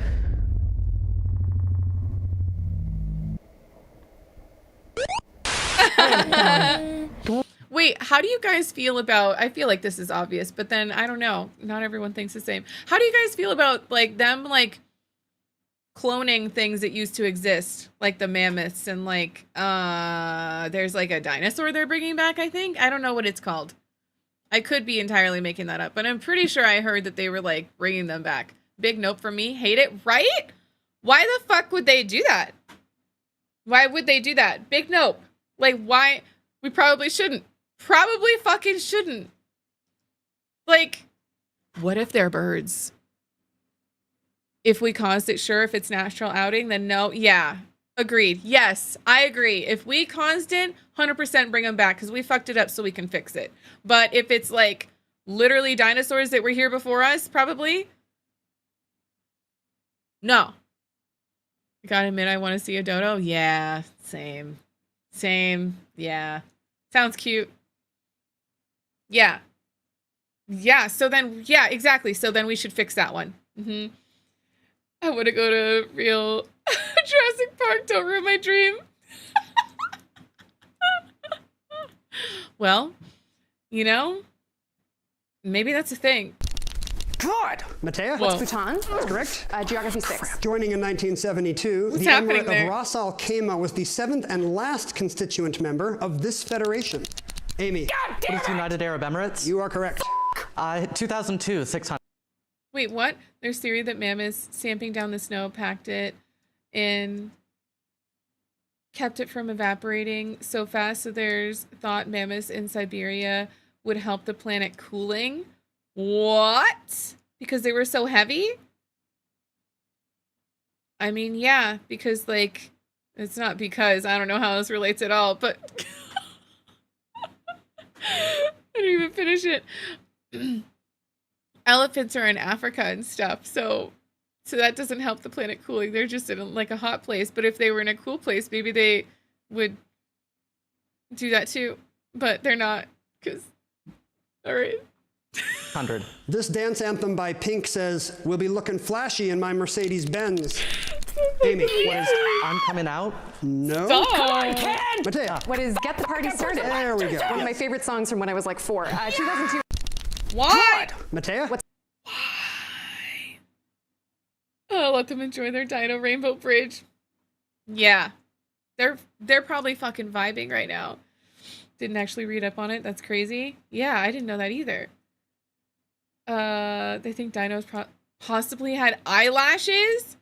Wait, how do you guys feel about, I feel like this is obvious, but then I don't know, not everyone thinks the same. How do you guys feel about like them like cloning things that used to exist, like the mammoths and like there's like a dinosaur they're bringing back, I think? I don't know what it's called. I could be entirely making that up, but I'm pretty sure I heard that they were like bringing them back. Big nope from me. Hate it, right? Why the fuck would they do that? Why would they do that? Big nope. Like, why? We probably shouldn't. Probably fucking shouldn't. Like, what if they're birds? If we caused it, sure. If it's natural outing, then no. Yeah. Agreed. Yes, I agree. If we caused it, 100% bring them back because we fucked it up so we can fix it. But if it's like literally dinosaurs that were here before us, probably. No. I gotta admit, I want to see a dodo. Yeah, same. Yeah. Sounds cute. Yeah. So then, yeah, exactly. So then we should fix that one. I want to go to real Jurassic Park. Don't ruin my dream. Well, you know, maybe that's a thing. God! Matea? Whoa. Bhutan? That's correct. Geography 6. Joining in 1972, What's the happening Emirate there? of Ras Al Khaimah was the 7th and last constituent member of this federation. Amy. What is United Arab Emirates? You are correct. 2002, 600. Wait, what? There's theory that mammoths stamping down the snow packed it and kept it from evaporating so fast. So there's thought mammoths in Siberia would help the planet cooling. What? Because they were so heavy? I mean, yeah, because like, it's not because, I don't know how this relates at all, but I didn't even finish it. Elephants are in Africa and stuff, so that doesn't help the planet cooling. They're just in like a hot place, but if they were in a cool place, maybe they would do that too, but they're not, because, all right. 100. This dance anthem by Pink says, "We'll be looking flashy in my Mercedes-Benz." Amy, what is I'm Coming Out? No. Stop. Come on, Ken! Matea. What is Get the Party Started? There we go. One of my favorite songs from when I was like 4. 2002. What? Matea? Oh, let them enjoy their Dino Rainbow Bridge. Yeah. They're probably fucking vibing right now. Didn't actually read up on it. That's crazy. Yeah, I didn't know that either. They think dinos possibly had eyelashes?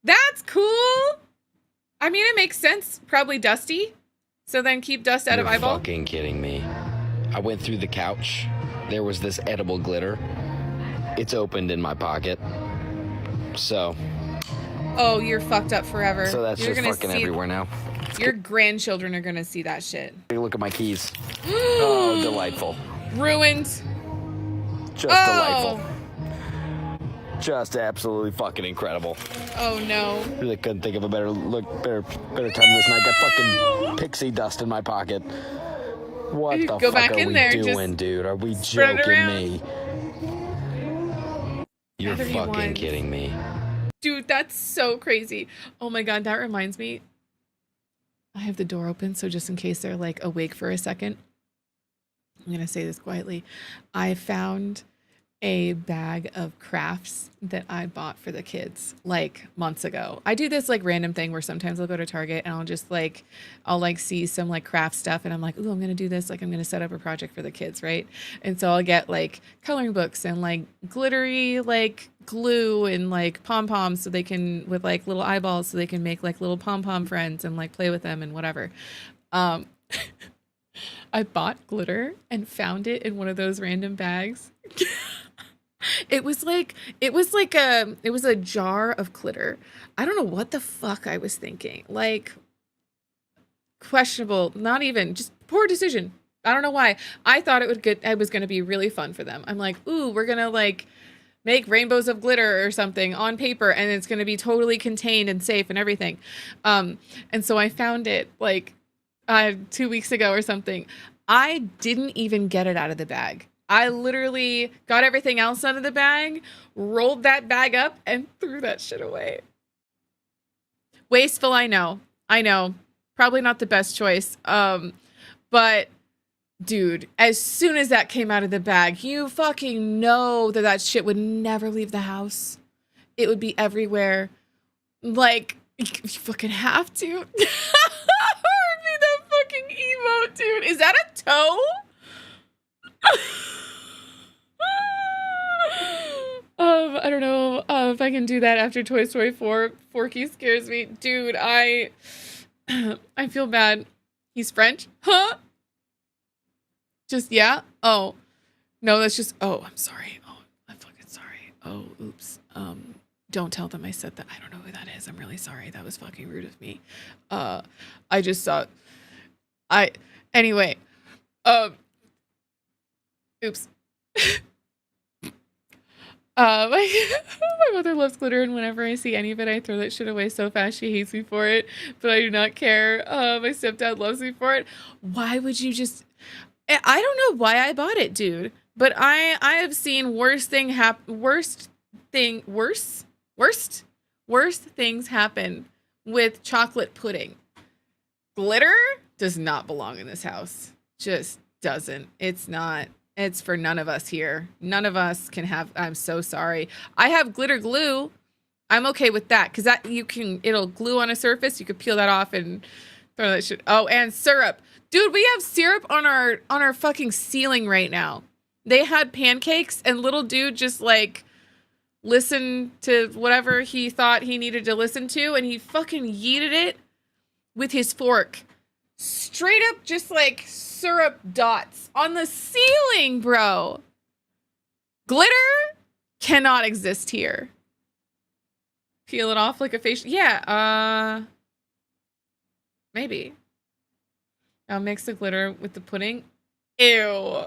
That's cool. I mean, it makes sense. Probably dusty. So then keep dust out of You're eyeball. fucking kidding me. I went through the couch. There was this edible glitter. It's opened in my pocket. So. Oh, you're fucked up forever. So that's You're just gonna fucking see, everywhere now. Your grandchildren are gonna see that shit. Take a look at my keys. Oh, delightful. Ruined. Just delightful. Just absolutely fucking incredible. Oh no. Really couldn't think of a better time this night. Got fucking pixie dust in my pocket. What the Go fuck back are in we there, doing, just dude? Are we spread it joking around. me? You're Whatever he fucking wants. kidding me. Dude, that's so crazy. Oh my god, that reminds me. I have the door open, so just in case they're like awake for a second, I'm gonna say this quietly. I found a bag of crafts that I bought for the kids like months ago. I do this like random thing where sometimes I'll go to Target and I'll just like, see some like craft stuff and I'm like, ooh, I'm going to do this. Like I'm going to set up a project for the kids. Right. And so I'll get like coloring books and like glittery, like glue and like pom-poms so they can, with like little eyeballs so they can make like little pom-pom friends and like play with them and whatever. I bought glitter and found it in one of those random bags. It was a jar of glitter. I don't know what the fuck I was thinking. Like, questionable, not even, just poor decision. I don't know why. I thought it was going to be really fun for them. I'm like, ooh, we're going to like make rainbows of glitter or something on paper and it's going to be totally contained and safe and everything. And so I found it like 2 weeks ago or something. I didn't even get it out of the bag. I literally got everything else out of the bag, rolled that bag up, and threw that shit away. Wasteful, I know. Probably not the best choice. But, dude, as soon as that came out of the bag, you fucking know that shit would never leave the house. It would be everywhere. Like, you fucking have to. Or it'd be that fucking emote, dude. Is that a toe? I don't know if I can do that after Toy Story 4. Forky scares me. Dude, I feel bad. He's French? Huh? Just, yeah? Oh. No, that's just, oh, I'm sorry. Oh, I'm fucking sorry. Oh, oops. Don't tell them I said that. I don't know who that is. I'm really sorry. That was fucking rude of me. I just thought, anyway. Oops. My mother loves glitter, and whenever I see any of it, I throw that shit away so fast. She hates me for it, but I do not care. My stepdad loves me for it. Why would you just... I don't know why I bought it, dude, but I have seen worst things happen with chocolate pudding. Glitter does not belong in this house. Just doesn't. It's not. It's for none of us here. None of us can have, I'm so sorry. I have glitter glue. I'm okay with that because that it'll glue on a surface. You could peel that off and throw that shit. Oh, and syrup. Dude, we have syrup on our fucking ceiling right now. They had pancakes and little dude just like listened to whatever he thought he needed to listen to and he fucking yeeted it with his fork. Straight up just like syrup dots on the ceiling, bro. Glitter cannot exist here. Peel it off like a facial. Yeah, maybe. I'll mix the glitter with the pudding. Ew.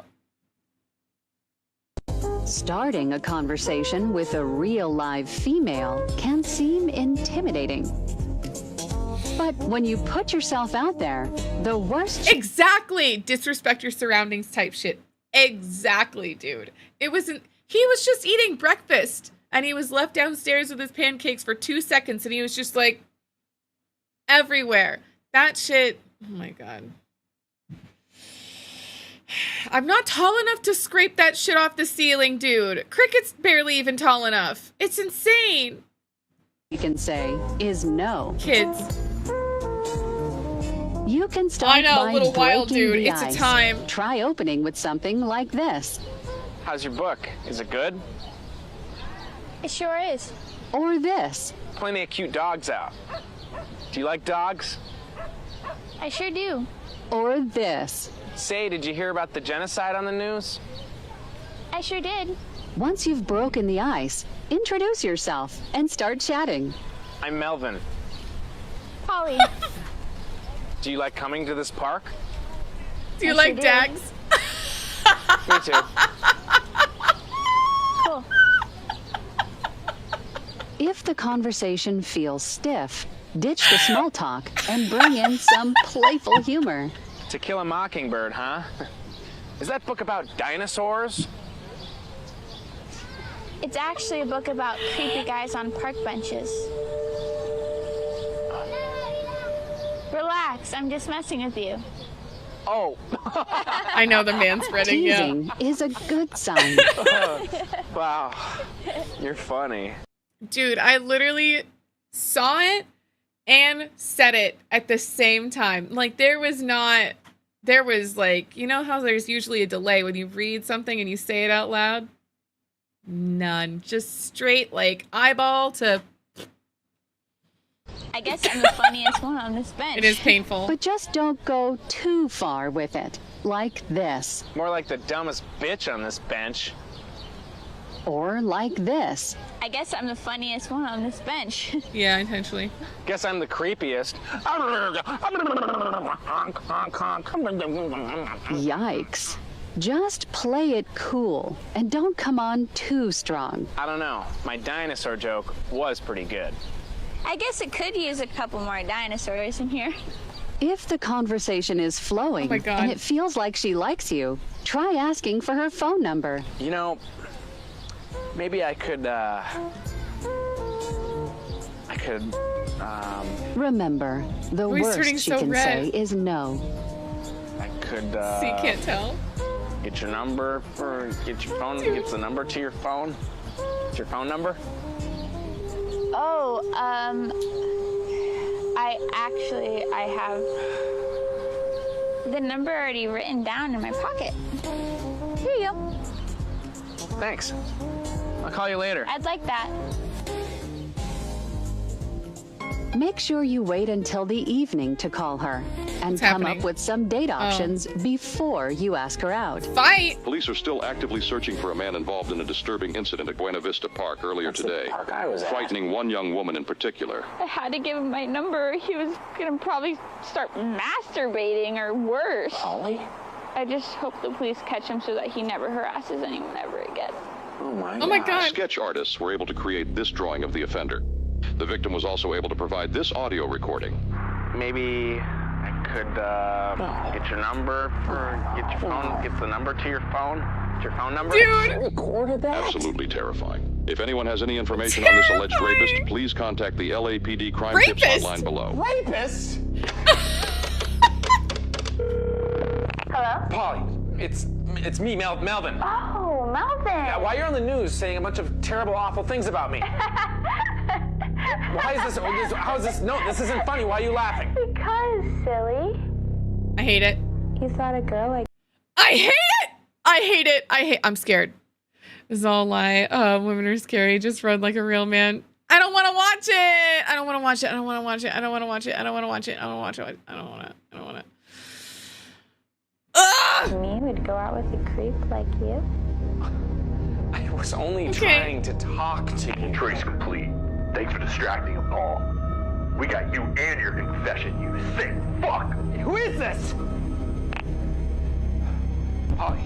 Starting a conversation with a real live female can seem intimidating. But when you put yourself out there, the worst... Exactly! Disrespect your surroundings type shit. Exactly, dude. He was just eating breakfast, and he was left downstairs with his pancakes for 2 seconds, and he was just, like, everywhere. That shit... Oh, my God. I'm not tall enough to scrape that shit off the ceiling, dude. Cricket's barely even tall enough. It's insane. You can say is no. Kids. You can start by little wild breaking dude. the It's ice. a time. Try opening with something like this. How's your book? Is it good? It sure is. Or this. Plenty of cute dogs out. Do you like dogs? I sure do. Or this. Say, did you hear about the genocide on the news? I sure did. Once you've broken the ice, introduce yourself and start chatting. I'm Melvin. Polly. Do you like coming to this park? Do you like Dags? Me too. Cool. If the conversation feels stiff, ditch the small talk and bring in some playful humor. To Kill a Mockingbird, huh? Is that book about dinosaurs? It's actually a book about creepy guys on park benches. Relax, I'm just messing with you. Oh. I know the man's spreading. Teasing is a good sign. Wow. You're funny. Dude, I literally saw it and said it at the same time. Like, there was like, you know how there's usually a delay when you read something and you say it out loud? None. Just straight, like, eyeball to... I guess I'm the funniest one on this bench. It is painful. But just don't go too far with it. Like this. More like the dumbest bitch on this bench. Or like this. I guess I'm the funniest one on this bench. Yeah, intentionally. Guess I'm the creepiest. Yikes. Just play it cool and don't come on too strong. I don't know. My dinosaur joke was pretty good. I guess it could use a couple more dinosaurs in here. If the conversation is flowing and it feels like she likes you, try asking for her phone number. You know, maybe I could, Remember, the worst she can say is no. I could, See, can't tell. Get your number get your phone, get the number to your phone. What's your phone number? Oh, I have the number already written down in my pocket. Here you go. Thanks. I'll call you later. I'd like that. Make sure you wait until the evening to call her and come up with some date options before you ask her out. Fight! Police are still actively searching for a man involved in a disturbing incident at Buena Vista Park earlier today, frightening one young woman in particular. I had to give him my number. He was gonna probably start masturbating or worse. Holly? I just hope the police catch him so that he never harasses anyone ever again. Oh my God. Sketch artists were able to create this drawing of the offender. The victim was also able to provide this audio recording. Maybe I could get your number get your phone, get the number to your phone. Get your phone number. Dude! Recorded that? Absolutely terrifying. If anyone has any information on this alleged rapist, please contact the LAPD Crime Tips hotline below. Rapist? Hello? Polly, it's me, Melvin. Oh, Melvin. Yeah, why you're on the news saying a bunch of terrible, awful things about me? Why is this? How is this? No, this isn't funny. Why are you laughing? Because, silly. I hate it. You thought a girl like... I hate it! I hate it. I'm scared. This is all a lie. Women are scary. Just run like a real man. I don't want to watch it. I don't want to watch it. I don't want to watch it. I don't want to watch it. I don't want to watch it. I don't want to watch it. I don't want to. I don't want to. Me would go out with a creep like you? I was only trying to talk to you. Trace complete. Thanks for distracting them all. We got you and your confession, you sick fuck. Who is this? Polly.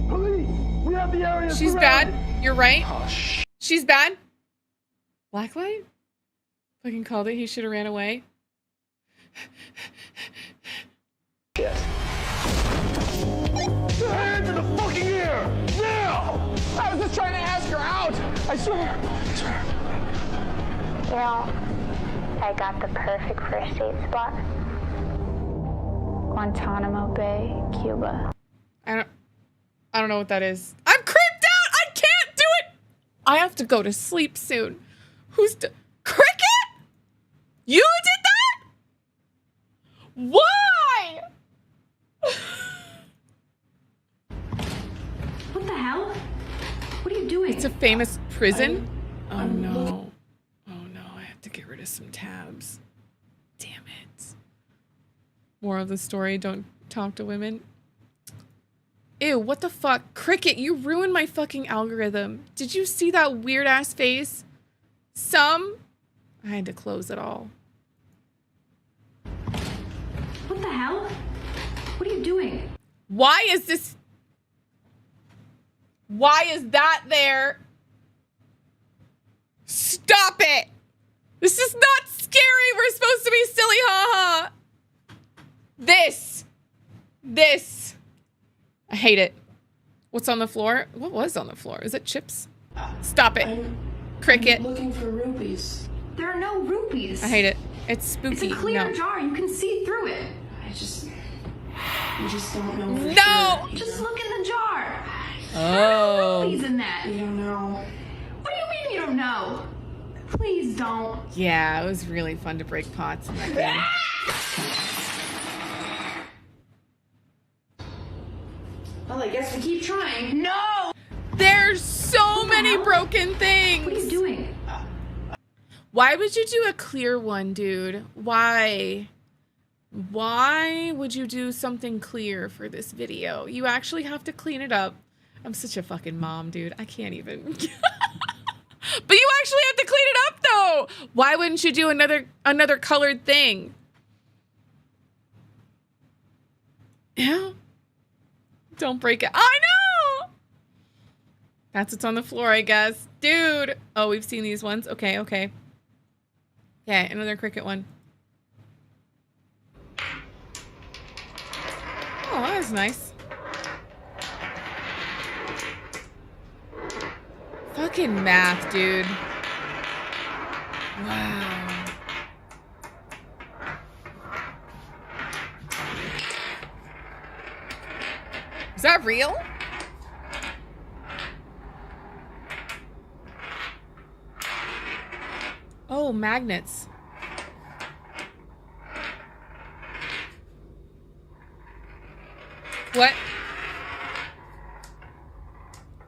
Police! We have the area She's surrounded. bad. You're right. She's bad. Blacklight? Fucking called it. He should have ran away. Yes. Hands in the fucking air! Now! I was just trying to ask her out. I swear. You know, I got the perfect first date spot. Guantanamo Bay, Cuba. I don't know what that is. I'm creeped out! I can't do it! I have to go to sleep soon. Cricket? You did that? Why? What the hell? What are you doing? It's a famous prison? Oh no. Oh no, I have to get rid of some tabs. Damn it. More of the story, don't talk to women. Ew, what the fuck? Cricket, you ruined my fucking algorithm. Did you see that weird ass face? I had to close it all. What the hell? What are you doing? Why is this? Why is that there? Stop it! This is not scary. We're supposed to be silly, haha. This. I hate it. What's on the floor? What was on the floor? Is it chips? Stop it. Cricket. I'm looking for rupees. There are no rupees. I hate it. It's spooky. It's a clear No. jar. You can see through it. I just don't know for No! sure. Just look in the jar. Oh. Please in that. You don't know. What do you mean you don't know? Please don't. Yeah, it was really fun to break pots in that game. Well, I guess we keep trying. No! There's so many broken things. What are you doing? Why would you do a clear one, dude? Why? Why would you do something clear for this video? You actually have to clean it up. I'm such a fucking mom, dude. I can't even. But you actually have to clean it up, though. Why wouldn't you do another colored thing? Yeah. Don't break it. I know. That's what's on the floor, I guess. Dude. Oh, we've seen these ones. Okay, okay. Okay, another cricket one. Oh, that was nice. Fucking math, dude. Wow. Is that real? Oh, magnets. What?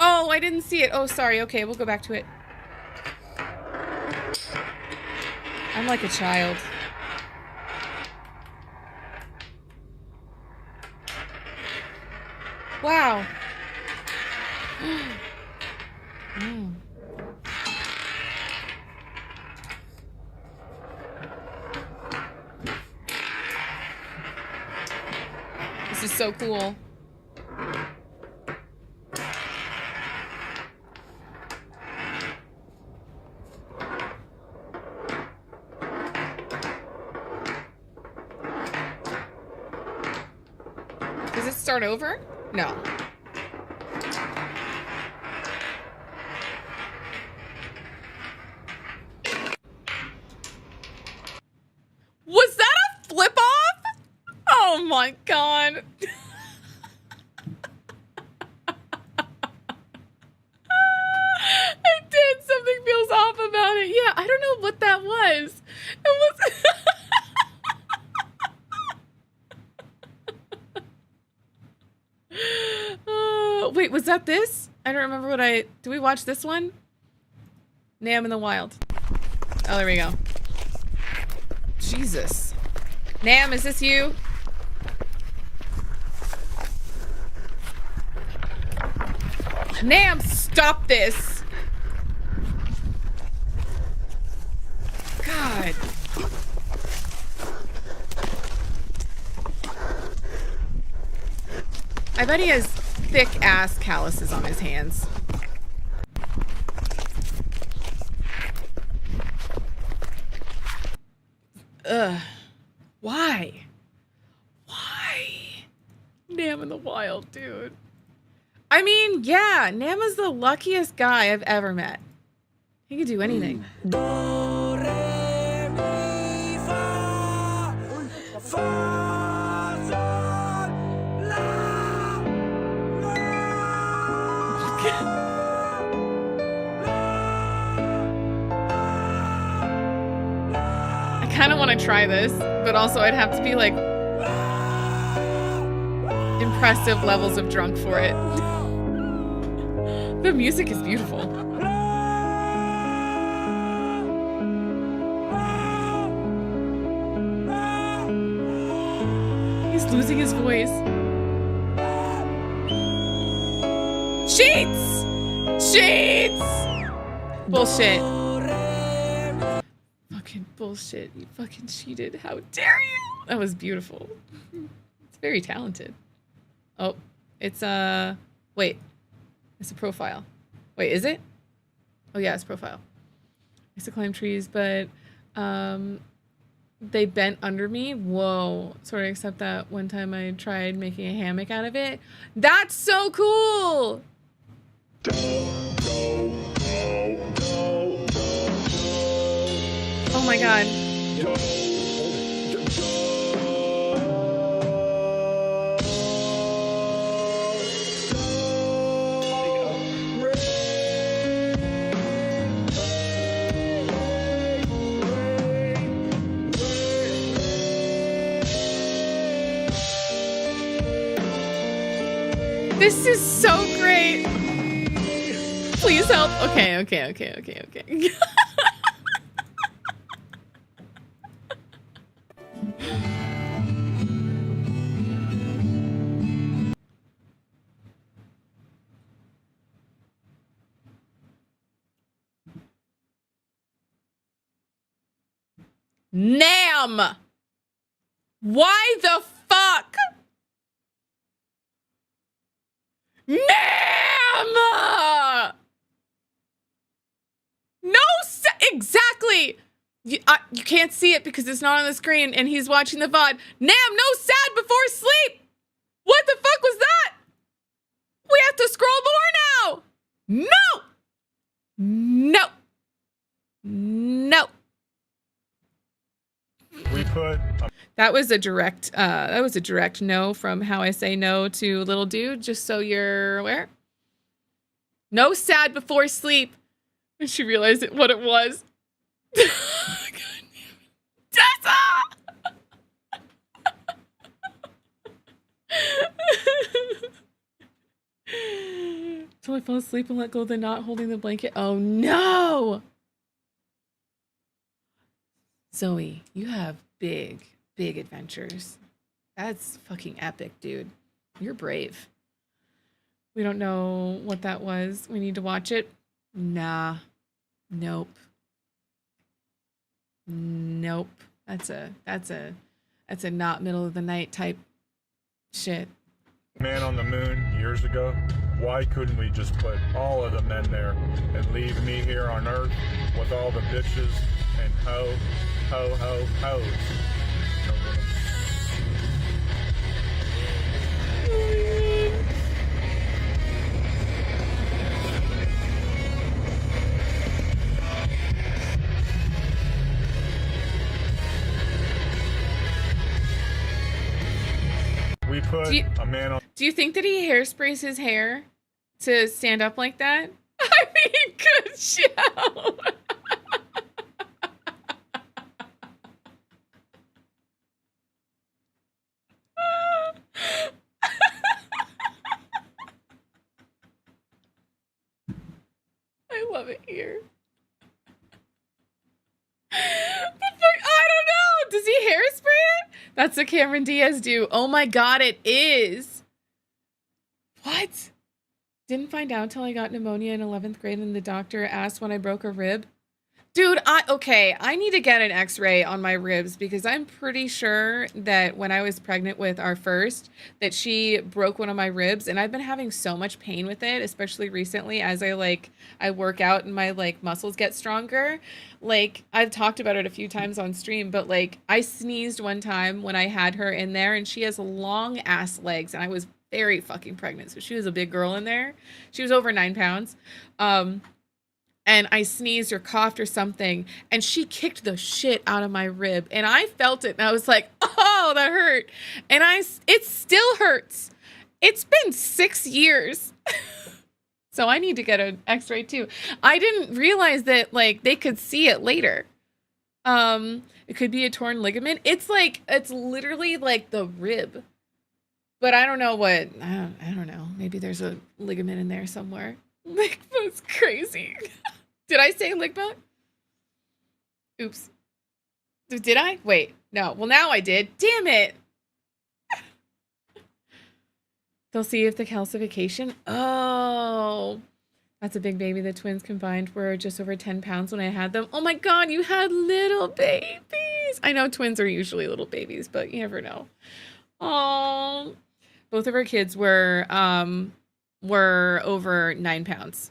Oh, I didn't see it. Oh, sorry. Okay, we'll go back to it. I'm like a child. Wow. Mm. This is so cool. Does it start over? No. Was that a flip off? Oh my god. I did. Something feels off about it. Yeah, I don't know what that was. It was... wait, was that this? I don't remember what I... Did we watch this one? Nam in the Wild. Oh, there we go. Jesus. Nam, is this you? Nam, stop this! God. I bet he has thick ass calluses on his hands. Ugh. Why? Why? Nam in the Wild, dude. I mean, yeah, Nam is the luckiest guy I've ever met. He can do anything. I kind of want to try this, but also I'd have to be like impressive levels of drunk for it. The music is beautiful. He's losing his voice. Cheats! Cheats! Bullshit. Fucking bullshit. You fucking cheated. How dare you? That was beautiful. It's very talented. Oh, it's wait. It's a profile. Wait, is it? Oh yeah, it's profile. I used to climb trees, but they bent under me. Whoa. Sort of except that one time I tried making a hammock out of it. That's so cool! Oh my god. This is so great. Please help. Okay. Nam! Why the fuck? Nam! No, exactly. You can't see it because it's not on the screen and he's watching the VOD. Nam, no sad before sleep. What the fuck was that? We have to scroll more now. No. We put that was a direct no from How I Say No to Little Dude, just so you're aware. No sad before sleep. And she realized what it was. Tessa! Till I fall asleep and let go of the knot holding the blanket. Oh no! Zoe, you have big adventures. That's fucking epic, dude. You're brave. We don't know what that was. We need to watch it. Nah. Nope. That's a not middle of the night type shit. Man on the Moon years ago. Why couldn't we just put all of the men there and leave me here on Earth with all the bitches and hoes? We put a man on. Do you think that he hairsprays his hair to stand up like that? I mean, good show. I love it here. I don't know. Does he hairspray it? That's what Cameron Diaz do. Oh my god, it is. What? Didn't find out till I got pneumonia in 11th grade and the doctor asked when I broke a rib. Dude, I need to get an x-ray on my ribs because I'm pretty sure that when I was pregnant with our first, that she broke one of my ribs and I've been having so much pain with it, especially recently as I work out and my muscles get stronger. I've talked about it a few times on stream, but I sneezed one time when I had her in there and she has long ass legs and I was very fucking pregnant. So she was a big girl in there. She was over 9 pounds. And I sneezed or coughed or something, and she kicked the shit out of my rib, and I felt it, and I was like, oh, that hurt. And it still hurts. It's been 6 years. So I need to get an x-ray too. I didn't realize that they could see it later. It could be a torn ligament. It's literally the rib. But I don't know what, I don't know. Maybe there's a ligament in there somewhere. That's crazy. Did I say ligament? Oops. Did I? Wait, no. Well, now I did. Damn it. They'll see if the calcification. Oh, that's a big baby. The twins combined were just over 10 pounds when I had them. Oh my God, you had little babies. I know twins are usually little babies, but you never know. Oh, both of our kids were over 9 pounds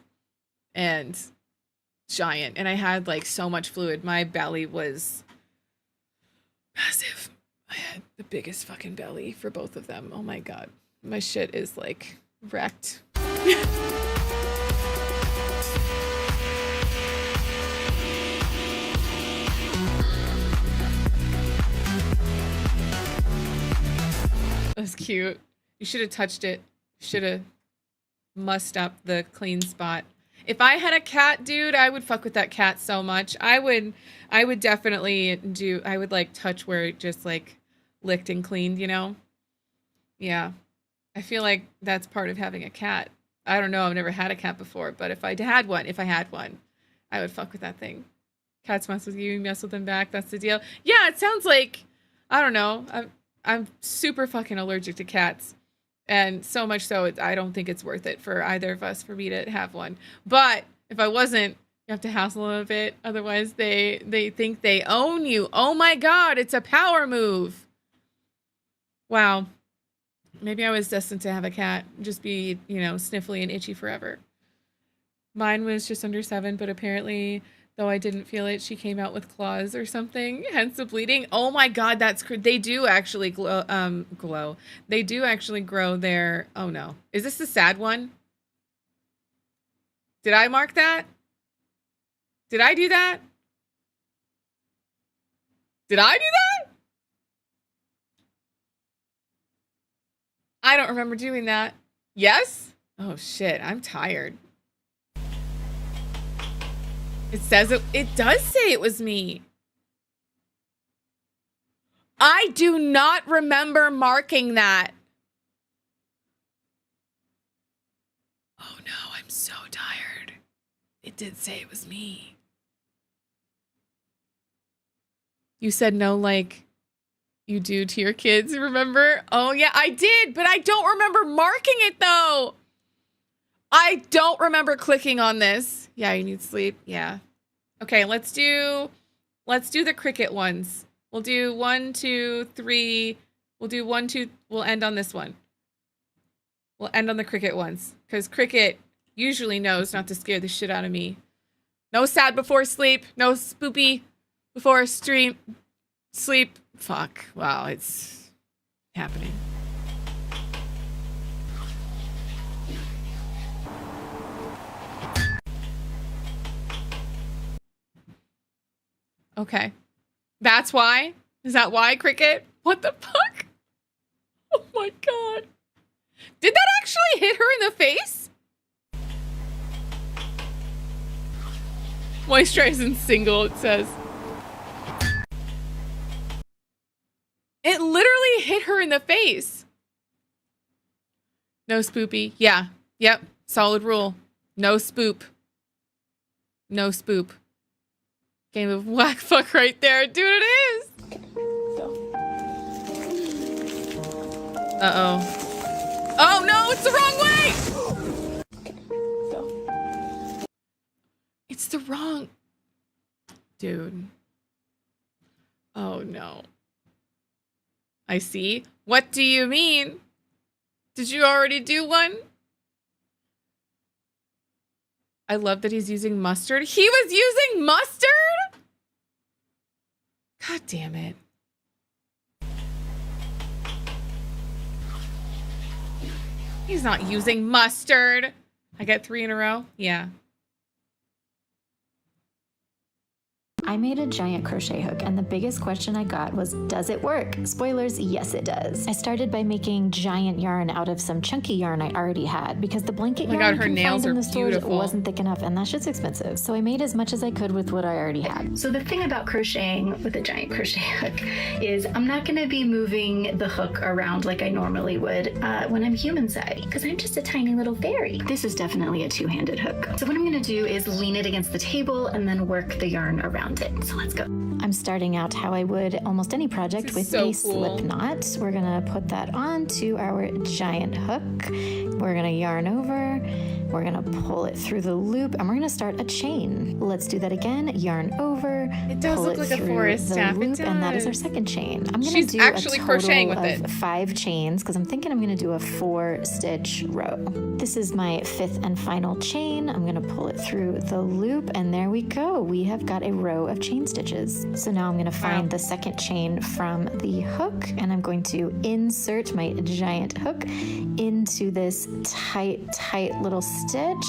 and giant. And I had so much fluid. My belly was massive. I had the biggest fucking belly for both of them. Oh my God. My shit is wrecked. That's cute. You should have touched it. Should have mussed up the clean spot. If I had a cat, dude, I would fuck with that cat so much. I would definitely do. I would touch where it just licked and cleaned, you know? Yeah. I feel like that's part of having a cat. I don't know. I've never had a cat before, but if I had one, I would fuck with that thing. Cats mess with you, mess with them back. That's the deal. Yeah, it sounds like, I don't know. I'm super fucking allergic to cats. And so much so, I don't think it's worth it for either of us for me to have one. But if I wasn't, you have to hassle them a bit. Otherwise, they think they own you. Oh my God, it's a power move. Wow. Maybe I was destined to have a cat. Just be, sniffly and itchy forever. Mine was just under 7, but apparently, though I didn't feel it, she came out with claws or something, hence the bleeding. Oh my God, that's they do actually glow. They do actually grow their. Oh no, is this the sad one? Did I mark that? Did I do that? Did I do that? I don't remember doing that. Yes? Oh shit, I'm tired. It says it does say it was me. I do not remember marking that. Oh no, I'm so tired. It did say it was me. You said no like you do to your kids, remember? Oh yeah, I did, but I don't remember marking it though. I don't remember clicking on this. Yeah, you need sleep. Yeah. Okay, let's do the cricket ones. We'll do 1, 2, 3. We'll do 1, 2. We'll end on this one. We'll end on the cricket ones. Because cricket usually knows not to scare the shit out of me. No sad before sleep. No spoopy before sleep. Fuck. Wow, it's happening. Okay. That's why? Is that why, cricket? What the fuck? Oh my God. Did that actually hit her in the face? Moisturizing single, it says. It literally hit her in the face. No spoopy. Yeah. Yep. Solid rule. No spoop. No spoop. Game of whack fuck right there. Dude, it is. Uh-oh. Oh no, it's the wrong way! It's the wrong... Dude. Oh no. I see. What do you mean? Did you already do one? I love that he's using mustard. He was using mustard? God damn it. He's not using mustard. I get 3 in a row? Yeah. I made a giant crochet hook, and the biggest question I got was, does it work? Spoilers, yes it does. I started by making giant yarn out of some chunky yarn I already had, because the blanket yarn you can find in the stores wasn't thick enough, and that shit's expensive. So I made as much as I could with what I already had. So the thing about crocheting with a giant crochet hook is I'm not going to be moving the hook around like I normally would when I'm human side, because I'm just a tiny little fairy. This is definitely a two-handed hook. So what I'm going to do is lean it against the table and then work the yarn around it. So let's go. I'm starting out how I would almost any project with a slip knot. We're gonna put that onto our giant hook. We're gonna yarn over. We're gonna pull it through the loop, and we're gonna start a chain. Let's do that again. Yarn over. It does look like a forest staff. Loop, and that is our second chain. I'm gonna She's do actually a crocheting total with of it. 5 chains because I'm thinking I'm gonna do a 4-stitch row. This is my 5th and final chain. I'm gonna pull it through the loop, and there we go. We have got a row of chain stitches. So now I'm gonna find the second chain from the hook, and I'm going to insert my giant hook into this tight little stitch,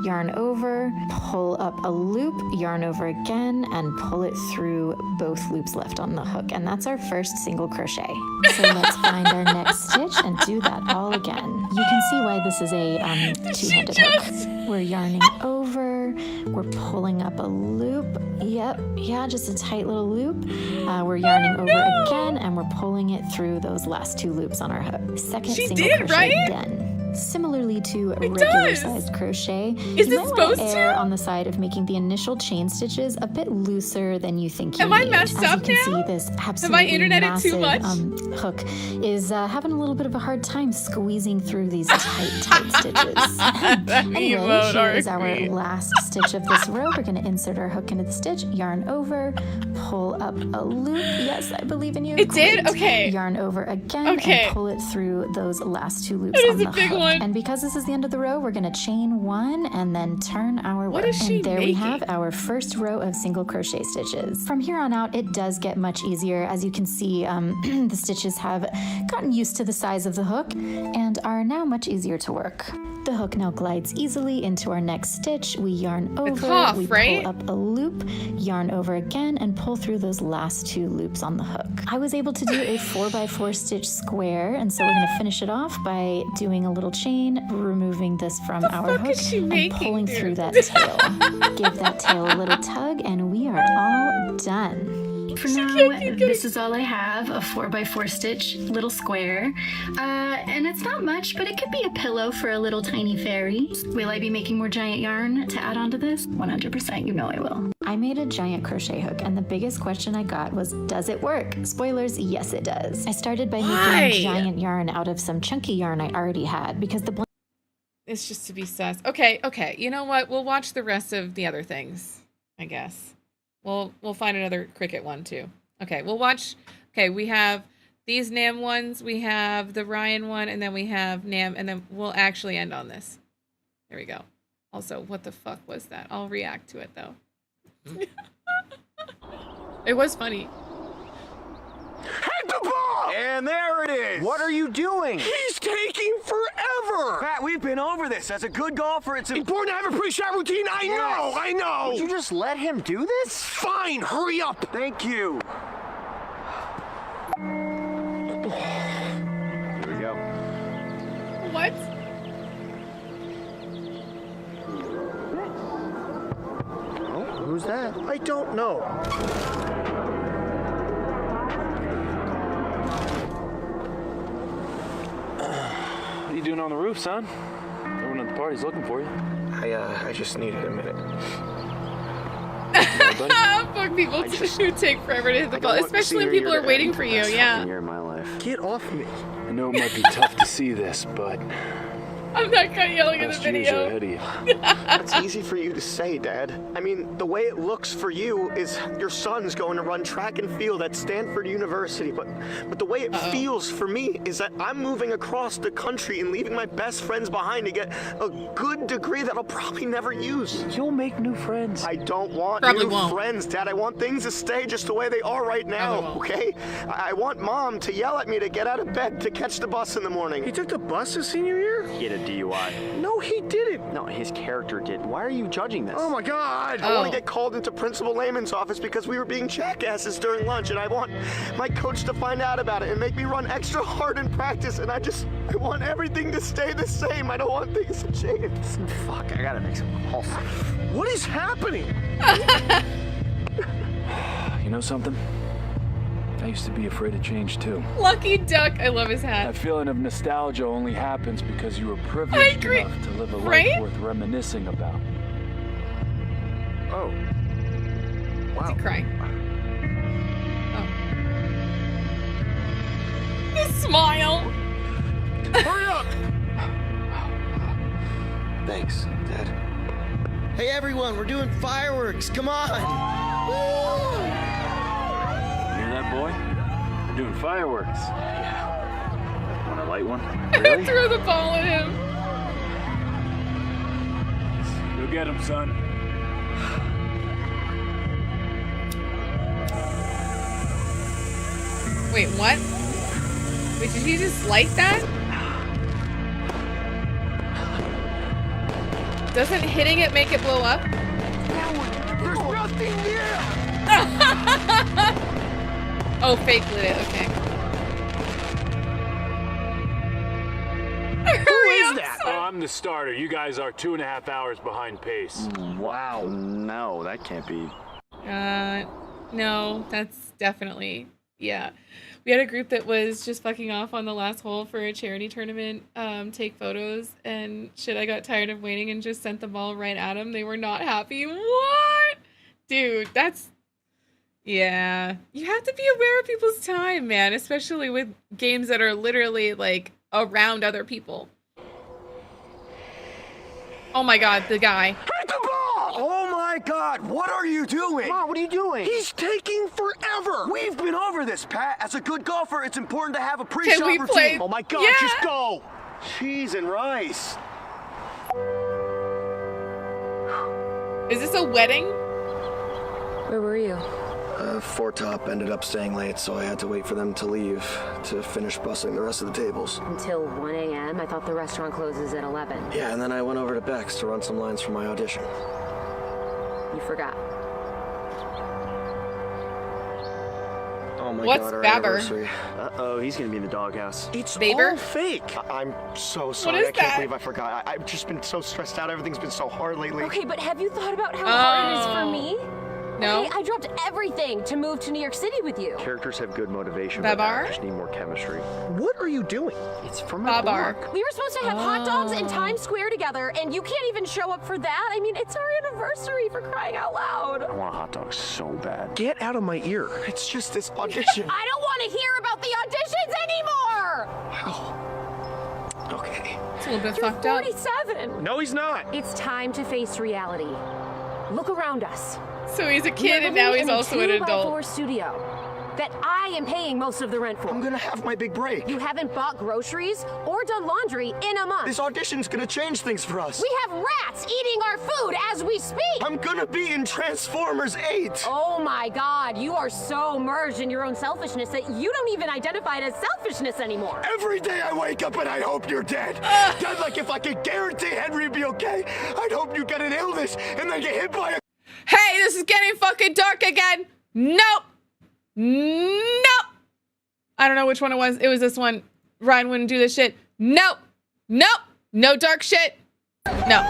yarn over, pull up a loop, yarn over again, and pull it through both loops left on the hook. And that's our first single crochet. So let's find our next stitch and do that all again. You can see why this is a two-handed hook. We're yarning over. We're pulling up a loop. Yep, yeah, just a tight little loop. We're yarning over again, and we're pulling it through those last 2 loops on our hook. Second single crochet done. Similarly to a regular sized crochet, you might want to err on the side of making the initial chain stitches a bit looser than you think you need. Am I messed up As you can now? see, this absolutely interneted too massive much? hook is having a little bit of a hard time squeezing through these tight stitches. Anyway, emote here is our queen. last stitch of this row. We're going to insert our hook into the stitch, yarn over, pull up a loop. Yes, I believe in you. It did? Great. Okay. Yarn over again Okay. and pull it through those last 2 loops That on is a the big hook. one. And because this is the end of the row, we're going to chain 1 and then turn our What work. is she And there we making? have our first row of single crochet stitches. From here on out, it does get much easier. As you can see, the stitches have gotten used to the size of the hook and are now much easier to work. The hook now glides easily into our next stitch. We yarn over, off, we right? pull up a loop, yarn over again, and pull through those last 2 loops on the hook. I was able to do a 4x4 stitch square, and so we're going to finish it off by doing a little chain, removing this from our hook, and pulling through that tail. Give that tail a little tug, and we are all done. For now, this is all I have, a 4x4 stitch little square. And it's not much, but it could be a pillow for a little tiny fairy. Will I be making more giant yarn to add onto this? 100%, you know I will. I made a giant crochet hook, and the biggest question I got was, does it work? Spoilers, yes it does. I started by making giant yarn out of some chunky yarn I already had, because the It's just to be sus. Okay. You know what? We'll watch the rest of the other things, I guess. We'll find another Cricut one too. Okay, we'll watch. Okay, we have these Nam ones, we have the Ryan one, and then we have Nam, and then we'll actually end on this. There we go. Also, what the fuck was that? I'll react to it though. It was funny. Hit the ball! And there it is! What are you doing? He's taking forever! Pat, we've been over this. As a good golfer, it's important to have a pre-shot routine. I know! Would you just let him do this? Fine, hurry up! Thank you. Here we go. What? Oh, who's that? I don't know. What are you doing on the roof, son? Everyone at the party's looking for you. I just needed a minute. Fuck people who take forever to hit the ball, especially when people are waiting for you. Yeah. Year in my life. Get off me. I know it might be tough to see this, but I'm not kind of yelling in the best years are video. ahead of you. That's easy for you to say, Dad. I mean, the way it looks for you is your son's going to run track and field at Stanford University, but the way it feels for me is that I'm moving across the country and leaving my best friends behind to get a good degree that I'll probably never use. You'll make new friends. I don't want Probably new won't. friends, Dad. I want things to stay just the way they are right now, okay? I want Mom to yell at me to get out of bed to catch the bus in the morning. He took the bus his senior year? He had a DUI. No, he didn't. No, his character did. Why are you judging this? Oh my God! I want to get called into Principal Lehman's office because we were being jackasses during lunch, and I want my coach to find out about it and make me run extra hard in practice, and I want everything to stay the same. I don't want things to change. Fuck, I gotta make some calls. What is happening? You know something? I used to be afraid of change too. Lucky duck. I love his hat. That feeling of nostalgia only happens because you were privileged enough to live a life Right? worth reminiscing about. Oh. Is he crying? Oh. The smile. Hurry up! Thanks, Dad. Hey everyone, we're doing fireworks. Come on! Hear that, boy? We're doing fireworks. Yeah. Want to light one? Really? Throw the ball at him. Go get him, son. Wait, what? Wait, did he just light that? Doesn't hitting it make it blow up? There's nothing there! Oh, fake lit it. Okay. Who is that? I'm the starter. You guys are 2.5 hours behind pace. Wow. No, that can't be. No, that's definitely, yeah. We had a group that was just fucking off on the last hole for a charity tournament, take photos, and shit, I got tired of waiting and just sent the ball right at them. They were not happy. What? Dude, that's, yeah. You have to be aware of people's time, man, especially with games that are literally, like, around other people. Oh my god, the guy. Hit the ball! Oh my god, what are you doing? Come on, what are you doing? He's taking forever! We've been over this, Pat. As a good golfer, it's important to have a pre-shot Can we routine. play? Oh my god, Yeah! just go! Cheese and rice. Is this a wedding? Where were you? Foretop ended up staying late, so I had to wait for them to leave to finish bussing the rest of the tables. Until 1 a.m.? I thought the restaurant closes at 11. Yeah, and then I went over to Beck's to run some lines for my audition. You forgot. Oh my What's god, our Babber? anniversary. Uh-oh, he's gonna be in the doghouse. It's Baber? all fake. I'm so sorry. is I can't that? believe I forgot. I've just been so stressed out. Everything's been so hard lately. Okay, but have you thought about how hard it is for me? No. Okay, I dropped everything to move to New York City with you. Characters have good motivation, Babar? but just need more chemistry. What are you doing? It's from my Babar. book. We were supposed to have hot dogs in Oh. Times Square together, and you can't even show up for that? I mean, it's our anniversary, for crying out loud. I want a hot dog so bad. Get out of my ear. It's just this audition. I don't want to hear about the auditions anymore! Okay. It's a little bit You're fucked up. 47. No, he's not. It's time to face reality. Look around us. So he's a We kid are and now living he's in a also an 2x4 adult. studio that I am paying most of the rent for. I'm gonna have my big break. You haven't bought groceries or done laundry in a month. This audition's gonna change things for us. We have rats eating our food as we speak. I'm gonna be in Transformers 8. Oh my god, you are so merged in your own selfishness that you don't even identify it as selfishness anymore. Every day I wake up and I hope you're dead. Dead, like if I could guarantee Henry would be okay, I'd hope you get an illness and then get hit by a... Hey, this is getting fucking dark again. Nope. Nope. I don't know which one it was. It was this one. Ryan wouldn't do this shit. Nope. Nope. No dark shit. No.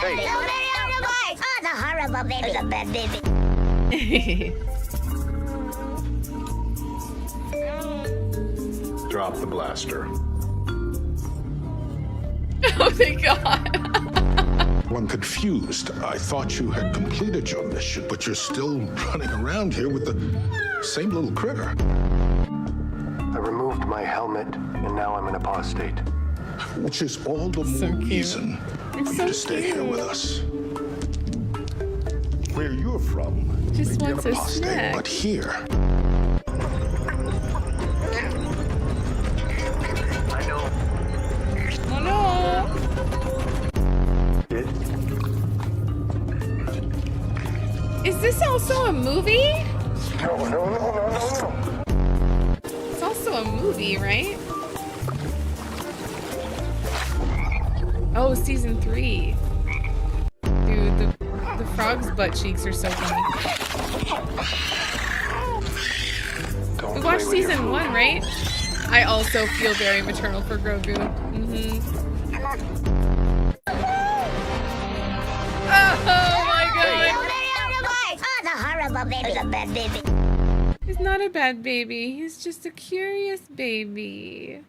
Hey. Oh, the horrible baby. The bad baby. Drop the blaster. Oh my god. I'm confused. I thought you had completed your mission, but you're still running around here with the same little critter. I removed my helmet, and now I'm in a pause state. Which is all the more reason for you to stay here with us. Where you're from, Just maybe wants an a apostate, snack. but here, I know. Oh no. Did? Is this also a movie? No. It's also a movie, right? Oh, season 3. Dude, the frog's butt cheeks are so funny. We watched season 1, right? I also feel very maternal for Grogu. Oh my god! Oh, the horrible baby. The bad baby. He's not a bad baby. He's just a curious baby.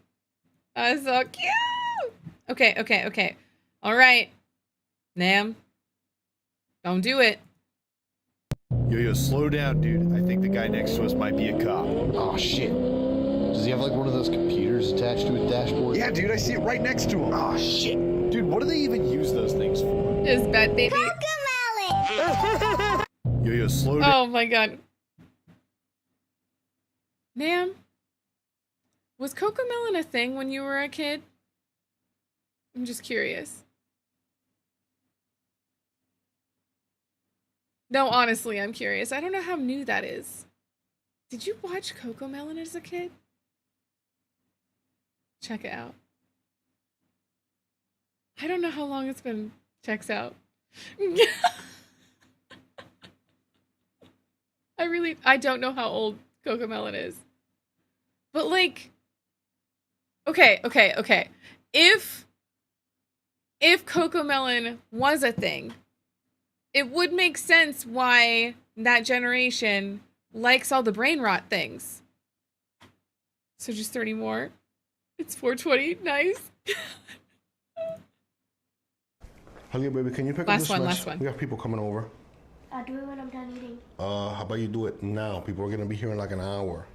Oh, so cute! Okay. All right. Nam. Don't do it. Yo, slow down, dude. I think the guy next to us might be a cop. Oh, shit. Does he have like one of those computers attached to his dashboard? Yeah, dude, I see it right next to him. Oh, shit. Dude, what do they even use those things for? Just bad baby. Yo, slow down. Oh my god. Nam, was Cocomelon a thing when you were a kid? I'm just curious. No, honestly, I'm curious. I don't know how new that is. Did you watch Cocomelon as a kid? Check it out. I don't know how long it's been. Checks out. I don't know how old Cocomelon is. But like, Okay. If Cocomelon was a thing, it would make sense why that generation likes all the brain rot things. So just 30 more. It's 4:20. Nice. Halia, baby, can you pick up this mess? Last one. We have people coming over. I'll do it when I'm done eating. How about you do it now? People are gonna be here in like an hour.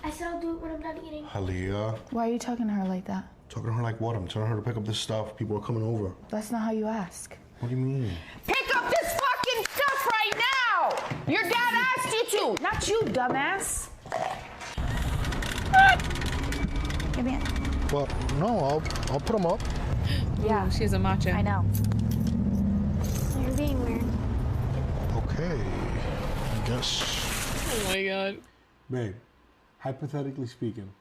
I said I'll do it when I'm done eating. Halia. Why are you talking to her like that? Talking to her like what? I'm telling her to pick up this stuff. People are coming over. That's not how you ask. What do you mean? Pick up this fucking stuff right now! Your dad asked you to, not you, dumbass. Give me it. Well, no, I'll put them up. Yeah, she's a matcha. I know. You're being weird. Okay, I guess. Oh my god. Babe, hypothetically speaking,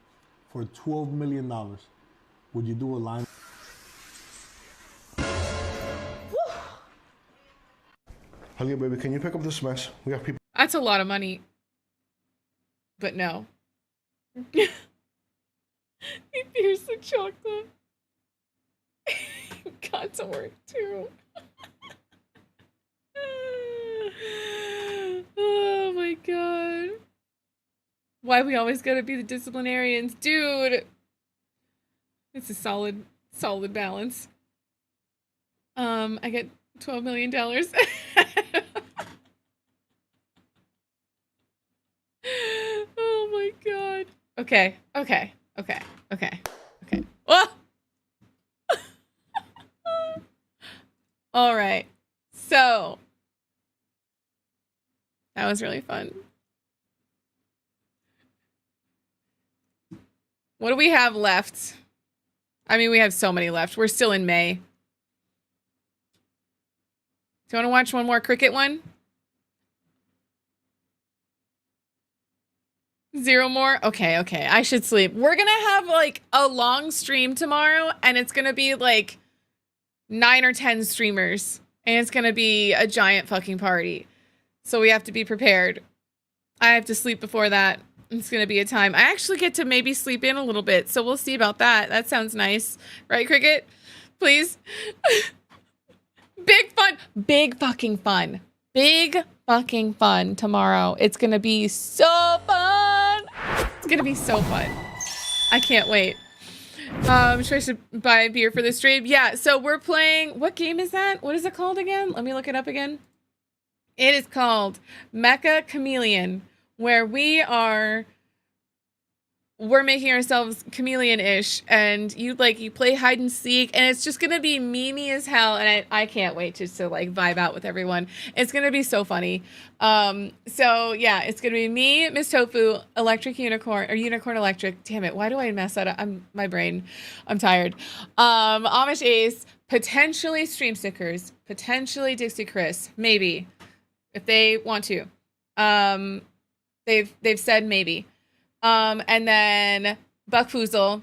for $12 million, would you do a line? Halia, baby, can you pick up this mess? We have people. That's a lot of money. But no. Here's the chocolate. Got to work too. Oh my god. Why we always gotta be the disciplinarians? Dude. It's a solid balance. I get $12 million. Oh my god. Okay. Oh! All right. So that was really fun. What do we have left? I mean, we have so many left. We're still in May. Do you want to watch one more cricket one? 0 more? Okay. I should sleep. We're gonna have like a long stream tomorrow, and it's gonna be like 9 or 10 streamers, and it's gonna be a giant fucking party. So we have to be prepared. I have to sleep before that. It's gonna be a time. I actually get to maybe sleep in a little bit, so we'll see about that. That sounds nice. Right, Cricket? Please? Big fun. Big fucking fun. Big fucking fun tomorrow. It's gonna be so fun. It's gonna be so fun. I can't wait. I'm sure I should buy a beer for this stream. Yeah, so we're playing, what game is that? What is it called again? Let me look it up again. It is called Mecha Chameleon, where we're making ourselves chameleon-ish, and you play hide and seek, and it's just gonna be memey as hell, and I can't wait to like vibe out with everyone. It's gonna be so funny. So yeah, it's gonna be me, Miss Tofu, Electric Unicorn, or Unicorn Electric. Damn it, why do I mess that up? My brain. I'm tired. Amish Ace, potentially Stream Stickers, potentially Dixie Chris, maybe, if they want to. They've said maybe. And then Buckfoozle,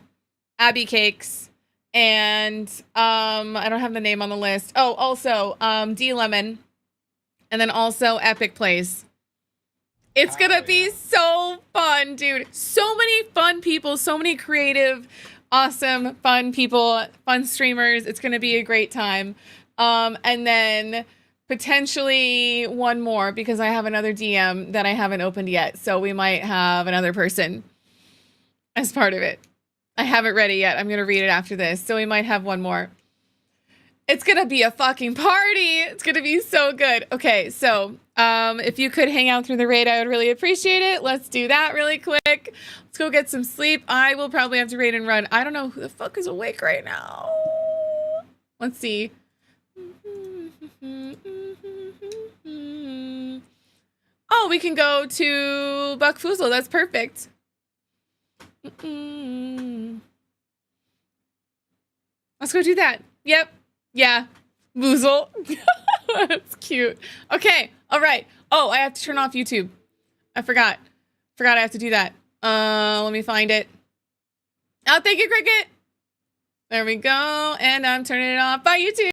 Abby Cakes, and I don't have the name on the list. Oh, also D Lemon, and then also Epic Plays. It's gonna be so fun, dude. So many fun people, so many creative, awesome, fun people, fun streamers. It's gonna be a great time. And then potentially one more, because I have another DM that I haven't opened yet. So we might have another person as part of it. I have it ready yet. I'm going to read it after this. So we might have one more. It's going to be a fucking party. It's going to be so good. Okay, so if you could hang out through the raid, I would really appreciate it. Let's do that really quick. Let's go get some sleep. I will probably have to raid and run. I don't know who the fuck is awake right now. Let's see. Oh, we can go to Buckfoozle. That's perfect. Let's go do that. Yep. Yeah. Boozle. That's cute. Okay. All right. Oh, I have to turn off YouTube. I forgot. I have to do that. Let me find it. Oh, thank you, Cricket. There we go. And I'm turning it off. Bye, YouTube.